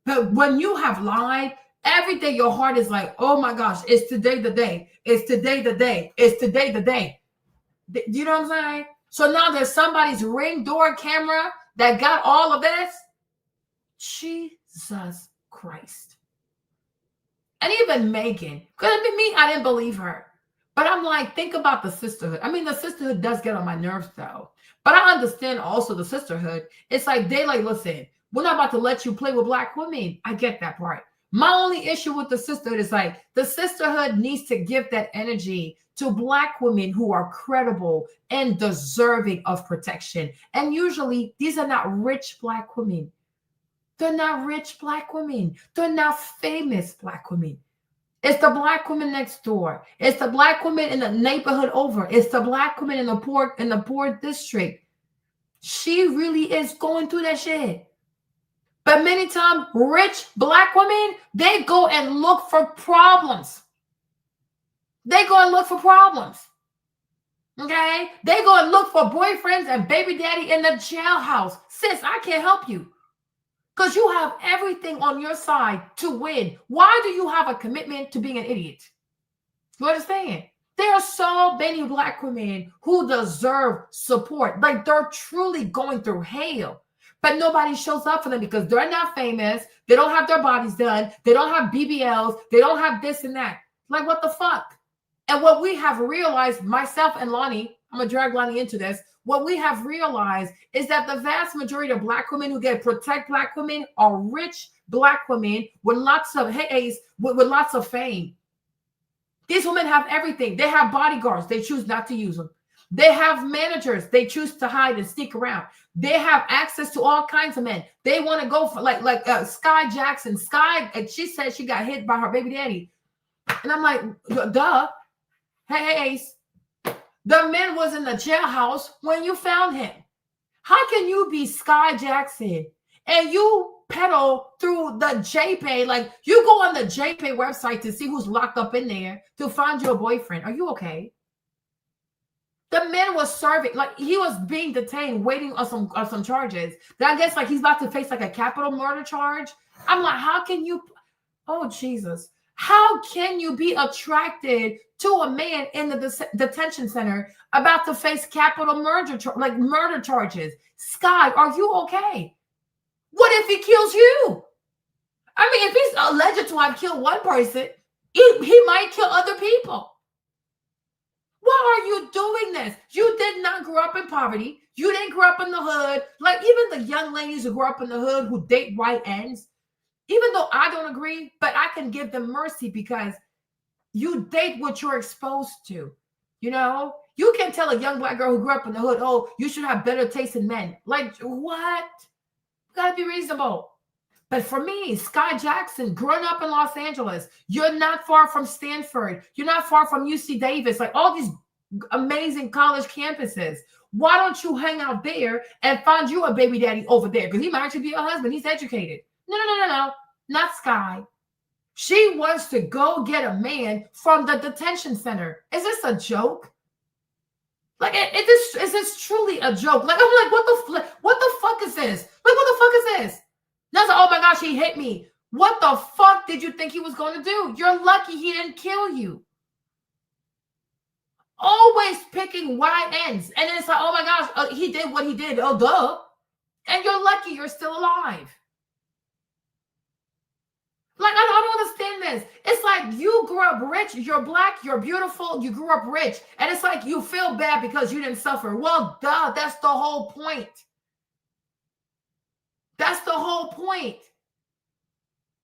Speaker 1: But when you have lied, every day your heart is like, oh my gosh, it's today the day. It's today the day. It's today the day. Do you know what I'm saying? So now there's somebody's Ring door camera that got all of this. Jesus Christ. And even Megan, because I mean, me, I didn't believe her. But I'm like, think about the sisterhood. I mean, the sisterhood does get on my nerves, though. But I understand also the sisterhood. It's like, they like, listen, we're not about to let you play with Black women. I get that part. My only issue with the sisterhood is like, the sisterhood needs to give that energy to Black women who are credible and deserving of protection. And usually, these are not rich Black women. They're not rich Black women. They're not famous Black women. It's the Black woman next door. It's the Black woman in the neighborhood over. It's the Black woman in the poor district. She really is going through that shit. But many times, rich Black women, they go and look for problems. They go and look for problems. Okay? They go and look for boyfriends and baby daddy in the jailhouse. Sis, I can't help you. Because you have everything on your side to win. Why do you have a commitment to being an idiot? You understand? There are so many Black women who deserve support. Like they're truly going through hell. But nobody shows up for them because they're not famous. They don't have their bodies done. They don't have BBLs. They don't have this and that. Like, what the fuck? And what we have realized, myself and Lonnie, I'm going to drag Lonnie into this. What we have realized is that the vast majority of Black women who protect Black women are rich Black women with lots of with lots of fame. These women have everything. They have bodyguards. They choose not to use them. They have managers. They choose to hide and sneak around. They have access to all kinds of men. They want to go for like Sky Jackson. Sky, and she said she got hit by her baby daddy. And I'm like, duh. Hey, Ace. The man was in the jailhouse when you found him. How can you be Sky Jackson and you pedal through the JPay? Like you go on the JPay website to see who's locked up in there to find your boyfriend. Are you okay? The man was serving, like he was being detained, waiting on some charges. Then I guess like he's about to face like a capital murder charge. I'm like, how can you? Oh Jesus. How can you be attracted to a man in the detention center about to face capital murder charges? Sky, are you okay? What if he kills you? I mean, if he's alleged to have killed one person, he might kill other people. Why are you doing this? You did not grow up in poverty. You didn't grow up in the hood. Like even the young ladies who grew up in the hood who date white ends, even though I don't agree, but I can give them mercy because you date what you're exposed to. You know, you can tell a young Black girl who grew up in the hood, oh, you should have better taste in men. Like what? You gotta be reasonable. But for me, Sky Jackson, growing up in Los Angeles, you're not far from Stanford. You're not far from UC Davis, like all these amazing college campuses. Why don't you hang out there and find you a baby daddy over there? Because he might actually be your husband. He's educated. No. Not Sky. She wants to go get a man from the detention center. Is this a joke? Like, is this truly a joke? Like, I'm like, what the fuck is this? Like, what the fuck is this? That's like, oh my gosh, he hit me. What the fuck did you think he was going to do? You're lucky he didn't kill you. Always picking white ends. And then it's like, oh my gosh, he did what he did. Oh, duh. And you're lucky you're still alive. Like, I don't understand this. It's like you grew up rich. You're Black. You're beautiful. You grew up rich. And it's like you feel bad because you didn't suffer. Well, duh. That's the whole point. That's the whole point.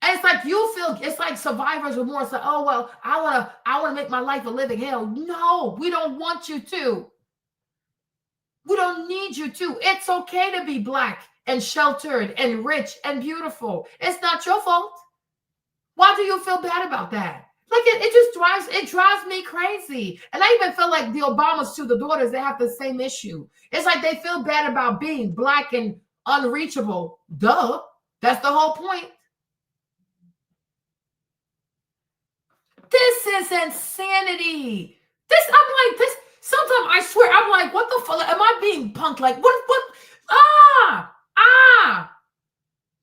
Speaker 1: And it's like you feel, it's like survivors remorse. Like, oh, well, I want to make my life a living hell. No, we don't want you to. We don't need you to. It's okay to be Black. and sheltered and rich and beautiful. It's not your fault. Why do you feel bad about that? Like it just drives me crazy. And I even feel like the Obamas too, the daughters, they have the same issue. It's like they feel bad about being Black and unreachable. Duh. That's the whole point. This is insanity. I'm like, sometimes I swear, I'm like, what the fuck? Am I being punked? Like, what?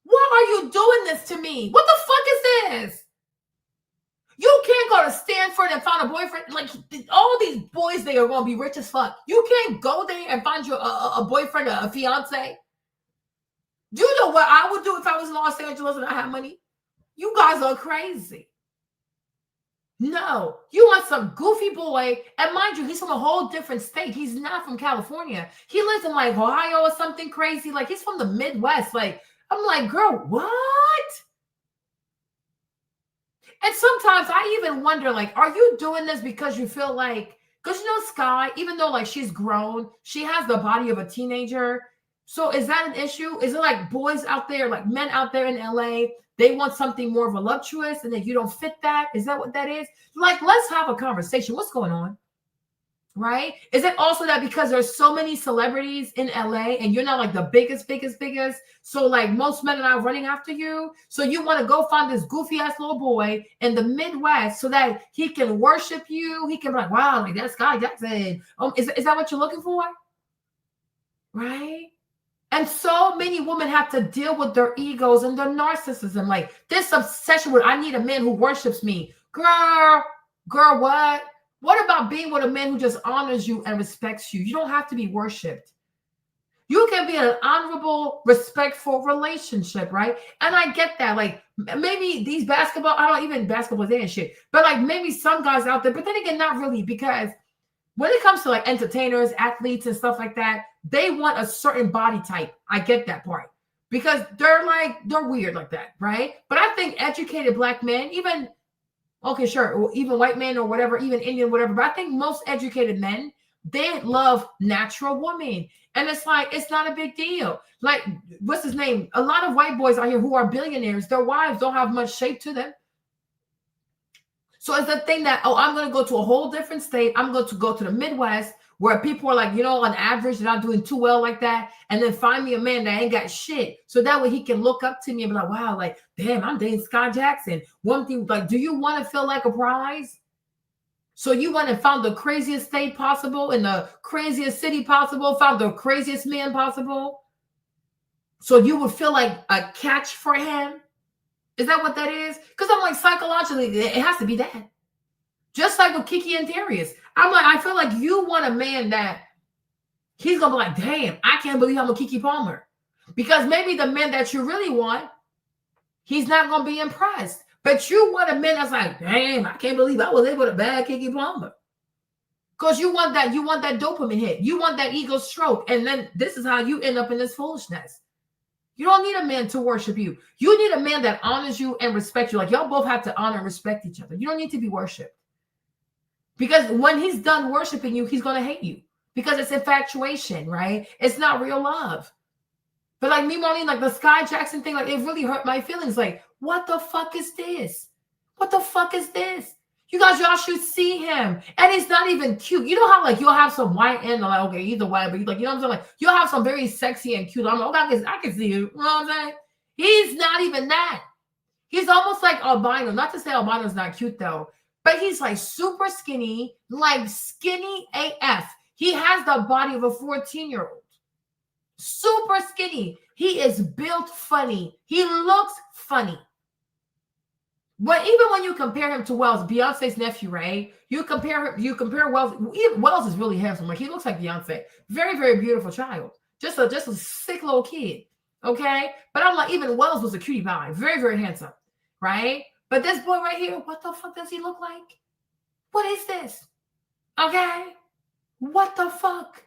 Speaker 1: Why are you doing this to me? What the fuck is this? You can't go to Stanford and find a boyfriend. Like, all these boys, they are going to be rich as fuck. You can't go there and find you a boyfriend, a fiance. Do you know what I would do if I was in Los Angeles and I had money? You guys are crazy. No, you want some goofy boy. And mind you, he's from a whole different state. He's not from California. He lives in like Ohio or something crazy. Like, he's from the Midwest. Like, I'm like, girl, what? And sometimes I even wonder, like, are you doing this because you feel like, because you know, Sky, even though like she's grown, she has the body of a teenager. So is that an issue? Is it like boys out there, like men out there in LA, they want something more voluptuous and then you don't fit that? Is that what that is? Like, let's have a conversation. What's going on? Right? Is it also that because there's so many celebrities in LA and you're not like the biggest, so like most men are not running after you. So you want to go find this goofy ass little boy in the Midwest so that he can worship you. He can be like, wow, like that's Sky Jackson. Is that what you're looking for? Right? And so many women have to deal with their egos and their narcissism. Like this obsession with, I need a man who worships me. Girl, what? What about being with a man who just honors you and respects you? You don't have to be worshipped. You can be in an honorable, respectful relationship, right? And I get that. Like maybe these basketball, I don't even basketball and shit, but like maybe some guys out there, but then again, not really, because when it comes to like entertainers, athletes and stuff like that, they want a certain body type. I get that part because they're weird like that, right? But I think educated Black men, even, okay, sure, or even white men or whatever, even Indian, whatever, but I think most educated men, they love natural women. And it's like, it's not a big deal. Like, what's his name? A lot of white boys out here who are billionaires, their wives don't have much shape to them. So it's the thing that, oh, I'm going to go to a whole different state. I'm going to go to the Midwest where people are like, you know, on average, they're not doing too well like that. And then find me a man that ain't got shit. So that way he can look up to me and be like, wow, like, damn, I'm dating Sky Jackson. One thing, like, do you want to feel like a prize? So you went and found the craziest state possible in the craziest city possible, found the craziest man possible. So you would feel like a catch for him. Is that what that is? Because I'm like, psychologically, it has to be that. Just like with Kiki and Darius. I'm like, I feel like you want a man that he's going to be like, damn, I can't believe I'm a Keke Palmer. Because maybe the man that you really want, he's not going to be impressed. But you want a man that's like, damn, I can't believe I was able to bag Keke Palmer. Because you want that dopamine hit. You want that ego stroke. And then this is how you end up in this foolishness. You don't need a man to worship you. You need a man that honors you and respects you. Like y'all both have to honor and respect each other. You don't need to be worshipped. Because when he's done worshiping you, he's going to hate you. Because it's infatuation, right? It's not real love. But like me, Marlene, like the Sky Jackson thing, like it really hurt my feelings. Like, what the fuck is this? What the fuck is this? You guys, y'all should see him. And he's not even cute. You know how like you'll have some white and like, okay, either white, but like, you know what I'm saying? Like you'll have some very sexy and cute. I'm like, okay, I can see you. You know what I'm saying? He's not even that. He's almost like albino. Not to say albino's not cute though, but he's like super skinny, like skinny AF. He has the body of a 14-year-old. Super skinny. He is built funny. He looks funny. But even when you compare him to Wells, Beyonce's nephew, right? You compare Wells. Wells is really handsome. Like he looks like Beyonce. Very, very beautiful child. Just a sick little kid. Okay. But I'm like, even Wells was a cutie pie. Very, very handsome. Right? But this boy right here, what the fuck does he look like? What is this? Okay. What the fuck?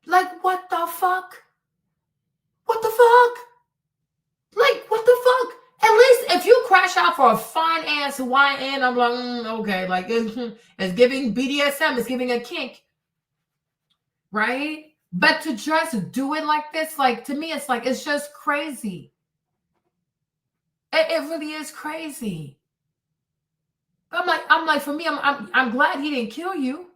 Speaker 1: Like, what the fuck? What the fuck? Like, what the fuck? At least if you crash out for a fine ass YN, I'm like, okay, like it's giving BDSM, it's giving a kink, right? But to just do it like this, like to me, it's just crazy. It really is crazy. I'm like, for me, I'm glad he didn't kill you,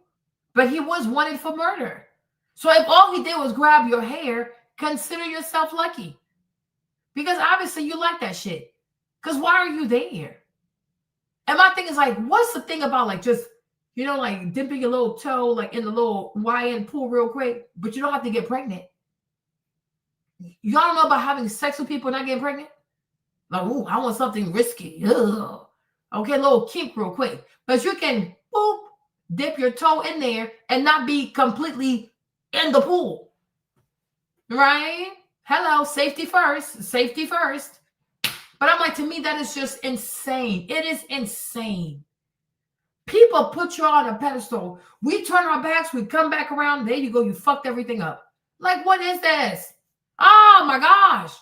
Speaker 1: but he was wanted for murder. So if all he did was grab your hair, consider yourself lucky. Because obviously you like that shit. Because why are you there? And my thing is like, what's the thing about like just, like dipping your little toe like in the little YN pool real quick, but you don't have to get pregnant. Y'all don't know about having sex with people and not getting pregnant? Like, ooh, I want something risky. Ugh. Okay, a little kink real quick. But you can, boop, dip your toe in there and not be completely in the pool. Right? Hello, safety first. Safety first. But I'm like, to me, that is just insane. It is insane. People put you on a pedestal. We turn our backs. We come back around. There you go. You fucked everything up. Like, what is this? Oh, my gosh.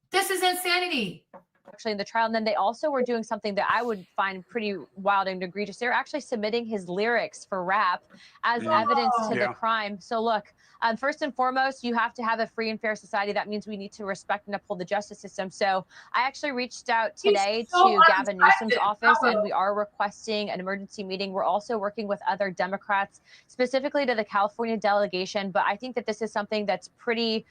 Speaker 1: This is insanity.
Speaker 12: Actually in the trial. And then they also were doing something that I would find pretty wild and egregious. They were actually submitting his lyrics for rap as evidence to the crime. So look, first and foremost, you have to have a free and fair society. That means we need to respect and uphold the justice system. So I actually reached out today to Gavin Newsom's office, and we are requesting an emergency meeting. We're also working with other Democrats, specifically to the California delegation. But I think that this is something that's pretty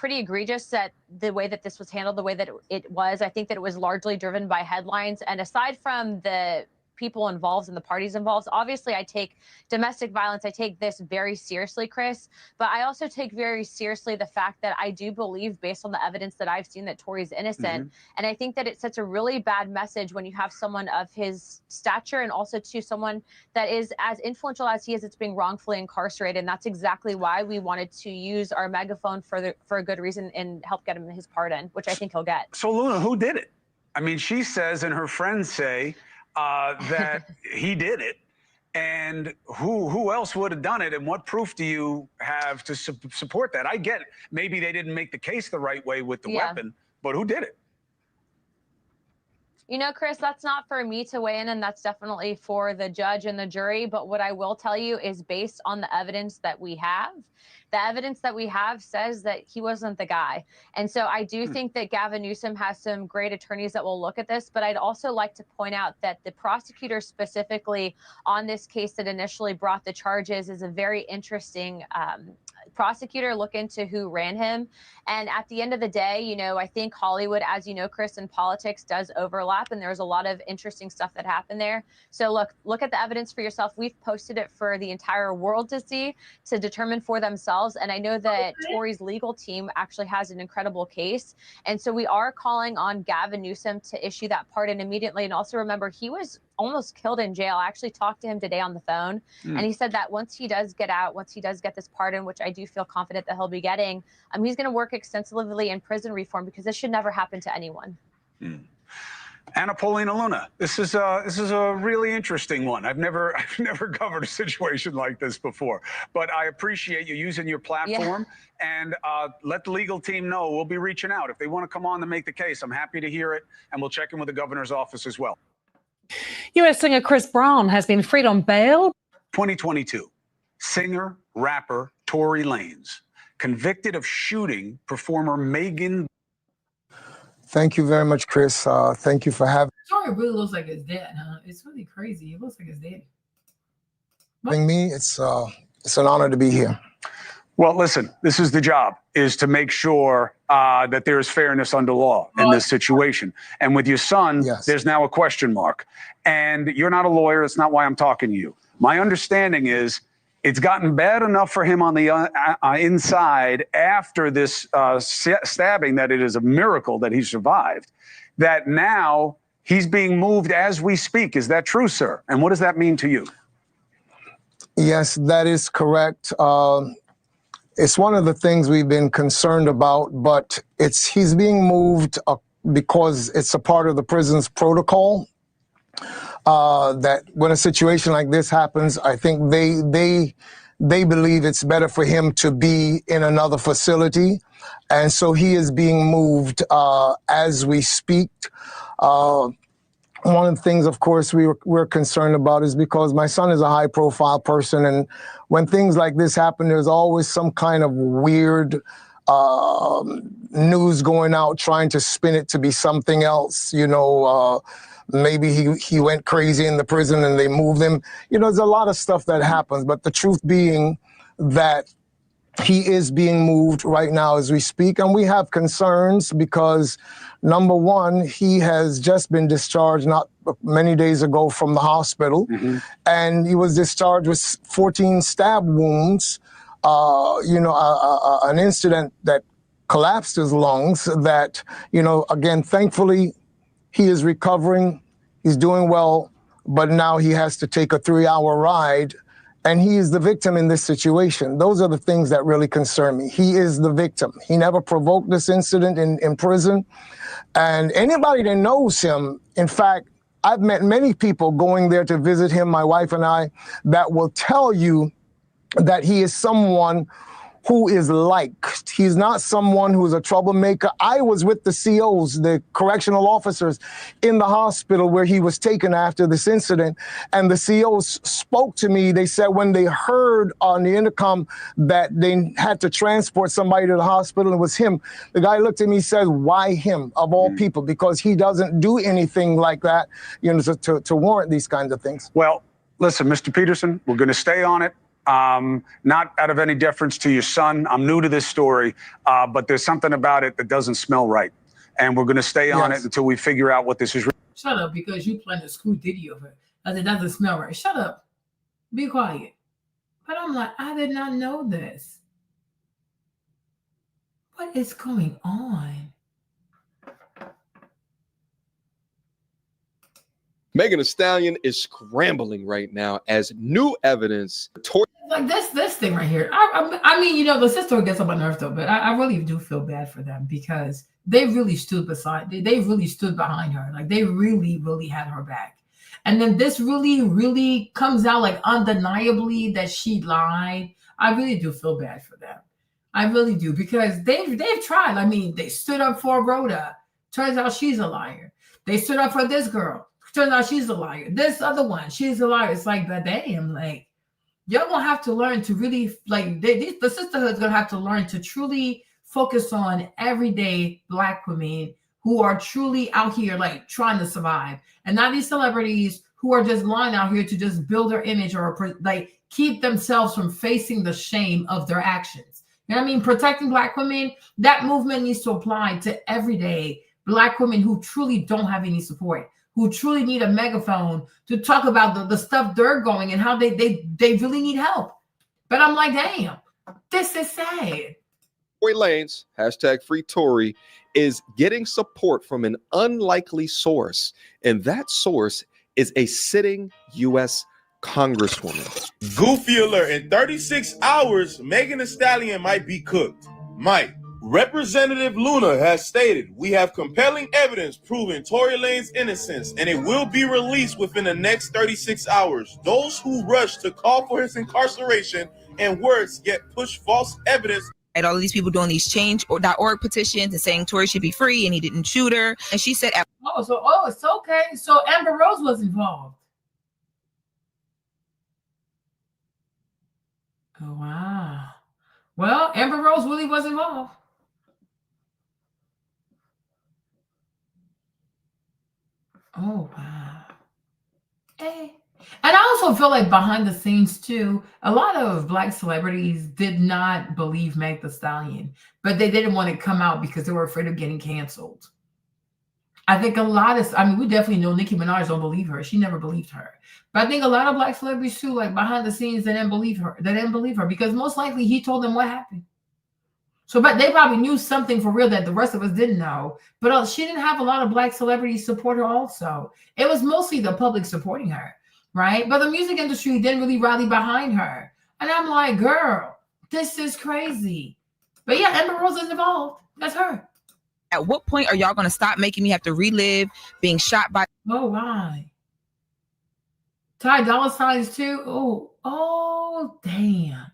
Speaker 12: egregious, that the way that this was handled, the way that it was. I think that it was largely driven by headlines. And aside from the people involved and the parties involved, obviously I take domestic violence, I take this very seriously, Chris, but I also take very seriously the fact that I do believe, based on the evidence that I've seen, that Tory's innocent. And I think that it sets a really bad message when you have someone of his stature, and also to someone that is as influential as he is, it's being wrongfully incarcerated. And that's exactly why we wanted to use our megaphone for a good reason and help get him his pardon, which I think he'll get.
Speaker 11: So Luna, who did it? I mean, she says, and her friends say, that he did it, and who else would have done it, and what proof do you have to support that? I get it. Maybe they didn't make the case the right way with the weapon, but who did it?
Speaker 12: Chris, that's not for me to weigh in, and that's definitely for the judge and the jury. But what I will tell you is, based on the evidence that we have, says that he wasn't the guy. And so I do think that Gavin Newsom has some great attorneys that will look at this. But I'd also like to point out that the prosecutor specifically on this case that initially brought the charges is a very interesting prosecutor. Look into who ran him. And at the end of the day, I think Hollywood, as you know, Chris, and politics does overlap, and there's a lot of interesting stuff that happened there. So look at the evidence for yourself. We've posted it for the entire world to see, to determine for themselves. And I know that Tory's legal team actually has an incredible case. And so we are calling on Gavin Newsom to issue that pardon immediately. And also remember, he was almost killed in jail. I actually talked to him today on the phone, and he said that once he does get out, once he does get this pardon, which I do feel confident that he'll be getting, he's going to work extensively in prison reform, because this should never happen to anyone.
Speaker 11: Anna Paulina Luna, this is a really interesting one. I've never covered a situation like this before, but I appreciate you using your platform, and let the legal team know. We'll be reaching out if they want to come on to make the case. I'm happy to hear it, and we'll check in with the governor's office as well.
Speaker 9: US singer Chris Brown has been freed on bail.
Speaker 11: 2022, singer, rapper Tory Lanez, convicted of shooting performer Megan.
Speaker 13: Thank you very much, Chris. Thank you for having
Speaker 1: Tory really looks like his dad, huh? It's really crazy. It looks like his dad.
Speaker 13: me. It's an honor to be here.
Speaker 11: Well, listen, this is the job, is to make sure that there is fairness under law in this situation. And with your son, there's now a question mark. And you're not a lawyer. It's not why I'm talking to you. My understanding is it's gotten bad enough for him on the inside after this stabbing that it is a miracle that he survived, that now he's being moved as we speak. Is that true, sir? And what does that mean to you?
Speaker 13: Yes, that is correct. It's one of the things we've been concerned about, but he's being moved because it's a part of the prison's protocol. That when a situation like this happens, I think they believe it's better for him to be in another facility, and so he is being moved as we speak. one of the things, of course, we're concerned about is because my son is a high-profile person, and when things like this happen, there's always some kind of weird news going out trying to spin it to be something else. Maybe he went crazy in the prison and they moved him. There's a lot of stuff that happens, but the truth being that he is being moved right now as we speak, and we have concerns because, number one, he has just been discharged not many days ago from the hospital, and he was discharged with 14 stab wounds, an incident that collapsed his lungs that, again, thankfully, he is recovering, he's doing well, but now he has to take a 3-hour ride. And he is the victim in this situation. Those are the things that really concern me. He is the victim. He never provoked this incident in prison. And anybody that knows him, in fact, I've met many people going there to visit him, my wife and I, that will tell you that he is someone who is liked. He's not someone who's a troublemaker. I was with the COs, the correctional officers, in the hospital where he was taken after this incident, and the COs spoke to me. They said when they heard on the intercom that they had to transport somebody to the hospital, it was him. The guy looked at me and said, why him, of all people? Because he doesn't do anything like that, to warrant these kinds of things.
Speaker 11: Well, listen, Mr. Peterson, we're going to stay on it. Not out of any deference to your son. I'm new to this story, but there's something about it that doesn't smell right. And we're going to stay on it until we figure out what this is.
Speaker 1: Shut up, because you plan to screw Diddy over. It doesn't smell right. Shut up. Be quiet. But I'm like, I did not know this. What is going on?
Speaker 2: Megan Thee Stallion is scrambling right now as new evidence.
Speaker 1: Like this thing right here. I mean, the sister gets on my nerves though, but I really do feel bad for them because they really stood they really stood behind her. Like they really, really had her back. And then this really, really comes out like undeniably that she lied. I really do feel bad for them. I really do, because they've tried. I mean, they stood up for Rhoda. Turns out she's a liar. They stood up for this girl. Turns out she's a liar. This other one, she's a liar. It's like, but damn, like, y'all gonna have to learn to really, like, the sisterhood's gonna have to learn to truly focus on everyday Black women who are truly out here, like, trying to survive, and not these celebrities who are just lying out here to just build their image or like keep themselves from facing the shame of their actions. You know what I mean? Protecting Black women, that movement needs to apply to everyday Black women who truly don't have any support, who truly need a megaphone to talk about the stuff they're going and how they really need help. But I'm like, damn, this is sad.
Speaker 2: Tory Lanez, #FreeTory, is getting support from an unlikely source, and that source is a sitting U.S. Congresswoman.
Speaker 14: Goofy alert. In 36 hours, Megan Thee Stallion might be cooked. Mike, Representative Luna has stated, we have compelling evidence proving Tory Lanez's innocence, and it will be released within the next 36 hours. Those who rush to call for his incarceration and worse get pushed false evidence.
Speaker 15: And all of these people doing these change.org petitions and saying Tory should be free and he didn't shoot her. And she said,
Speaker 1: it's okay. So Amber Rose was involved. Oh, wow. Well, Amber Rose really was involved. Oh, wow. Hey. And I also feel like behind the scenes, too, a lot of Black celebrities did not believe Meg Thee Stallion, but they didn't want to come out because they were afraid of getting canceled. I think we definitely know Nicki Minaj don't believe her. She never believed her. But I think a lot of Black celebrities, too, like behind the scenes, they didn't believe her. They didn't believe her because most likely he told them what happened. So, but they probably knew something for real that the rest of us didn't know. But she didn't have a lot of Black celebrities support her also. It was mostly the public supporting her, right? But the music industry didn't really rally behind her. And I'm like, girl, this is crazy. But yeah, Amber Rose is involved. That's her.
Speaker 15: At what point are y'all going to stop making me have to relive being shot by?
Speaker 1: Oh, why? Ty Dolla Signs too? Oh, damn.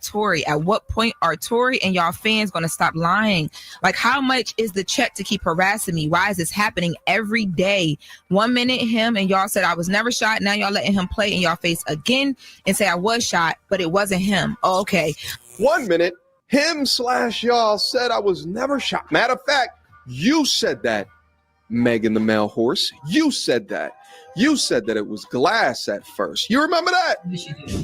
Speaker 15: Tory? At what point are Tory and y'all fans gonna stop lying? Like, how much is the check to keep harassing me? Why is this happening every day? 1 minute him and y'all said I was never shot. Now y'all letting him play in y'all face again and say I was shot, but it wasn't him. Oh, okay.
Speaker 2: 1 minute, him/y'all said I was never shot. Matter of fact, you said that, Megan the Male Horse. You said that. You said that it was glass at first. You remember that?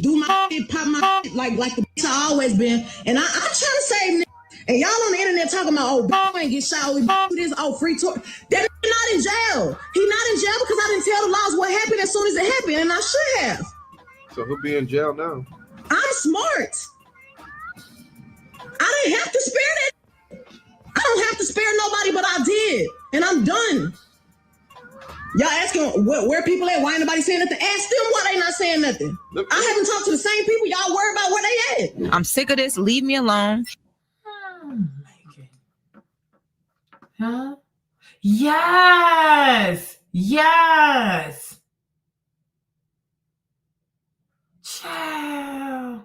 Speaker 16: Do my shit, pop my shit like the bitch I always been. And I'm trying to save niggas. And y'all on the internet talking about, oh, bitch ain't get shot, we do this, oh, free tour. That nigga not in jail. He not in jail because I didn't tell the laws what happened as soon as it happened, and I should have.
Speaker 2: So he'll be in jail now.
Speaker 16: I'm smart. I didn't have to spare that. I don't have to spare nobody, but I did. And I'm done. Y'all asking where people at? Why ain't nobody saying nothing? Ask them why they not saying nothing. I haven't talked to the same people. Y'all worry about where they at.
Speaker 15: I'm sick of this. Leave me alone.
Speaker 1: Huh? Yes. Yes. Child.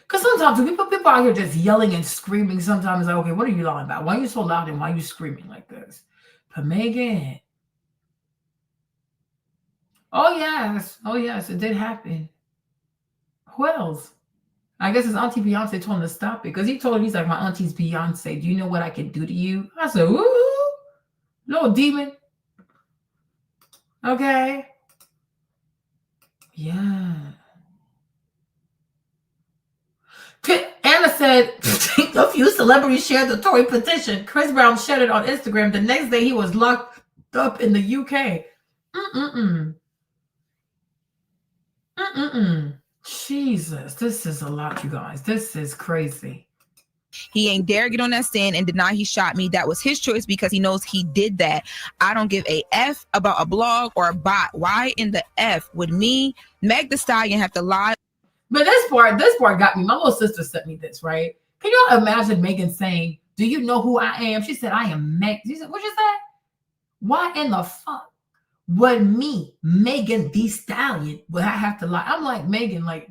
Speaker 1: Because sometimes people out here just yelling and screaming. Sometimes like, okay, what are you lying about? Why are you so loud and why are you screaming like this? But Megan. Oh yes, it did happen. Who else? I guess his auntie Beyonce told him to stop it because he told her, he's like, my auntie's Beyonce. Do you know what I can do to you? I said, ooh, little demon. Okay. Yeah. Anna said, a few celebrities shared the Tory petition. Chris Brown shared it on Instagram. The next day, he was locked up in the UK. Jesus, this is a lot, you guys. This is crazy.
Speaker 15: He ain't dare get on that stand and deny he shot me. That was his choice because he knows he did that. I don't give a F about a blog or a bot. Why in the F would me, Meg Thee Stallion, have to lie?
Speaker 1: But this part got me. My little sister sent me this, right? Can you imagine Megan saying, do you know who I am? She said, I am Meg. She said, what'd you say? Why in the fuck would me, Megan Thee Stallion, would I have to lie? I'm like, Megan, like,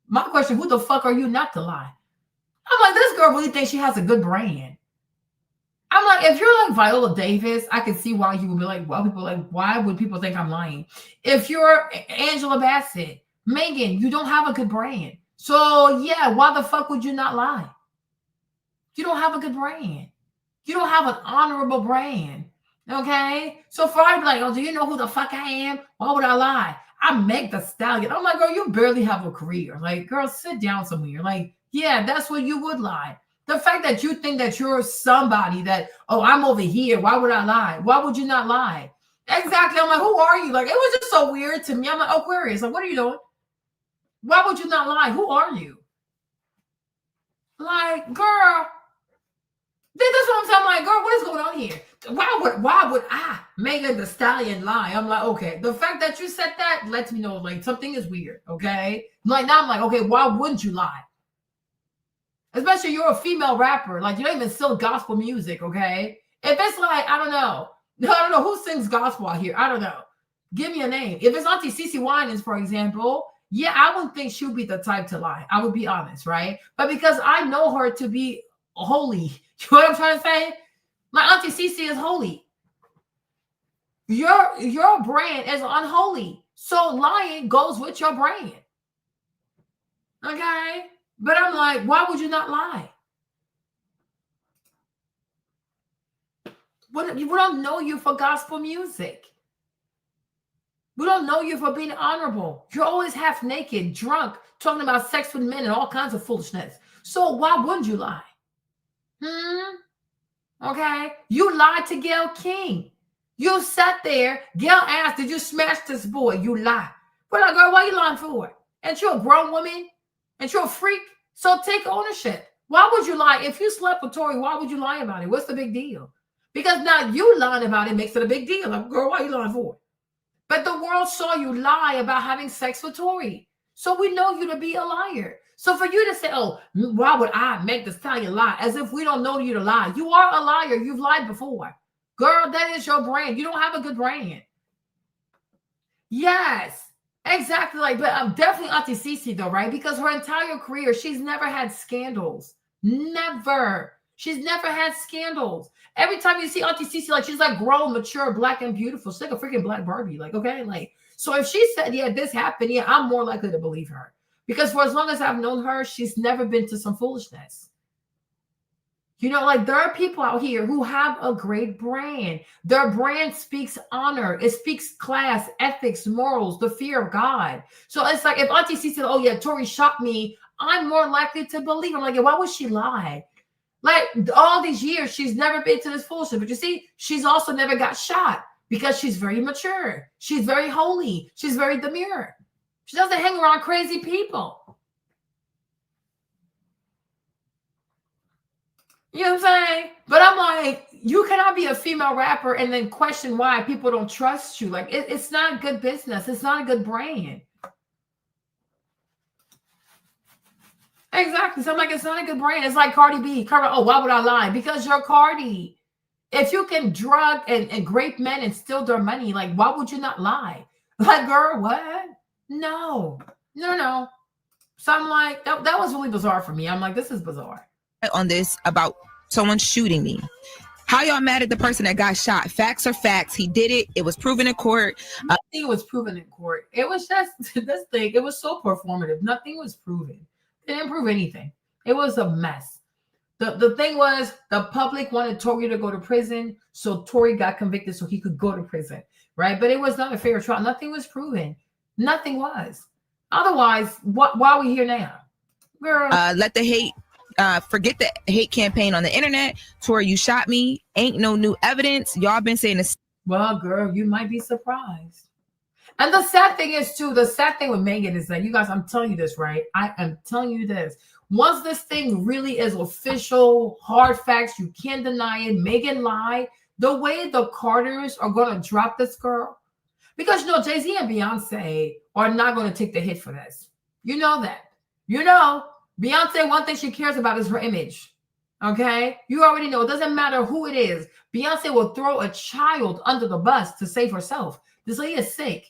Speaker 1: my question, who the fuck are you not to lie? I'm like, this girl really thinks she has a good brand. I'm like, if you're like Viola Davis, I can see why you would be like, well, people like, why would people think I'm lying? If you're Angela Bassett, Megan, you don't have a good brand. So yeah, why the fuck would you not lie? You don't have a good brand. You don't have an honorable brand. Okay? So for I to be like, oh, do you know who the fuck I am? Why would I lie? I'm Meg Thee Stallion. I'm like, girl, you barely have a career. Like, girl, sit down somewhere. Like, yeah, that's what you would lie. The fact that you think that you're somebody that, oh, I'm over here. Why would I lie? Why would you not lie? Exactly. I'm like, who are you? Like, it was just so weird to me. I'm like, Aquarius. Like, what are you doing? Why would you not lie? Who are you? Like, girl, that's what I'm saying. I'm like, girl, what is going on here? Why would I, Megan Thee Stallion, lie? I'm like, okay, the fact that you said that lets me know like something is weird. Okay, like now I'm like, okay, why wouldn't you lie? Especially you're a female rapper, like you don't even sing gospel music. Okay, if it's like I don't know who sings gospel out here. I don't know. Give me a name. If it's Auntie CeCe Winans, for example. Yeah, I wouldn't think she would be the type to lie. I would be honest, right? But because I know her to be holy, you know what I'm trying to say? My Auntie CeCe is holy. Your brand is unholy. So lying goes with your brand. Okay? But I'm like, why would you not lie? We don't know you for gospel music. We don't know you for being honorable. You're always half naked, drunk, talking about sex with men and all kinds of foolishness. So why wouldn't you lie? Okay? You lied to Gayle King. You sat there. Gayle asked, did you smash this boy? You lied. We're like, girl, why are you lying for? Ain't you a grown woman? Ain't you a freak? So take ownership. Why would you lie? If you slept with Tory, why would you lie about it? What's the big deal? Because now you lying about it makes it a big deal. Like, girl, why are you lying for? But the world saw you lie about having sex with Tory. So we know you to be a liar. So for you to say, oh, why would I Meg Thee Stallion lie? As if we don't know you to lie. You are a liar. You've lied before. Girl, that is your brand. You don't have a good brand. Yes. Exactly. Like, but I'm definitely Auntie Cece though, right? Because her entire career, she's never had scandals. Never. She's never had scandals. Every time you see Auntie Cece, like she's like grown, mature, black, and beautiful. She's like a freaking black Barbie. Like, okay, like so if she said, yeah, this happened, yeah, I'm more likely to believe her. Because for as long as I've known her, she's never been to some foolishness. You know, like there are people out here who have a great brand. Their brand speaks honor. It speaks class, ethics, morals, the fear of God. So it's like if Auntie C said, oh yeah, Tory shot me, I'm more likely to believe. I'm like, yeah, why would she lie? Like all these years, she's never been to this foolishness. But you see, she's also never got shot because she's very mature. She's very holy. She's very demure. She doesn't hang around crazy people. You know what I'm saying? But I'm like, you cannot be a female rapper and then question why people don't trust you. Like, it's not good business. It's not a good brand. Exactly. So I'm like, it's not a good brand. It's like Cardi B. Oh, why would I lie? Because you're Cardi. If you can drug and grape men and steal their money, like, why would you not lie? Like, girl, what? No. So I'm like, that was really bizarre for me. I'm like, this is bizarre.
Speaker 15: On this about someone shooting me. How y'all mad at the person that got shot? Facts are facts. He did it. It was proven in court.
Speaker 1: Nothing was proven in court. It was just this thing. It was so performative. Nothing was proven. They didn't prove anything. It was a mess. The thing was the public wanted Tory to go to prison, so Tory got convicted so he could go to prison, right? But it was not a fair trial. Nothing was proven. Nothing was. Otherwise, why are we here now?
Speaker 15: Let the hate. Forget the hate campaign on the internet. Tory, you shot me. Ain't no new evidence. Y'all been saying this.
Speaker 1: Well, girl, you might be surprised. And the sad thing is, too, the sad thing with Megan is that you guys, I'm telling you this, right? I am telling you this. Once this thing really is official, hard facts, you can't deny it. Megan lied. The way the Carters are going to drop this girl, because, you know, Jay-Z and Beyonce are not going to take the hit for this. You know that. You know. Beyonce, one thing she cares about is her image. Okay? You already know. It doesn't matter who it is. Beyonce will throw a child under the bus to save herself. This lady is sick.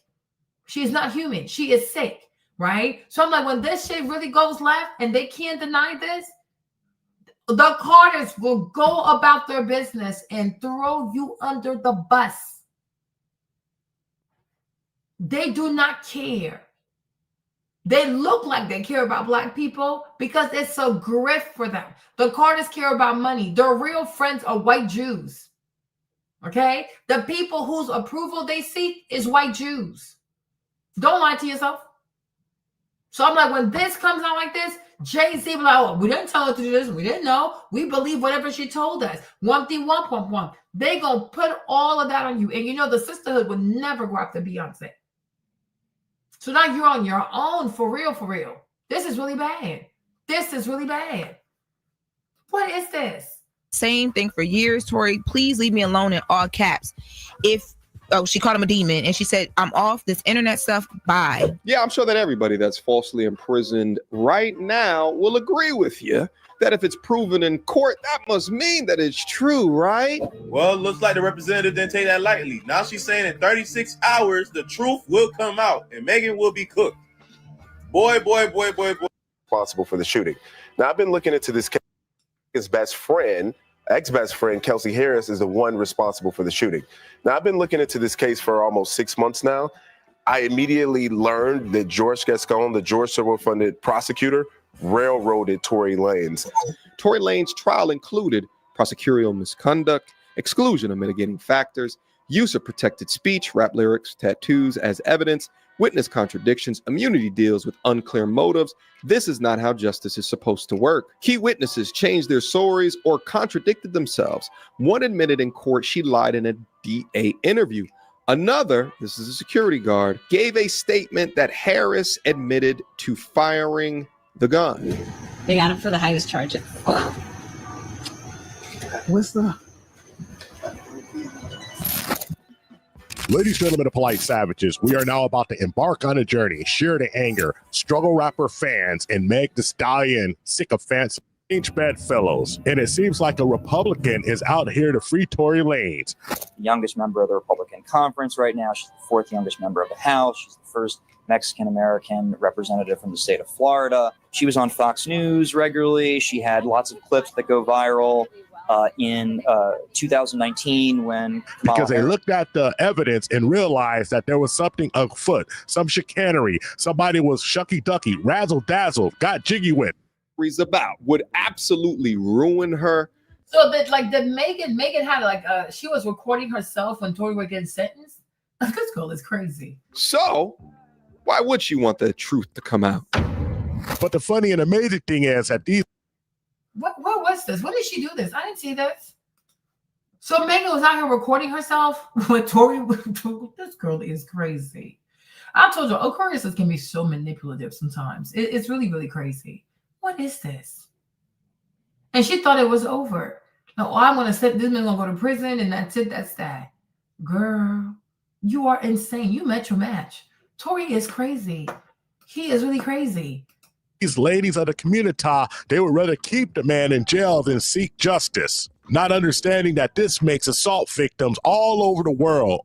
Speaker 1: She is not human. She is sick. Right? So I'm like, when this shit really goes left and they can't deny this, the Carters will go about their business and throw you under the bus. They do not care. They look like they care about Black people because it's a grift for them. The Carters care about money. Their real friends are white Jews. Okay? The people whose approval they seek is white Jews. Don't lie to yourself. So I'm like, when this comes out like this, Jay-Z be like, oh, we didn't tell her to do this. We didn't know. We believe whatever she told us. 1D1.1. They gonna put all of that on you. And you know the sisterhood would never go after Beyonce. So now you're on your own, for real, for real. This is really bad. This is really bad. What is this?
Speaker 15: Same thing for years, Tory. Please leave me alone in all caps. She called him a demon and she said, I'm off this internet stuff. Bye.
Speaker 2: Yeah, I'm sure that everybody that's falsely imprisoned right now will agree with you that if it's proven in court, that must mean that it's true, right?
Speaker 14: Well, it looks like the representative didn't take that lightly. Now she's saying in 36 hours, the truth will come out and Megan will be cooked. Boy.
Speaker 17: Responsible for the shooting. Now, I've been looking into this case. His best friend, ex-best friend, Kelsey Harris, is the one responsible for the shooting. Now, I've been looking into this case for almost 6 months now. I immediately learned that George Gascon, the George Soros-funded prosecutor, railroaded Tory Lanez.
Speaker 2: Tory Lanez's trial included prosecutorial misconduct, exclusion of mitigating factors, use of protected speech, rap lyrics, tattoos as evidence, witness contradictions, immunity deals with unclear motives. This is not how justice is supposed to work. Key witnesses changed their stories or contradicted themselves. One admitted in court she lied in a DA interview. Another, this is a security guard, gave a statement that Harris admitted to firing the gun.
Speaker 18: They got him for the highest charges.
Speaker 19: What's the... Ladies, gentlemen, and polite savages, we are now about to embark on a journey, share the anger, struggle rapper fans, and Meg Thee Stallion sycophants Bedfellows, and it seems like a Republican is out here to free Tory Lanez.
Speaker 20: Youngest member of the Republican conference right now. She's the fourth youngest member of the House. She's the first Mexican-American representative from the state of Florida. She was on Fox News regularly. She had lots of clips that go viral in 2019 when
Speaker 19: because they looked at the evidence and realized that there was something afoot, some chicanery. Somebody was shucky-ducky, razzle-dazzle, got jiggy with.
Speaker 2: About would absolutely ruin her.
Speaker 1: So that like the Megan had like she was recording herself when Tory was getting sentenced. This girl is crazy.
Speaker 2: So why would she want the truth to come out?
Speaker 19: But the funny and amazing thing is that these
Speaker 1: What was this? When did she do this? I didn't see this. So Megan was out here recording herself with Tory. This girl is crazy. I told you, Aquariuses can be so manipulative sometimes. It's really, really crazy. What is this? And she thought it was over. No, I'm gonna set this man gonna go to prison, and that's it. That's that. Girl, you are insane. You met your match. Tory is crazy. He is really crazy.
Speaker 19: These ladies of the community, they would rather keep the man in jail than seek justice, not understanding that this makes assault victims all over the world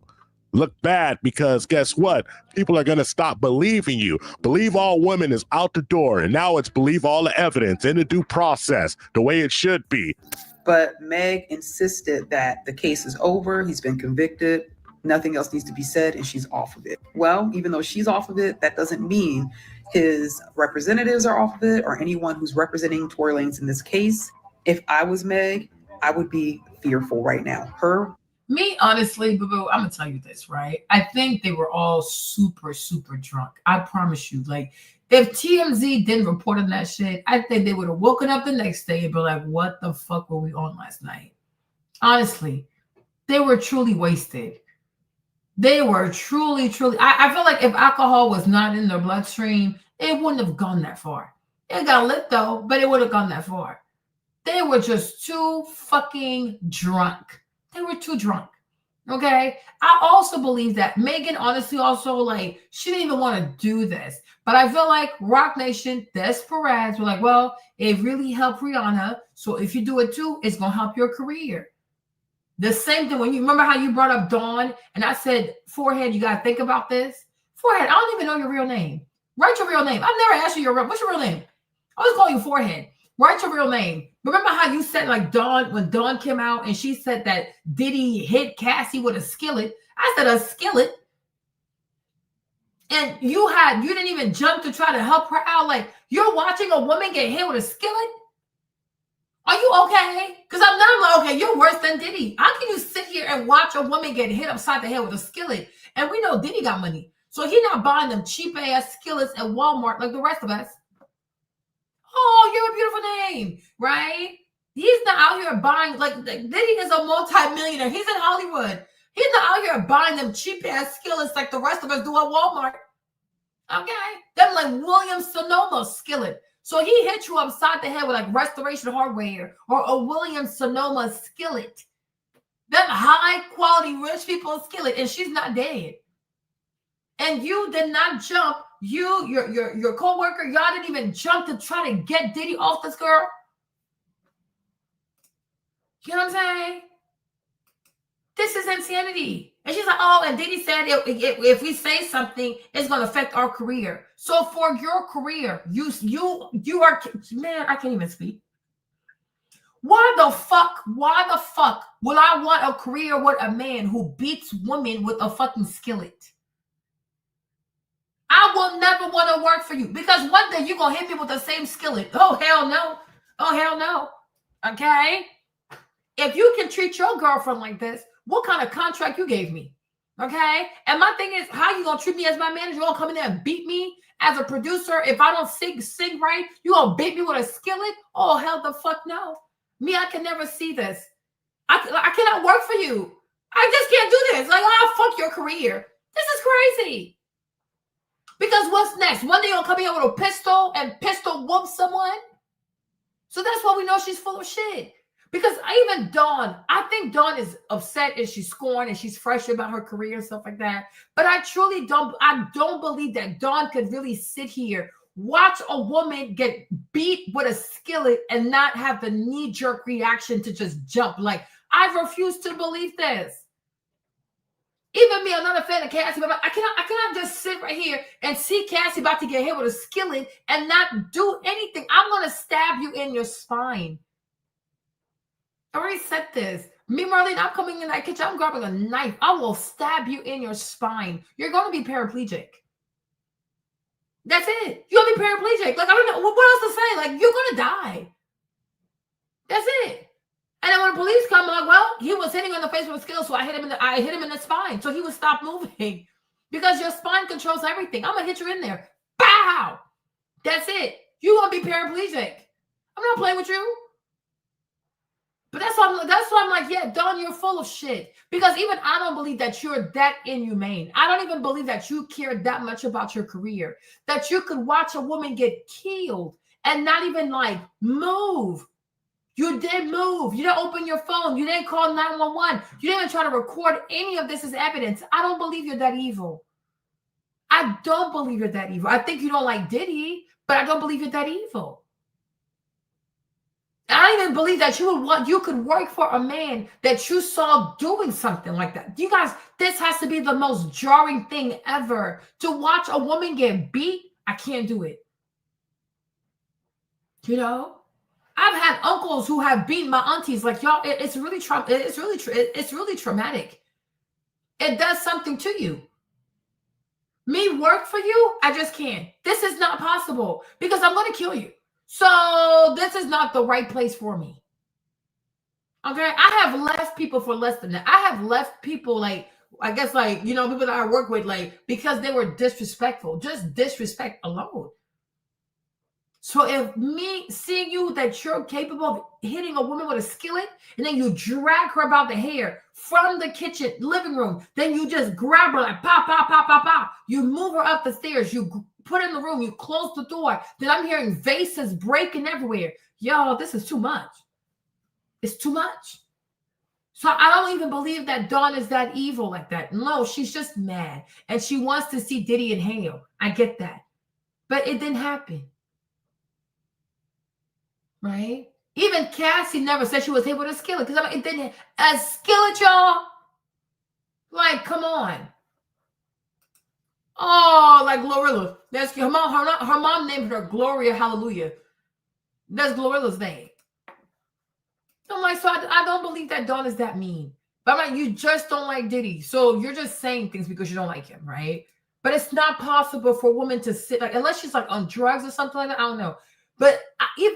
Speaker 19: look bad, because guess what? People are going to stop believing you. Believe all women is out the door, and now it's believe all the evidence in the due process the way it should be.
Speaker 21: But Meg insisted that the case is over. He's been convicted. Nothing else needs to be said, and she's off of it. Well, even though she's off of it, that doesn't mean his representatives are off of it or anyone who's representing Tory Lanez in this case. If I was Meg, I would be fearful right now.
Speaker 1: Me, honestly, boo-boo, I'm going to tell you this, right? I think they were all super, super drunk. I promise you. Like, if TMZ didn't report on that shit, I think they would have woken up the next day and be like, what the fuck were we on last night? Honestly, they were truly wasted. They were truly, truly. I feel like if alcohol was not in their bloodstream, it wouldn't have gone that far. It got lit, though, but it would have gone that far. They were just too fucking drunk. They were too drunk. Okay. I also believe that Megan, honestly, also like she didn't even want to do this. But I feel like Rock Nation, Des Perez were like, well, it really helped Rihanna. So if you do it too, it's gonna help your career. The same thing when you remember how you brought up Dawn and I said, Forehead, you gotta think about this. Forehead, I don't even know your real name. Write your real name. I've never asked you what's your real name? I always call you Forehead. Write your real name. Remember how you said like Dawn, when Dawn came out and she said that Diddy hit Cassie with a skillet. I said a skillet. And you didn't even jump to try to help her out. Like, you're watching a woman get hit with a skillet? Are you okay? Because I'm like, okay, you're worse than Diddy. How can you sit here and watch a woman get hit upside the head with a skillet? And we know Diddy got money. So he's not buying them cheap ass skillets at Walmart like the rest of us. Oh, you're a beautiful name, right? He's not out here buying, like Diddy is a multi-millionaire. He's in Hollywood. He's not out here buying them cheap ass skillets like the rest of us do at Walmart. Okay? Them like Williams Sonoma skillet. So he hit you upside the head with like Restoration Hardware or a Williams Sonoma skillet. Them high quality rich people skillet, and she's not dead. And you did not jump. Your co-worker, y'all didn't even jump to try to get Diddy off this girl. You know what I'm saying? This is insanity. And she's like, oh, and Diddy said if we say something, it's going to affect our career. So for your career, you are, man, I can't even speak. Why the fuck will I want a career with a man who beats women with a fucking skillet? I will never want to work for you because one day you're going to hit me with the same skillet. Oh, hell no. Oh, hell no. Okay? If you can treat your girlfriend like this, what kind of contract you gave me? Okay? And my thing is, how you going to treat me as my manager? You going to come in there and beat me as a producer? If I don't sing right, you going to beat me with a skillet? Oh, hell the fuck no. Me, I can never see this. I cannot work for you. I just can't do this. Like, oh, fuck your career. This is crazy. Because what's next? One day you'll come here with a pistol and pistol whoop someone. So that's why we know she's full of shit. Because even Dawn, I think Dawn is upset and she's scorned and she's fresh about her career and stuff like that. But I truly don't believe that Dawn could really sit here watch a woman get beat with a skillet and not have the knee-jerk reaction to just jump. Like, I refuse to believe this. Even me, I'm not a fan of Cassie, but I cannot just sit right here and see Cassie about to get hit with a skillet and not do anything. I'm going to stab you in your spine. I already said this. Me, Marlene, I'm coming in that kitchen. I'm grabbing a knife. I will stab you in your spine. You're going to be paraplegic. That's it. You're going to be paraplegic. Like, I don't know. What else to say? Like, you're going to die. That's it. And then when the police come, I'm like, well, he was hitting on the face with a skill, so I hit him in the spine. So he would stop moving. Because your spine controls everything. I'm going to hit you in there. Bow! That's it. You're going to be paraplegic. I'm not playing with you. But that's why I'm like, yeah, Dawn, you're full of shit. Because even I don't believe that you're that inhumane. I don't even believe that you care that much about your career. That you could watch a woman get killed and not even like move. You did move. You didn't open your phone. You didn't call 911. You didn't even try to record any of this as evidence. I don't believe you're that evil. I don't believe you're that evil. I think you don't like Diddy, but I don't believe you're that evil. I don't even believe that you could work for a man that you saw doing something like that. You guys, this has to be the most jarring thing ever. To watch a woman get beat, I can't do it. You know, I've had uncles who have beaten my aunties. Like, y'all, it's really traumatic. It does something to you. Me work for you, I just can't. This is not possible because I'm going to kill you. So this is not the right place for me. Okay, I have left people for less than that. I have left people like, I guess like, you know, people that I work with, like, because they were disrespectful, just disrespect alone. So if me seeing you that you're capable of hitting a woman with a skillet and then you drag her about the hair from the kitchen, living room, then you just grab her like pop, pop, pop, pop, pop. You move her up the stairs, you put her in the room, you close the door. Then I'm hearing vases breaking everywhere. Yo, this is too much. It's too much. So I don't even believe that Dawn is that evil like that. No, she's just mad. And she wants to see Diddy in hell. I get that. But it didn't happen. Right? Even Cassie never said she was hit with a skillet. Because it didn't. A skillet, y'all? Like, come on. Oh, like Glorilla. That's her mom named her Gloria Hallelujah. That's Glorilla's name. I'm like, so I don't believe that Dawn is that mean. But I'm like, you just don't like Diddy. So you're just saying things because you don't like him, right? But it's not possible for a woman to sit, like, unless she's like on drugs or something like that. I don't know. But I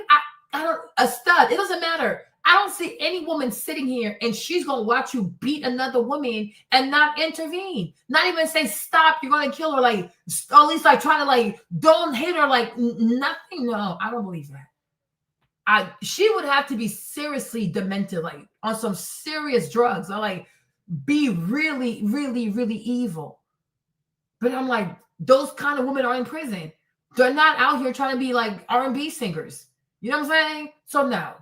Speaker 1: don't, a stud, it doesn't matter. I don't see any woman sitting here and she's going to watch you beat another woman and not intervene. Not even say, stop, you're going to kill her. Like, at least like trying to like, don't hit her, like nothing. No, I don't believe that. She would have to be seriously demented, like on some serious drugs, or like be really, really, really evil. But I'm like, those kind of women are in prison. They're not out here trying to be like R&B singers. You know what I'm saying? So no.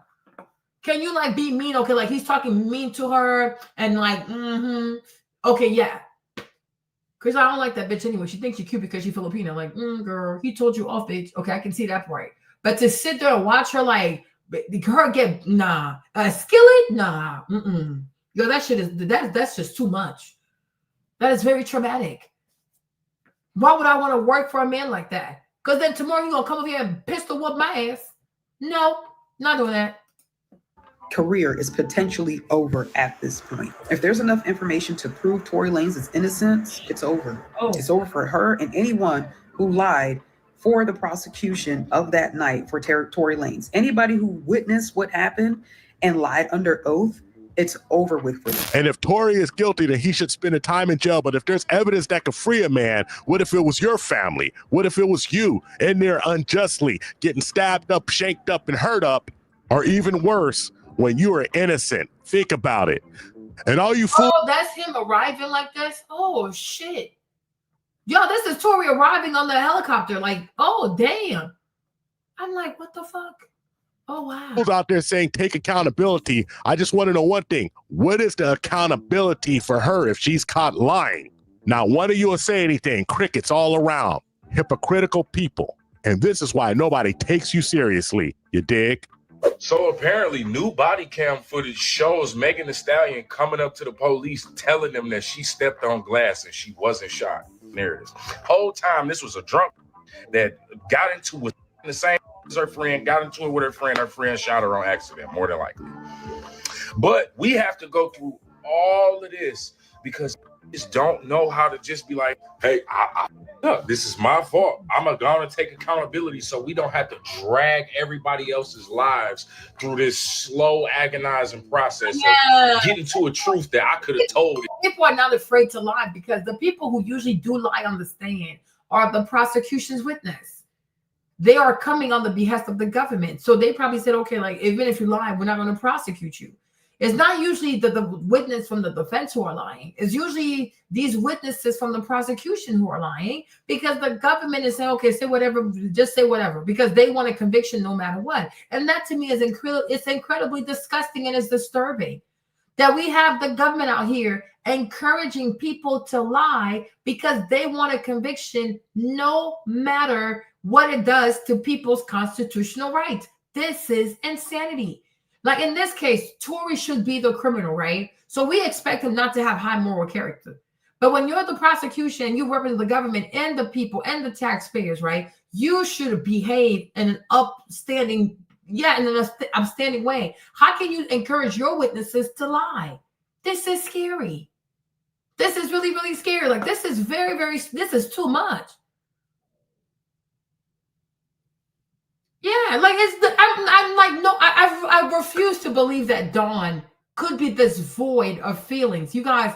Speaker 1: Can you like be mean? Okay, like he's talking mean to her and like, okay, yeah. Because I don't like that bitch anyway. She thinks you're cute because she's Filipino. Like, girl, he told you off, bitch. Okay, I can see that part. But to sit there and watch her like, her get, a skillet? Nah, Yo, that shit is, that's just too much. That is very traumatic. Why would I want to work for a man like that? Because then tomorrow he's going to come over here and pistol whoop my ass. No, not doing that.
Speaker 21: Career is potentially over at this point. If there's enough information to prove Tory Lanez' innocence, it's over. It's over for her and anyone who lied for the prosecution of that night for Tory Lanez. Anybody who witnessed what happened and lied under oath, it's over with for them.
Speaker 19: And if Tory is guilty, then he should spend a time in jail. But if there's evidence that could free a man, what if it was your family? What if it was you in there unjustly getting stabbed up, shanked up, and hurt up? Or even worse, when you are innocent. Think about it. And all you fools.
Speaker 1: Oh, that's him arriving like this? Oh, shit. Yo, this is Tory arriving on the helicopter. Like, oh, damn. I'm like, what the fuck? Oh, wow.
Speaker 19: Out there saying take accountability. I just want to know one thing. What is the accountability for her if she's caught lying? Not one of you will say anything. Crickets all around. Hypocritical people. And this is why nobody takes you seriously. You dig?
Speaker 3: So apparently new body cam footage shows Megan Thee Stallion coming up to the police telling them that she stepped on glass and she wasn't shot. There it is. Whole time this was a drunk that got into with the same as her friend, got into it with her friend shot her on accident, more than likely. But we have to go through all of this because just don't know how to just be like, hey, this is my fault. I'm gonna take accountability so we don't have to drag everybody else's lives through this slow, agonizing process of getting to a truth that I could have told.
Speaker 1: People are not afraid to lie because the people who usually do lie on the stand are the prosecution's witness. They are coming on the behest of the government. So they probably said, okay, like, even if you lie, we're not going to prosecute you. It's not usually the witness from the defense who are lying. It's usually these witnesses from the prosecution who are lying because the government is saying, okay, say whatever, just say whatever, because they want a conviction no matter what. And that to me is incredibly disgusting and it's disturbing that we have the government out here encouraging people to lie because they want a conviction no matter what it does to people's constitutional rights. This is insanity. Like in this case, Tory should be the criminal, right? So we expect him not to have high moral character. But when you're the prosecution, you represent the government and the people and the taxpayers, right? You should behave in an upstanding way. How can you encourage your witnesses to lie? This is scary. This is really, really scary. Like this is this is too much. Yeah, like I'm like, no, I refuse to believe that Dawn could be this void of feelings. You guys,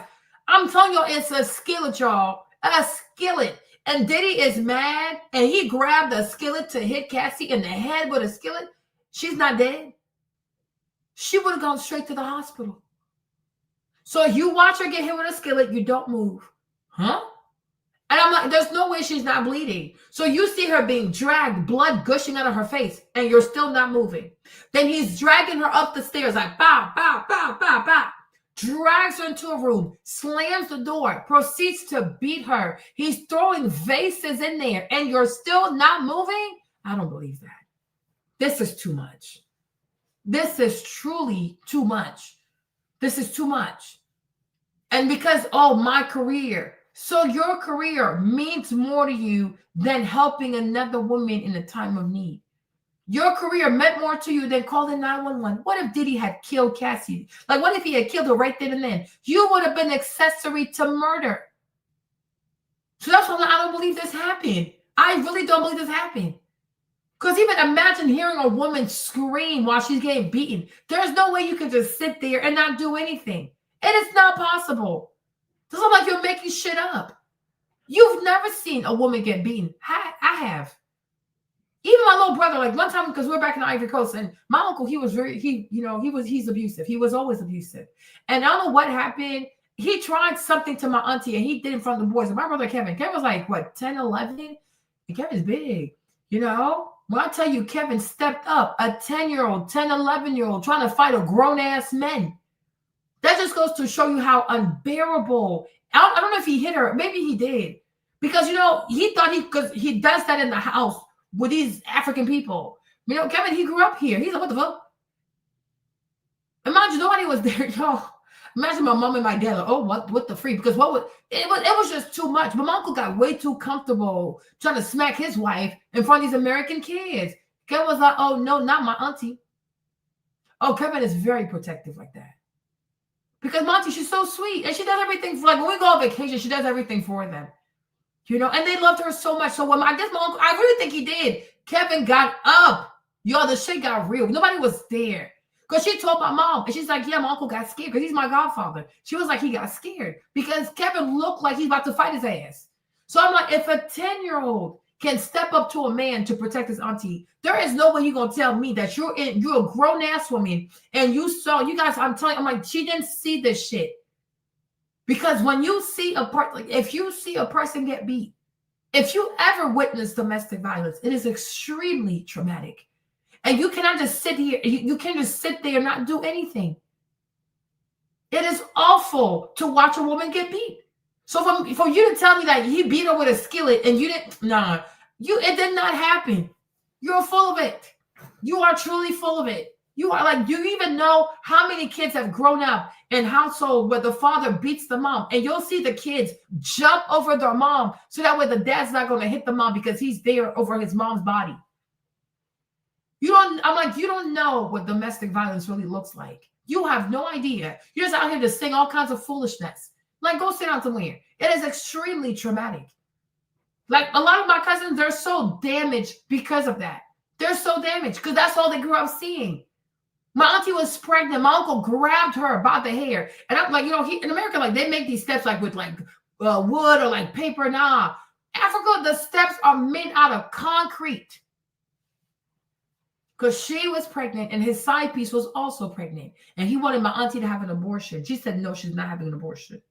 Speaker 1: I'm telling y'all, it's a skillet, y'all, a skillet. And Diddy is mad, and he grabbed a skillet to hit Cassie in the head with a skillet. She's not dead. She would have gone straight to the hospital. So you watch her get hit with a skillet, you don't move, huh? And I'm like, there's no way she's not bleeding. So you see her being dragged, blood gushing out of her face, and you're still not moving. Then he's dragging her up the stairs like, bow, bow, bow, bow, bow. Drags her into a room, slams the door, proceeds to beat her. He's throwing vases in there, and you're still not moving? I don't believe that. This is too much. This is truly too much. This is too much. And because, oh, my career. So your career means more to you than helping another woman in a time of need. Your career meant more to you than calling 911. What if Diddy had killed Cassie? Like, what if he had killed her right then and then? You would have been accessory to murder. So that's why I don't believe this happened. I really don't believe this happened. Because even imagine hearing a woman scream while she's getting beaten. There's no way you can just sit there and not do anything. It is not possible. It's not like you're making shit up. You've never seen a woman get beaten. I have. Even my little brother, like one time, because we were back in the Ivory Coast, and my uncle, he's abusive. He was always abusive. And I don't know what happened. He tried something to my auntie, and he did in front of the boys. And my brother Kevin was like, what, 10, 11? And Kevin's big, you know? When I tell you Kevin stepped up, a 10-year-old, 10, 11-year-old trying to fight a grown-ass man. That just goes to show you how unbearable. I don't know if he hit her. Maybe he did. Because, you know, he thought because he does that in the house with these African people. You know, Kevin, he grew up here. He's like, what the fuck? Imagine nobody was there. Yo, imagine my mom and my dad like, oh, what the freak? Because it was just too much. But my uncle got way too comfortable trying to smack his wife in front of these American kids. Kevin was like, oh, no, not my auntie. Oh, Kevin is very protective like that. Because Monty, she's so sweet. And she does everything for, like, when we go on vacation, she does everything for them. You know, and they loved her so much. So when I guess my uncle, I really think he did. Kevin got up. Y'all, the shit got real. Nobody was there. Because she told my mom, and she's like, yeah, my uncle got scared because he's my godfather. She was like, he got scared because Kevin looked like he's about to fight his ass. So I'm like, if a 10-year-old can step up to a man to protect his auntie, there is no way you're going to tell me that you're a grown-ass woman and you guys, I'm like, she didn't see this shit. Because when you see if you see a person get beat, if you ever witness domestic violence, it is extremely traumatic. And you cannot just sit here. You can't just sit there and not do anything. It is awful to watch a woman get beat. So for you to tell me that he beat her with a skillet and you didn't, nah, It did not happen. You're full of it. You are truly full of it. You are like, do you even know how many kids have grown up in household where the father beats the mom? And you'll see the kids jump over their mom so that way the dad's not going to hit the mom because he's there over his mom's body. I'm like, you don't know what domestic violence really looks like. You have no idea. You're just out here to sing all kinds of foolishness. Like, go sit down somewhere. It is extremely traumatic. Like, a lot of my cousins, they're so damaged because of that. They're so damaged because that's all they grew up seeing. My auntie was pregnant. My uncle grabbed her by the hair. And I'm like, in America, like, they make these steps like with like wood or like paper. Nah. Africa, the steps are made out of concrete. Because she was pregnant and his side piece was also pregnant. And he wanted my auntie to have an abortion. She said, no, she's not having an abortion.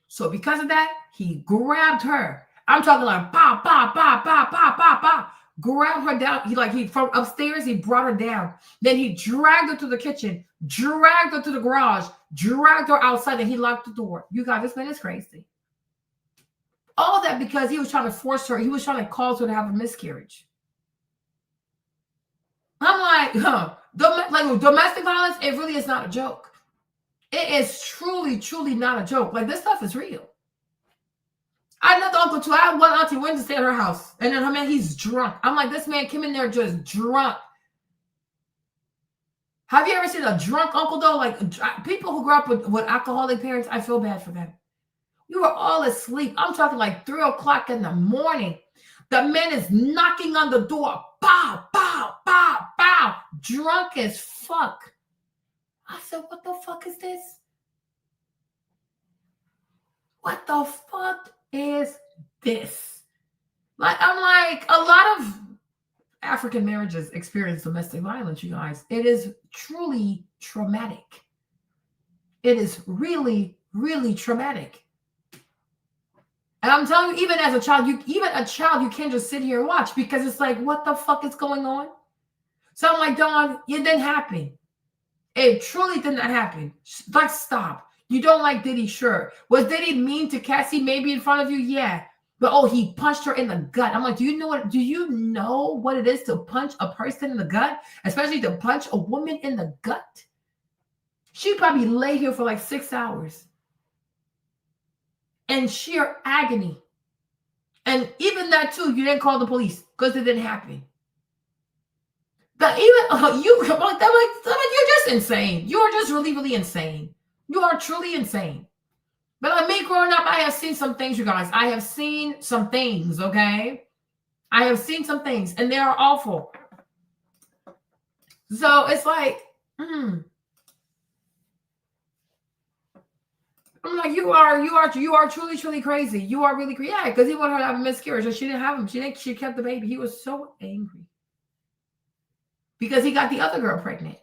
Speaker 1: So because of that, he grabbed her. I'm talking like, pop, pop, pop, pop, pop, pop, pop. Grabbed her down. He from upstairs, he brought her down. Then he dragged her to the kitchen, dragged her to the garage, dragged her outside, and he locked the door. You guys, this man is crazy. All that because he was trying to force her. He was trying to cause her to have a miscarriage. I'm like, domestic violence, it really is not a joke. It is truly, truly not a joke. Like, this stuff is real. I had another uncle too. I had one auntie went to stay at her house. And then her man, he's drunk. I'm like, this man came in there just drunk. Have you ever seen a drunk uncle though? Like, people who grew up with alcoholic parents, I feel bad for them. We were all asleep. I'm talking like 3 o'clock in the morning. The man is knocking on the door. Pow, pow, pow, pow. Drunk as fuck. I said, what the fuck is this? What the fuck is this? Like, I'm like, a lot of African marriages experience domestic violence, you guys. It is truly traumatic. It is really, really traumatic. And I'm telling you, even as a child, you can't just sit here and watch because it's like, what the fuck is going on? So I'm like, Dawn, it didn't happen. It truly did not happen. Like, stop. You don't like Diddy, sure. Was Diddy mean to Cassie maybe in front of you? Yeah. But he punched her in the gut. I'm like, do you know what it is to punch a person in the gut? Especially to punch a woman in the gut? She probably lay here for like 6 hours. In sheer agony. And even that too, you didn't call the police because it didn't happen. But even you're just insane. You are just really, really insane. You are truly insane. But like me growing up, I have seen some things, you guys. I have seen some things, okay? I have seen some things, and they are awful. So it's like, I'm like, you are truly, truly crazy. You are really crazy. Yeah, because he wanted her to have a miscarriage, and she didn't have him. She kept the baby. He was so angry because he got the other girl pregnant,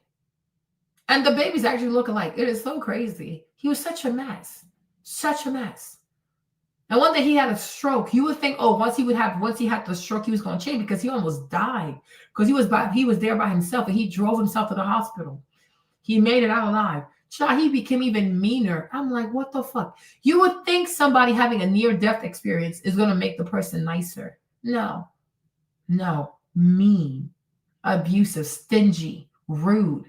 Speaker 1: and the babies actually look alike. It is so crazy. He was such a mess, such a mess. And one day he had a stroke. You would think, once he had the stroke, he was going to change because he almost died because he was there by himself and he drove himself to the hospital. He made it out alive. Child, he became even meaner. I'm like, what the fuck? You would think somebody having a near-death experience is going to make the person nicer. No, mean, abusive, stingy, rude,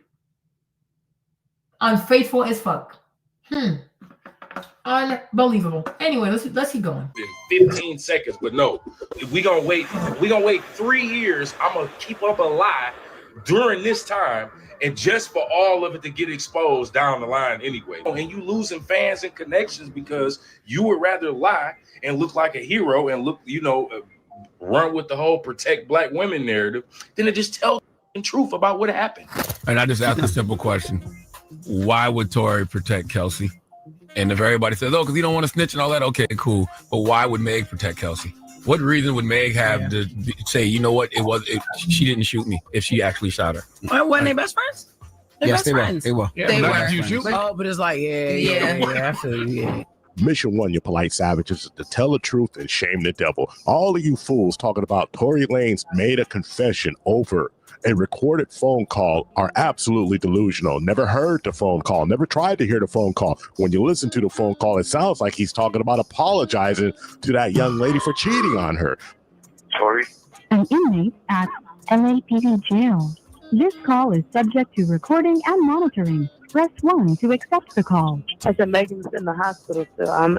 Speaker 1: unfaithful as fuck. Unbelievable. Anyway, let's keep going.
Speaker 3: In 15 seconds, but no, if we gonna wait 3 years, I'm gonna keep up a lie during this time. And just for all of it to get exposed down the line anyway. And you losing fans and connections because you would rather lie and look like a hero and look, run with the whole protect black women narrative than to just tell the truth about what happened.
Speaker 4: And I just asked a simple question. Why would Tory protect Kelsey? And if everybody says, because he don't want to snitch and all that, okay, cool. But why would Meg protect Kelsey? What reason would Meg have to say, you know what, she didn't shoot me if she actually shot her?
Speaker 18: Well, weren't they best friends?
Speaker 4: Yes, they were.
Speaker 18: They were.
Speaker 4: Did you shoot?
Speaker 18: Oh, but it's like, yeah, I feel you. Yeah.
Speaker 19: Mission 1, you polite savages, is to tell the truth and shame the devil. All of you fools talking about Tory Lanez made a confession over a recorded phone call are absolutely delusional. Never heard the phone call, never tried to hear the phone call. When you listen to the phone call, it sounds like he's talking about apologizing to that young lady for cheating on her.
Speaker 5: an inmate at LAPD jail. This call is subject to recording and monitoring. Press 1 to accept the call.
Speaker 22: I said Megan's in the hospital still. I'm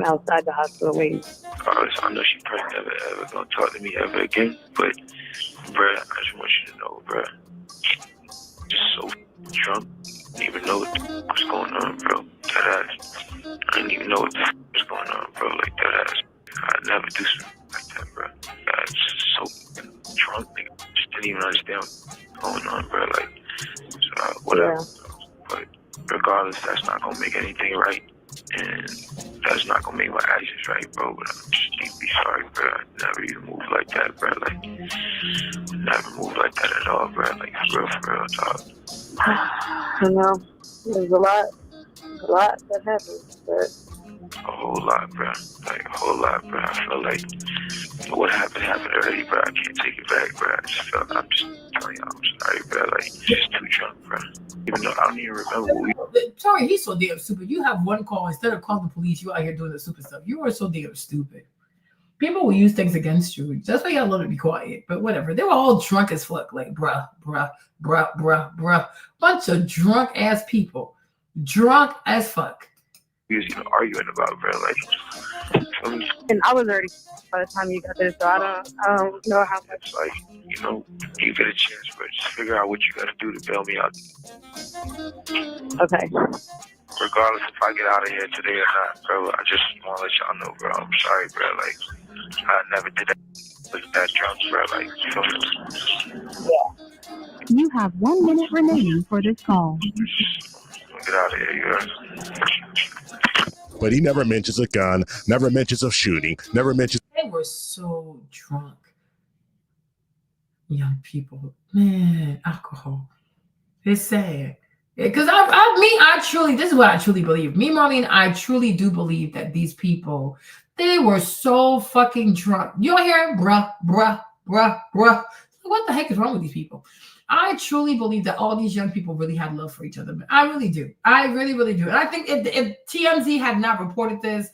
Speaker 22: outside the hospital waiting.
Speaker 23: I know she probably never ever gonna talk to me ever again, but bruh, I just want you to know, bruh, just so drunk, didn't even know what was going on, bro. That ass. I didn't even know what was going on, bro. Like that ass. I'd never do something like that, bro. I just so drunk, nigga. Just didn't even understand what's going on, bro. Like, whatever. Yeah. But regardless, that's not gonna make anything right, and that's not gonna make my actions right, bro. But I'm just deeply sorry, bro. I never even moved like that, bro. Like, never moved like that at all, bro. Like, for real, dog.
Speaker 22: I know. There's a lot that happened, but
Speaker 23: a whole lot, bro. Like, a whole lot, bro. I feel like what happened already, bro. I can't take it back, bro. I'm just telling you, I'm sorry, bro. Like, just too drunk, bro. Even though I don't even remember what we...
Speaker 1: Sorry, he's so damn stupid. You have one call. Instead of calling the police, you out here doing the stupid stuff. You are so damn stupid. People will use things against you. That's why you gotta learn to be quiet. But whatever. They were all drunk as fuck. Like, bruh. Bunch of drunk ass people. Drunk as fuck.
Speaker 23: We was even arguing about, bro. Like,
Speaker 22: and I was already by the time you got there, so I don't know how much.
Speaker 23: Like, you know, you get a chance, but just figure out what you gotta do to bail me out.
Speaker 22: Okay.
Speaker 23: Regardless if I get out of here today or not, bro, I just want to let y'all know, bro. I'm sorry, bro. Like, I never did that drunk, bro. Like, you know.
Speaker 22: Yeah.
Speaker 5: You have 1 minute remaining for this call.
Speaker 23: Get out of here, you know.
Speaker 19: But he never mentions a gun, never mentions of shooting, never mentions.
Speaker 1: They were so drunk. Young people, man, alcohol. It's sad. Because I truly, this is what I truly believe. Me, Marlene, I truly do believe that these people, they were so fucking drunk. You don't hear bruh. What the heck is wrong with these people? I truly believe that all these young people really had love for each other. I really do. I really, really do. And I think if TMZ had not reported this,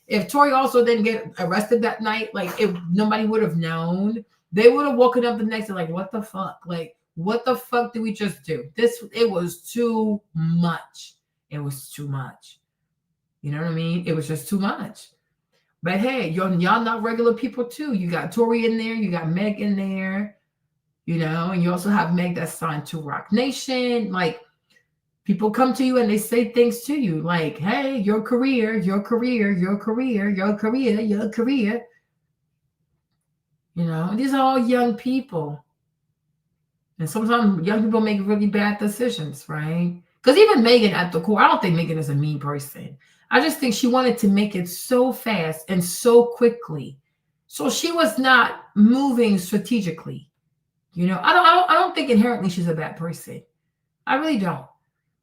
Speaker 1: if Tory also didn't get arrested that night, like if nobody would have known, they would have woken up the next day like, what the fuck? Like, what the fuck did we just do? It was too much. It was too much. You know what I mean? It was just too much. But hey, y'all not regular people too. You got Tory in there. You got Meg in there. You know, and you also have Meg that's signed to Rock Nation. Like, people come to you and they say things to you like, hey, your career. You know, these are all young people. And sometimes young people make really bad decisions, right? Because even Megan at the core, I don't think Megan is a mean person. I just think she wanted to make it so fast and so quickly. So she was not moving strategically. You know, I don't think inherently she's a bad person. I really don't.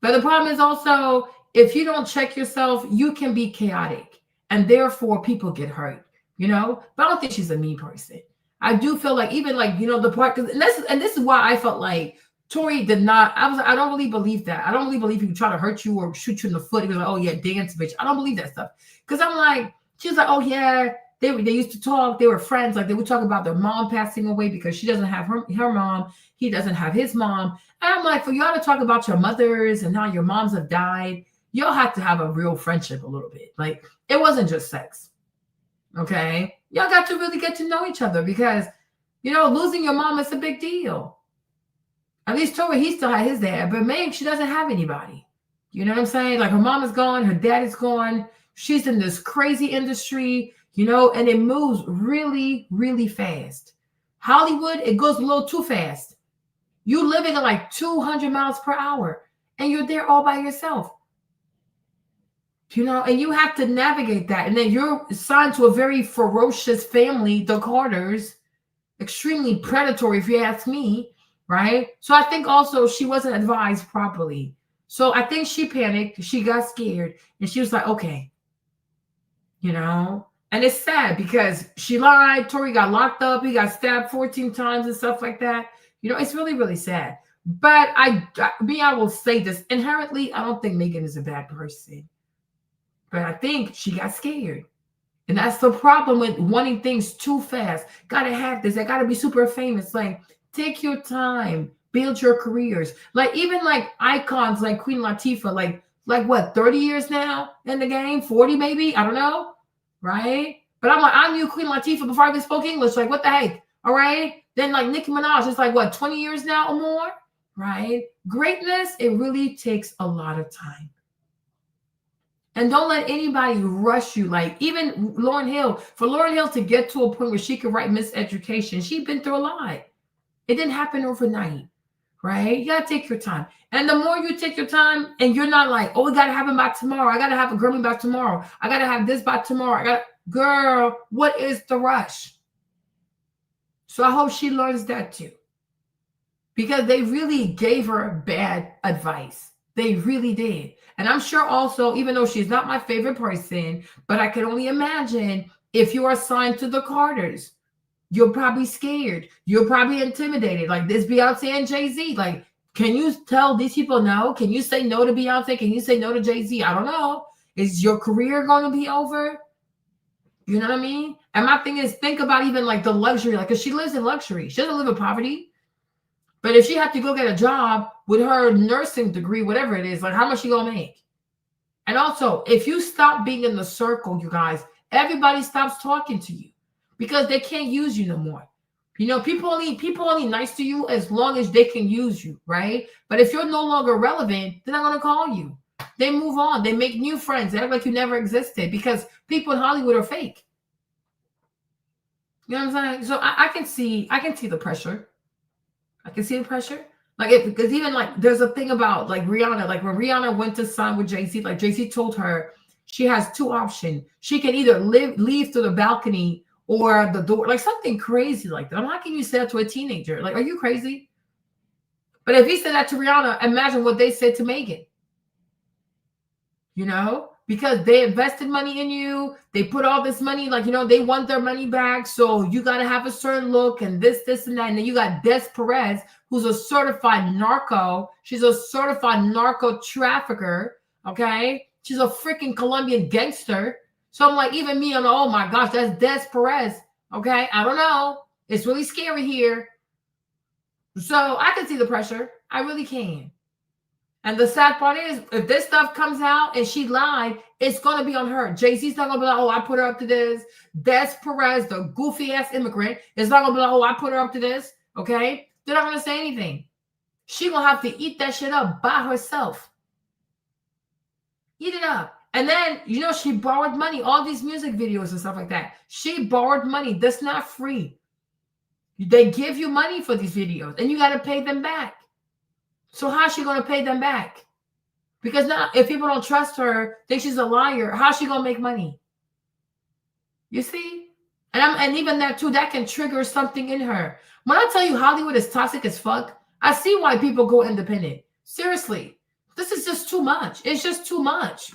Speaker 1: But the problem is also, if you don't check yourself, you can be chaotic. And therefore, people get hurt, you know? But I don't think she's a mean person. I do feel like, even like, you know, the part, and this is why I felt like Tory did not, I don't really believe that. I don't really believe he would try to hurt you or shoot you in the foot. He was like, oh yeah, dance, bitch. I don't believe that stuff. Because I'm like, she was like, oh yeah, they used to talk. They were friends. Like they would talk about their mom passing away because she doesn't have her mom. He doesn't have his mom. And I'm like, for y'all to talk about your mothers and how your moms have died, y'all have to have a real friendship a little bit. Like it wasn't just sex. Okay. Y'all got to really get to know each other because, you know, losing your mom is a big deal. At least Tory, he still had his dad, but Meg, she doesn't have anybody. You know what I'm saying? Like her mom is gone, her dad is gone. She's in this crazy industry, you know, and it moves really, really fast. Hollywood, it goes a little too fast. You living at like 200 miles per hour and you're there all by yourself. You know, and you have to navigate that. And then you're assigned to a very ferocious family, the Carters, extremely predatory, if you ask me, right? So I think also she wasn't advised properly. So I think she panicked, she got scared, and she was like, okay, you know? And it's sad because she lied, Tory got locked up, he got stabbed 14 times and stuff like that. You know, it's really, really sad. But I will say this, inherently, I don't think Megan is a bad person. But I think she got scared. And that's the problem with wanting things too fast. Gotta have this. I gotta be super famous. Like, take your time, build your careers. Like, even like icons like Queen Latifah, like what, 30 years now in the game? 40 maybe? I don't know. Right? But I'm like, I knew Queen Latifah before I even spoke English. Like, what the heck? All right. Then like Nicki Minaj is like, what, 20 years now or more? Right? Greatness, it really takes a lot of time. And don't let anybody rush you. Like even Lauryn Hill, for Lauryn Hill to get to a point where she could write Miseducation, she'd been through a lot. It didn't happen overnight, right? You got to take your time. And the more you take your time and you're not like, oh, we got to have it by tomorrow. I got to have a Grammy by tomorrow. I got to have this by tomorrow. Girl, what is the rush? So I hope she learns that too. Because they really gave her bad advice. They really did. And I'm sure also, even though she's not my favorite person, but I can only imagine if you are signed to the Carters, you're probably scared. You're probably intimidated. Like this Beyonce and Jay-Z. Like, can you tell these people no? Can you say no to Beyonce? Can you say no to Jay-Z? I don't know. Is your career going to be over? You know what I mean? And my thing is, think about even like the luxury. Like, because she lives in luxury. She doesn't live in poverty. But if she had to go get a job with her nursing degree, whatever it is, like how much she gonna make? And also, if you stop being in the circle, you guys, everybody stops talking to you because they can't use you no more. You know, people only nice to you as long as they can use you, right? But if you're no longer relevant, they're not gonna call you. They move on. They make new friends. They act like you never existed because people in Hollywood are fake. You know what I'm saying? So I can see the pressure. I can see the pressure. Like, because even like there's a thing about like Rihanna, like when Rihanna went to sign with Jay-Z, like Jay-Z told her she has two options. She can either leave through the balcony or the door, like something crazy like that. How can you say that to a teenager? Like, are you crazy? But if he said that to Rihanna, imagine what they said to Megan. You know? Because they invested money in you. They put all this money, like, you know, they want their money back. So you got to have a certain look and this, and that. And then you got Des Perez, who's a certified narco. She's a certified narco trafficker. Okay. She's a freaking Colombian gangster. So I'm like, even me, I'm like, oh my gosh, that's Des Perez. Okay. I don't know. It's really scary here. So I can see the pressure. I really can. And the sad part is, if this stuff comes out and she lied, it's going to be on her. Jay-Z's not going to be like, oh, I put her up to this. Des Perez, the goofy-ass immigrant, is not going to be like, oh, I put her up to this. Okay? They're not going to say anything. She going to have to eat that shit up by herself. Eat it up. And then, you know, she borrowed money. All these music videos and stuff like that. She borrowed money. That's not free. They give you money for these videos, and you got to pay them back. So how's she going to pay them back? Because now if people don't trust her, think she's a liar, how's she going to make money? You see? And even that too, that can trigger something in her. When I tell you Hollywood is toxic as fuck, I see why people go independent. Seriously. This is just too much. It's just too much.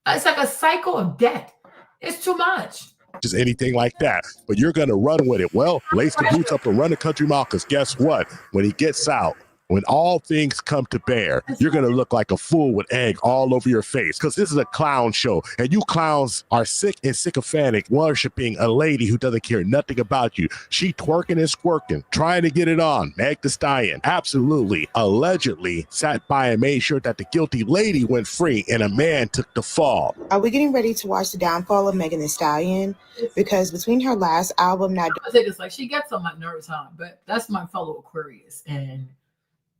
Speaker 1: It's like a cycle of debt. It's too much.
Speaker 19: Just anything like that. But you're going to run with it. Well, lace the boots up and run the country mile, because guess what? When he gets out, when all things come to bear, you're going to look like a fool with egg all over your face, because this is a clown show. And you clowns are sick and sycophantic, worshiping a lady who doesn't care nothing about you. She twerking and squirking, trying to get it on. Meg Thee Stallion absolutely, allegedly sat by and made sure that the guilty lady went free and a man took the fall.
Speaker 6: Are we getting ready to watch the downfall of Megan Thee Stallion? Because between her last album, now
Speaker 1: I think it's like she gets on my nerves, huh? But that's my fellow Aquarius. And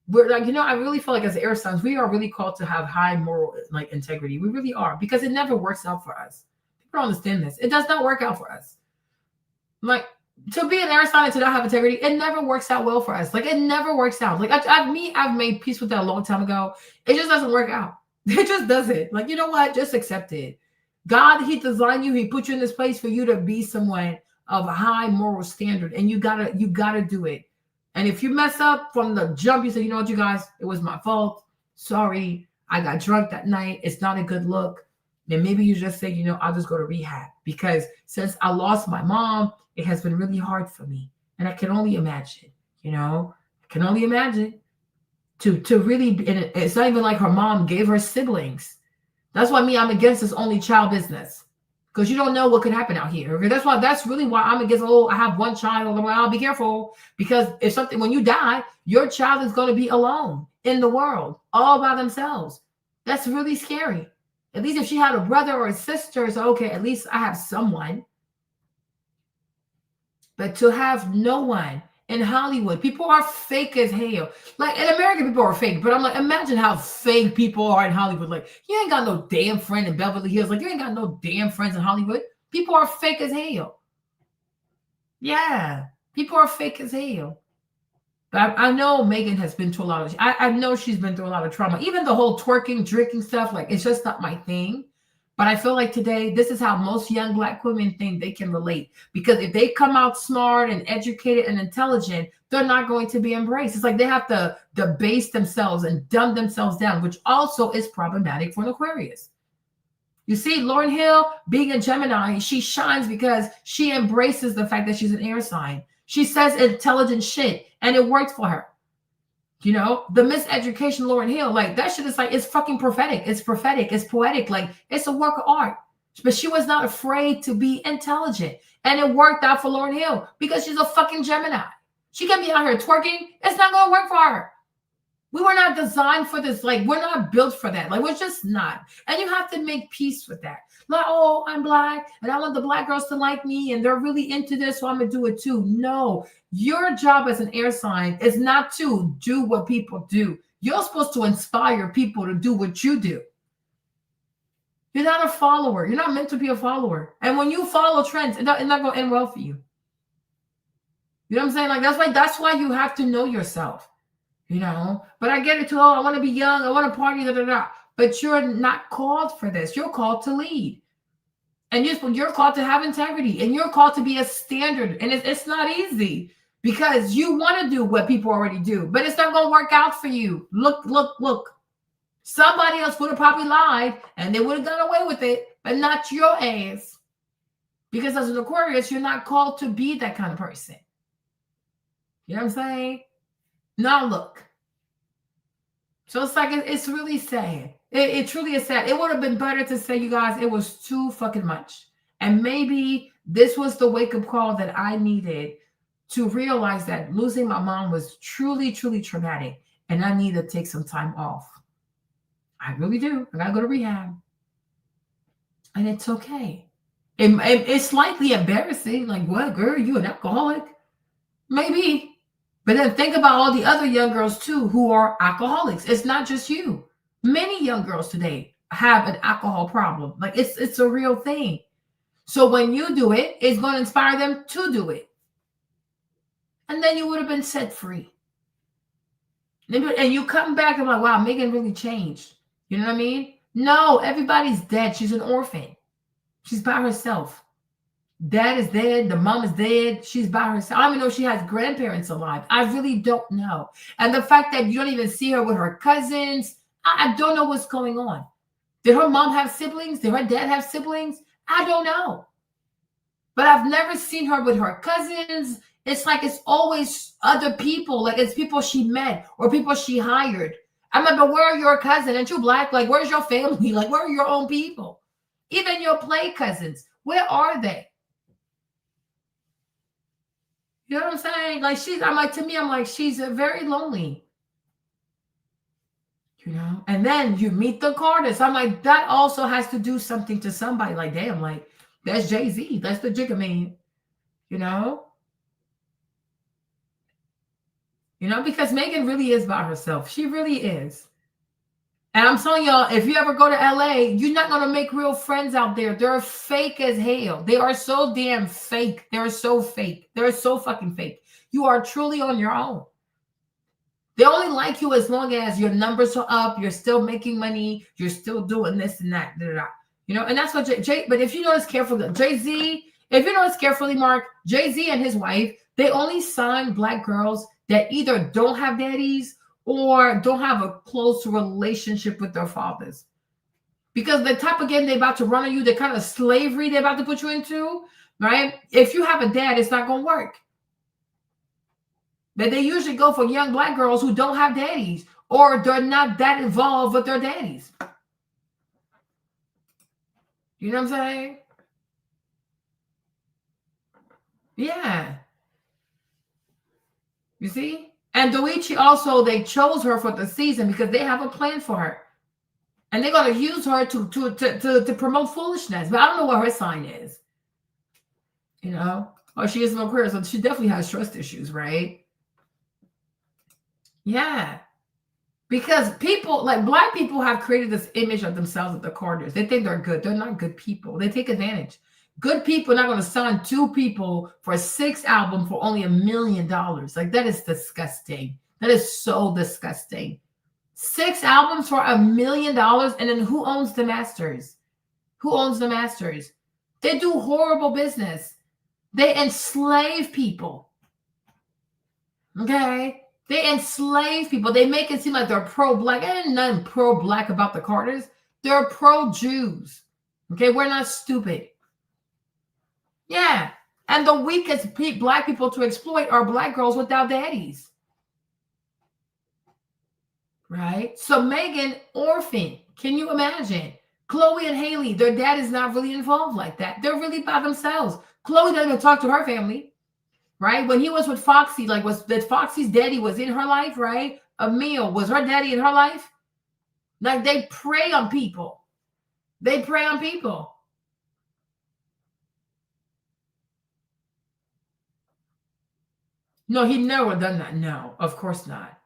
Speaker 1: we're like, you know, I really feel like as air signs, we are really called to have high moral like integrity. We really are, because it never works out for us. People don't understand this. It does not work out for us. Like, to be an air sign and to not have integrity, it never works out well for us. Like, it never works out. Like, I've made peace with that a long time ago. It just doesn't work out. It just doesn't. Like, you know what? Just accept it. God, he designed you. He put you in this place for you to be someone of a high moral standard, and you gotta do it. And if you mess up from the jump, you say, you know what, you guys, it was my fault. Sorry, I got drunk that night. It's not a good look. Then maybe you just say, you know, I'll just go to rehab, because since I lost my mom, it has been really hard for me. And I can only imagine, you know, I can only imagine to really, and it's not even like her mom gave her siblings. That's why I'm against this only child business. because you don't know what could happen out here. Okay? That's really why I'm against, I have one child. I'll be careful, because if something, when you die, your child is going to be alone in the world, all by themselves. That's really scary. At least if she had a brother or a sister, it's okay, at least I have someone. But to have no one in Hollywood, people are fake as hell. Like in America, people are fake. But I'm like, imagine how fake people are in Hollywood. Like, you ain't got no damn friend in Beverly Hills. Like, you ain't got no damn friends in Hollywood. People are fake as hell. Yeah, people are fake as hell. But I know Megan has been through a lot of, I know she's been through a lot of trauma. Even the whole twerking, drinking stuff, like, it's just not my thing. But I feel like today, this is how most young Black women think they can relate. Because if they come out smart and educated and intelligent, they're not going to be embraced. It's like they have to debase themselves and dumb themselves down, which also is problematic for an Aquarius. You see, Lauryn Hill, being a Gemini, she shines because she embraces the fact that she's an air sign. She says intelligent shit, and it worked for her. You know, the miseducation Lauryn Hill, like that shit is like, it's fucking prophetic. It's prophetic. It's poetic. Like, it's a work of art. But she was not afraid to be intelligent. And it worked out for Lauryn Hill because she's a fucking Gemini. She can be out here twerking. It's not going to work for her. We were not designed for this. Like, we're not built for that. Like, we're just not. And you have to make peace with that. Like, oh, I'm Black and I want the Black girls to like me and they're really into this, so I'm going to do it too. No, your job as an air sign is not to do what people do. You're supposed to inspire people to do what you do. You're not a follower. You're not meant to be a follower. And when you follow trends, it's not going to end well for you. You know what I'm saying? Like, that's why you have to know yourself. You know, but I get it too. Oh, I want to be young. I want to party. Da, da, da. But you're not called for this. You're called to lead. And you're called to have integrity. And you're called to be a standard. And it's not easy because you want to do what people already do. But it's not going to work out for you. Look. Somebody else would have probably lied and they would have gone away with it, but not your ass. Because as an Aquarius, you're not called to be that kind of person. You know what I'm saying? Now look. So it's like, it's really sad. It truly is sad. It would have been better to say, you guys, it was too fucking much. And maybe this was the wake-up call that I needed to realize that losing my mom was truly, truly traumatic. And I need to take some time off. I really do. I gotta go to rehab. And it's okay. It's slightly embarrassing. Like, what, girl, you an alcoholic? Maybe. But then think about all the other young girls too who are alcoholics. It's not just you. Many young girls today have an alcohol problem. Like, it's a real thing. So when you do it, it's going to inspire them to do it. And then you would have been set free. And you come back and like, wow, Megan really changed. You know what I mean? No, everybody's dead. She's an orphan. She's by herself. Dad is dead. The mom is dead. She's by herself. I don't even know if she has grandparents alive. I really don't know. And the fact that you don't even see her with her cousins, I don't know what's going on. Did her mom have siblings? Did her dad have siblings? I don't know. But I've never seen her with her cousins. It's like it's always other people. Like, it's people she met or people she hired. I'm like, but where are your cousins? Aren't you Black? Like, where's your family? Like, where are your own people? Even your play cousins. Where are they? You know what I'm saying? Like, she's very lonely. You know? And then you meet the Carters. I'm like, that also has to do something to somebody. Like, damn, like, that's Jay-Z. That's the Jigga Man. You know? You know, because Megan really is by herself. She really is. And I'm telling y'all, if you ever go to LA, you're not going to make real friends out there. They're fake as hell. They are so damn fake. They're so fake. They're so fucking fake. You are truly on your own. They only like you as long as your numbers are up, you're still making money, you're still doing this and that. You know, and that's what but if you notice carefully, Jay-Z, if you notice carefully, Mark, Jay-Z and his wife, they only sign Black girls that either don't have daddies or don't have a close relationship with their fathers. Because the type of game they're about to run on you, the kind of slavery they're about to put you into, right? If you have a dad, it's not going to work. But they usually go for young Black girls who don't have daddies or they're not that involved with their daddies. You know what I'm saying? Yeah. You see? And Doechii also, they chose her for the season because they have a plan for her. And they're going to use her to promote foolishness. But I don't know what her sign is. You know? Oh, she is an Aquarius, so she definitely has trust issues, right? Yeah. Because people, like Black people, have created this image of themselves as the Carters. They think they're good. They're not good people. They take advantage. Good people are not going to sign 2 people for 6 albums for only $1 million. Like, that is disgusting. That is so disgusting. 6 albums for $1 million, and then who owns the masters? Who owns the masters? They do horrible business. They enslave people. Okay? They enslave people. They make it seem like they're pro-Black. Ain't nothing pro-Black about the Carters. They're pro-Jews. Okay? We're not stupid. Yeah. And the weakest Black people to exploit are Black girls without daddies. Right? So Megan, orphan. Can you imagine? Chloe and Haley, their dad is not really involved like that. They're really by themselves. Chloe doesn't even talk to her family. Right? When he was with Foxy, like, was that Foxy's daddy was in her life, right? Emil, was her daddy in her life? Like, they prey on people. They prey on people. No, he never done that. No, of course not.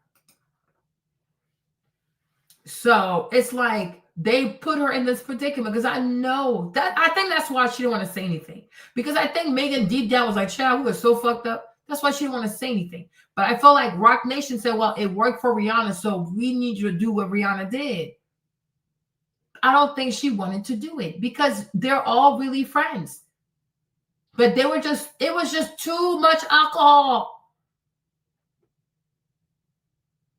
Speaker 1: So it's like they put her in this predicament because I know that. I think that's why she didn't want to say anything, because I think Megan deep down was like, child, we were so fucked up. That's why she didn't want to say anything. But I feel like Roc Nation said, well, it worked for Rihanna, so we need you to do what Rihanna did. I don't think she wanted to do it because they're all really friends. But they were just, it was just too much alcohol.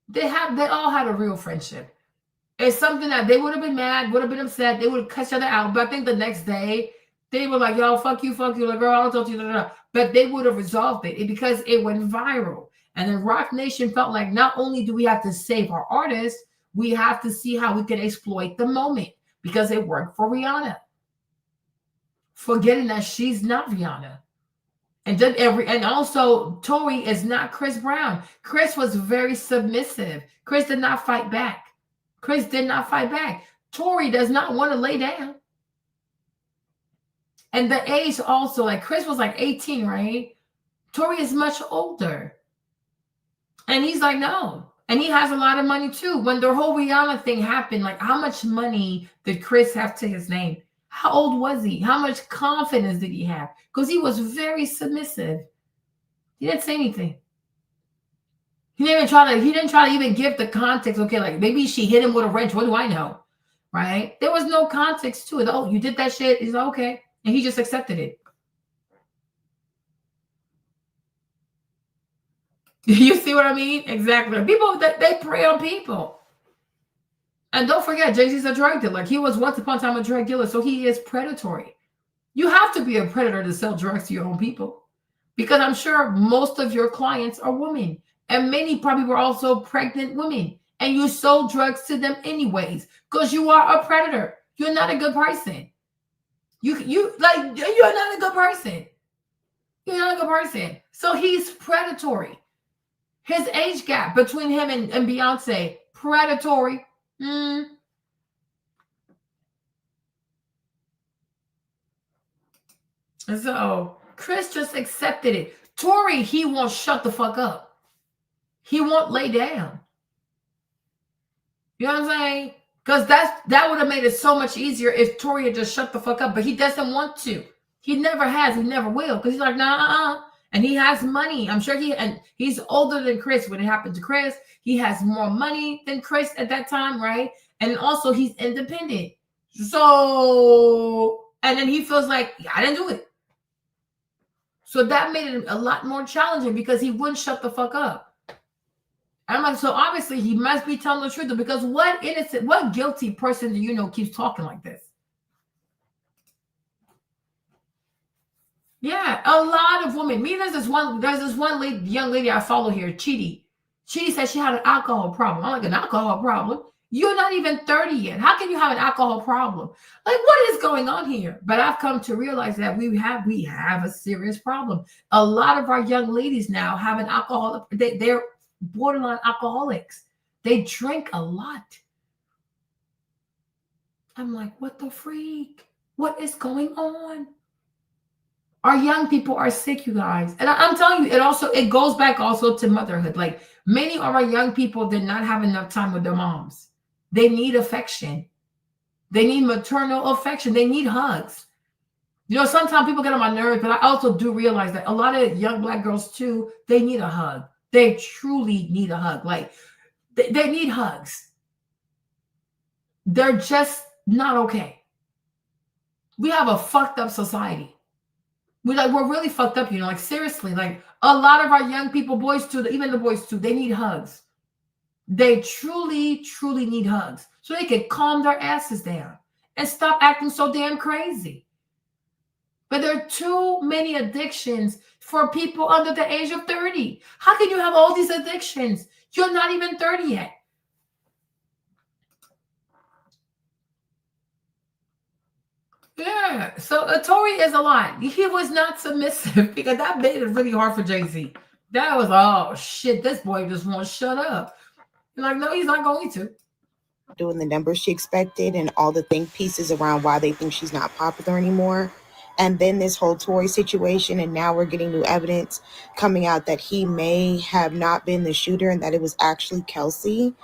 Speaker 1: They all had a real friendship. It's something that they would have been mad, would have been upset. They would have cut each other out. But I think the next day, they were like, yo, fuck you. Like, girl, I don't talk to you. But they would have resolved it because it went viral. And then Roc Nation felt like not only do we have to save our artists, we have to see how we can exploit the moment because it worked for Rihanna. Forgetting that she's not Rihanna. And also Tory is not Chris Brown. Chris was very submissive. Chris did not fight back. Tory does not want to lay down. And the age also, like Chris was like 18, right? Tory is much older. And he's like, no. And he has a lot of money too. When the whole Rihanna thing happened, like how much money did Chris have to his name? How old was he? How much confidence did he have? Because he was very submissive. He didn't say anything. He didn't try to even give the context. Okay, like maybe she hit him with a wrench. What do I know? Right? There was no context to it. Oh, you did that shit. He's like, okay. And he just accepted it. You see what I mean? Exactly. People that they prey on people. And don't forget, Jay-Z's a drug dealer. Like he was once upon a time a drug dealer, so he is predatory. You have to be a predator to sell drugs to your own people. Because I'm sure most of your clients are women. And many probably were also pregnant women. And you sold drugs to them anyways. Because you are a predator. You're not a good person. You're not a good person. You're not a good person. So he's predatory. His age gap between him and Beyonce, predatory. So Chris just accepted it. Tory, he won't shut the fuck up. He won't lay down. You know what I'm saying? Because that would have made it so much easier if Tory had just shut the fuck up. But he doesn't want to. He never has. He never will. Because he's like, nah, And he has money. I'm sure he's older than Chris when it happened to Chris. He has more money than Chris at that time, right? And also he's independent. So, and then he feels like, I didn't do it. So that made it a lot more challenging because he wouldn't shut the fuck up. And I'm like, so obviously he must be telling the truth because what guilty person do you know keeps talking like this? Yeah, a lot of women. There's this one young lady I follow here, Chidi. Chidi said she had an alcohol problem. I'm like, an alcohol problem? You're not even 30 yet. How can you have an alcohol problem? Like, what is going on here? But I've come to realize that we have a serious problem. A lot of our young ladies now have an alcohol. They're borderline alcoholics. They drink a lot. I'm like, what the freak? What is going on? Our young people are sick, you guys. And I'm telling you, it goes back also to motherhood. Like, many of our young people did not have enough time with their moms. They need affection. They need maternal affection. They need hugs. You know, sometimes people get on my nerves, but I also do realize that a lot of young Black girls too, they need a hug. They truly need a hug. Like, they need hugs. They're just not okay. We have a fucked up society. We're really fucked up, you know, like, seriously, like, a lot of our young people, boys too, even the boys too, they need hugs. They truly, truly need hugs so they can calm their asses down and stop acting so damn crazy. But there are too many addictions for people under the age of 30. How can you have all these addictions? You're not even 30 yet. Yeah, so Tory is a lot. He was not submissive because that made it really hard for Jay-Z. That was, oh shit, this boy just won't shut up. You're like, no, he's not going to.
Speaker 6: Doing the numbers she expected and all the think pieces around why they think she's not popular anymore. And then this whole Tory situation, and now we're getting new evidence coming out that he may have not been the shooter and that it was actually Kelsey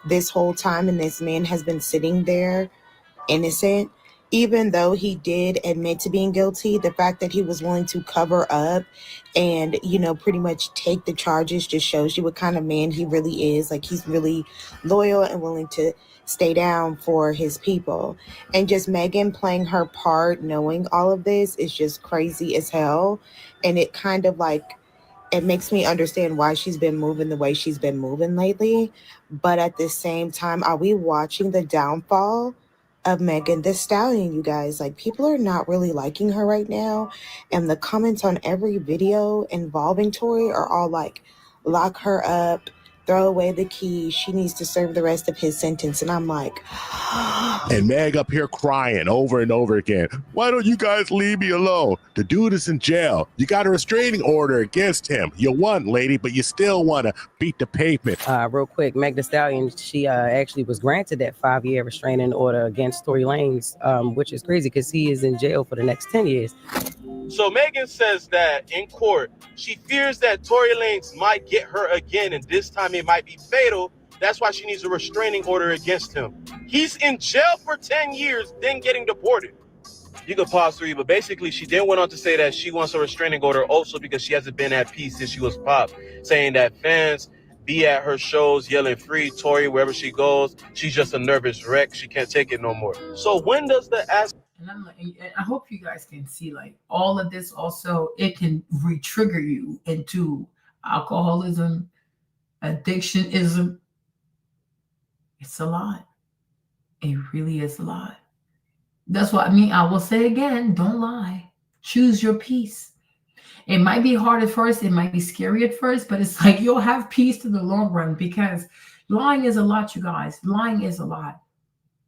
Speaker 6: this whole time, and this man has been sitting there innocent. Even though he did admit to being guilty, the fact that he was willing to cover up and, you know, pretty much take the charges just shows you what kind of man he really is. Like, he's really loyal and willing to stay down for his people. And just Megan playing her part, knowing all of this, is just crazy as hell. And it kind of like, it makes me understand why she's been moving the way she's been moving lately. But at the same time, are we watching the downfall of Megan Thee Stallion, you guys? Like, people are not really liking her right now, and the comments on every video involving Tory are all like, lock her up, throw away the key, she needs to serve the rest of his sentence. And I'm like,
Speaker 19: and Meg up here crying over and over again, why don't you guys leave me alone? The dude is in jail. You got a restraining order against him. You won, lady, but you still want to beat the pavement.
Speaker 7: Real quick, Meg Thee Stallion, she actually was granted that 5-year restraining order against Tory Lanez, which is crazy because he is in jail for the next 10 years.
Speaker 8: So Megan says that in court, she fears that Tory Lanez might get her again, and this time it might be fatal. That's why she needs a restraining order against him. He's in jail for 10 years, then getting deported. You could pause 3, but basically she then went on to say that she wants a restraining order also because she hasn't been at peace since she was popped, saying that fans be at her shows yelling free Tory wherever she goes. She's just a nervous wreck. She can't take it no more. So when does the ask?
Speaker 1: And I hope you guys can see, like, all of this also, it can re-trigger you into alcoholism, addictionism. It's a lot. It really is a lot. That's what I mean. I will say again, don't lie. Choose your peace. It might be hard at first. It might be scary at first, but it's like you'll have peace in the long run, because lying is a lot, you guys. Lying is a lot.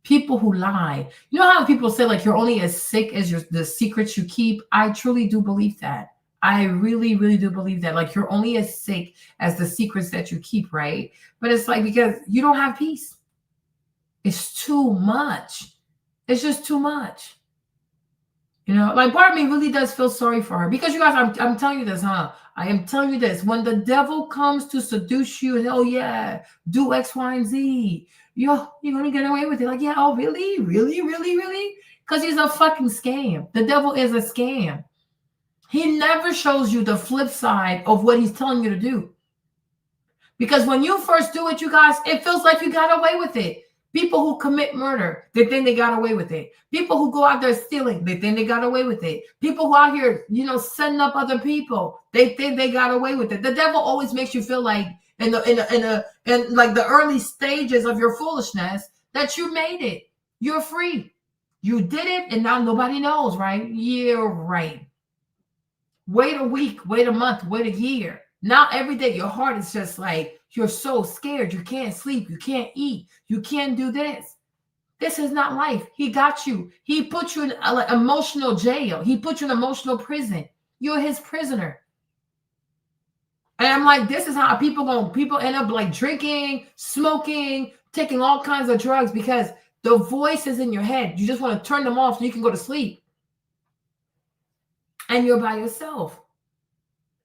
Speaker 1: People who lie. You know how people say, like, you're only as sick as the secrets you keep? I truly do believe that. I really, really do believe that. Like, you're only as sick as the secrets that you keep, right? But it's like, because you don't have peace. It's too much. It's just too much. You know, like, part of me really does feel sorry for her, because you guys, I'm telling you this, huh? I am telling you this. When the devil comes to seduce you, hell yeah, do X, Y, and Z. You're going to get away with it. Like, yeah, oh, really? Really, really, really? Because he's a fucking scam. The devil is a scam. He never shows you the flip side of what he's telling you to do. Because when you first do it, you guys, it feels like you got away with it. People who commit murder, they think they got away with it. People who go out there stealing, they think they got away with it. People who out here, you know, setting up other people, they think they got away with it. The devil always makes you feel like in like the early stages of your foolishness that you made it. You're free. You did it, and now nobody knows, right? Yeah, right. Wait a week, wait a month, wait a year. Now every day your heart is just like You're so scared. You can't sleep. You can't eat. You can't do this. This is not life. He got you. He put you in emotional jail. He put you in emotional prison. You're his prisoner. And I'm like, this is how people end up like drinking, smoking, taking all kinds of drugs because the voice is in your head. You just want to turn them off so you can go to sleep. And you're by yourself.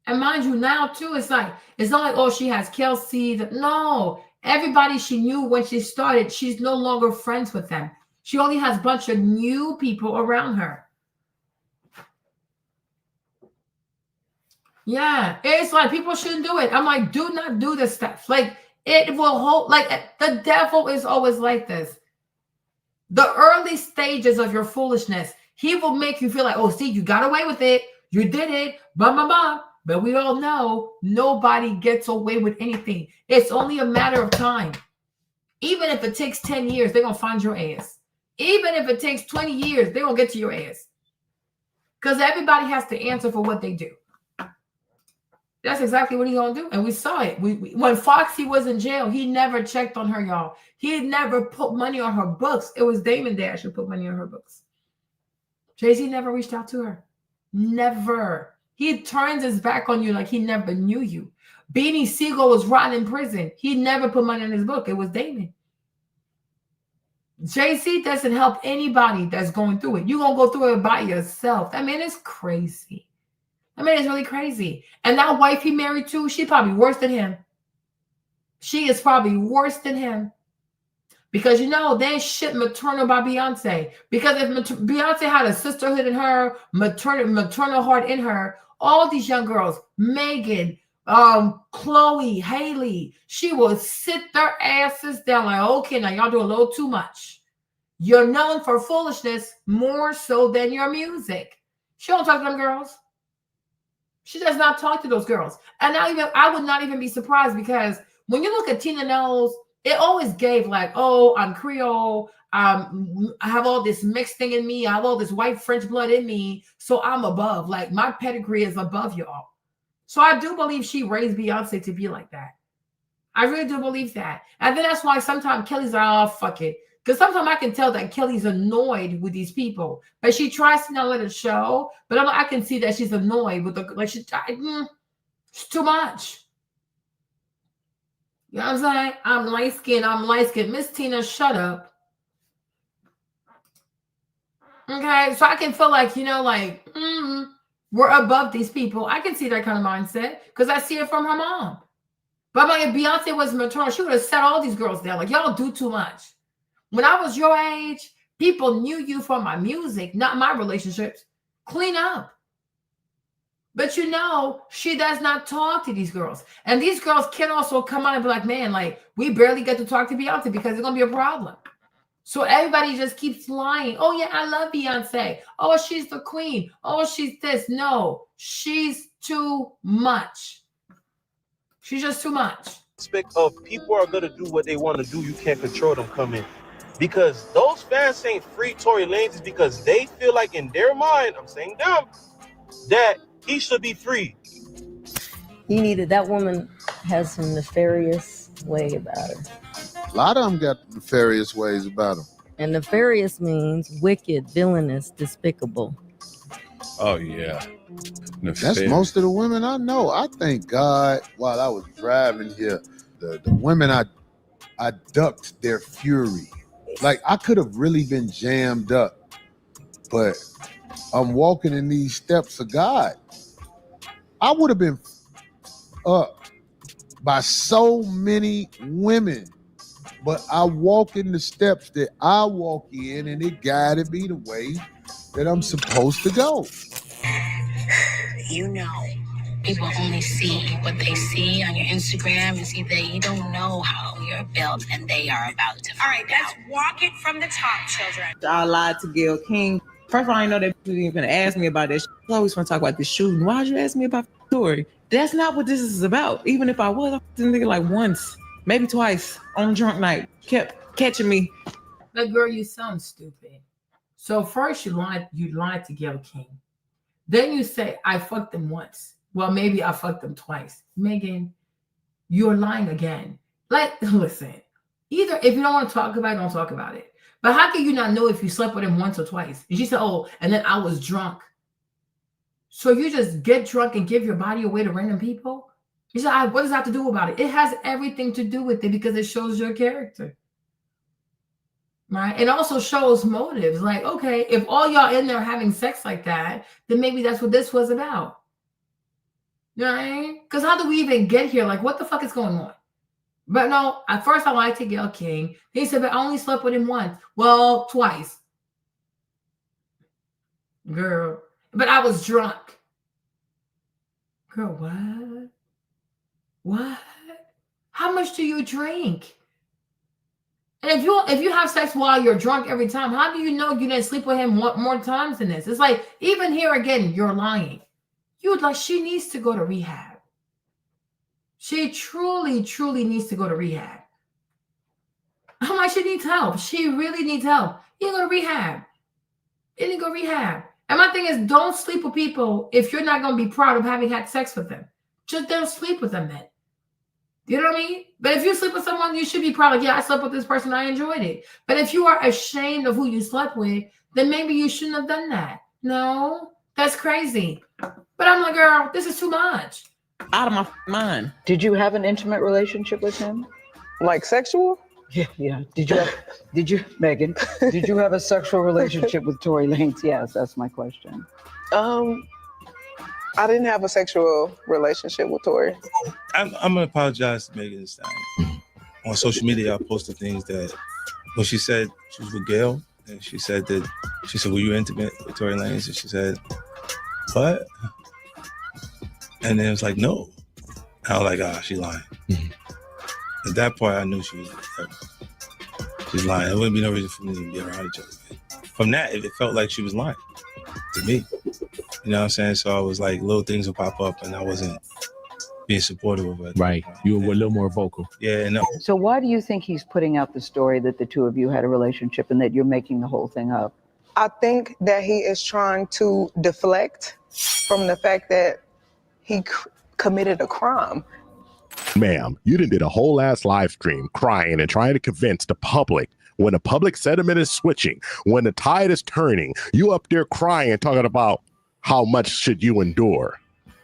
Speaker 1: And mind you, now too, it's not like, oh, she has Kelsey. No, everybody she knew when she started, she's no longer friends with them. She only has a bunch of new people around her. Yeah, it's like people shouldn't do it. I'm like, do not do this stuff. Like it will hold. Like the devil is always like this. The early stages of your foolishness, he will make you feel like, oh, see, you got away with it. You did it. Blah, blah, blah. But we all know nobody gets away with anything. It's only a matter of time. Even if it takes 10 years, they're going to find your ass. Even if it takes 20 years, they're going to get to your ass. Because everybody has to answer for what they do. That's exactly what he's going to do. And we saw it. When Foxy was in jail, he never checked on her, y'all. He never put money on her books. It was Damon Dash who put money on her books. Jay-Z never reached out to her. Never. He turns his back on you like he never knew you. Beanie Siegel was rotting in prison. He never put money in his book. It was Damon. Jay-Z doesn't help anybody that's going through it. You're going to go through it by yourself. That man is crazy. That man is really crazy. And that wife he married to, she probably worse than him. She is probably worse than him. Because, you know, they ain't shit maternal by Beyonce. Because if Beyonce had a sisterhood in her, maternal heart in her, all these young girls, Megan, Chloe, Haley, she will sit their asses down like, okay, now y'all do a little too much. You're known for foolishness more so than your music. She don't talk to them girls. She does not talk to those girls. And I would not even be surprised because when you look at Tina Knowles, it always gave like, oh, I'm Creole. I have all this mixed thing in me. I have all this white French blood in me. So I'm above. Like my pedigree is above y'all. So I do believe she raised Beyonce to be like that. I really do believe that. And then that's why sometimes Kelly's like, oh, fuck it. Because sometimes I can tell that Kelly's annoyed with these people. But she tries to not let it show. But I can see that she's annoyed with it's too much. You know what I'm saying? I'm light-skinned. Miss Tina, shut up. Okay, so I can feel like, we're above these people. I can see that kind of mindset because I see it from her mom. But like, if Beyonce was maternal, she would have set all these girls down. Like, y'all do too much. When I was your age, people knew you from my music, not my relationships. Clean up. But she does not talk to these girls. And these girls can also come out and be like, man, like, we barely get to talk to Beyonce because it's going to be a problem. So everybody just keeps lying. Oh, yeah, I love Beyonce. Oh, she's the queen. Oh, she's this. No, she's too much. She's just too much.
Speaker 8: Aspect of people are going to do what they want to do. You can't control them coming. Because those fans saying free Tory Lanez is because they feel like in their mind, I'm saying them, that he should be free.
Speaker 9: That woman has some nefarious way about her.
Speaker 10: A lot of them got nefarious ways about them.
Speaker 9: And nefarious means wicked, villainous, despicable.
Speaker 4: Oh, yeah.
Speaker 10: That's most of the women I know. I thank God while I was driving here, the women, I ducked their fury. Like, I could have really been jammed up, but I'm walking in these steps of God. I would have been up by so many women, but I walk in the steps that I walk in, and it guided me the way that I'm supposed to go.
Speaker 12: People only see what they see on your Instagram and see that you don't know how you're built and they are about to. All right, let's walk it from the top, children.
Speaker 18: I lied to Gayle King. First of all, I didn't know that you were even going to ask me about that. I always want to talk about this shooting. Why'd you ask me about the story? That's not what this is about. Even if I was, I didn't think it like once, maybe twice on a drunk night. Kept catching me.
Speaker 1: But girl, you sound stupid. So first you lied to Gayle King. Then you say, I fucked them once. Well, maybe I fucked them twice. Megan, you're lying again. Like, listen, either if you don't want to talk about it, don't talk about it. But how can you not know if you slept with him once or twice? And she said, oh, and then I was drunk. So you just get drunk and give your body away to random people? You said, what does that have to do about it? It has everything to do with it because it shows your character. Right? It also shows motives. Like, okay, if all y'all in there having sex like that, then maybe that's what this was about. You know what I mean? Because how do we even get here? Like, what the fuck is going on? But no, at first I liked to Gayle King. He said, but I only slept with him once. Well, twice. Girl. But I was drunk. Girl, what? What? How much do you drink? And if you have sex while you're drunk every time, how do you know you didn't sleep with him more times than this? It's like, even here again, you're lying. She needs to go to rehab. She truly, truly needs to go to rehab. I'm like, she needs help. She really needs help. You need to go to rehab. You need to go to rehab. And my thing is, don't sleep with people if you're not going to be proud of having had sex with them. Just don't sleep with them then. You know what I mean? But if you sleep with someone, you should be proud of, yeah, I slept with this person, I enjoyed it. But if you are ashamed of who you slept with, then maybe you shouldn't have done that. No, that's crazy. But I'm like, girl, this is too much.
Speaker 18: Out of my mind.
Speaker 11: Did you have an intimate relationship with him?
Speaker 13: Like sexual?
Speaker 11: Yeah. Did you, Megan, did you have a sexual relationship with Tory Lanez? Yes, that's my question.
Speaker 13: I didn't have a sexual relationship with Tory.
Speaker 16: I'm gonna apologize to Megan Thee Stallion. On social media, I posted things that when she said she was with Gayle, and she said, were you intimate with Tory Lanez? And she said, what? And then it was like, no. And I was like, she's lying. At that point, I knew she's lying. There wouldn't be no reason for me to be around each other. From that, it felt like she was lying to me. You know what I'm saying? So I was like, little things would pop up, and I wasn't being supportive of it.
Speaker 24: Right. You were a little more vocal.
Speaker 16: Yeah, no.
Speaker 11: So why do you think he's putting out the story that the two of you had a relationship and that you're making the whole thing up?
Speaker 13: I think that he is trying to deflect from the fact that he committed a crime.
Speaker 19: Ma'am, you did a whole ass live stream crying and trying to convince the public. When the public sentiment is switching, when the tide is turning, you up there crying and talking about how much should you endure.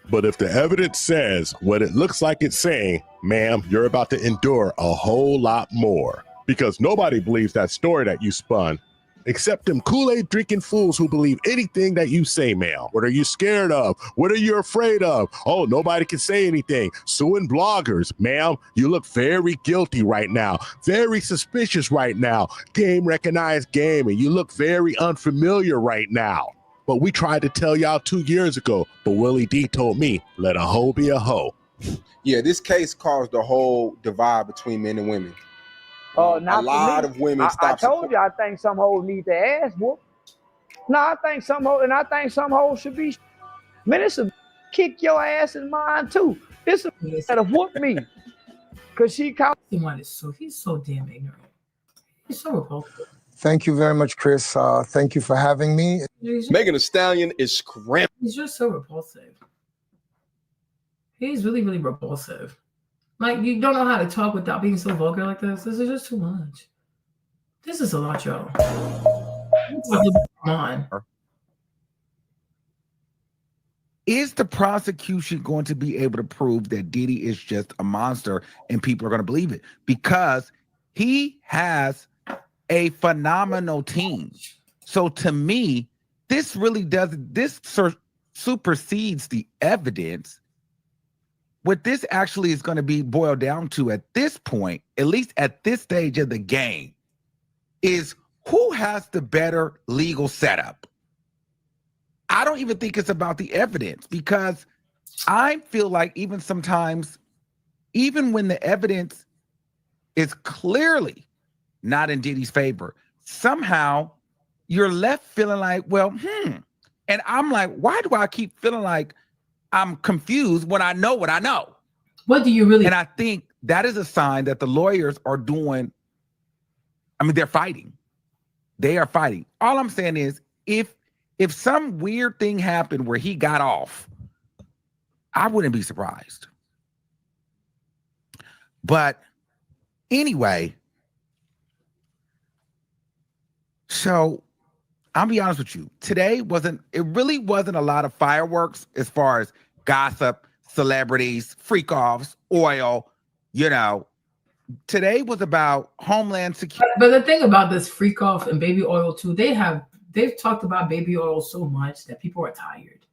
Speaker 19: But if the evidence says what it looks like it's saying, ma'am, you're about to endure a whole lot more. Because nobody believes that story that you spun, except them Kool-Aid drinking fools who believe anything that you say, ma'am. What are you scared of? What are you afraid of? Oh, nobody can say anything. Suing bloggers, ma'am. You look very guilty right now. Very suspicious right now. Game recognized game, and you look very unfamiliar right now. But we tried to tell y'all 2 years ago, but Willie D told me, let a hoe be a hoe.
Speaker 25: Yeah, this case caused a whole divide between men and women.
Speaker 26: Not
Speaker 25: a lot of women
Speaker 26: I told you, I think some hoes need to ass whoop. No, I think some hoes should be. Man, it's a kick your ass in mine too. It's a that whoop me. Cause she called.
Speaker 1: He's so damn ignorant. He's so repulsive.
Speaker 27: Thank you very much, Chris. Thank you for having me.
Speaker 2: Megan Thee Stallion is scrambling.
Speaker 1: He's just so repulsive. He's really, really repulsive. Like, you don't know how to talk without being so vulgar like this. This is just too much. This is a lot, y'all. Come on.
Speaker 28: Is the prosecution going to be able to prove that Diddy is just a monster and people are going to believe it? Because he has a phenomenal team. So to me, this really supersedes the evidence. What this actually is going to be boiled down to at this point, at least at this stage of the game, is who has the better legal setup. I don't even think it's about the evidence, because I feel like even sometimes, even when the evidence is clearly not in Diddy's favor, somehow you're left feeling like, well, And I'm like, why do I keep feeling like I'm confused when I know what I know?
Speaker 1: What do you really?
Speaker 28: And I think that is a sign that the lawyers are doing. I mean, they're fighting. They are fighting. All I'm saying is, if some weird thing happened where he got off, I wouldn't be surprised. But anyway, so I'll be honest with you. Today really wasn't a lot of fireworks as far as gossip, celebrities, freak offs, oil, Today was about Homeland Security.
Speaker 1: But the thing about this freak off and baby oil too, they've talked about baby oil so much that people are tired.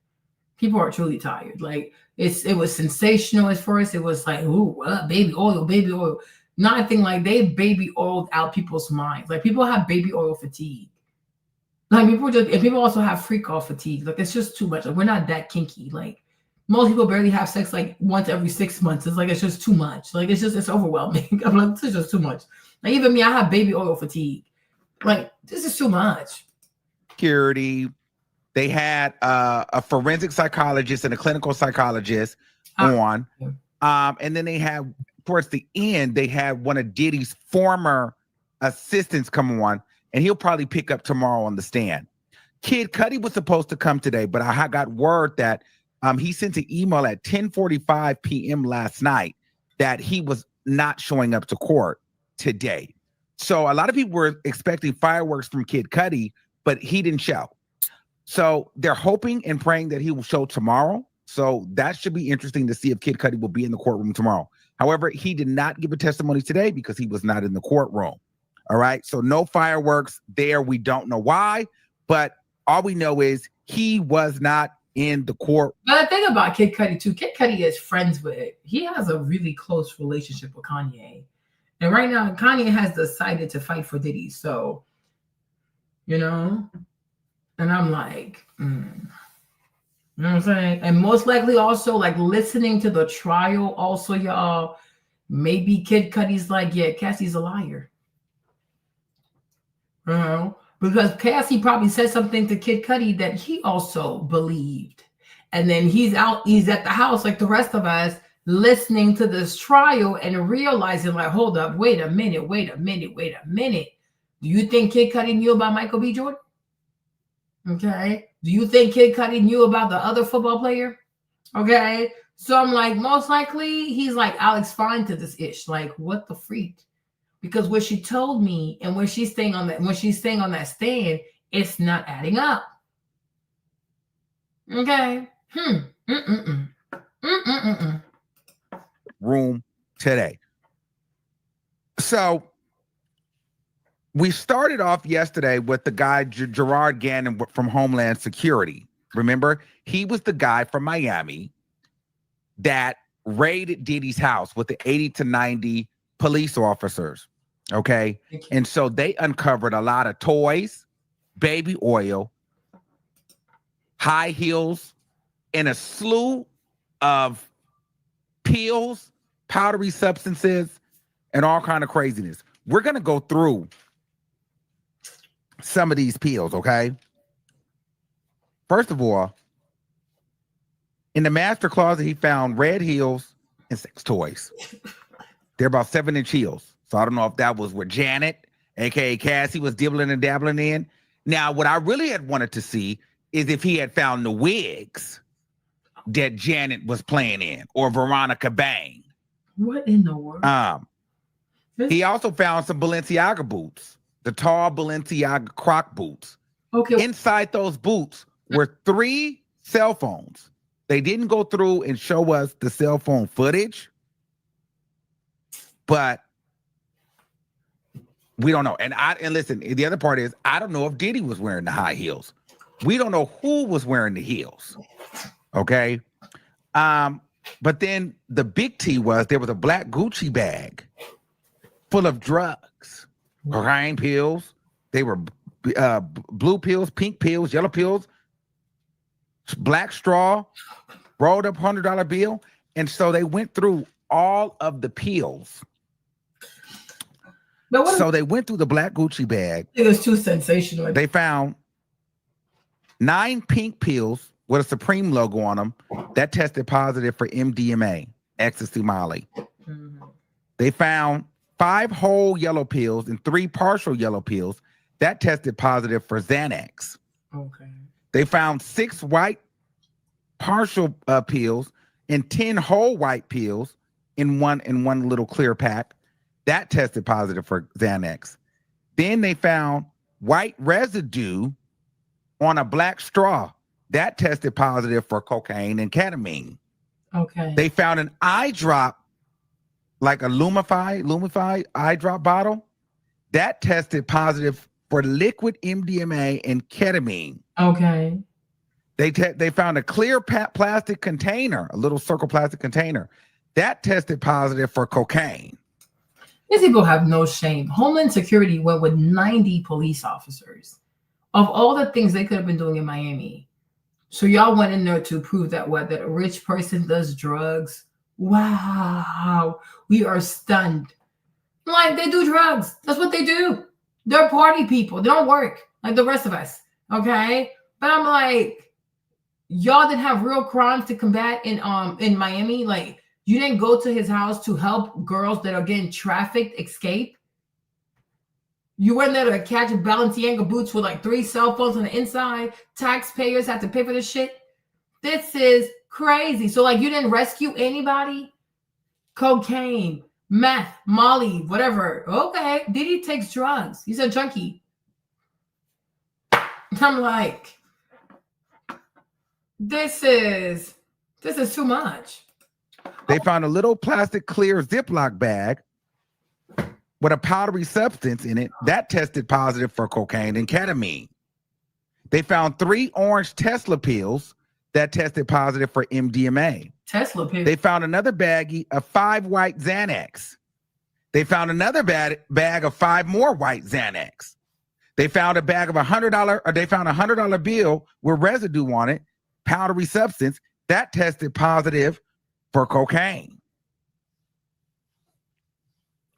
Speaker 1: People are truly tired. Like it was sensational at first. It was like, ooh, baby oil, baby oil. Nothing like they baby oiled out people's minds. Like people have baby oil fatigue. Like people also have freak off fatigue. Like it's just too much. Like we're not that kinky. Like most people barely have sex like once every 6 months. It's like it's just too much. Like it's overwhelming. I'm like, this is just too much. Like even me, I have baby oil fatigue. Like this is too much.
Speaker 28: Security. They had a forensic psychologist and a clinical psychologist on. And then they had, towards the end, they had one of Diddy's former assistants come on, and he'll probably pick up tomorrow on the stand. Kid Cudi was supposed to come today, but I got word that he sent an email at 10:45 p.m. last night that he was not showing up to court today. So a lot of people were expecting fireworks from Kid Cudi, but he didn't show. So they're hoping and praying that he will show tomorrow. So that should be interesting to see if Kid Cudi will be in the courtroom tomorrow. However, he did not give a testimony today because he was not in the courtroom. All right. So no fireworks there. We don't know why, but all we know is he was not in the court.
Speaker 1: But the thing about Kid Cudi too, Kid Cudi is friends with, he has a really close relationship with Kanye. And right now, Kanye has decided to fight for Diddy. So, and I'm like, you know what I'm saying? And most likely also like listening to the trial also, y'all, maybe Kid Cudi's like, yeah, Cassie's a liar. Because Cassie probably said something to Kid Cudi that he also believed. And then he's at the house like the rest of us listening to this trial and realizing like, hold up, wait a minute. Do you think Kid Cudi knew about Michael B. Jordan? Okay. Do you think Kid Cudi knew about the other football player? Okay. So I'm like, most likely he's like Alex Fine to this ish. Like, what the freak? Because what she told me and when she's staying on that stand, it's not adding up. Okay.
Speaker 28: Room today. So we started off yesterday with the guy Gerard Gannon from Homeland Security. Remember, he was the guy from Miami that raided Diddy's house with the 80 to 90 police officers. Okay. And so they uncovered a lot of toys, baby oil, high heels, and a slew of pills, powdery substances, and all kind of craziness. We're going to go through some of these pills, okay? First of all, in the master closet, he found red heels and sex toys. They're about 7-inch heels. So I don't know if that was where Janet, aka Cassie, was dibbling and dabbling in. Now, what I really had wanted to see is if he had found the wigs that Janet was playing in, or Veronica Bang.
Speaker 1: What in the world?
Speaker 28: He also found some Balenciaga boots, the tall Balenciaga croc boots.
Speaker 1: Okay.
Speaker 28: Inside those boots were 3 cell phones. They didn't go through and show us the cell phone footage, but we don't know. And listen, the other part is I don't know if Diddy was wearing the high heels. We don't know who was wearing the heels. Okay. But then the big T was there was a black Gucci bag full of drugs, cocaine pills. They were blue pills, pink pills, yellow pills, black straw, rolled up $100 bill. And so they went through all of the pills. So they went through the black Gucci bag.
Speaker 1: It was too sensational.
Speaker 28: They found 9 pink pills with a Supreme logo on them that tested positive for MDMA, ecstasy, Molly. They found 5 whole yellow pills and 3 partial yellow pills that tested positive for Xanax.
Speaker 1: Okay.
Speaker 28: They found 6 white partial pills and 10 whole white pills in one little clear pack. That tested positive for Xanax. Then they found white residue on a black straw. That tested positive for cocaine and ketamine.
Speaker 1: Okay.
Speaker 28: They found an eye drop, like a Lumify eye drop bottle. That tested positive for liquid MDMA and ketamine.
Speaker 1: Okay.
Speaker 28: They found a clear plastic container, a little circle plastic container. That tested positive for cocaine.
Speaker 1: These people have no shame. Homeland Security went with 90 police officers of all the things they could have been doing in Miami. So y'all went in there to prove that that a rich person does drugs. Wow. We are stunned. Like, they do drugs. That's what they do. They're party people. They don't work like the rest of us. Okay. But I'm like, y'all didn't have real crimes to combat in Miami. Like, you didn't go to his house to help girls that are getting trafficked escape. You went there to catch Balenciaga boots with like 3 cell phones on the inside. Taxpayers have to pay for this shit. This is crazy. So like, you didn't rescue anybody? Cocaine, meth, Molly, whatever. Okay, Diddy takes drugs. He's a junkie. I'm like, this is too much.
Speaker 28: They found a little plastic clear Ziploc bag with a powdery substance in it that tested positive for cocaine and ketamine. They found 3 orange Tesla pills that tested positive for MDMA.
Speaker 1: Tesla pills.
Speaker 28: They found another baggie of 5 white Xanax. They found another bag of 5 more white Xanax. They found a bag of $100, or they found a $100 bill with residue on it, powdery substance that tested positive for cocaine.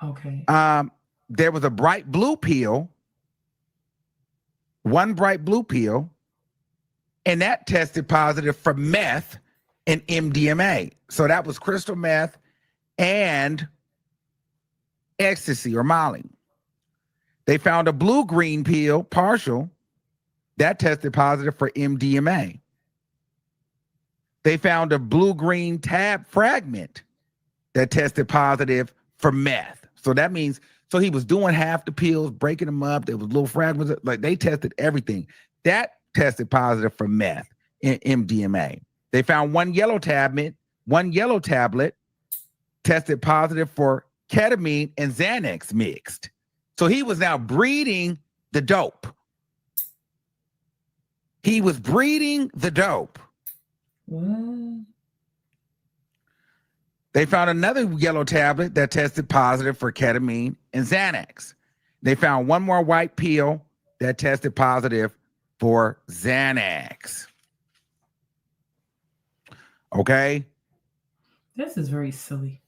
Speaker 1: Okay.
Speaker 28: There was a bright blue pill, one bright blue pill, and that tested positive for meth and MDMA. So that was crystal meth and ecstasy or Molly. They found a blue-green pill, partial, that tested positive for MDMA. They found a blue-green tab fragment that tested positive for meth. So that means, so he was doing half the pills, breaking them up. There was little fragments, like they tested everything. That tested positive for meth and MDMA. They found one yellow tablet tested positive for ketamine and Xanax mixed. So he was now breeding the dope. He was breeding the dope.
Speaker 1: What?
Speaker 28: They found another yellow tablet that tested positive for ketamine and Xanax. They found one more white pill that tested positive for Xanax. Okay?
Speaker 1: This is very silly.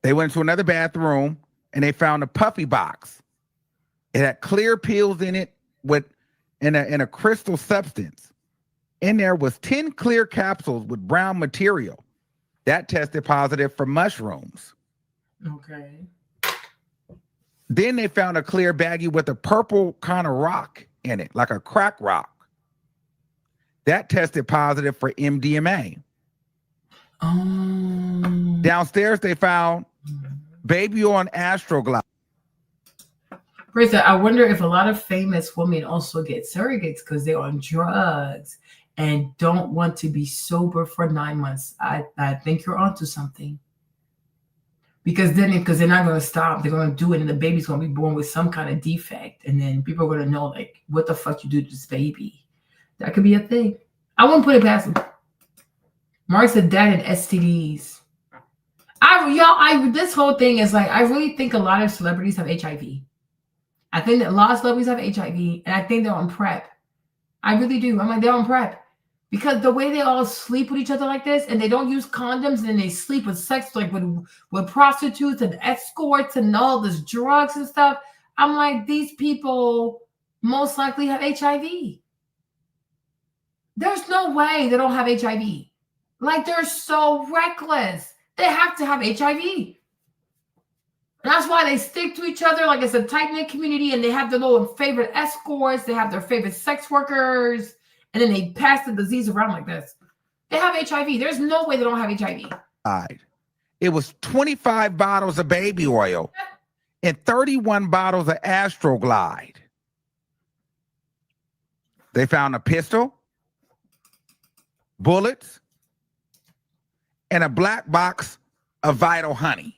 Speaker 28: They went to another bathroom and they found a puffy box. It had clear pills in it in a crystal substance. In there was 10 clear capsules with brown material. That tested positive for mushrooms.
Speaker 1: Okay.
Speaker 28: Then they found a clear baggie with a purple kind of rock in it, like a crack rock. That tested positive for MDMA. Downstairs, they found baby on Astroglide.
Speaker 1: Rita, I wonder if a lot of famous women also get surrogates because they're on drugs and don't want to be sober for 9 months. I think you're onto something. Because they're not going to stop. They're going to do it, and the baby's going to be born with some kind of defect. And then people are going to know, like, what the fuck you do to this baby. That could be a thing. I wouldn't put it past them. Mark said dad and STDs. This whole thing is like, I really think a lot of celebrities have HIV. I think that a lot of celebrities have HIV, and I think they're on PrEP. I really do. I'm like, they're on PrEP. Because the way they all sleep with each other like this, and they don't use condoms, and then they sleep with sex, like with prostitutes and escorts and all this drugs and stuff. I'm like, these people most likely have HIV. There's no way they don't have HIV. Like, they're so reckless. They have to have HIV. And that's why they stick to each other like it's a tight-knit community, and they have their little favorite escorts. They have their favorite sex workers. And then they pass the disease around like this. They have HIV. There's no way they don't have HIV.
Speaker 28: It was 25 bottles of baby oil and 31 bottles of Astroglide. They found a pistol, bullets, and a black box of Vital Honey.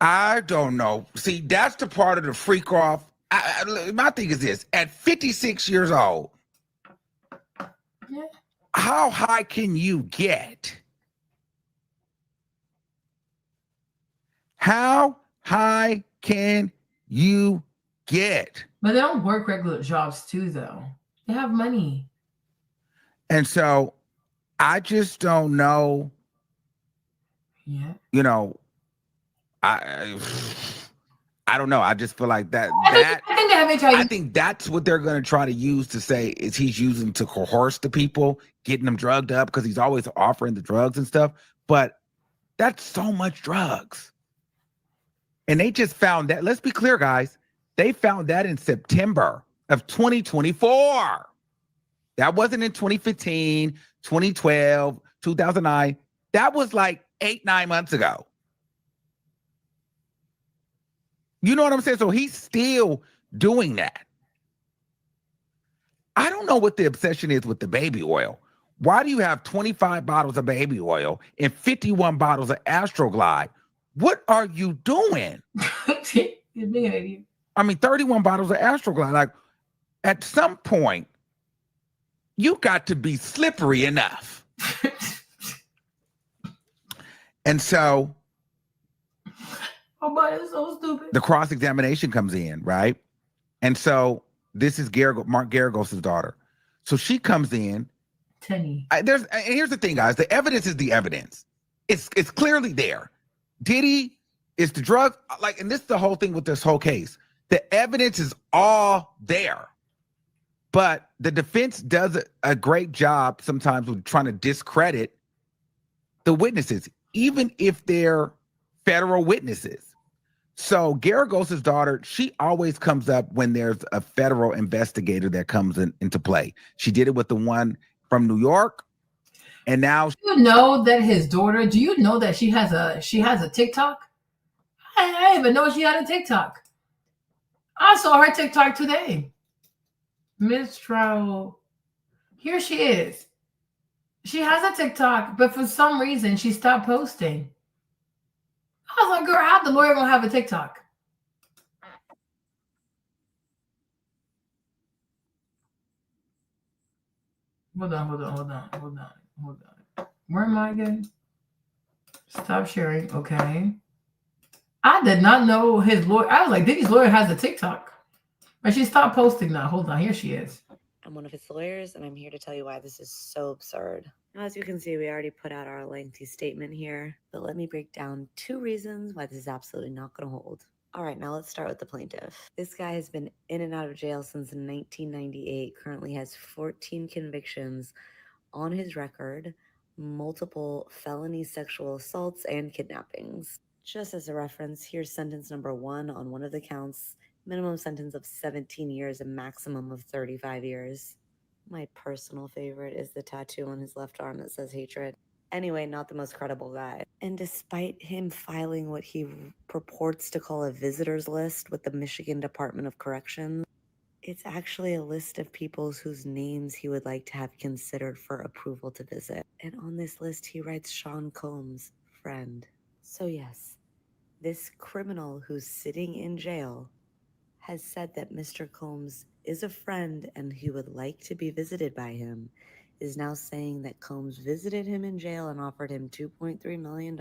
Speaker 28: I don't know. See, that's the part of the freak off. My thing is this: at 56 years old, how high can you get? How high can you get?
Speaker 1: But they don't work regular jobs too, though. They have money.
Speaker 28: And so I just don't know.
Speaker 1: Yeah.
Speaker 28: You know, I don't know. I just feel like that.
Speaker 1: I think they have HIV.
Speaker 28: I think that's what they're going to try to use to say is he's using to coerce the people, getting them drugged up because he's always offering the drugs and stuff. But that's so much drugs. And they just found that. Let's be clear, guys. They found that in September of 2024. That wasn't in 2015, 2012, 2009. That was like 8-9 months ago. You know what I'm saying? So he's still doing that. I don't know what the obsession is with the baby oil. Why do you have 25 bottles of baby oil and 51 bottles of Astroglide? What are you doing? I mean, 31 bottles of Astroglide. Like, at some point, you got to be slippery enough. And so
Speaker 1: Oh, but it's so stupid.
Speaker 28: the cross-examination comes in, right? And so this is Mark Garagos' daughter. So she comes in.
Speaker 1: Tenny.
Speaker 28: And here's the thing, guys. The evidence is the evidence. It's clearly there. Diddy is the drug. Like, and this is the whole thing with this whole case. The evidence is all there. But the defense does a great job sometimes with trying to discredit the witnesses, even if they're federal witnesses. So Garagos' daughter, she always comes up when there's a federal investigator that comes into play. She did it with the one from New York, and now
Speaker 1: Do you know that his daughter? Do you know that she has a TikTok? I didn't even know she had a TikTok. I saw her TikTok today. Miss Trout. Here she is. She has a TikTok, but for some reason she stopped posting. I was like, girl, how the lawyer gonna have a TikTok? Hold on. Where am I again? Stop sharing. Okay. I did not know his lawyer. I was like, Diddy's lawyer has a TikTok. But she stopped posting now. Hold on. Here she is.
Speaker 3: I'm one of his lawyers, and I'm here to tell you why this is so absurd. Now, as you can see, we already put out our lengthy statement here, but let me break down 2 reasons why this is absolutely not going to hold. All right, now let's start with the plaintiff. This guy has been in and out of jail since 1998, currently has 14 convictions on his record, multiple felony sexual assaults and kidnappings. Just as a reference, here's sentence number 1 on one of the counts. Minimum sentence of 17 years, a maximum of 35 years. My personal favorite is the tattoo on his left arm that says hatred. Anyway, not the most credible guy. And despite him filing what he purports to call a visitor's list with the Michigan Department of Corrections, it's actually a list of people whose names he would like to have considered for approval to visit. And on this list, he writes Sean Combs, friend. So yes, this criminal who's sitting in jail has said that Mr. Combs is a friend and he would like to be visited by him, is now saying that Combs visited him in jail and offered him $2.3 million.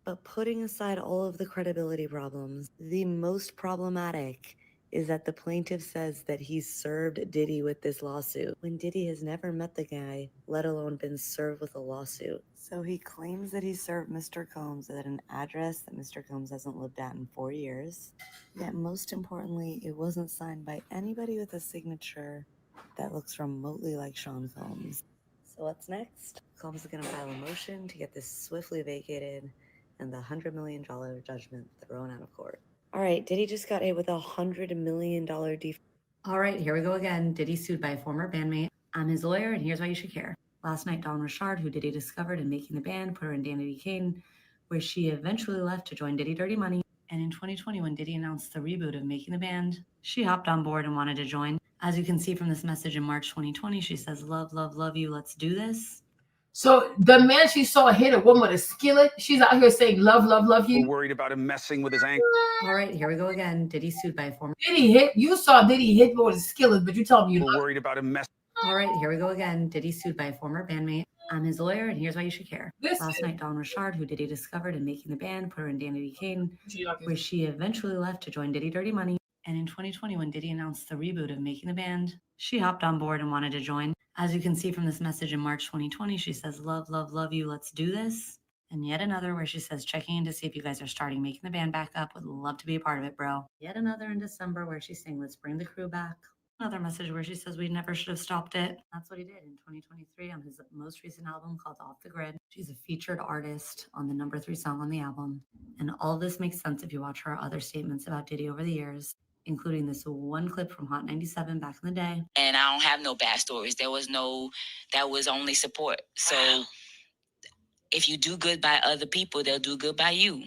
Speaker 3: But putting aside all of the credibility problems, the most problematic is that the plaintiff says that he served Diddy with this lawsuit, when Diddy has never met the guy, let alone been served with a lawsuit. So he claims that he served Mr. Combs at an address that Mr. Combs hasn't lived at in 4 years. Yet most importantly, it wasn't signed by anybody with a signature that looks remotely like Sean Combs. So what's next? Combs is going to file a motion to get this swiftly vacated and the $100 million judgment thrown out of court. All right, Diddy just got hit with a $100 million
Speaker 14: All right, here we go again. Diddy sued by a former bandmate. I'm his lawyer, and here's why you should care.
Speaker 3: Last night, Dawn Richard, who Diddy discovered in making the band, put her in Danity Kane, where she eventually left to join Diddy Dirty Money. And in 2020, when Diddy announced the reboot of Making the Band, she hopped on board and wanted to join. As you can see from this message in March 2020, she says, love, love, love you, let's do this.
Speaker 1: So the man she saw hit a woman with a skillet, she's out here saying, love, love, love you.
Speaker 5: We're worried about him messing with his ankle.
Speaker 3: All right, here we go again. Diddy sued by a former...
Speaker 1: You saw Diddy hit with a skillet, but you told me you
Speaker 5: We're worried about him messing.
Speaker 3: All right, here we go again. Diddy sued by a former bandmate. I'm his lawyer, and here's why you should care. Last night, Dawn Richard, who Diddy discovered in making the band, put her in Danity Kane, where she eventually left to join Diddy Dirty Money. And in 2020, when Diddy announced the reboot of Making the Band, she hopped on board and wanted to join. As you can see from this message in March 2020, she says, love, love, love you, let's do this. And yet another where she says, checking in to see if you guys are starting Making the Band back up. Would love to be a part of it, bro. Yet another in December where she's saying, let's bring the crew back. Another message where she says we never should have stopped it. That's what he did in 2023 on his most recent album called Off the Grid. She's a featured artist on the #3 song on the album. And all this makes sense if you watch her other statements about Diddy over the years, including this one clip from Hot 97 back in the day.
Speaker 14: And I don't have no bad stories. That was only support. So if you do good by other people, they'll do good by you.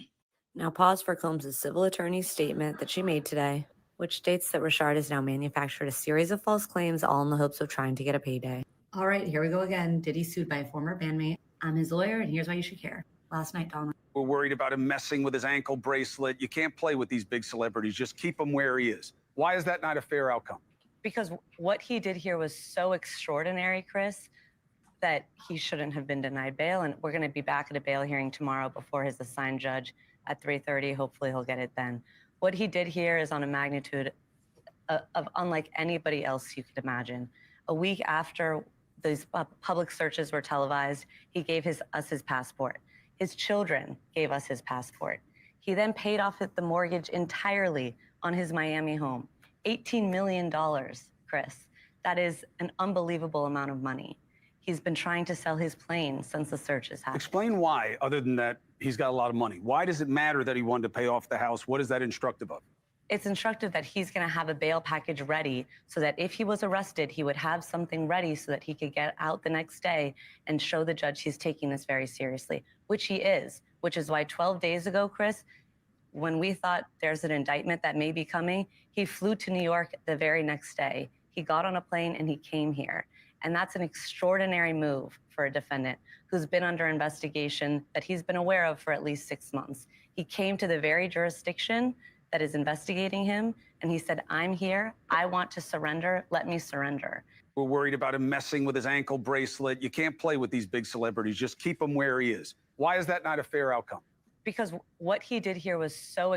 Speaker 3: Now pause for Combs' civil attorney's statement that she made today, which states that Richard has now manufactured a series of false claims, all in the hopes of trying to get a payday. All right, here we go again. Diddy sued by a former bandmate. I'm his lawyer, and here's why you should care. Last night, Dawn.
Speaker 5: We're worried about him messing with his ankle bracelet. You can't play with these big celebrities. Just keep him where he is. Why is that not a fair outcome?
Speaker 3: Because what he did here was so extraordinary, Chris, that he shouldn't have been denied bail. And we're going to be back at a bail hearing tomorrow before his assigned judge at 3:30. Hopefully he'll get it then. What he did here is on a magnitude of unlike anybody else you could imagine. A week after these public searches were televised, he gave us his passport. His children gave us his passport. He then paid off the mortgage entirely on his Miami home. $18 million, Chris. That is an unbelievable amount of money. He's been trying to sell his plane since the searches happened.
Speaker 5: Explain why, other than that he's got a lot of money. Why does it matter that he wanted to pay off the house? What is that instructive of?
Speaker 3: It's instructive that he's going to have a bail package ready so that if he was arrested, he would have something ready so that he could get out the next day and show the judge he's taking this very seriously, which he is, which is why 12 days ago, Chris, when we thought there's an indictment that may be coming, he flew to New York the very next day. He got on a plane and he came here. And that's an extraordinary move for a defendant who's been under investigation that he's been aware of for at least 6 months. He came to the very jurisdiction that is investigating him, and he said, I'm here. I want to surrender. Let me surrender.
Speaker 5: We're worried about him messing with his ankle bracelet. You can't play with these big celebrities. Just keep him where he is. Why is that not a fair outcome?
Speaker 3: Because what he did here was so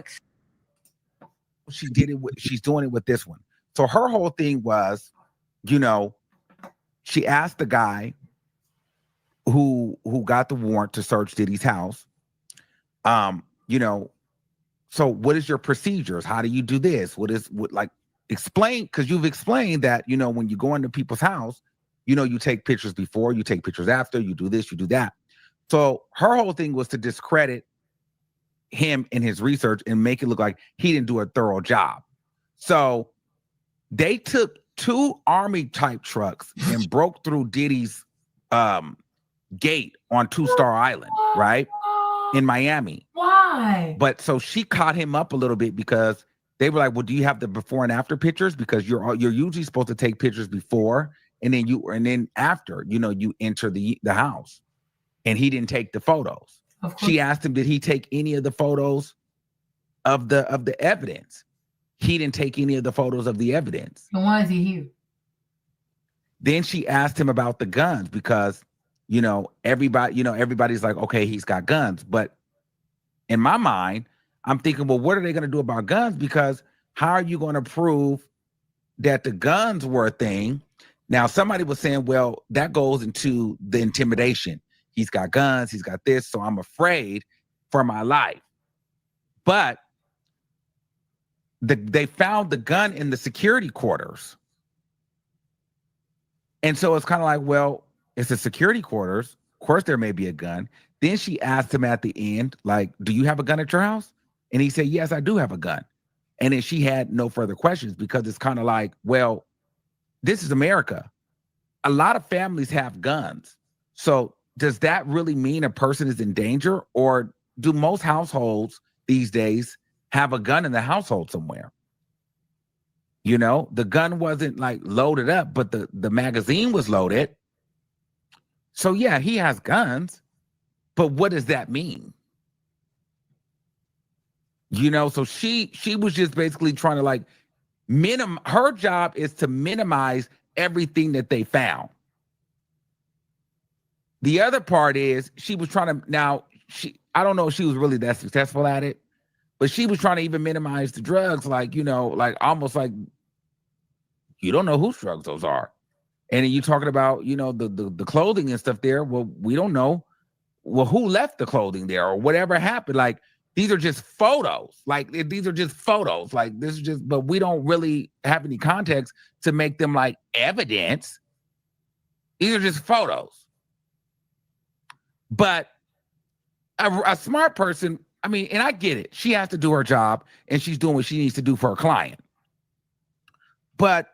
Speaker 28: She's doing it with this one. So her whole thing was, she asked the guy who got the warrant to search Diddy's house, so what is your procedures? How do you do this? Explain, because you've explained that, when you go into people's house, you take pictures before, you take pictures after, you do this, you do that. So her whole thing was to discredit him in his research and make it look like he didn't do a thorough job. So they took 2 army type trucks and broke through Diddy's gate on Two Star Island, right? In Miami.
Speaker 1: Why?
Speaker 28: But so she caught him up a little bit because they were like, well, do you have the before and after pictures? Because you're usually supposed to take pictures before and then after, you enter the house. And he didn't take the photos. She asked him, did he take any of the photos of the evidence? He didn't take any of the photos of the evidence.
Speaker 1: And why is he here?
Speaker 28: Then she asked him about the guns because everybody's like, okay, he's got guns. But in my mind, I'm thinking, well, what are they going to do about guns? Because how are you going to prove that the guns were a thing? Now, somebody was saying, well, that goes into the intimidation. He's got guns, he's got this, so I'm afraid for my life. But they found the gun in the security quarters. And so it's kind of like, well, it's the security quarters. Of course, there may be a gun. Then she asked him at the end, like, do you have a gun at your house? And he said, yes, I do have a gun. And then she had no further questions because it's kind of like, well, this is America. A lot of families have guns. So does that really mean a person is in danger, or do most households these days have a gun in the household somewhere? You know, the gun wasn't like loaded up, but the magazine was loaded. So yeah, he has guns, but what does that mean? You know, so she was just basically trying to like her job is to minimize everything that they found. The other part is she was trying to, I don't know if she was really that successful at it, but she was trying to even minimize the drugs, like, you know, like almost like you don't know whose drugs those are. And then you talking about, you know, the clothing and stuff there. Well, we don't know. Well, who left the clothing there or whatever happened? Like, these are just photos. Like, these are just photos. Like, this is just, but we don't really have any context to make them like evidence. These are just photos. But a smart person, I mean, and I get it. She has to do her job and she's doing what she needs to do for her client. But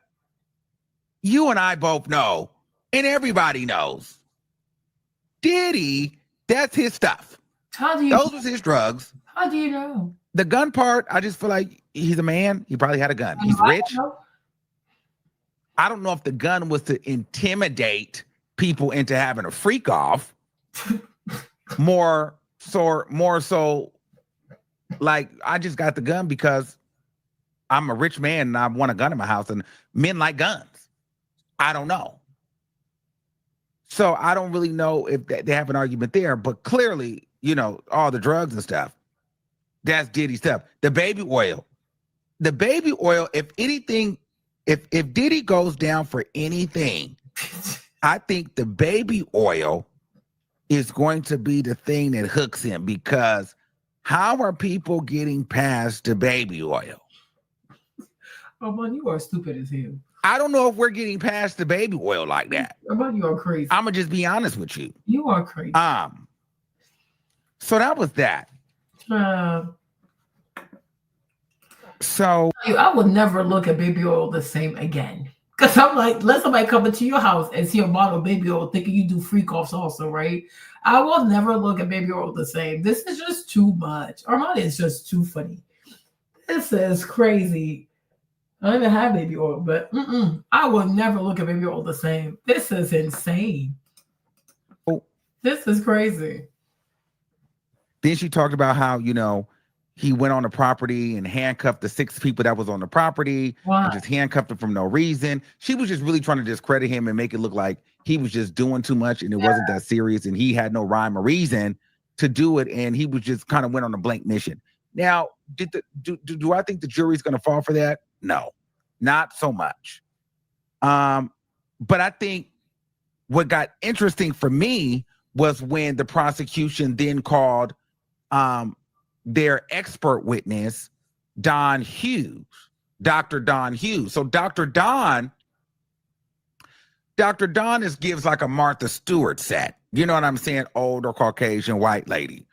Speaker 28: you and I both know, and everybody knows, Diddy, that's his stuff.
Speaker 1: How do you
Speaker 28: Those was his drugs.
Speaker 1: How do you know?
Speaker 28: The gun part, I just feel like he's a man. He probably had a gun. He's rich. I don't know if the gun was to intimidate people into having a freak off. More so, like, I just got the gun because I'm a rich man and I want a gun in my house, and men like guns. I don't know. So I don't really know if they have an argument there, but clearly, you know, all the drugs and stuff, that's Diddy stuff. The baby oil, if anything, if Diddy goes down for anything, I think the baby oil is going to be the thing that hooks him, because how are people getting past the baby oil?
Speaker 1: Oh man, you are stupid as hell.
Speaker 28: I don't know if we're getting past the baby oil like that.
Speaker 1: Oh man, you are crazy.
Speaker 28: I'm gonna just be honest with you.
Speaker 1: You are crazy.
Speaker 28: So that was that. So
Speaker 1: I will never look at baby oil the same again. Because I'm like, let somebody come into your house and see a bottle of baby oil thinking you do freak offs also, right? I will never look at baby oil the same. This is just too much. Armani is just too funny. This is crazy. I don't even have baby oil, but I will never look at baby oil the same. This is insane. This is crazy.
Speaker 28: Then she talked about how, you know, he went on the property and handcuffed the 6 people that was on the property. And just handcuffed them for no reason. She was just really trying to discredit him and make it look like he was just doing too much and it wasn't that serious and he had no rhyme or reason to do it, and he was just kind of went on a blank mission. Now, do I think the jury's going to fall for that? No, not so much. But I think what got interesting for me was when the prosecution then called their expert witness, Don Hughes, Dr. Don Hughes. So Dr. Don gives like a Martha Stewart set. You know what I'm saying? Older Caucasian white lady.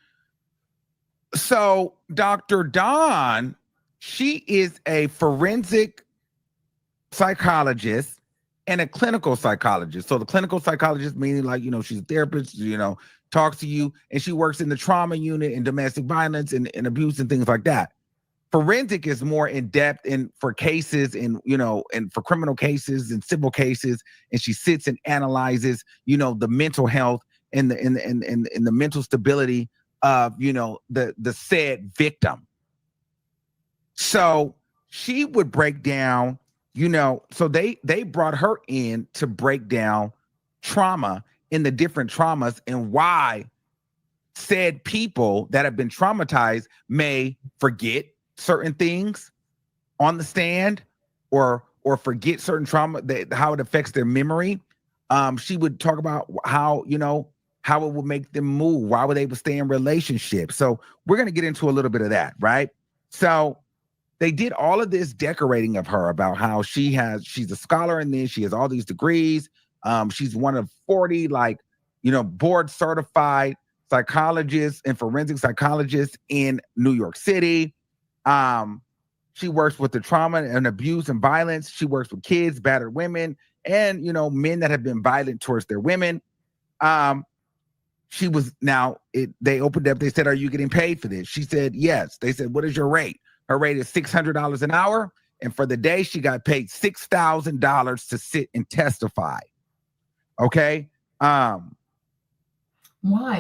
Speaker 28: So Dr. Don, she is a forensic psychologist and a clinical psychologist. So the clinical psychologist meaning, like, you know, she's a therapist, you know, talks to you, and she works in the trauma unit and domestic violence and abuse and things like that. Forensic is more in depth for cases and, you know, and for criminal cases and civil cases. And she sits and analyzes, you know, the mental health and the mental stability of, you know, the said victim. So she would break down, you know, so they brought her in to break down trauma in the different traumas and why said people that have been traumatized may forget certain things on the stand or forget certain trauma, how it affects their memory. She would talk about how, you know, how it would make them move, why would they stay in relationships. So we're going to get into a little bit of that, right? So they did all of this decorating of her about how she's a scholar in this, she has all these degrees. She's one of 40, like, you know, board certified psychologists and forensic psychologists in New York City. She works with the trauma and abuse and violence. She works with kids, battered women, and, you know, men that have been violent towards their women. She was they opened up, they said, "Are you getting paid for this?" She said, "Yes." They said, "What is your rate?" Her rate is $600 an hour. And for the day, she got paid $6,000 to sit and testify. Okay.
Speaker 1: Why?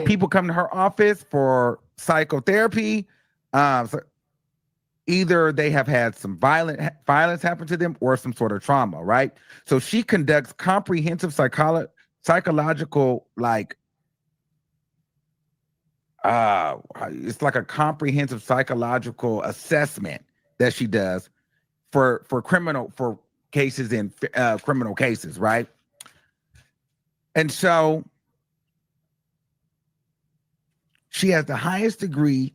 Speaker 28: People come to her office for psychotherapy. So either they have had some violence happen to them or some sort of trauma, right? So she conducts comprehensive psychological, like, it's like a comprehensive psychological assessment that she does for cases in criminal cases, right? And so she has the highest degree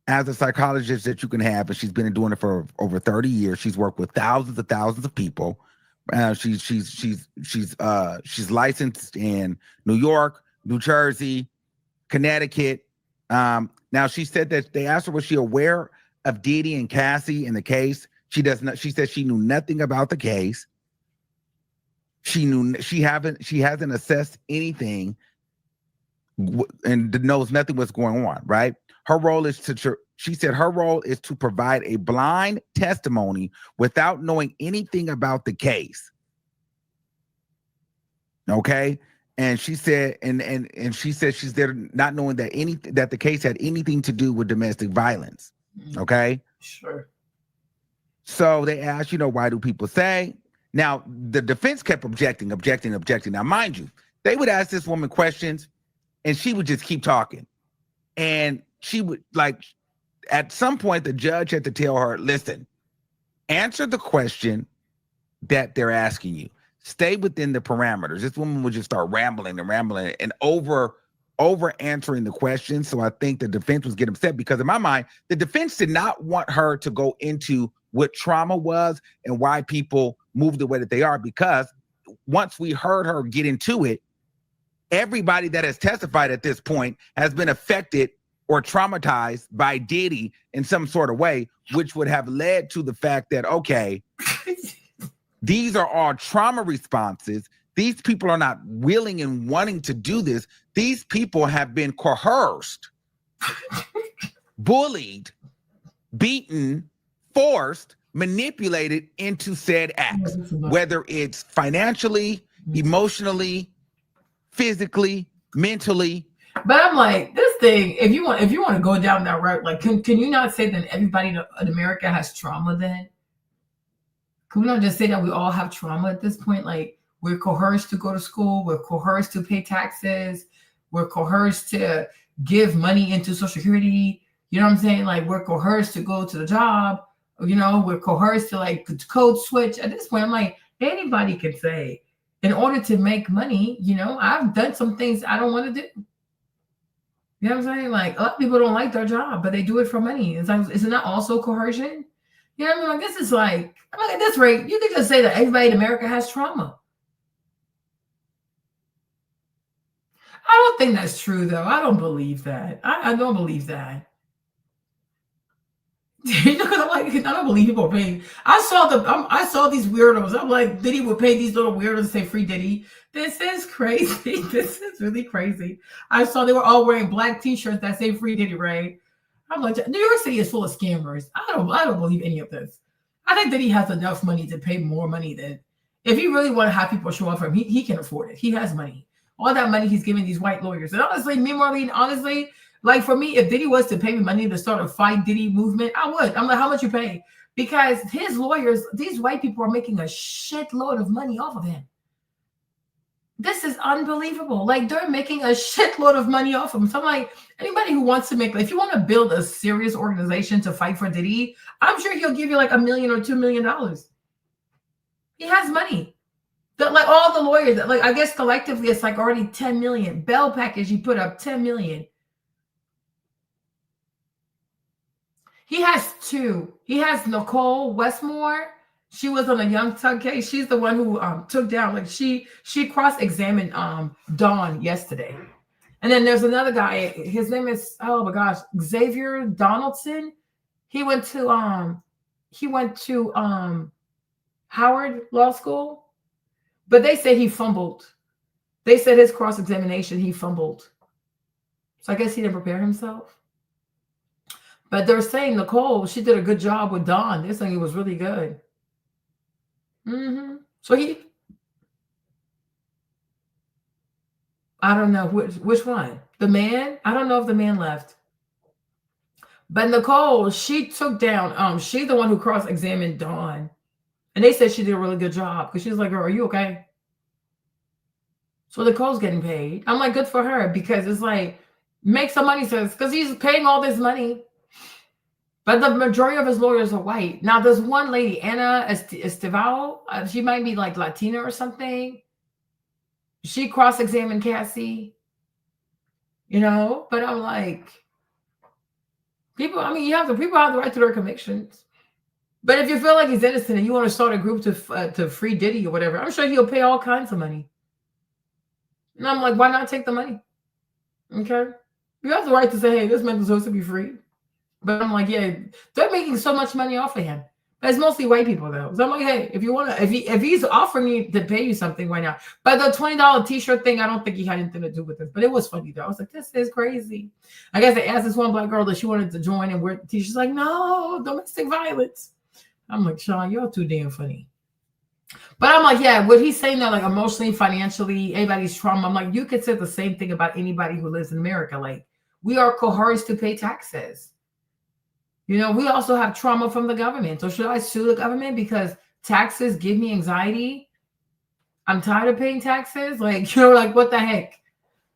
Speaker 28: as a psychologist that you can have, and she's been doing it for over 30 years. She's worked with thousands of people. She's licensed in New York, New Jersey, Connecticut. Now she said that they asked her, was she aware of Diddy and Cassie in the case? She does not. She said she knew nothing about the case. She hasn't assessed anything and knows nothing what's going on, right? Her role is she said her role is to provide a blind testimony without knowing anything about the case. Okay. And she said, and she said she's there not knowing that the case had anything to do with domestic violence. Okay.
Speaker 1: Sure.
Speaker 28: So they asked, why do people say? Now, the defense kept objecting. Now, mind you, they would ask this woman questions and she would just keep talking. And she would, like, at some point, the judge had to tell her, listen, answer the question that they're asking you. Stay within the parameters. This woman would just start rambling and over answering the question. So I think the defense was getting upset because in my mind, the defense did not want her to go into what trauma was and why people move the way that they are, because once we heard her get into it, everybody that has testified at this point has been affected or traumatized by Diddy in some sort of way, which would have led to the fact that, okay, these are all trauma responses. These people are not willing and wanting to do this. These people have been coerced, bullied, beaten, forced, manipulated into said acts, whether it's financially, emotionally, physically, mentally.
Speaker 1: But I'm like, this thing, if you want to go down that route, like, can you not say that everybody in America has trauma then? Can we not just say that we all have trauma at this point? Like, we're coerced to go to school, we're coerced to pay taxes, we're coerced to give money into Social Security. You know what I'm saying? Like, we're coerced to go to the job. We're coerced to, like, code switch. At this point, I'm like, anybody can say, in order to make money, I've done some things I don't want to do. You know what I'm saying? Like, a lot of people don't like their job, but they do it for money. It's like, isn't that also coercion? You know what I mean? Like, this is like, I'm like, at this rate, you can just say that everybody in America has trauma. I don't think that's true, though. I don't believe that. I don't believe that. Because I'm like, I don't believe people are paying. I saw these weirdos. I'm like, Diddy would pay these little weirdos to say free Diddy. This is crazy. This is really crazy. I saw they were all wearing black T-shirts that say free Diddy, right? I'm like, New York City is full of scammers. I don't believe any of this. I think Diddy has enough money to pay more money than, if he really want to have people show up for him, he can afford it. He has money. All that money he's giving these white lawyers. And honestly, like, for me, if Diddy was to pay me money to start a Fight Diddy movement, I would. I'm like, how much you pay? Because his lawyers, these white people are making a shitload of money off of him. This is unbelievable. Like, they're making a shitload of money off of him. So I'm like, anybody who wants to make, if you want to build a serious organization to fight for Diddy, I'm sure he'll give you like $1 million or $2 million. He has money. Like, all the lawyers, like, I guess collectively it's like already 10 million. Bell package, he put up 10 million. He has two. He has Nicole Westmore. She was on a Young Thug case. She's the one who took down, like, she cross-examined Dawn yesterday. And then there's another guy. His name is, oh my gosh, Xavier Donaldson. He went to Howard Law School, but they say he fumbled. They said his cross-examination, he fumbled. So I guess he didn't prepare himself. But they're saying Nicole, she did a good job with Don. They're saying it was really good. So I don't know which one. The man? I don't know if the man left. But Nicole, she took down, she's the one who cross-examined Dawn. And they said she did a really good job. Because she was like, girl, are you okay? So Nicole's getting paid. I'm like, good for her. Because it's like, make some money, sis. Because he's paying all this money. But the majority of his lawyers are white. Now, there's one lady, Anna Estival. She might be like Latina or something. She cross-examined Cassie. You know? But I'm like... People have the right to their convictions. But if you feel like he's innocent and you want to start a group to free Diddy or whatever, I'm sure he'll pay all kinds of money. And I'm like, why not take the money? Okay? You have the right to say, hey, this man deserves to be free. But I'm like, yeah, they're making so much money off of him. But it's mostly white people though. So I'm like, hey, if you want to, if he's offering me to pay you something, why not? But the $20 t-shirt thing, I don't think he had anything to do with it. But it was funny though. I was like, this is crazy. I guess they asked this one black girl that she wanted to join and wear the t-shirt. She's like, no, domestic violence. I'm like, Sean, you're too damn funny. But I'm like, yeah, what he's saying that like emotionally, financially, anybody's trauma. I'm like, you could say the same thing about anybody who lives in America. Like, we are coerced to pay taxes. You know, we also have trauma from the government. So should I sue the government because taxes give me anxiety? I'm tired of paying taxes. Like, you know, like what the heck?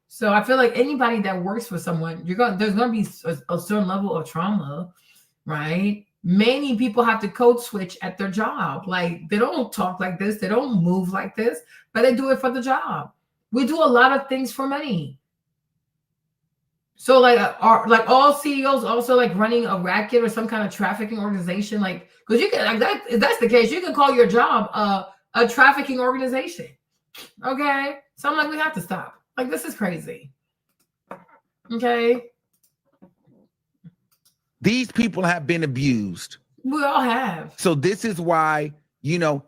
Speaker 1: So I feel like anybody that works for someone, there's going to be a certain level of trauma, right? Many people have to code switch at their job. Like they don't talk like this. They don't move like this, but they do it for the job. We do a lot of things for money. So like all CEOs also like running a racket or some kind of trafficking organization, like because you can like that. If that's the case, you can call your job a trafficking organization. Okay, so I'm like, we have to stop. Like this is crazy. Okay,
Speaker 28: these people have been abused.
Speaker 1: We all have.
Speaker 28: So this is why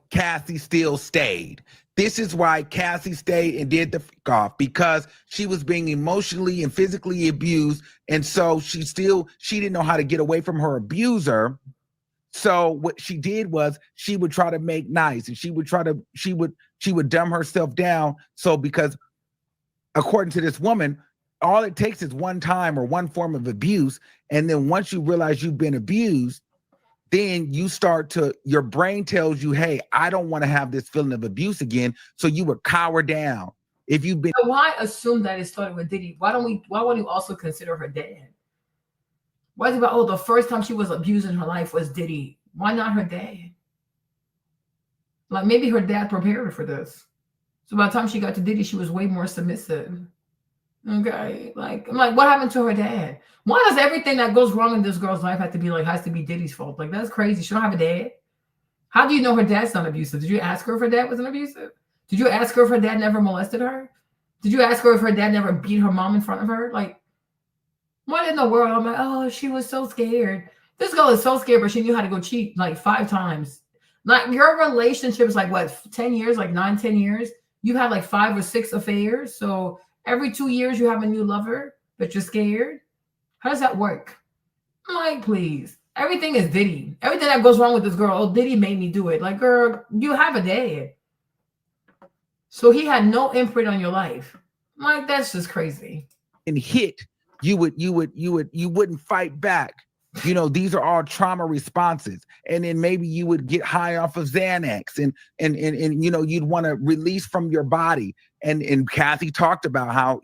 Speaker 28: Cassie still stayed. This is why Cassie stayed and did the freak off, because she was being emotionally and physically abused. And so she didn't know how to get away from her abuser. So what she did was she would try to make nice and she would dumb herself down. So because according to this woman, all it takes is one time or one form of abuse. And then once you realize you've been abused, then you your brain tells you, hey, I don't want to have this feeling of abuse again. So you would cower down. If you've been.
Speaker 1: But why assume that it started with Diddy? Why wouldn't you also consider her dad? Why is it about, the first time she was abused in her life was Diddy? Why not her dad? Like maybe her dad prepared her for this. So by the time she got to Diddy, she was way more submissive. Okay. I'm like, what happened to her dad? Why does everything that goes wrong in this girl's life has to be Diddy's fault? Like, that's crazy. She don't have a dad. How do you know her dad's not abusive? Did you ask her if her dad wasn't abusive? Did you ask her if her dad never molested her? Did you ask her if her dad never beat her mom in front of her? Like, what in the world? I'm like, oh, she was so scared. This girl is so scared, but she knew how to go cheat like 5 times. Like, your relationship is like, what, 10 years? Like 9-10 years? You had like 5 or 6 affairs. So every 2 years you have a new lover, but you're scared. How does that work? I'm like, please. Everything is Diddy. Everything that goes wrong with this girl, Diddy made me do it. Like, girl, you have a dad. So he had no imprint on your life. I'm like, that's just crazy.
Speaker 28: And hit, you wouldn't fight back. These are all trauma responses. And then maybe you would get high off of Xanax and you'd want to release from your body. And Kathy talked about how,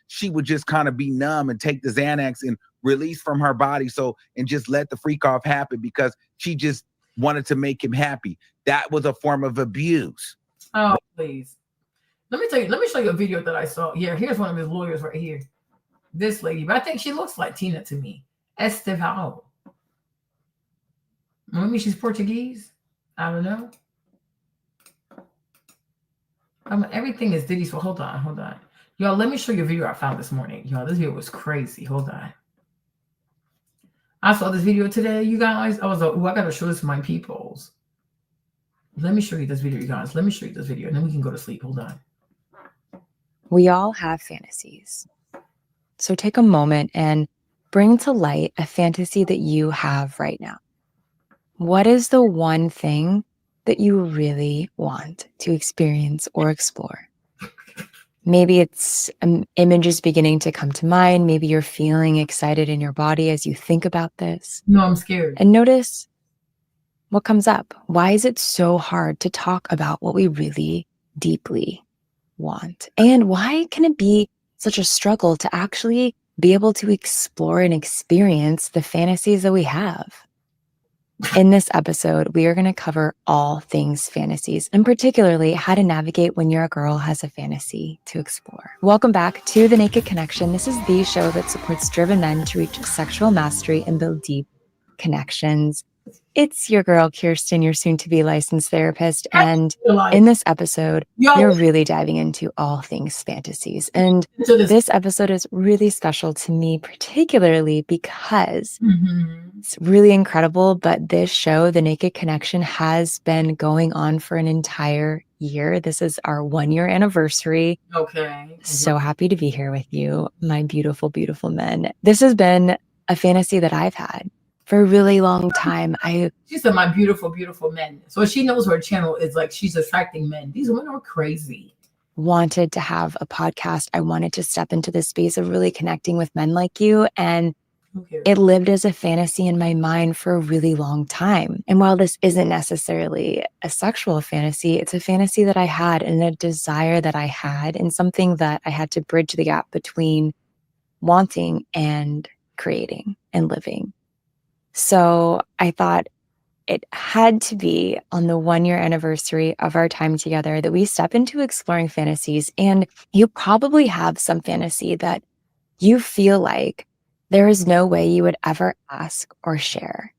Speaker 28: she would just kind of be numb and take the Xanax and release from her body. And just let the freak off happen because she just wanted to make him happy. That was a form of abuse.
Speaker 1: Oh, please. Let me show you a video that I saw. Yeah, here's one of his lawyers right here. This lady, but I think she looks Latina to me. Estival. Maybe she's Portuguese. I don't know. Everything is Diddy's. So hold on. Y'all, let me show you a video I found this morning. Y'all, this video was crazy. Hold on. I saw this video today, you guys. I was like, I gotta show this to my peoples. Let me show you this video, you guys. Let me show you this video, and then we can go to sleep. Hold on.
Speaker 6: We all have fantasies. So take a moment and bring to light a fantasy that you have right now. What is the one thing that you really want to experience or explore? Maybe it's images beginning to come to mind. Maybe you're feeling excited in your body as you think about this.
Speaker 1: No, I'm scared.
Speaker 6: And notice what comes up. Why is it so hard to talk about what we really deeply want? And why can it be such a struggle to actually be able to explore and experience the fantasies that we have? In this episode, we are going to cover all things fantasies, and particularly how to navigate when your girl has a fantasy to explore. Welcome back to The Naked Connection. This is the show that supports driven men to reach sexual mastery and build deep connections. It's your girl, Kirsten, your soon-to-be licensed therapist. And in this episode, we're really diving into all things fantasies. And this episode is really special to me, particularly because it's really incredible. But this show, The Naked Connection, has been going on for an entire year. This is our 1-year anniversary.
Speaker 1: Okay.
Speaker 6: So happy to be here with you, my beautiful, beautiful men. This has been a fantasy that I've had for a really long time.
Speaker 1: She said, my beautiful, beautiful men. So she knows her channel is like she's attracting men. These women are crazy.
Speaker 6: Wanted to have a podcast. I wanted to step into the space of really connecting with men like you. And it lived as a fantasy in my mind for a really long time. And while this isn't necessarily a sexual fantasy, it's a fantasy that I had and a desire that I had, and something that I had to bridge the gap between wanting and creating and living. So I thought it had to be on the 1-year anniversary of our time together that we step into exploring fantasies. And you probably have some fantasy that you feel like there is no way you would ever ask or share.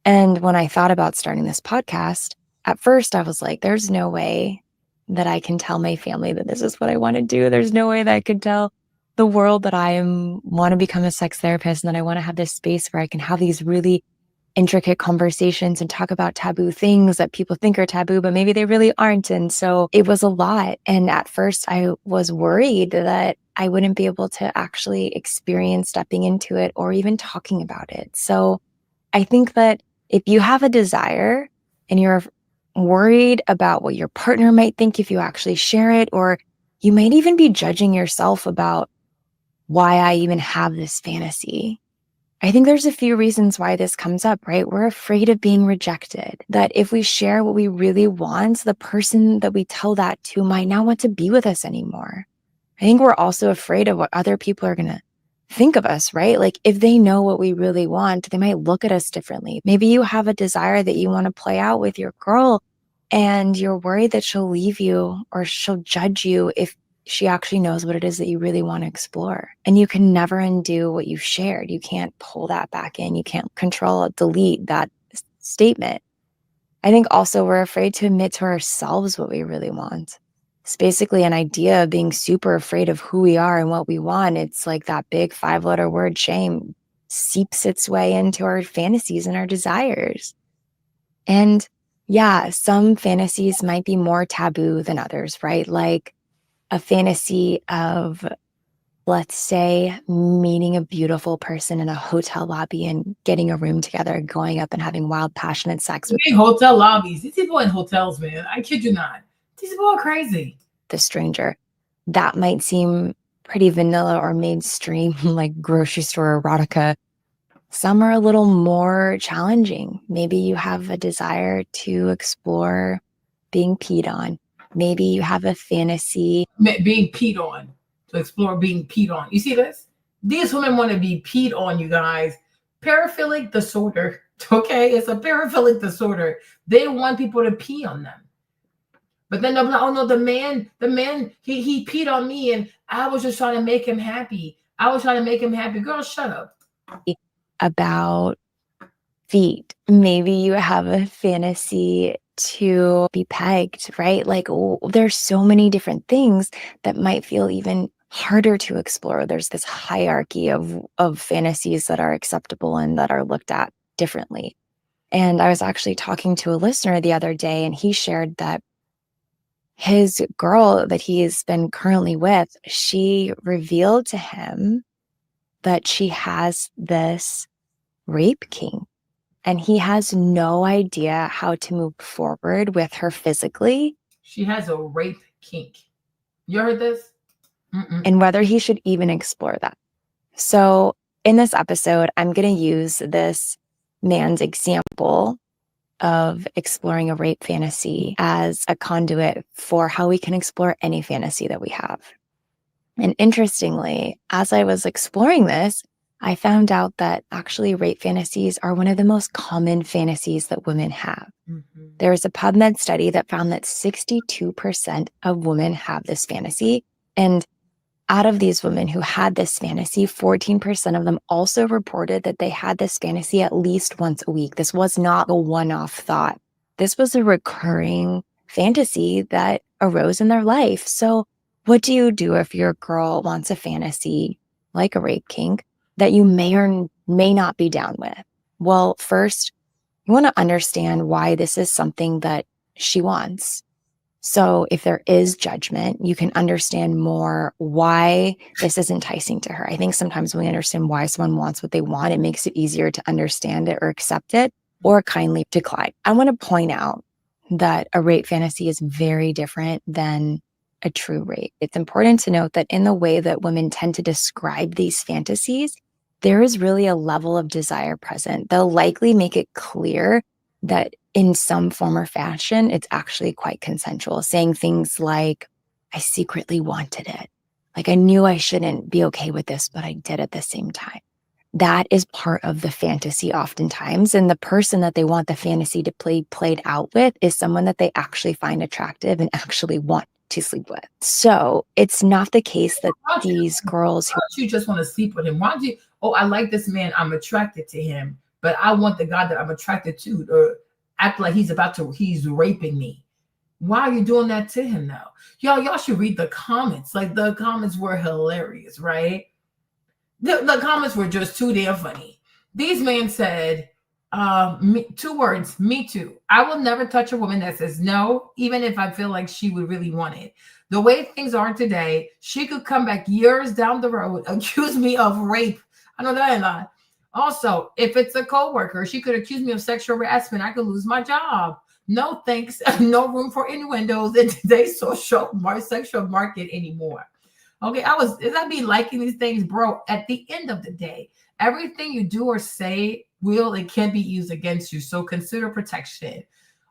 Speaker 6: And when I thought about starting this podcast, at first I was like, there's no way that I can tell my family that this is what I want to do. There's no way that I could tell the world that I want to become a sex therapist and that I want to have this space where I can have these really intricate conversations and talk about taboo things that people think are taboo, but maybe they really aren't. And so it was a lot. And at first I was worried that I wouldn't be able to actually experience stepping into it or even talking about it. So I think that if you have a desire and you're worried about what your partner might think if you actually share it, or you might even be judging yourself about why I even have this fantasy, I think there's a few reasons why this comes up, right? We're afraid of being rejected, that if we share what we really want, the person that we tell that to might not want to be with us anymore. I think we're also afraid of what other people are going to think of us, right? Like if they know what we really want, they might look at us differently. Maybe you have a desire that you want to play out with your girl and you're worried that she'll leave you or she'll judge you if she actually knows what it is that you really want to explore. And you can never undo what you've shared. You can't pull that back in. You can't control or delete that statement. I think also we're afraid to admit to ourselves what we really want. It's basically an idea of being super afraid of who we are and what we want. It's like that big 5-letter word, shame, seeps its way into our fantasies and our desires. And yeah, some fantasies might be more taboo than others, right? Like a fantasy of, let's say, meeting a beautiful person in a hotel lobby and getting a room together, going up and having wild, passionate sex with
Speaker 1: Hotel lobbies. These people in hotels, man. I kid you not. These people are crazy.
Speaker 6: the stranger. That might seem pretty vanilla or mainstream, like grocery store erotica. Some are a little more challenging. Maybe you have a desire to explore being peed on. Maybe you have a fantasy.
Speaker 1: Being peed on. To explore being peed on. You see this? These women want to be peed on, you guys. Paraphilic disorder. Okay, it's a paraphilic disorder. They want people to pee on them. But then they'll be like, oh no, the man, he peed on me and I was just trying to make him happy. I was trying to make him happy. Girl, shut up.
Speaker 6: About feet. Maybe you have a fantasy to be pegged, right? Like, oh, there's so many different things that might feel even harder to explore. There's this hierarchy of fantasies that are acceptable and that are looked at differently. And I was actually talking to a listener the other day, and he shared that his girl that he's been currently with, she revealed to him that she has this rape kink, and he has no idea how to move forward with her physically.
Speaker 1: She has a rape kink. You heard this?
Speaker 6: And whether he should even explore that. So in this episode, I'm going to use this man's example of exploring a rape fantasy as a conduit for how we can explore any fantasy that we have. And interestingly, as I was exploring this, I found out that actually rape fantasies are one of the most common fantasies that women have. There was a PubMed study that found that 62% of women have this fantasy. And out of these women who had this fantasy, 14% of them also reported that they had this fantasy at least once a week. This was not a one-off thought. This was a recurring fantasy that arose in their life. So what do you do if your girl wants a fantasy like a rape kink that you may or may not be down with? Well, first, you want to understand why this is something that she wants. So if there is judgment, you can understand more why this is enticing to her. I think sometimes when we understand why someone wants what they want, it makes it easier to understand it or accept it or kindly decline. I want to point out that a rape fantasy is very different than a true rape. It's important to note that in the way that women tend to describe these fantasies, there is really a level of desire present. They'll likely make it clear that in some form or fashion, it's actually quite consensual, saying things like, I secretly wanted it. Like I knew I shouldn't be okay with this, but I did at the same time. That is part of the fantasy oftentimes. And the person that they want the fantasy to played out with is someone that they actually find attractive and actually want to sleep with. So it's not the case that these girls who...
Speaker 1: Why don't you just want to sleep with him? Why don't you, oh, I like this man, I'm attracted to him, but I want the guy that I'm attracted to, or act like he's raping me. Why are you doing that to him now? Y'all should read the comments. Like the comments were hilarious, right? The comments were just too damn funny. These men said, 2 words, me too. I will never touch a woman that says no, even if I feel like she would really want it. The way things are today, she could come back years down the road, accuse me of rape. I know that ain't lie. Also, if it's a coworker, she could accuse me of sexual harassment. I could lose my job. No thanks. No room for innuendos in today's sexual market anymore. Okay, I be liking these things, bro. At the end of the day, everything you do or say will and can be used against you. So consider protection.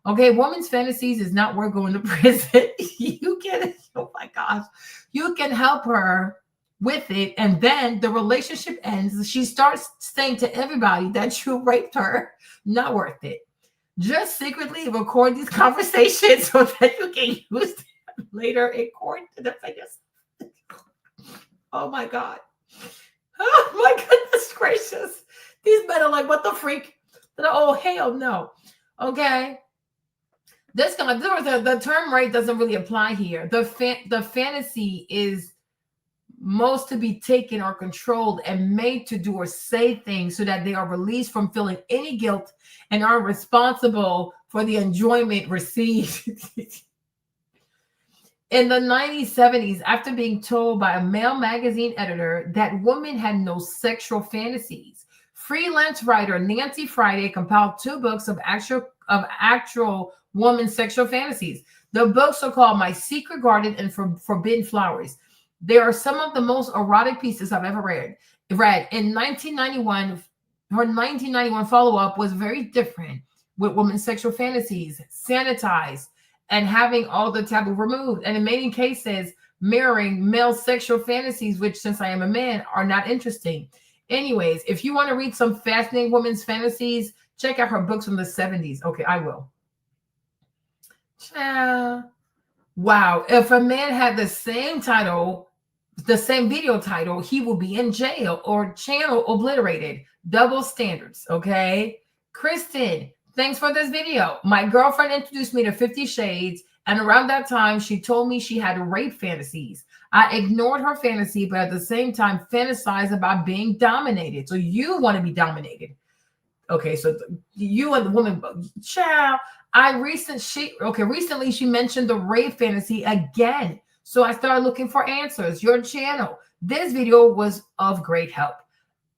Speaker 1: Okay, women's fantasies is not worth going to prison. You can, oh my gosh, you can help her with it, and then the relationship ends. She starts saying to everybody that you raped her. Not worth it. Just secretly record these conversations so that you can use them later in court to defend yourself. Oh my God. Oh my goodness gracious. These men are like, what the freak? Oh, hell no. Okay. The term rape doesn't really apply here. The fantasy is most to be taken or controlled and made to do or say things so that they are released from feeling any guilt and are responsible for the enjoyment received. In the 1970s, after being told by a male magazine editor that women had no sexual fantasies, freelance writer Nancy Friday compiled 2 books of actual women's sexual fantasies. The books are called My Secret Garden and Forbidden Flowers. They are some of the most erotic pieces I've ever read. In 1991, her 1991 follow-up was very different, with women's sexual fantasies sanitized and having all the taboo removed, and in many cases mirroring male sexual fantasies, which, since I am a man, are not interesting. Anyways, if you want to read some fascinating women's fantasies, check out her books from the 70s. Okay, I will. Wow, if a man had the same title, the same video title, he will be in jail or channel obliterated. Double standards, okay? Kristen, thanks for this video. My girlfriend introduced me to 50 Shades, and around that time, she told me she had rape fantasies. I ignored her fantasy, but at the same time, fantasized about being dominated. So you want to be dominated. Okay, so you and the woman, child. Recently she mentioned the rape fantasy again. So I started looking for answers. Your channel. This video was of great help.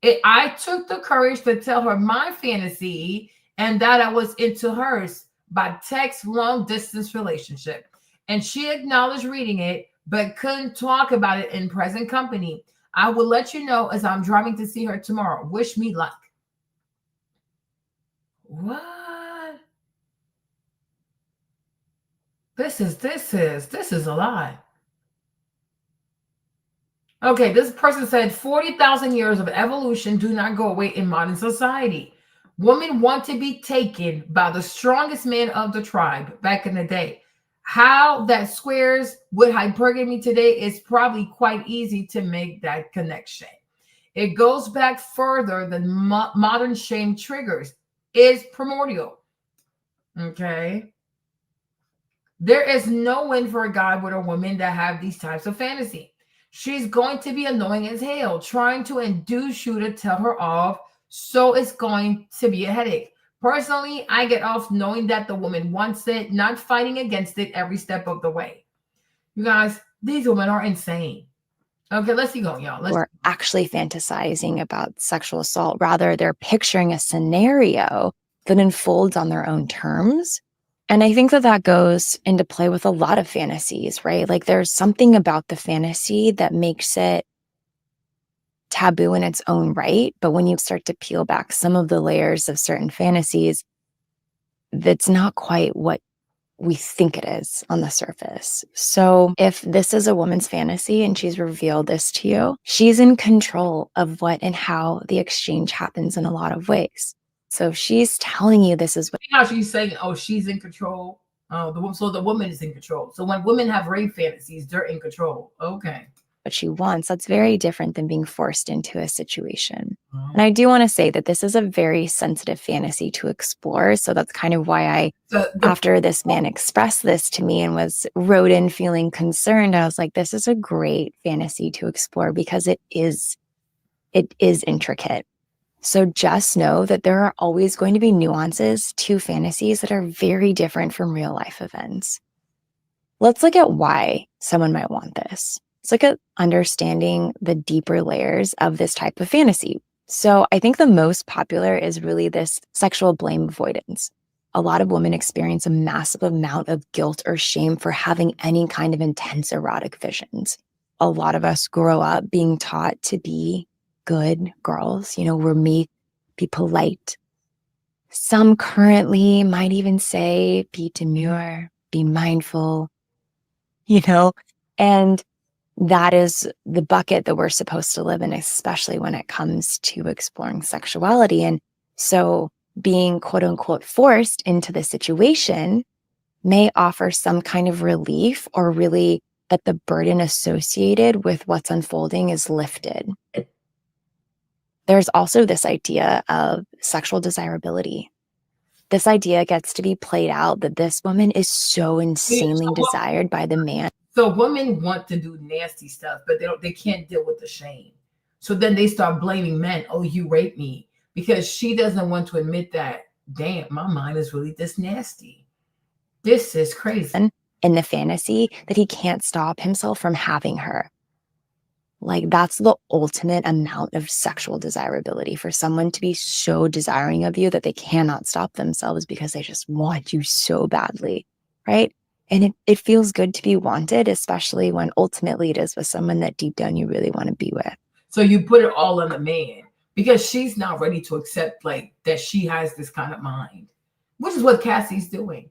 Speaker 1: I took the courage to tell her my fantasy and that I was into hers by text long distance relationship. And she acknowledged reading it, but couldn't talk about it in present company. I will let you know as I'm driving to see her tomorrow. Wish me luck. What? This is a lie. Okay, this person said 40,000 years of evolution do not go away in modern society. Women want to be taken by the strongest man of the tribe back in the day. How that squares with hypergamy today is probably quite easy to make that connection. It goes back further than modern shame triggers. Is primordial. Okay. There is no win for a guy with a woman that have these types of fantasy. She's going to be annoying as hell, trying to induce you to tell her off. So it's going to be a headache. Personally, I get off knowing that the woman wants it, not fighting against it every step of the way. You guys, these women are insane. Okay, let's keep going, y'all.
Speaker 6: We're actually fantasizing about sexual assault. Rather, they're picturing a scenario that unfolds on their own terms. And I think that that goes into play with a lot of fantasies, right? Like there's something about the fantasy that makes it taboo in its own right. But when you start to peel back some of the layers of certain fantasies, that's not quite what we think it is on the surface. So if this is a woman's fantasy and she's revealed this to you, she's in control of what and how the exchange happens in a lot of ways. So if she's telling you this is what
Speaker 1: how she's saying, oh, she's in control. So the woman is in control. So when women have rape fantasies, they're in control. Okay.
Speaker 6: what she wants, that's very different than being forced into a situation. And I do want to say that this is a very sensitive fantasy to explore. So that's kind of why after this man expressed this to me and wrote in feeling concerned, I was like, this is a great fantasy to explore because it is intricate. So just know that there are always going to be nuances to fantasies that are very different from real life events. Let's look at why someone might want this. Let's look at understanding the deeper layers of this type of fantasy. So I think the most popular is really this sexual blame avoidance. A lot of women experience a massive amount of guilt or shame for having any kind of intense erotic visions. A lot of us grow up being taught to be good girls, we're meek, be polite. Some currently might even say be demure, be mindful, and that is the bucket that we're supposed to live in, especially when it comes to exploring sexuality. And so being quote unquote forced into the situation may offer some kind of relief, or really that the burden associated with what's unfolding is lifted. There's also this idea of sexual desirability. This idea gets to be played out that this woman is so insanely desired by the man.
Speaker 1: So women want to do nasty stuff, but they can't deal with the shame. So then they start blaming men. Oh, you raped me, because she doesn't want to admit that, damn, my mind is really this nasty. This is crazy.
Speaker 6: In the fantasy that he can't stop himself from having her. Like that's the ultimate amount of sexual desirability, for someone to be so desiring of you that they cannot stop themselves because they just want you so badly, right? And it feels good to be wanted, especially when ultimately it is with someone that deep down you really want to be with.
Speaker 1: So you put it all on the man because she's not ready to accept like that she has this kind of mind, which is what Cassie's doing.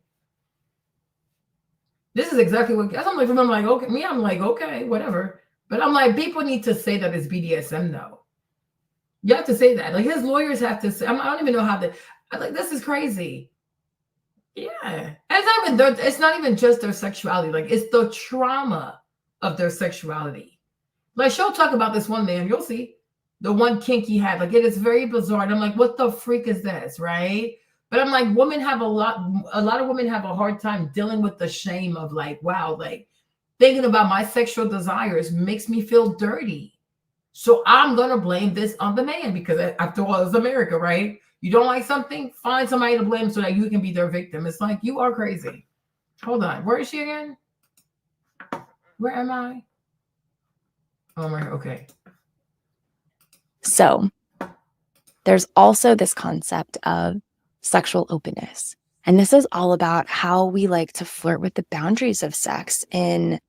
Speaker 1: This is exactly what I'm like. I'm like, okay, me, I'm like, okay, whatever. But I'm like, people need to say that it's BDSM though. You have to say that. Like his lawyers have to say, I don't even know how to, like, this is crazy. Yeah. It's not even just their sexuality. Like it's the trauma of their sexuality. Like she'll talk about this one man, you'll see the one kink he had. Like it is very bizarre. And I'm like, what the freak is this? Right. But I'm like, a lot of women have a hard time dealing with the shame of like, wow, like thinking about my sexual desires makes me feel dirty. So I'm going to blame this on the man because after all, it's America, right? You don't like something, find somebody to blame so that you can be their victim. It's like, you are crazy. Hold on. Where is she again? Where am I? Oh, I'm right here. Okay.
Speaker 6: So there's also this concept of sexual openness. And this is all about how we like to flirt with the boundaries of sex in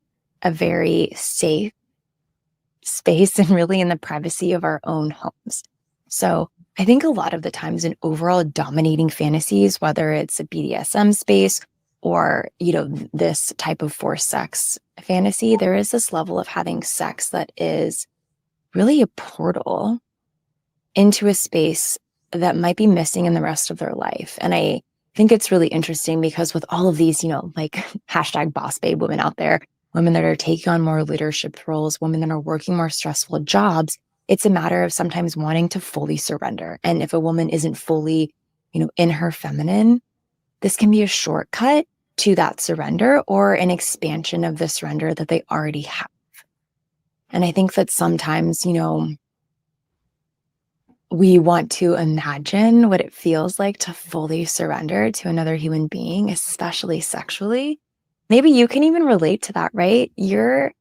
Speaker 6: a very safe space and really in the privacy of our own homes. So I think a lot of the times in overall dominating fantasies, whether it's a BDSM space or, this type of forced sex fantasy, there is this level of having sex that is really a portal into a space that might be missing in the rest of their life. And I think it's really interesting because with all of these, like hashtag boss babe women out there, women that are taking on more leadership roles, women that are working more stressful jobs, it's a matter of sometimes wanting to fully surrender. And if a woman isn't fully, in her feminine, this can be a shortcut to that surrender or an expansion of the surrender that they already have. And I think that sometimes, we want to imagine what it feels like to fully surrender to another human being, especially sexually. Maybe you can even relate to that, right? You're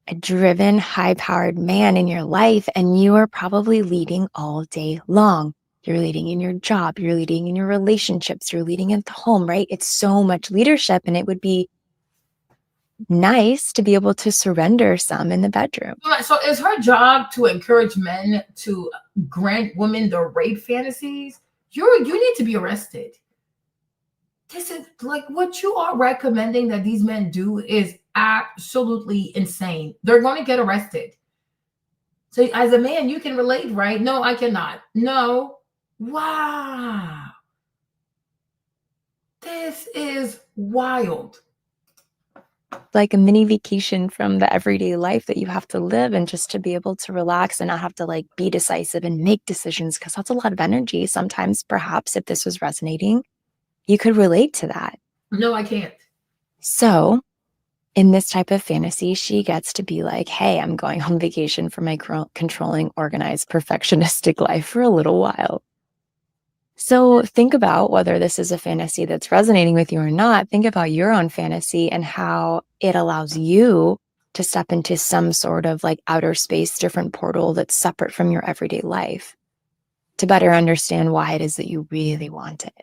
Speaker 6: a driven, high-powered man in your life, and you are probably leading all day long. You're leading in your job, you're leading in your relationships, you're leading at the home, right? It's so much leadership, and it would be nice to be able to surrender some in the bedroom.
Speaker 1: So is her job to encourage men to grant women the rape fantasies? You need to be arrested. This is like what you are recommending that these men do is absolutely insane. They're going to get arrested. So as a man, you can relate, right? No, I cannot. No. Wow. This is wild.
Speaker 6: Like a mini vacation from the everyday life that you have to live, and just to be able to relax and not have to like be decisive and make decisions, because that's a lot of energy. Sometimes, perhaps, if this was resonating, you could relate to that.
Speaker 1: No, I can't.
Speaker 6: So in this type of fantasy, she gets to be like, hey, I'm going on vacation from my controlling, organized, perfectionistic life for a little while. So think about whether this is a fantasy that's resonating with you or not. Think about your own fantasy and how it allows you to step into some sort of like outer space, different portal that's separate from your everyday life to better understand why it is that you really want it.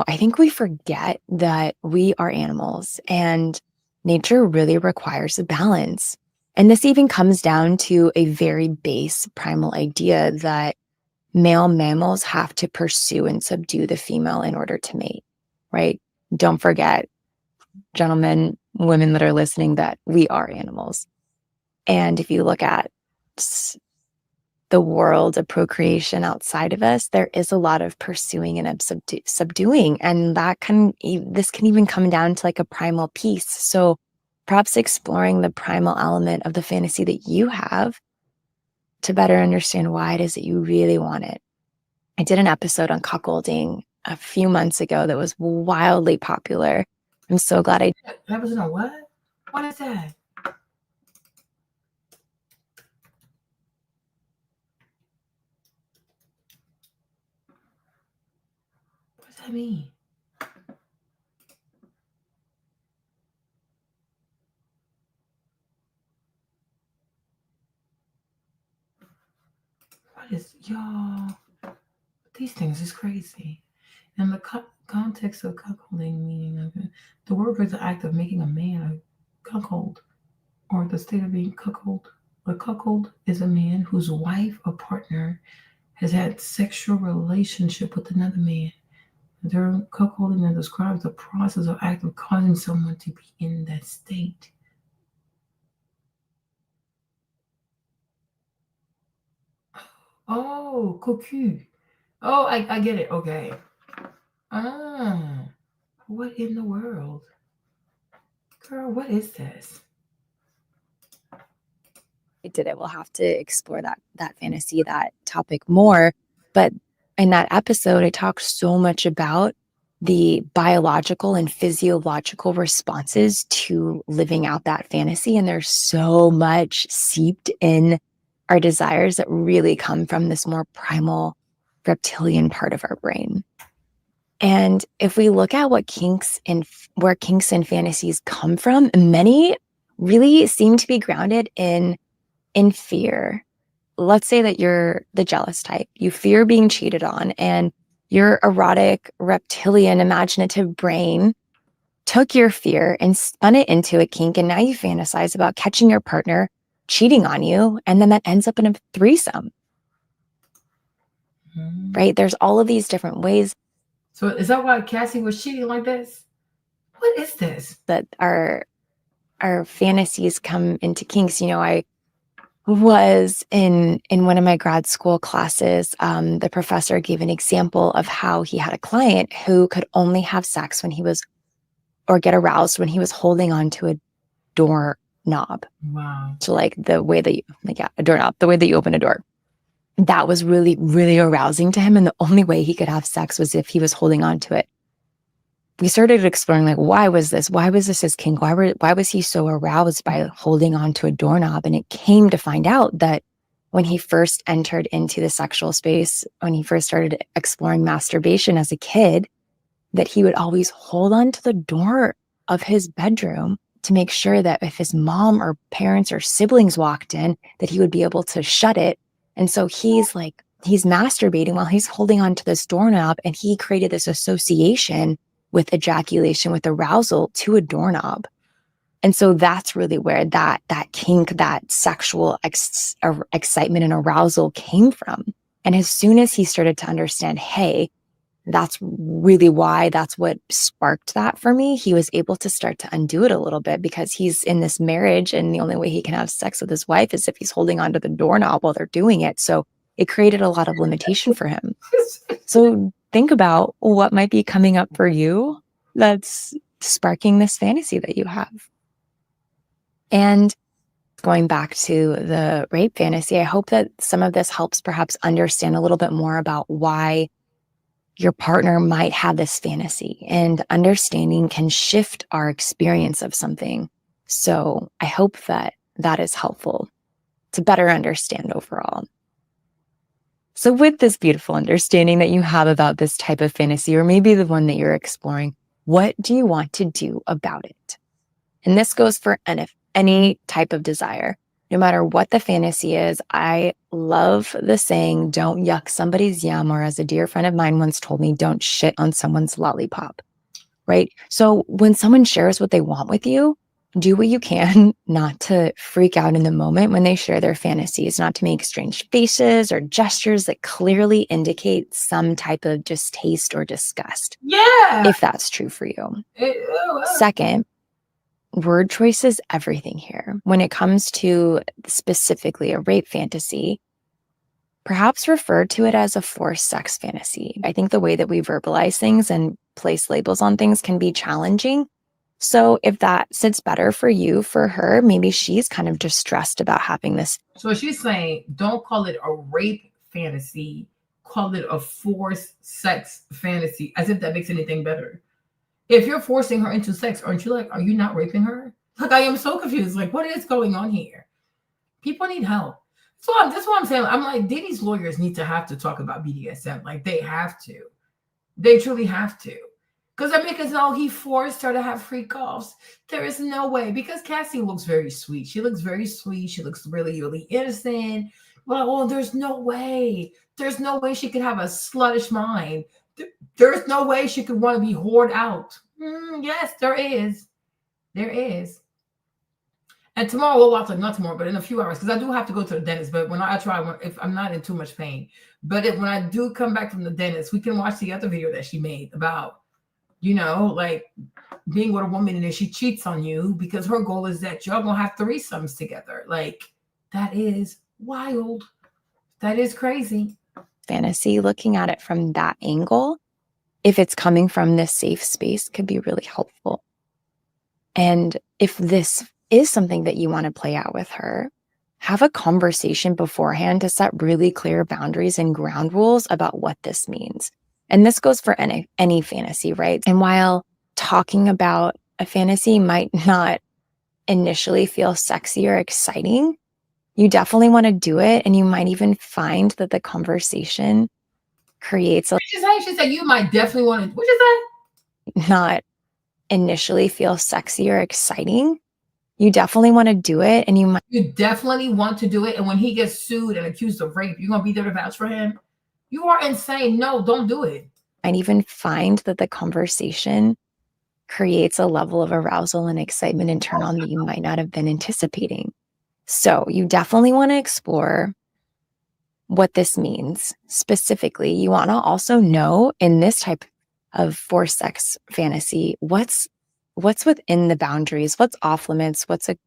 Speaker 6: I think we forget that we are animals and nature really requires a balance. And this even comes down to a very base primal idea that male mammals have to pursue and subdue the female in order to mate, right? Don't forget, gentlemen, women that are listening, that we are animals. And if you look at the world of procreation outside of us, there is a lot of pursuing and subduing. And this can even come down to like a primal piece. So perhaps exploring the primal element of the fantasy that you have to better understand why it is that you really want it. I did an episode on cuckolding a few months ago that was wildly popular. I'm so glad I did.
Speaker 1: Episode on what? What is that? What does that mean? What is y'all? These things is crazy. In the context of cuckolding, meaning the word is the act of making a man a cuckold, or the state of being cuckold. A cuckold is a man whose wife or partner has had sexual relationship with another man. During cuckolding, that describes the process or act of causing someone to be in that state. Oh, cuckoo. Oh, I get it. Okay. What in the world? Girl, what is this?
Speaker 6: I did it. We'll have to explore that fantasy, that topic more. But in that episode, I talked so much about the biological and physiological responses to living out that fantasy. And there's so much seeped in our desires that really come from this more primal reptilian part of our brain. And if we look at what where kinks and fantasies come from, many really seem to be grounded in fear. Let's say that you're the jealous type. You fear being cheated on, and your erotic, reptilian, imaginative brain took your fear and spun it into a kink, and now you fantasize about catching your partner cheating on you, and then that ends up in a threesome. Right? There's all of these different ways.
Speaker 1: So is that why Cassie was cheating like this? What is this?
Speaker 6: That our fantasies come into kinks. You know, I was in one of my grad school classes. The professor gave an example of how he had a client who could only have sex when he was, or get aroused when he was holding on to a doorknob.
Speaker 1: Wow.
Speaker 6: So like the way that a doorknob, the way that you open a door. That was really, really arousing to him. And the only way he could have sex was if he was holding on to it. We started exploring, like, why was this? Why was this his kink? Why was he so aroused by holding on to a doorknob? And it came to find out that when he first entered into the sexual space, when he first started exploring masturbation as a kid, that he would always hold on to the door of his bedroom to make sure that if his mom or parents or siblings walked in, that he would be able to shut it. And so he's masturbating while he's holding on to this doorknob, and he created this association with ejaculation, with arousal to a doorknob. And so that's really where that kink, that sexual excitement and arousal came from. And as soon as he started to understand, hey, that's really why, that's what sparked that for me, he was able to start to undo it a little bit, because he's in this marriage and the only way he can have sex with his wife is if he's holding onto the doorknob while they're doing it. So it created a lot of limitation for him. So think about what might be coming up for you that's sparking this fantasy that you have. And going back to the rape fantasy, I hope that some of this helps perhaps understand a little bit more about why your partner might have this fantasy, and understanding can shift our experience of something. So I hope that that is helpful to better understand overall. So with this beautiful understanding that you have about this type of fantasy, or maybe the one that you're exploring, what do you want to do about it? And this goes for any type of desire. No matter what the fantasy is, I love the saying, don't yuck somebody's yum, or as a dear friend of mine once told me, don't shit on someone's lollipop, right? So when someone shares what they want with you, do what you can not to freak out in the moment when they share their fantasies, not to make strange faces or gestures that clearly indicate some type of distaste or disgust.
Speaker 1: Yeah.
Speaker 6: If that's true for you. Second, word choice is everything here. When it comes to specifically a rape fantasy, perhaps refer to it as a forced sex fantasy. I think the way that we verbalize things and place labels on things can be challenging. So if that sits better for you, for her, maybe she's kind of distressed about having this.
Speaker 1: So she's saying, don't call it a rape fantasy, call it a forced sex fantasy, as if that makes anything better. If you're forcing her into sex, aren't you like, are you not raping her? Like, I am so confused. Like, what is going on here? People need help. That's what I'm saying. I'm like, Diddy's lawyers need to have to talk about BDSM. Like, they have to. They truly have to. Because they're making it sound he forced her to have freak offs. There is no way. Because Cassie looks very sweet. She looks very sweet. She looks really, really innocent. Well, there's no way. There's no way she could have a sluttish mind. There's no way she could want to be whored out. Yes, there is. There is. And tomorrow we'll watch, like, not tomorrow, but in a few hours, because I do have to go to the dentist. But when I try, if I'm not in too much pain, but when I do come back from the dentist, we can watch the other video that she made about, like being with a woman and if she cheats on you, because her goal is that y'all gonna have threesomes together. Like, that is wild. That is crazy.
Speaker 6: Fantasy, looking at it from that angle, if it's coming from this safe space, could be really helpful. And if this is something that you want to play out with her, have a conversation beforehand to set really clear boundaries and ground rules about what this means. And this goes for any fantasy, right? And while talking about a fantasy might not initially feel sexy or exciting, you definitely want to do it. And you might even find that the conversation creates a
Speaker 1: What you say? She said you might definitely want to. What you say?
Speaker 6: not initially feel sexy or exciting. You definitely want to do it, and you might
Speaker 1: definitely want to do it. And when he gets sued and accused of rape, you're gonna be there to vouch for him. You are insane. No, don't do it.
Speaker 6: might even find that the conversation creates a level of arousal and excitement and turn on that you might not have been anticipating. So you definitely want to explore what this means. Specifically, you want to also know in this type of forced sex fantasy, what's within the boundaries, what's off limits, what's a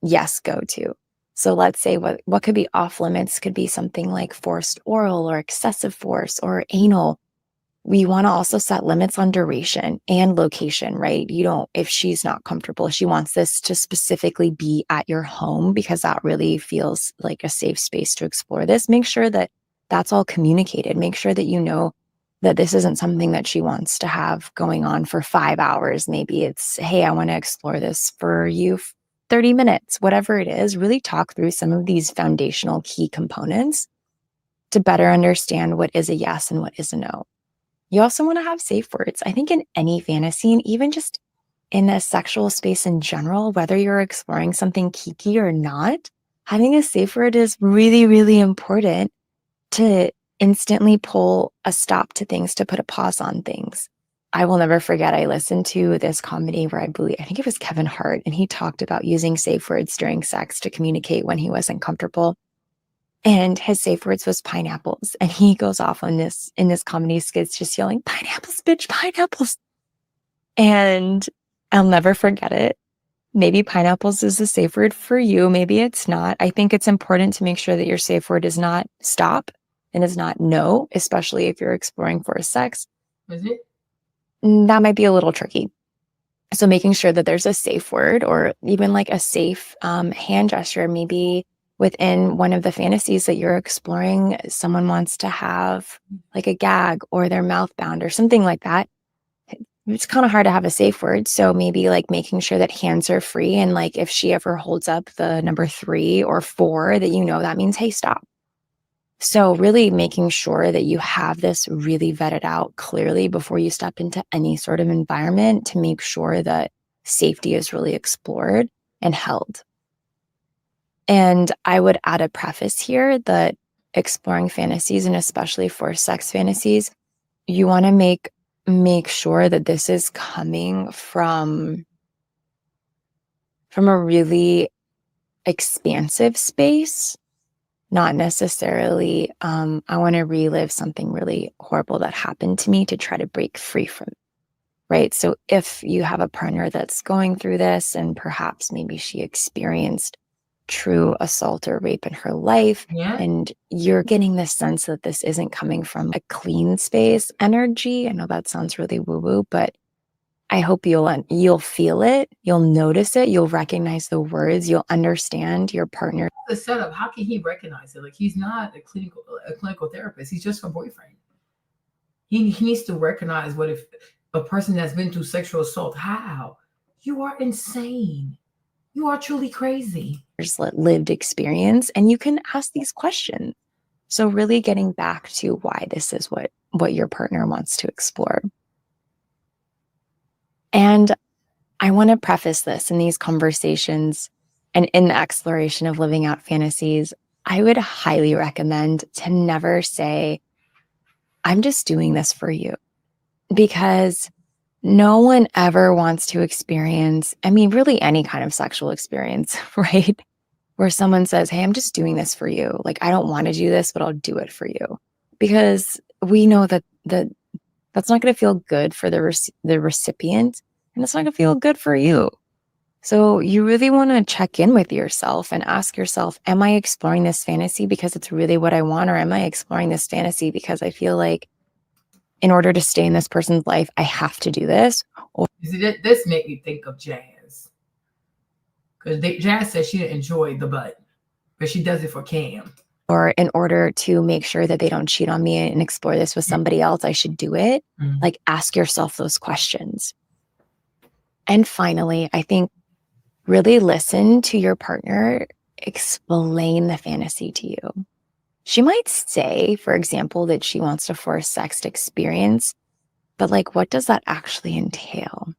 Speaker 6: yes go to. So let's say what could be off limits could be something like forced oral or excessive force or anal. We want to also set limits on duration and location, right? If she's not comfortable, she wants this to specifically be at your home because that really feels like a safe space to explore this. Make sure that that's all communicated. Make sure that you know that this isn't something that she wants to have going on for 5 hours. Maybe it's, hey, I want to explore this for you 30 minutes, whatever it is. Really talk through some of these foundational key components to better understand what is a yes and what is a no. You also want to have safe words. I think in any fantasy, and even just in a sexual space in general, whether you're exploring something kinky or not, having a safe word is really, really important to instantly pull a stop to things, to put a pause on things. I will never forget, I listened to this comedy where I think it was Kevin Hart, and he talked about using safe words during sex to communicate when he wasn't comfortable. And his safe words was pineapples. And he goes off on this in this comedy skits, just yelling, pineapples, bitch, pineapples. And I'll never forget it. Maybe pineapples is a safe word for you. Maybe it's not. I think it's important to make sure that your safe word is not stop and is not no, especially if you're exploring for sex.
Speaker 1: Is it?
Speaker 6: That might be a little tricky. So making sure that there's a safe word or even like a safe hand gesture, maybe within one of the fantasies that you're exploring, someone wants to have like a gag or their mouth bound or something like that. It's kind of hard to have a safe word. So maybe like making sure that hands are free. And like if she ever holds up the number 3 or 4, that that means, hey, stop. So really making sure that you have this really vetted out clearly before you step into any sort of environment to make sure that safety is really explored and held. And I would add a preface here that exploring fantasies, and especially for sex fantasies, you want to make sure that this is coming from a really expansive space, not necessarily, I want to relive something really horrible that happened to me to try to break free from it, right? So if you have a partner that's going through this and perhaps maybe she experienced true assault or rape in her life, and you're getting this sense that this isn't coming from a clean space energy. I know that sounds really woo-woo, but I hope you'll feel it, you'll notice it, you'll recognize the words, you'll understand your partner.
Speaker 1: The setup, how can he recognize it? Like, he's not a clinical therapist, he's just her boyfriend. He needs to recognize what if a person that's been through sexual assault, how? You are insane. You are truly crazy.
Speaker 6: There's lived experience, and you can ask these questions. So really getting back to why this is what your partner wants to explore. And I want to preface this in these conversations and in the exploration of living out fantasies, I would highly recommend to never say, I'm just doing this for you. Because no one ever wants to experience, really any kind of sexual experience, right? Where someone says, hey, I'm just doing this for you. Like, I don't want to do this, but I'll do it for you. Because we know that that's not going to feel good for the recipient, and it's not going to feel good for you. So you really want to check in with yourself and ask yourself, am I exploring this fantasy because it's really what I want? Or am I exploring this fantasy because I feel like in order to stay in this person's life, I have to do this? Or
Speaker 1: this made me think of Jazz. Because Jazz says she didn't enjoy the butt, but she does it for Cam.
Speaker 6: Or in order to make sure that they don't cheat on me and explore this with somebody else, I should do it. Mm-hmm. Like, ask yourself those questions. And finally, I think really listen to your partner explain the fantasy to you. she might say, for example, that she wants to force sex experience, but like, what does that actually entail?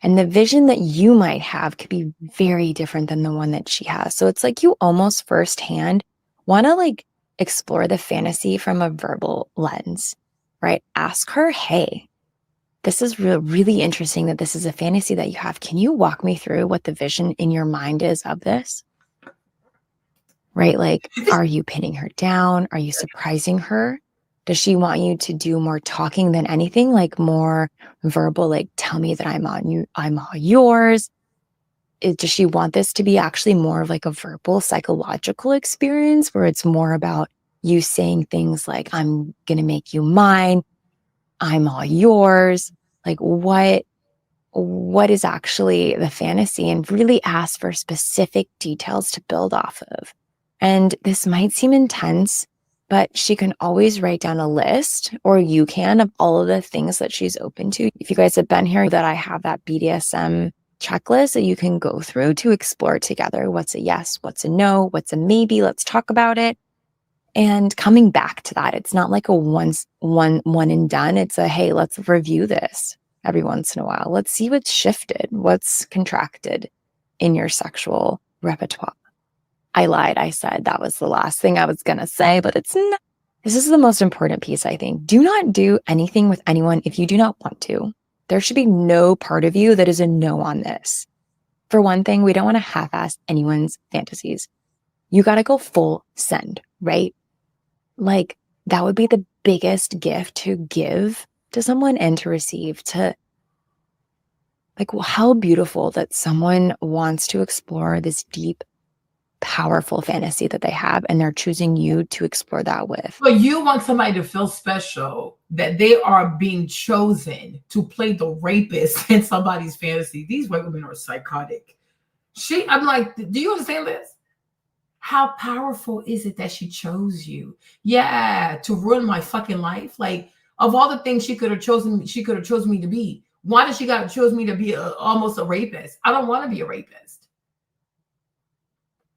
Speaker 6: And the vision that you might have could be very different than the one that she has. So it's like you almost firsthand want to like explore the fantasy from a verbal lens, right? Ask her, hey, this is really interesting that this is a fantasy that you have. Can you walk me through what the vision in your mind is of this? Right? Like, are you pinning her down? Are you surprising her? Does she want you to do more talking than anything? Like more verbal, like tell me that I'm all yours. Does she want this to be actually more of like a verbal psychological experience where it's more about you saying things like, I'm going to make you mine. I'm all yours. Like what is actually the fantasy, and really ask for specific details to build off of. And this might seem intense, but she can always write down a list, or you can, of all of the things that she's open to. If you guys have been here, that I have that BDSM checklist that you can go through to explore together. What's a yes? What's a no? What's a maybe? Let's talk about it. And coming back to that, it's not like a one and done. It's a, hey, let's review this every once in a while. Let's see what's shifted, what's contracted in your sexual repertoire. I lied. I said that was the last thing I was going to say, but it's not. This is the most important piece, I think. Do not do anything with anyone if you do not want to. There should be no part of you that is a no on this. For one thing, we don't want to half-ass anyone's fantasies. You got to go full send, right? Like, that would be the biggest gift to give to someone and to receive. To like, well, how beautiful that someone wants to explore this deep, powerful fantasy that they have, and they're choosing you to explore that with.
Speaker 1: But you want somebody to feel special, that they are being chosen to play the rapist in somebody's fantasy. These white women are psychotic. I'm like, do you understand this? How powerful is it that she chose you? Yeah, to ruin my fucking life. Like, of all the things she could have chosen me to be. Why did she got to choose me to be almost a rapist? I don't want to be a rapist.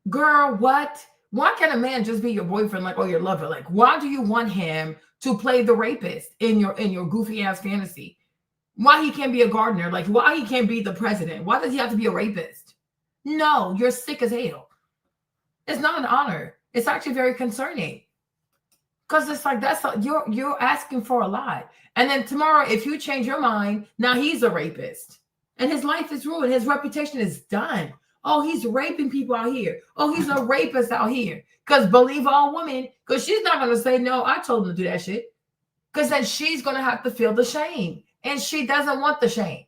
Speaker 1: Girl, what? Why can't a man just be your boyfriend, like, or your lover? Like, why do you want him to play the rapist in your goofy ass fantasy? Why he can't be a gardener? Like, why he can't be the president? Why does he have to be a rapist? No, you're sick as hell. It's not an honor. It's actually very concerning. Because it's like, you're asking for a lot. And then tomorrow, if you change your mind, now he's a rapist. And his life is ruined. His reputation is done. Oh, he's raping people out here. Oh, he's a rapist out here. Because believe all women, because she's not going to say, no, I told him to do that shit. Because then she's going to have to feel the shame. And she doesn't want the shame.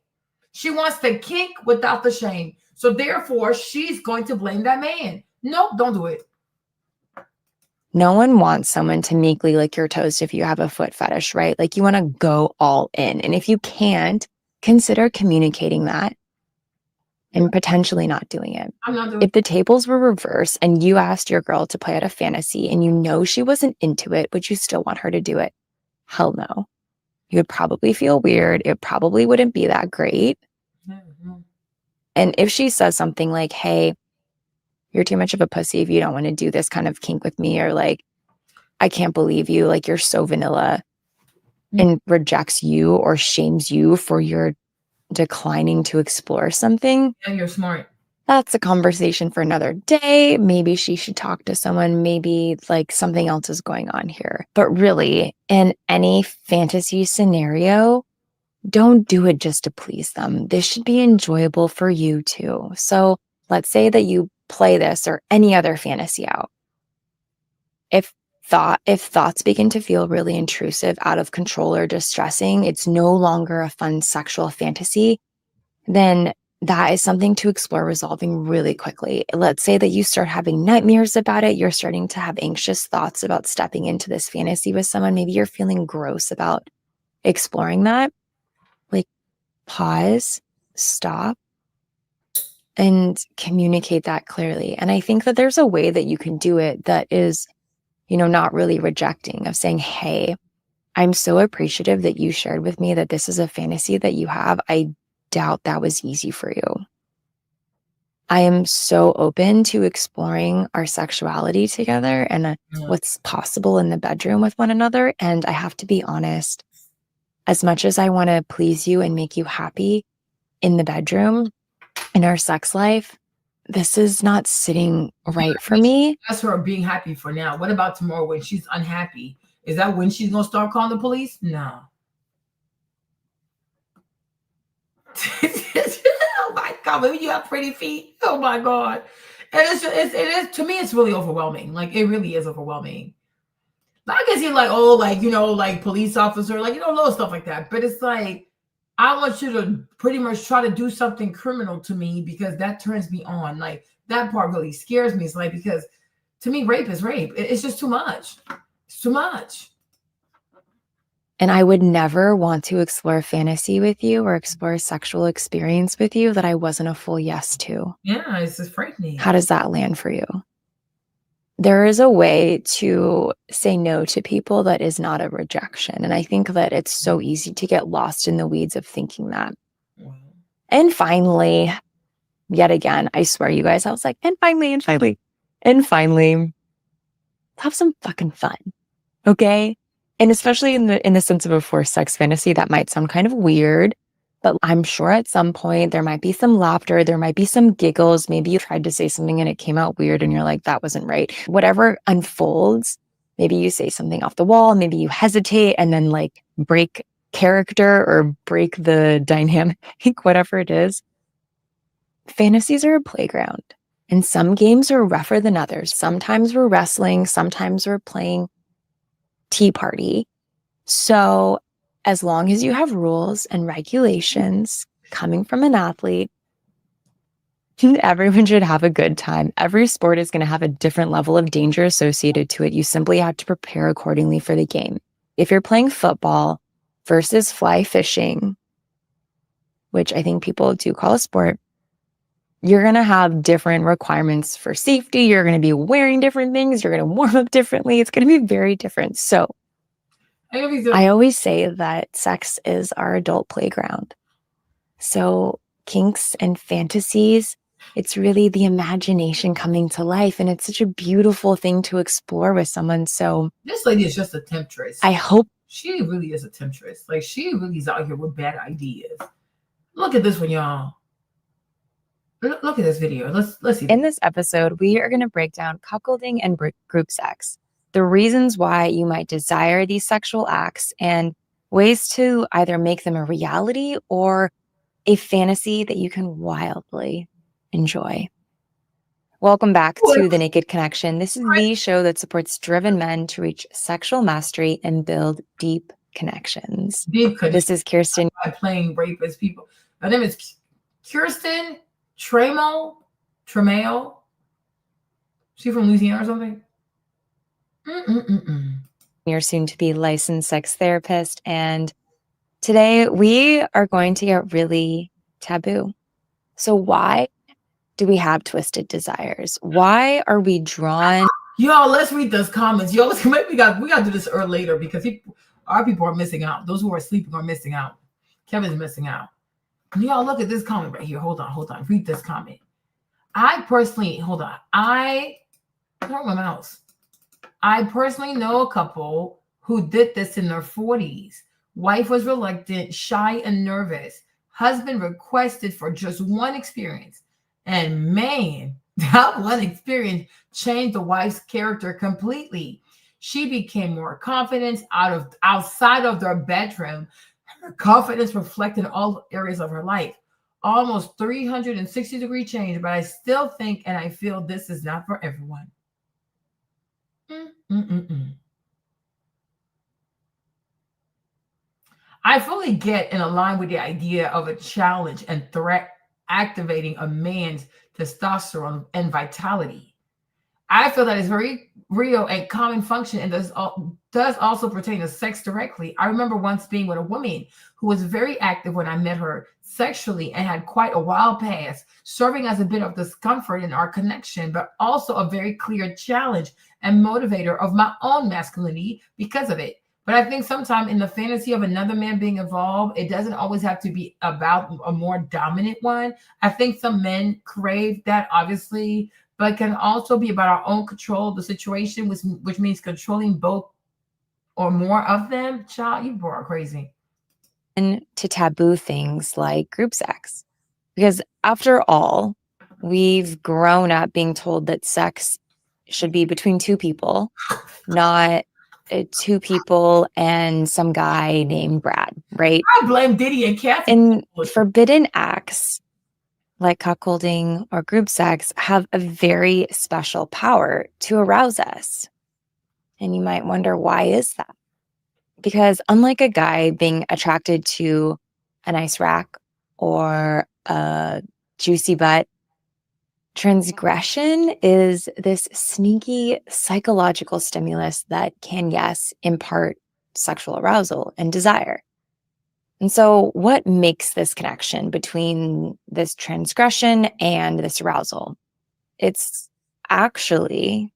Speaker 1: She wants the kink without the shame. So therefore, she's going to blame that man. Nope, don't do it.
Speaker 6: No one wants someone to meekly lick your toes if you have a foot fetish, right? Like, you want to go all in. And if you can't, consider communicating that and potentially not doing it.
Speaker 1: I'm not doing
Speaker 6: If the tables were reversed and you asked your girl to play out a fantasy and you know she wasn't into it, would you still want her to do it? Hell no. You would probably feel weird. It probably wouldn't be that great.
Speaker 1: Mm-hmm.
Speaker 6: And if she says something like, hey, you're too much of a pussy if you don't want to do this kind of kink with me, or like, I can't believe you, like, you're so vanilla, and rejects you or shames you for your declining to explore something.
Speaker 1: And you're smart.
Speaker 6: That's a conversation for another day. Maybe she should talk to someone. Maybe like something else is going on here. But really, in any fantasy scenario, don't do it just to please them. This should be enjoyable for you too. So let's say that you play this or any other fantasy out. If thoughts begin to feel really intrusive, out of control, or distressing, it's no longer a fun sexual fantasy, then that is something to explore resolving really quickly. Let's say that you start having nightmares about it. You're starting to have anxious thoughts about stepping into this fantasy with someone. Maybe you're feeling gross about exploring that. Like, pause, stop, and communicate that clearly. And I think that there's a way that you can do it that is, not really rejecting, of saying, hey, I'm so appreciative that you shared with me that this is a fantasy that you have. I doubt that was easy for you. I am so open to exploring our sexuality together and
Speaker 1: Mm.
Speaker 6: what's possible in the bedroom with one another. And I have to be honest, as much as I want to please you and make you happy in the bedroom, in our sex life, this is not sitting right for me.
Speaker 1: That's her being happy for now. What about tomorrow when she's unhappy? Is that when she's gonna start calling the police? No. Oh my God, maybe you have pretty feet. Oh my God. And it is to me, it's really overwhelming. Like it really is overwhelming. I can see like, oh, like, you know, like police officer, like, you know, little stuff like that. But it's like, I want you to pretty much try to do something criminal to me because that turns me on. Like that part really scares me. It's like, because to me, rape is rape. It's just too much. It's too much.
Speaker 6: And I would never want to explore fantasy with you or explore a sexual experience with you that I wasn't a full yes to.
Speaker 1: Yeah, it's just frightening.
Speaker 6: How does that land for you? There is a way to say no to people that is not a rejection. And I think that it's so easy to get lost in the weeds of thinking that. And finally, yet again, I swear you guys, I was like, and finally, have some fucking fun. Okay? And especially in the sense of a forced sex fantasy, that might sound kind of weird, but I'm sure at some point there might be some laughter, there might be some giggles. Maybe you tried to say something and it came out weird and you're like, that wasn't right. Whatever unfolds, maybe you say something off the wall, maybe you hesitate and then like break character or break the dynamic, whatever it is. Fantasies are a playground, and some games are rougher than others. Sometimes we're wrestling, sometimes we're playing tea party. So as long as you have rules and regulations coming from an athlete, everyone should have a good time. Every sport is going to have a different level of danger associated to it. You simply have to prepare accordingly for the game. If you're playing football versus fly fishing, which I think people do call a sport, you're going to have different requirements for safety. You're going to be wearing different things. You're going to warm up differently. It's going to be very different. So I always say that sex is our adult playground. So kinks and fantasies, it's really the imagination coming to life. And it's such a beautiful thing to explore with someone. So
Speaker 1: this lady is just a temptress.
Speaker 6: I hope
Speaker 1: she really is a temptress. Like she really is out here with bad ideas. Look at this one, y'all. Look at this video. Let's see.
Speaker 6: In this episode, we are going to break down cuckolding and group sex, the reasons why you might desire these sexual acts, and ways to either make them a reality or a fantasy that you can wildly enjoy. Welcome back to The Naked Connection. This is the show that supports driven men to reach sexual mastery and build deep connections. This is Kirsten.
Speaker 1: I'm playing rapist people. Her name is Kirsten Tremail. She from Louisiana or something?
Speaker 6: Your soon-to-be licensed sex therapist, and today we are going to get really taboo. So why do we have twisted desires? Why are we drawn?
Speaker 1: Y'all, let's read those comments. Yo, maybe we got to do this later because our people are missing out. Those who are sleeping are missing out. Kevin's missing out. Y'all, look at this comment right here. Hold on. Read this comment. I personally know a couple who did this in their 40s. Wife was reluctant, shy, and nervous. Husband requested for just one experience. And man, that one experience changed the wife's character completely. She became more confident outside of their bedroom. Her confidence reflected in all areas of her life. Almost 360-degree change, but I still think and I feel this is not for everyone. I fully get and align with the idea of a challenge and threat activating a man's testosterone and vitality. I feel that is very real and common function and does also pertain to sex directly. I remember once being with a woman who was very active when I met her sexually and had quite a wild past, serving as a bit of discomfort in our connection, but also a very clear challenge and motivator of my own masculinity because of it. But I think sometimes in the fantasy of another man being involved, it doesn't always have to be about a more dominant one. I think some men crave that, obviously, but can also be about our own control of the situation, which means controlling both or more of them. Child, you are crazy.
Speaker 6: And to taboo things like group sex. Because after all, we've grown up being told that sex should be between two people, not two people and some guy named Brad, right?
Speaker 1: I blame Diddy and Kathy.
Speaker 6: And forbidden acts like cuckolding or group sex have a very special power to arouse us. And you might wonder, why is that? Because unlike a guy being attracted to a nice rack or a juicy butt, transgression is this sneaky psychological stimulus that can, yes, impart sexual arousal and desire. And so what makes this connection between this transgression and this arousal? It's actually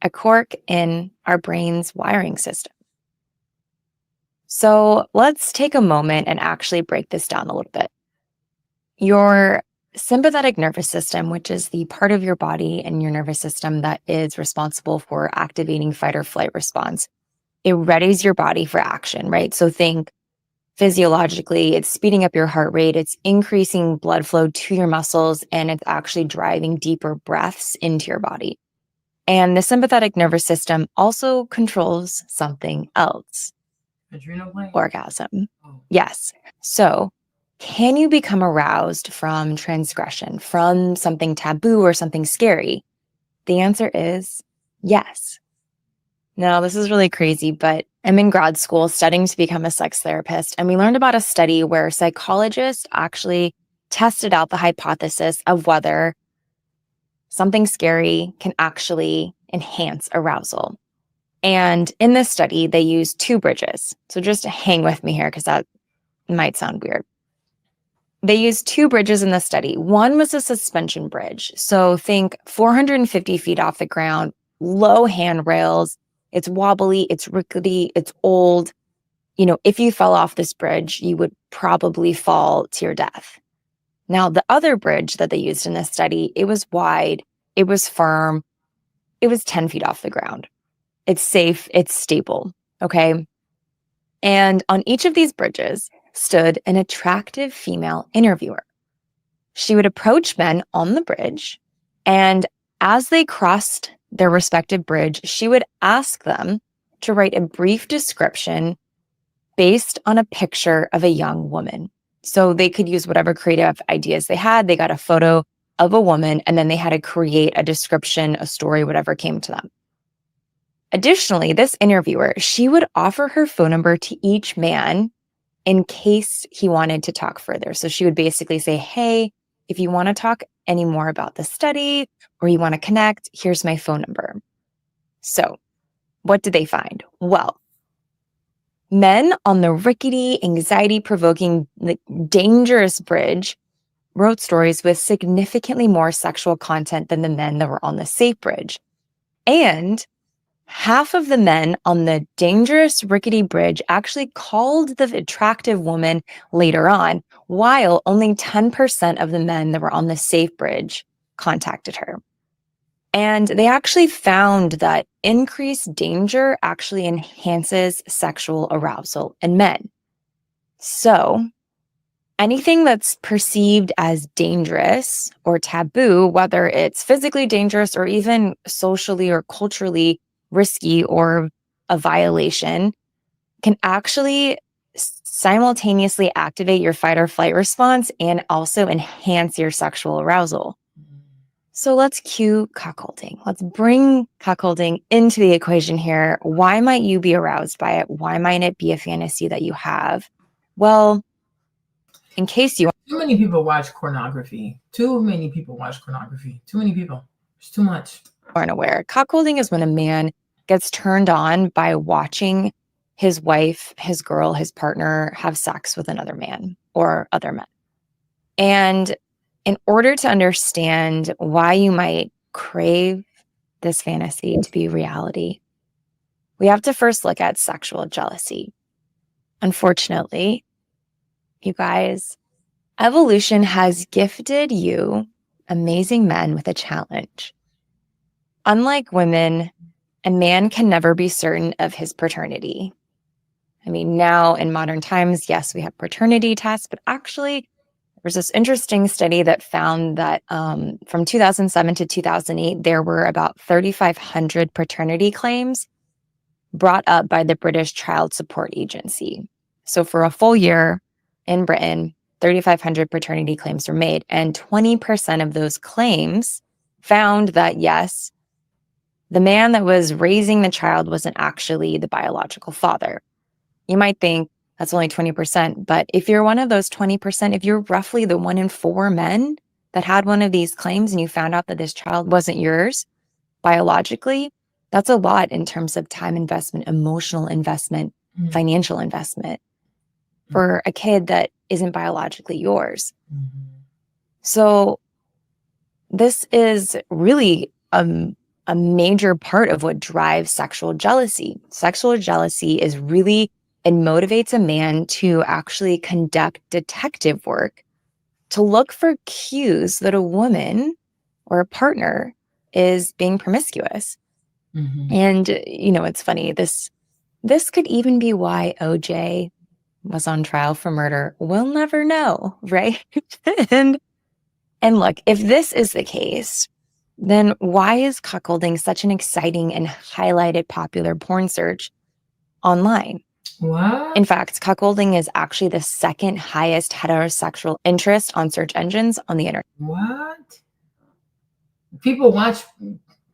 Speaker 6: a quirk in our brain's wiring system. So let's take a moment and actually break this down a little bit. Your sympathetic nervous system, which is the part of your body and your nervous system that is responsible for activating fight or flight response, it readies your body for action, right? So think physiologically, it's speeding up your heart rate, it's increasing blood flow to your muscles, and it's actually driving deeper breaths into your body. And the sympathetic nervous system also controls something else.
Speaker 1: Adrenal gland.
Speaker 6: Orgasm. Yes. So can you become aroused from transgression, from something taboo or something scary? The answer is yes. Now, this is really crazy, but I'm in grad school studying to become a sex therapist, and we learned about a study where psychologists actually tested out the hypothesis of whether something scary can actually enhance arousal. And in this study, they used two bridges. So just hang with me here because that might sound weird. They used two bridges in the study. One was a suspension bridge. So think 450 feet off the ground, low handrails. It's wobbly, it's rickety, it's old. You know, if you fell off this bridge, you would probably fall to your death. Now, the other bridge that they used in this study, it was wide, it was firm, it was 10 feet off the ground. It's safe, it's stable, okay? And on each of these bridges stood an attractive female interviewer. She would approach men on the bridge, and as they crossed their respective bridge, she would ask them to write a brief description based on a picture of a young woman. So they could use whatever creative ideas they had. They got a photo of a woman, and then they had to create a description, a story, whatever came to them. Additionally, this interviewer, she would offer her phone number to each man in case he wanted to talk further. So she would basically say, hey, if you want to talk any more about the study or you want to connect, here's my phone number. So what did they find? Well, men on the rickety, anxiety-provoking, dangerous bridge wrote stories with significantly more sexual content than the men that were on the safe bridge. And half of the men on the dangerous, rickety bridge actually called the attractive woman later on, while only 10% of the men that were on the safe bridge contacted her. And they actually found that increased danger actually enhances sexual arousal in men. So anything that's perceived as dangerous or taboo, whether it's physically dangerous or even socially or culturally risky or a violation, can actually simultaneously activate your fight or flight response and also enhance your sexual arousal. So let's cue cuckolding. Let's bring cuckolding into the equation here. Why might you be aroused by it? Why might it be a fantasy that you have? Well, in case you...
Speaker 1: Too many people watch pornography. Too many people watch pornography. Too many people. It's too much.
Speaker 6: Aren't aware. Cuckolding is when a man gets turned on by watching his wife, his girl, his partner have sex with another man or other men. And in order to understand why you might crave this fantasy to be reality, we have to first look at sexual jealousy. Unfortunately, you guys, evolution has gifted you, amazing men, with a challenge. Unlike women, a man can never be certain of his paternity. I mean, now in modern times, yes, we have paternity tests, but actually, there's this interesting study that found that from 2007 to 2008, there were about 3,500 paternity claims brought up by the British Child Support Agency. So for a full year in Britain, 3,500 paternity claims were made, and 20% of those claims found that, yes, the man that was raising the child wasn't actually the biological father. You might think that's only 20%, but if you're one of those 20%, if you're roughly the 1 in 4 men that had one of these claims and you found out that this child wasn't yours biologically, that's a lot in terms of time investment, emotional investment, financial investment for a kid that isn't biologically yours. So this is really a major part of what drives sexual jealousy. Sexual jealousy is really, it motivates a man to actually conduct detective work to look for cues that a woman or a partner is being promiscuous. And, you know, it's funny, this could even be why OJ was on trial for murder. We'll never know, right? and look, if this is the case, then why is cuckolding such an exciting and highlighted popular porn search online?
Speaker 1: What?
Speaker 6: In fact, cuckolding is actually the second highest heterosexual interest on search engines on the internet.
Speaker 1: What? People watch.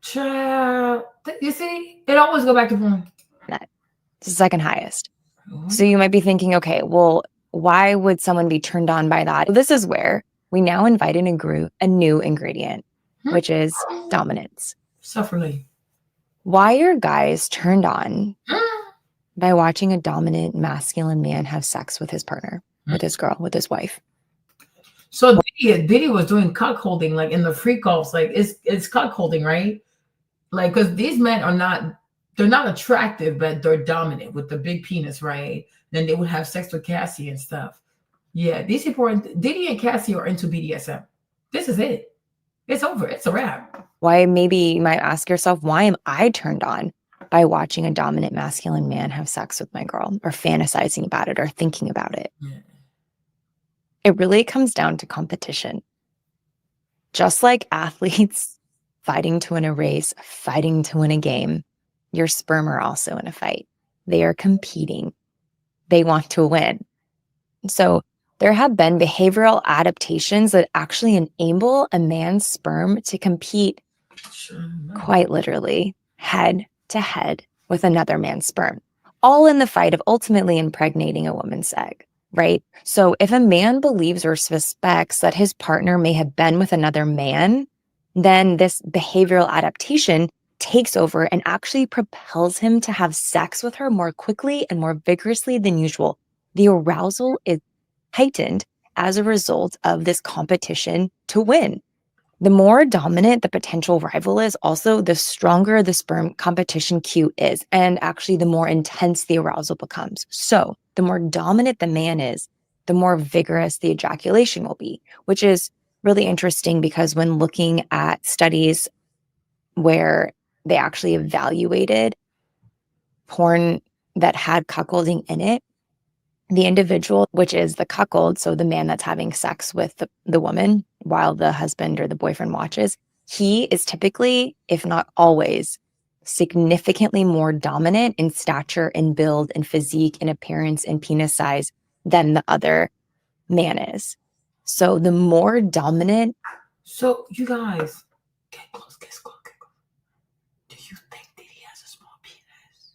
Speaker 1: Child, you see, it always go back to porn.
Speaker 6: It's the second highest. So you might be thinking, okay, well, why would someone be turned on by that? Well, this is where we now invite in a new ingredient, which is dominance.
Speaker 1: Suffering.
Speaker 6: Why are guys turned on by watching a dominant masculine man have sex with his partner, with his girl, with his wife?
Speaker 1: So Diddy was doing cuckolding, like in the freak offs, like it's cuckolding, right? Like, because these men they're not attractive, but they're dominant with the big penis, right? Then they would have sex with Cassie and stuff. Yeah, these people Diddy and Cassie are into BDSM. This is it. It's over. It's a wrap.
Speaker 6: Why, maybe you might ask yourself, why am I turned on by watching a dominant masculine man have sex with my girl, or fantasizing about it, or thinking about it? It really comes down to competition. Just like athletes fighting to win a race, fighting to win a game, your sperm are also in a fight. They are competing. They want to win. So there have been behavioral adaptations that actually enable a man's sperm to compete quite literally head to head with another man's sperm, all in the fight of ultimately impregnating a woman's egg, right? So if a man believes or suspects that his partner may have been with another man, then this behavioral adaptation takes over and actually propels him to have sex with her more quickly and more vigorously than usual. The arousal is heightened as a result of this competition to win. The more dominant the potential rival is, also the stronger the sperm competition cue is, and actually the more intense the arousal becomes. So the more dominant the man is, the more vigorous the ejaculation will be, which is really interesting because when looking at studies where they actually evaluated porn that had cuckolding in it, the individual, which is the cuckold, so the man that's having sex with the woman while the husband or the boyfriend watches, he is typically, if not always, significantly more dominant in stature, in build, in physique, in appearance, in penis size than the other man is. So the more dominant.
Speaker 1: So you guys, get close, get close, get close. Do you think that he has a small penis?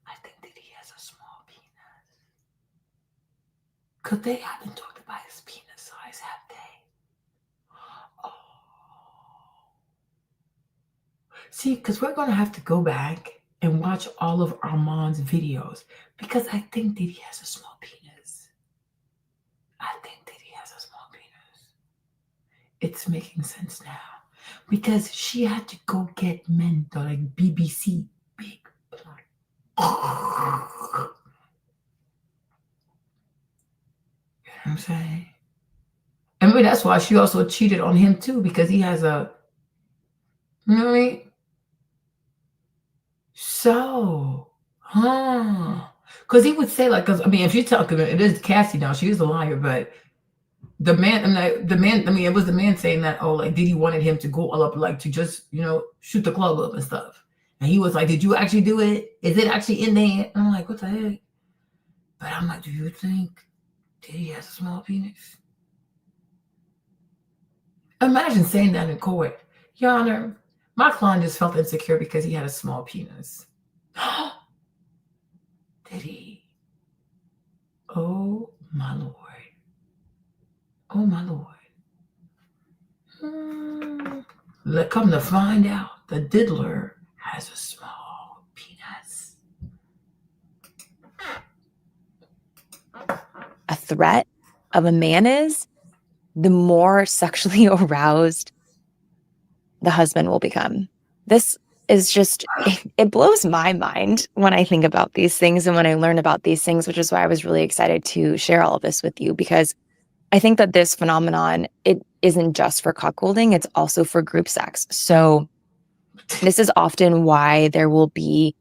Speaker 1: I think that he has a small penis. Because they haven't talked about his penis size, have they? Oh. See, because we're going to have to go back and watch all of Armand's videos because I think that he has a small penis. I think that he has a small penis. It's making sense now. Because she had to go get men to like BBC big black. You know what I'm saying? And maybe that's why she also cheated on him too, because he has a, you know what I mean? So, because he would say like, because I mean, if you talk about it is Cassie now, she is a liar, but the man, it was the man saying that, oh, like Diddy wanted him to go all up, like to just, you know, shoot the club up and stuff. And he was like, did you actually do it? Is it actually in there? And I'm like, what the heck? But I'm like, do you think Diddy has a small penis? Imagine saying that in court. Your Honor, my client just felt insecure because he had a small penis. Did he? Oh, my Lord. Oh, my Lord. Come to find out, the diddler has a small penis.
Speaker 6: A threat of a man is, the more sexually aroused the husband will become. This is just, it blows my mind when I think about these things and when I learn about these things, which is why I was really excited to share all of this with you, because I think that this phenomenon, it isn't just for cuckolding, it's also for group sex. So this is often why there will be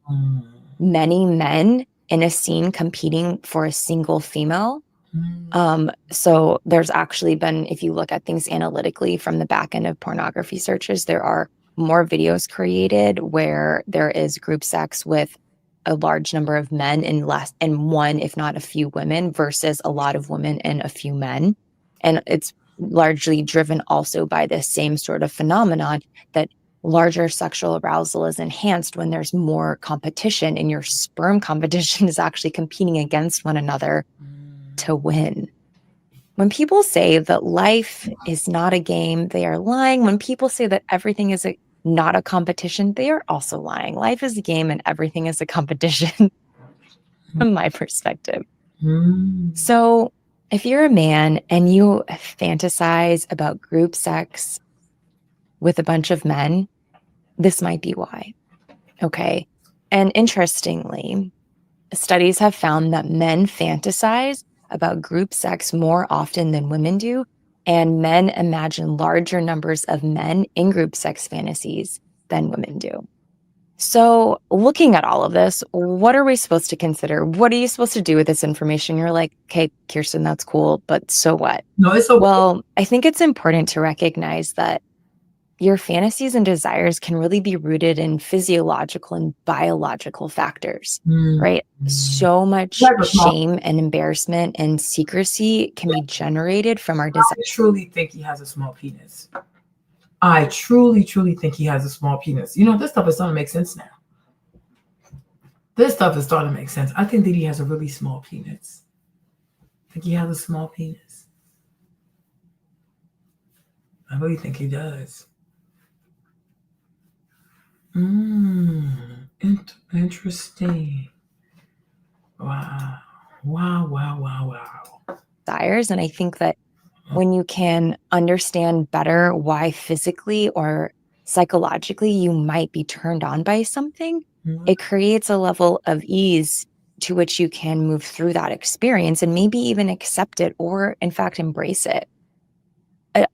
Speaker 6: many men in a scene competing for a single female. So there's actually been, if you look at things analytically from the back end of pornography searches, there are more videos created where there is group sex with a large number of men and one, if not a few women, versus a lot of women and a few men. And it's largely driven also by this same sort of phenomenon that larger sexual arousal is enhanced when there's more competition, and your sperm competition is actually competing against one another to win. When people say that life is not a game, they are lying. When people say that everything is not a competition, they are also lying. Life is a game and everything is a competition from my perspective. So if you're a man and you fantasize about group sex with a bunch of men, this might be why. Okay. And interestingly, studies have found that men fantasize about group sex more often than women do, and men imagine larger numbers of men in group sex fantasies than women do. So looking at all of this, what are we supposed to consider? What are you supposed to do with this information? You're like, okay, Kirsten, that's cool, but so what?
Speaker 1: No, it's okay.
Speaker 6: Well, I think it's important to recognize that your fantasies and desires can really be rooted in physiological and biological factors, right? So much shame and embarrassment and secrecy can be generated from our desires.
Speaker 1: I truly think he has a small penis. I truly, truly think he has a small penis. You know, this stuff is starting to make sense now. This stuff is starting to make sense. I think that he has a really small penis. I think he has a small penis. I really think he does. Interesting. Wow.
Speaker 6: Desires. And I think that when you can understand better why physically or psychologically you might be turned on by something, it creates a level of ease to which you can move through that experience and maybe even accept it or, in fact, embrace it.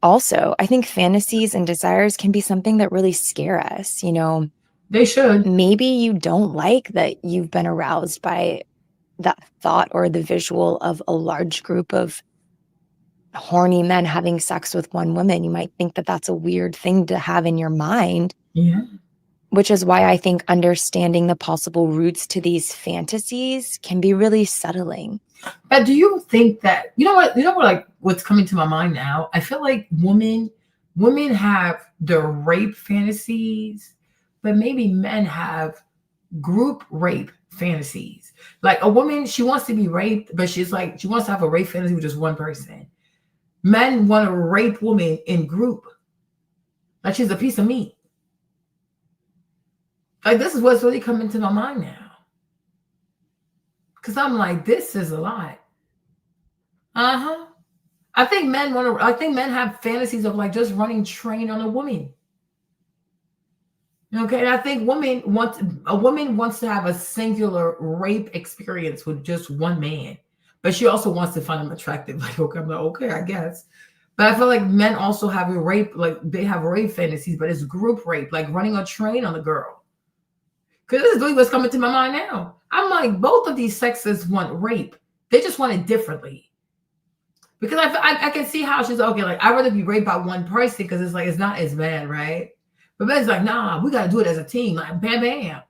Speaker 6: Also, I think fantasies and desires can be something that really scare us. You know,
Speaker 1: they should.
Speaker 6: Maybe you don't like that you've been aroused by that thought or the visual of a large group of horny men having sex with one woman. You might think that that's a weird thing to have in your mind.
Speaker 1: Yeah.
Speaker 6: Which is why I think understanding the possible roots to these fantasies can be really settling.
Speaker 1: But do you think that, you know what, like what's coming to my mind now? I feel like women have the rape fantasies, but maybe men have group rape fantasies. Like a woman, she wants to be raped, but she's like, she wants to have a rape fantasy with just one person. Men want to rape women in group. Like she's a piece of meat. Like this is what's really coming to my mind now. Cause I'm like, this is a lot. I think men have fantasies of like just running train on a woman. Okay, and I think a woman wants to have a singular rape experience with just one man, but she also wants to find him attractive. Like, okay, I'm like, okay, I guess. But I feel like men also have a rape, like they have rape fantasies, but it's group rape, like running a train on a girl. Because this is really what's coming to my mind now. I'm like, both of these sexes want rape. They just want it differently. Because I can see how she's okay. Like, I'd rather be raped by one person because it's like it's not as bad, right? But men's like, nah, we gotta do it as a team. Like, bam, bam.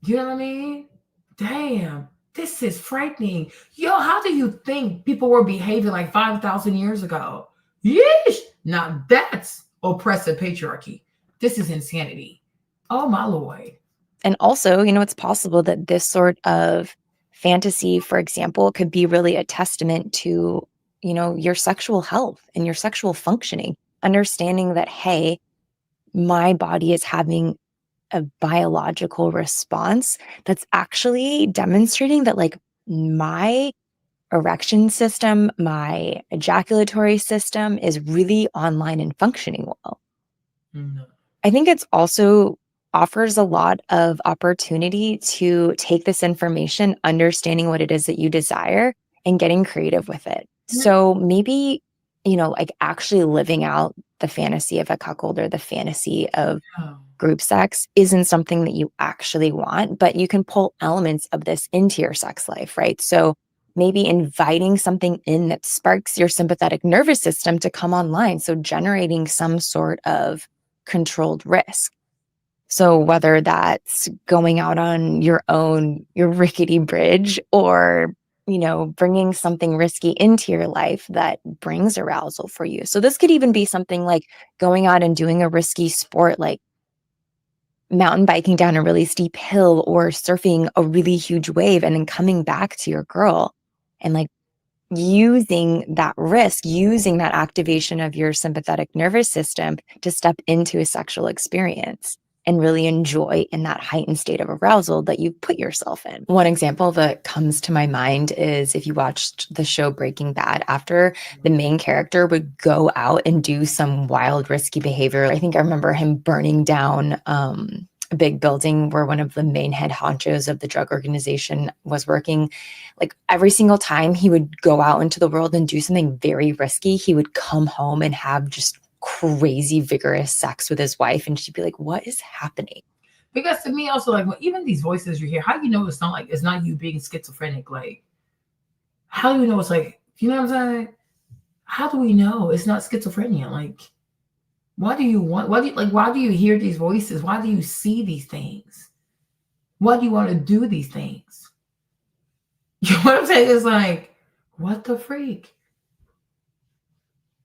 Speaker 1: You know what I mean? Damn, this is frightening. Yo, how do you think people were behaving like 5,000 years ago? Yeesh. Now that's oppressive patriarchy. This is insanity. Oh my Lord.
Speaker 6: And also, it's possible that this sort of fantasy, for example, could be really a testament to, your sexual health and your sexual functioning. Understanding that, hey, my body is having a biological response that's actually demonstrating that, like, my erection system, my ejaculatory system is really online and functioning well. I think it's also offers a lot of opportunity to take this information, understanding what it is that you desire and getting creative with it. So maybe, like actually living out the fantasy of a cuckold or the fantasy of group sex isn't something that you actually want, but you can pull elements of this into your sex life, right? So maybe inviting something in that sparks your sympathetic nervous system to come online. So generating some sort of controlled risk. So whether that's going out on your rickety bridge or, bringing something risky into your life that brings arousal for you. So this could even be something like going out and doing a risky sport, like mountain biking down a really steep hill or surfing a really huge wave and then coming back to your girl and like using that risk, using that activation of your sympathetic nervous system to step into a sexual experience and really enjoy in that heightened state of arousal that you put yourself in. One example that comes to my mind is if you watched the show Breaking Bad, after the main character would go out and do some wild, risky behavior. I think I remember him burning down a big building where one of the main head honchos of the drug organization was working. Like every single time he would go out into the world and do something very risky, he would come home and have just crazy vigorous sex with his wife, and she'd be like, what is happening?
Speaker 1: Because to me also, like, even these voices you hear, how do you know it's not you being schizophrenic? Like, how do you know it's like, you know what I'm saying? How do we know it's not schizophrenia? Like, why do you hear these voices? Why do you see these things? Why do you want to do these things? You know what I'm saying? It's like, what the freak?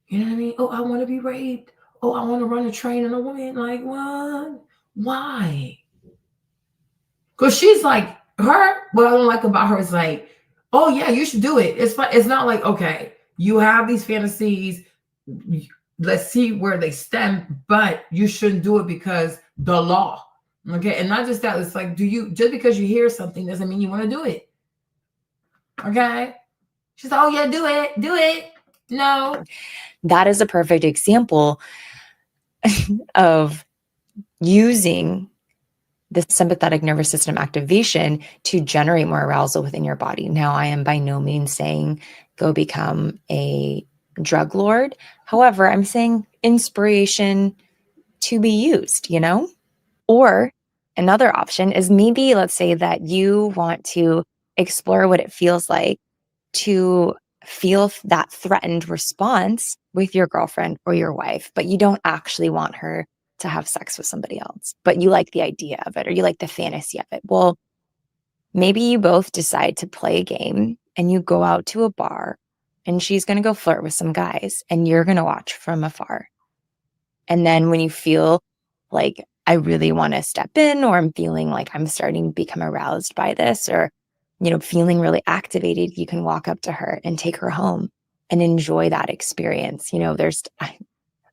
Speaker 1: You know what I mean? Oh, I want to be raped. Oh, I want to run a train on a woman. Like, what? Why? Because she's like, what I don't like about her is like, oh yeah, you should do it. It's fine. It's not like, okay, you have these fantasies. Let's see where they stem, but you shouldn't do it because the law. Okay. And not just that, it's like, just because you hear something doesn't mean you want to do it. Okay. She's like, oh yeah, do it. No.
Speaker 6: That is a perfect example of using the sympathetic nervous system activation to generate more arousal within your body. Now, I am by no means saying go become a drug lord. However, I'm saying inspiration to be used, Or another option is maybe, let's say that you want to explore what it feels like to feel that threatened response with your girlfriend or your wife, but you don't actually want her to have sex with somebody else, but you like the idea of it or you like the fantasy of it. Well, maybe you both decide to play a game and you go out to a bar and she's going to go flirt with some guys and you're going to watch from afar. And then when you feel like I really want to step in, or I'm feeling like I'm starting to become aroused by this, or feeling really activated, you can walk up to her and take her home and enjoy that experience.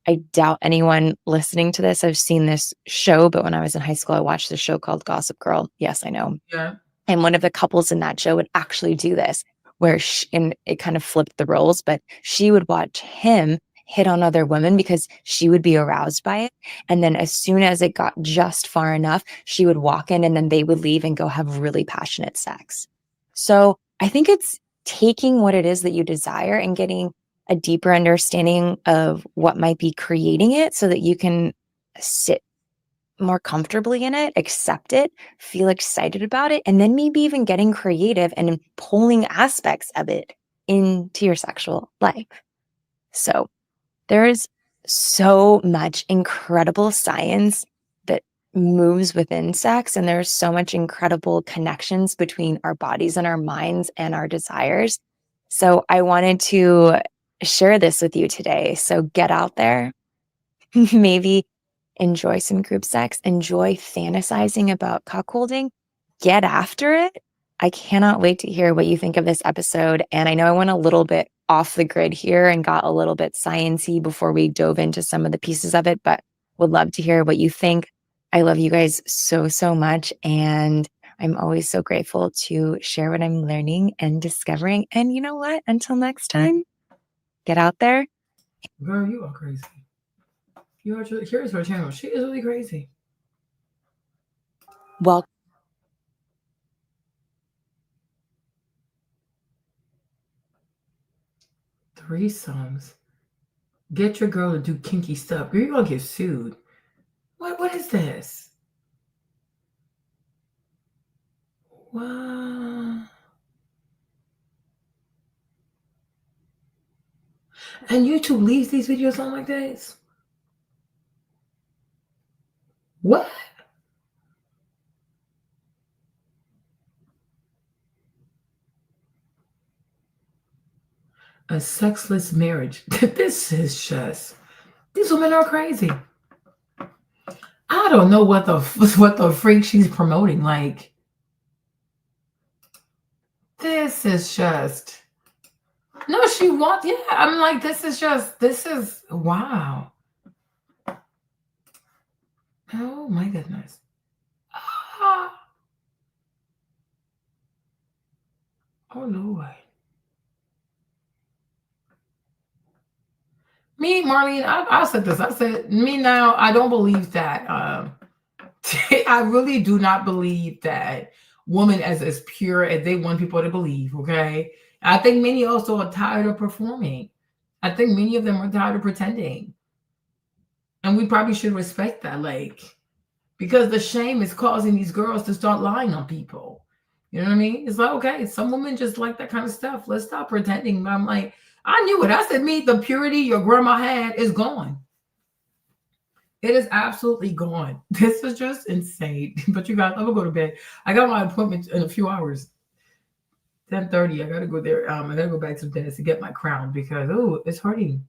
Speaker 6: I doubt anyone listening to this, I've seen this show, but when I was in high school, I watched this show called Gossip Girl. Yes, I know.
Speaker 1: Yeah.
Speaker 6: And one of the couples in that show would actually do this, where and it kind of flipped the roles, but she would watch him hit on other women because she would be aroused by it. And then as soon as it got just far enough, she would walk in and then they would leave and go have really passionate sex. So I think it's taking what it is that you desire and getting a deeper understanding of what might be creating it so that you can sit more comfortably in it, accept it, feel excited about it, and then maybe even getting creative and pulling aspects of it into your sexual life. So there is so much incredible science that moves within sex, and there's so much incredible connections between our bodies and our minds and our desires. So I wanted to share this with you today. So get out there, maybe enjoy some group sex, enjoy fantasizing about cuckolding, get after it. I cannot wait to hear what you think of this episode. And I know I went a little bit off the grid here and got a little bit science-y before we dove into some of the pieces of it, but would love to hear what you think. I love you guys so, so much. And I'm always so grateful to share what I'm learning and discovering. And you know what? Until next time, get out there.
Speaker 1: Girl, you are crazy. Here's her channel. She is really crazy.
Speaker 6: Well,
Speaker 1: threesomes. Get your girl to do kinky stuff. Girl, you're gonna get sued. What is this? Wow. And YouTube leaves these videos on like this? What? A sexless marriage. This is just, these women are crazy. I don't know what the freak she's promoting. Like, this is just, no, she wants, yeah. I'm like, this is, wow. Oh my goodness. Ah. Oh Lord. Me, Marlene, I said this. I said, me now, I don't believe that. I really do not believe that women as pure as they want people to believe, okay? I think many also are tired of performing. I think many of them are tired of pretending. And we probably should respect that, like, because the shame is causing these girls to start lying on people. You know what I mean? It's like, okay, some women just like that kind of stuff. Let's stop pretending. But I'm like, I knew it. I said, me, the purity your grandma had is gone. It is absolutely gone. This was just insane. But you guys, I'm gonna go to bed. I got my appointment in a few hours. 10:30. I gotta go there. I gotta go back to the dentist to get my crown because it's hurting.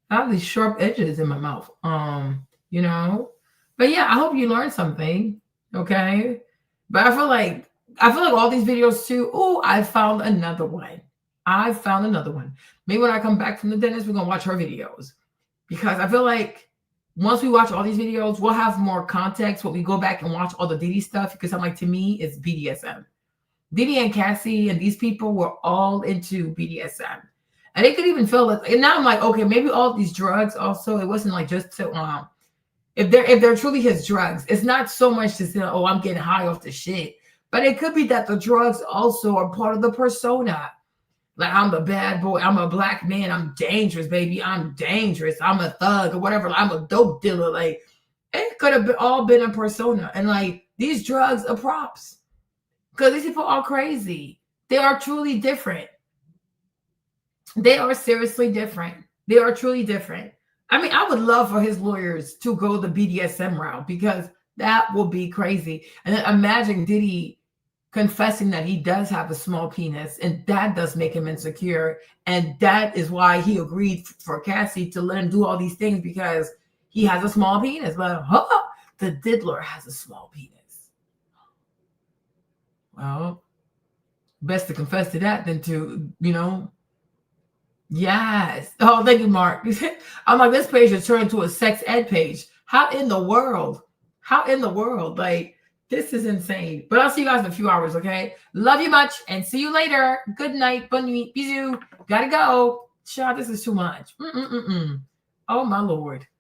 Speaker 1: I have these sharp edges in my mouth. You know. But yeah, I hope you learned something. Okay. But I feel like all these videos too. Oh, I found another one. Maybe when I come back from the dentist, we're gonna watch her videos. Because I feel like once we watch all these videos, we'll have more context when we go back and watch all the Diddy stuff. Because I'm like, to me, it's BDSM. Diddy and Cassie and these people were all into BDSM. And they could even feel it. And now I'm like, okay, maybe all these drugs also, it wasn't like just to if they're truly his drugs, it's not so much to say, oh, I'm getting high off the shit. But it could be that the drugs also are part of the persona. Like, I'm the bad boy. I'm a black man. I'm dangerous, baby. I'm dangerous. I'm a thug or whatever. I'm a dope dealer. Like, it could have all been a persona. And like, these drugs are props. Because these people are crazy. They are truly different. They are seriously different. They are truly different. I mean, I would love for his lawyers to go the BDSM route because that will be crazy. And then imagine Diddy confessing that he does have a small penis and that does make him insecure. And that is why he agreed for Cassie to let him do all these things because he has a small penis. But the diddler has a small penis. Well, best to confess to that than to, yes. Oh, thank you, Mark. I'm like, this page has turned into a sex ed page. How in the world? Like, this is insane. But I'll see you guys in a few hours, okay? Love you much and see you later. Good night. Bonne nuit. Bisous. Gotta go. child, this is too much. Oh my Lord.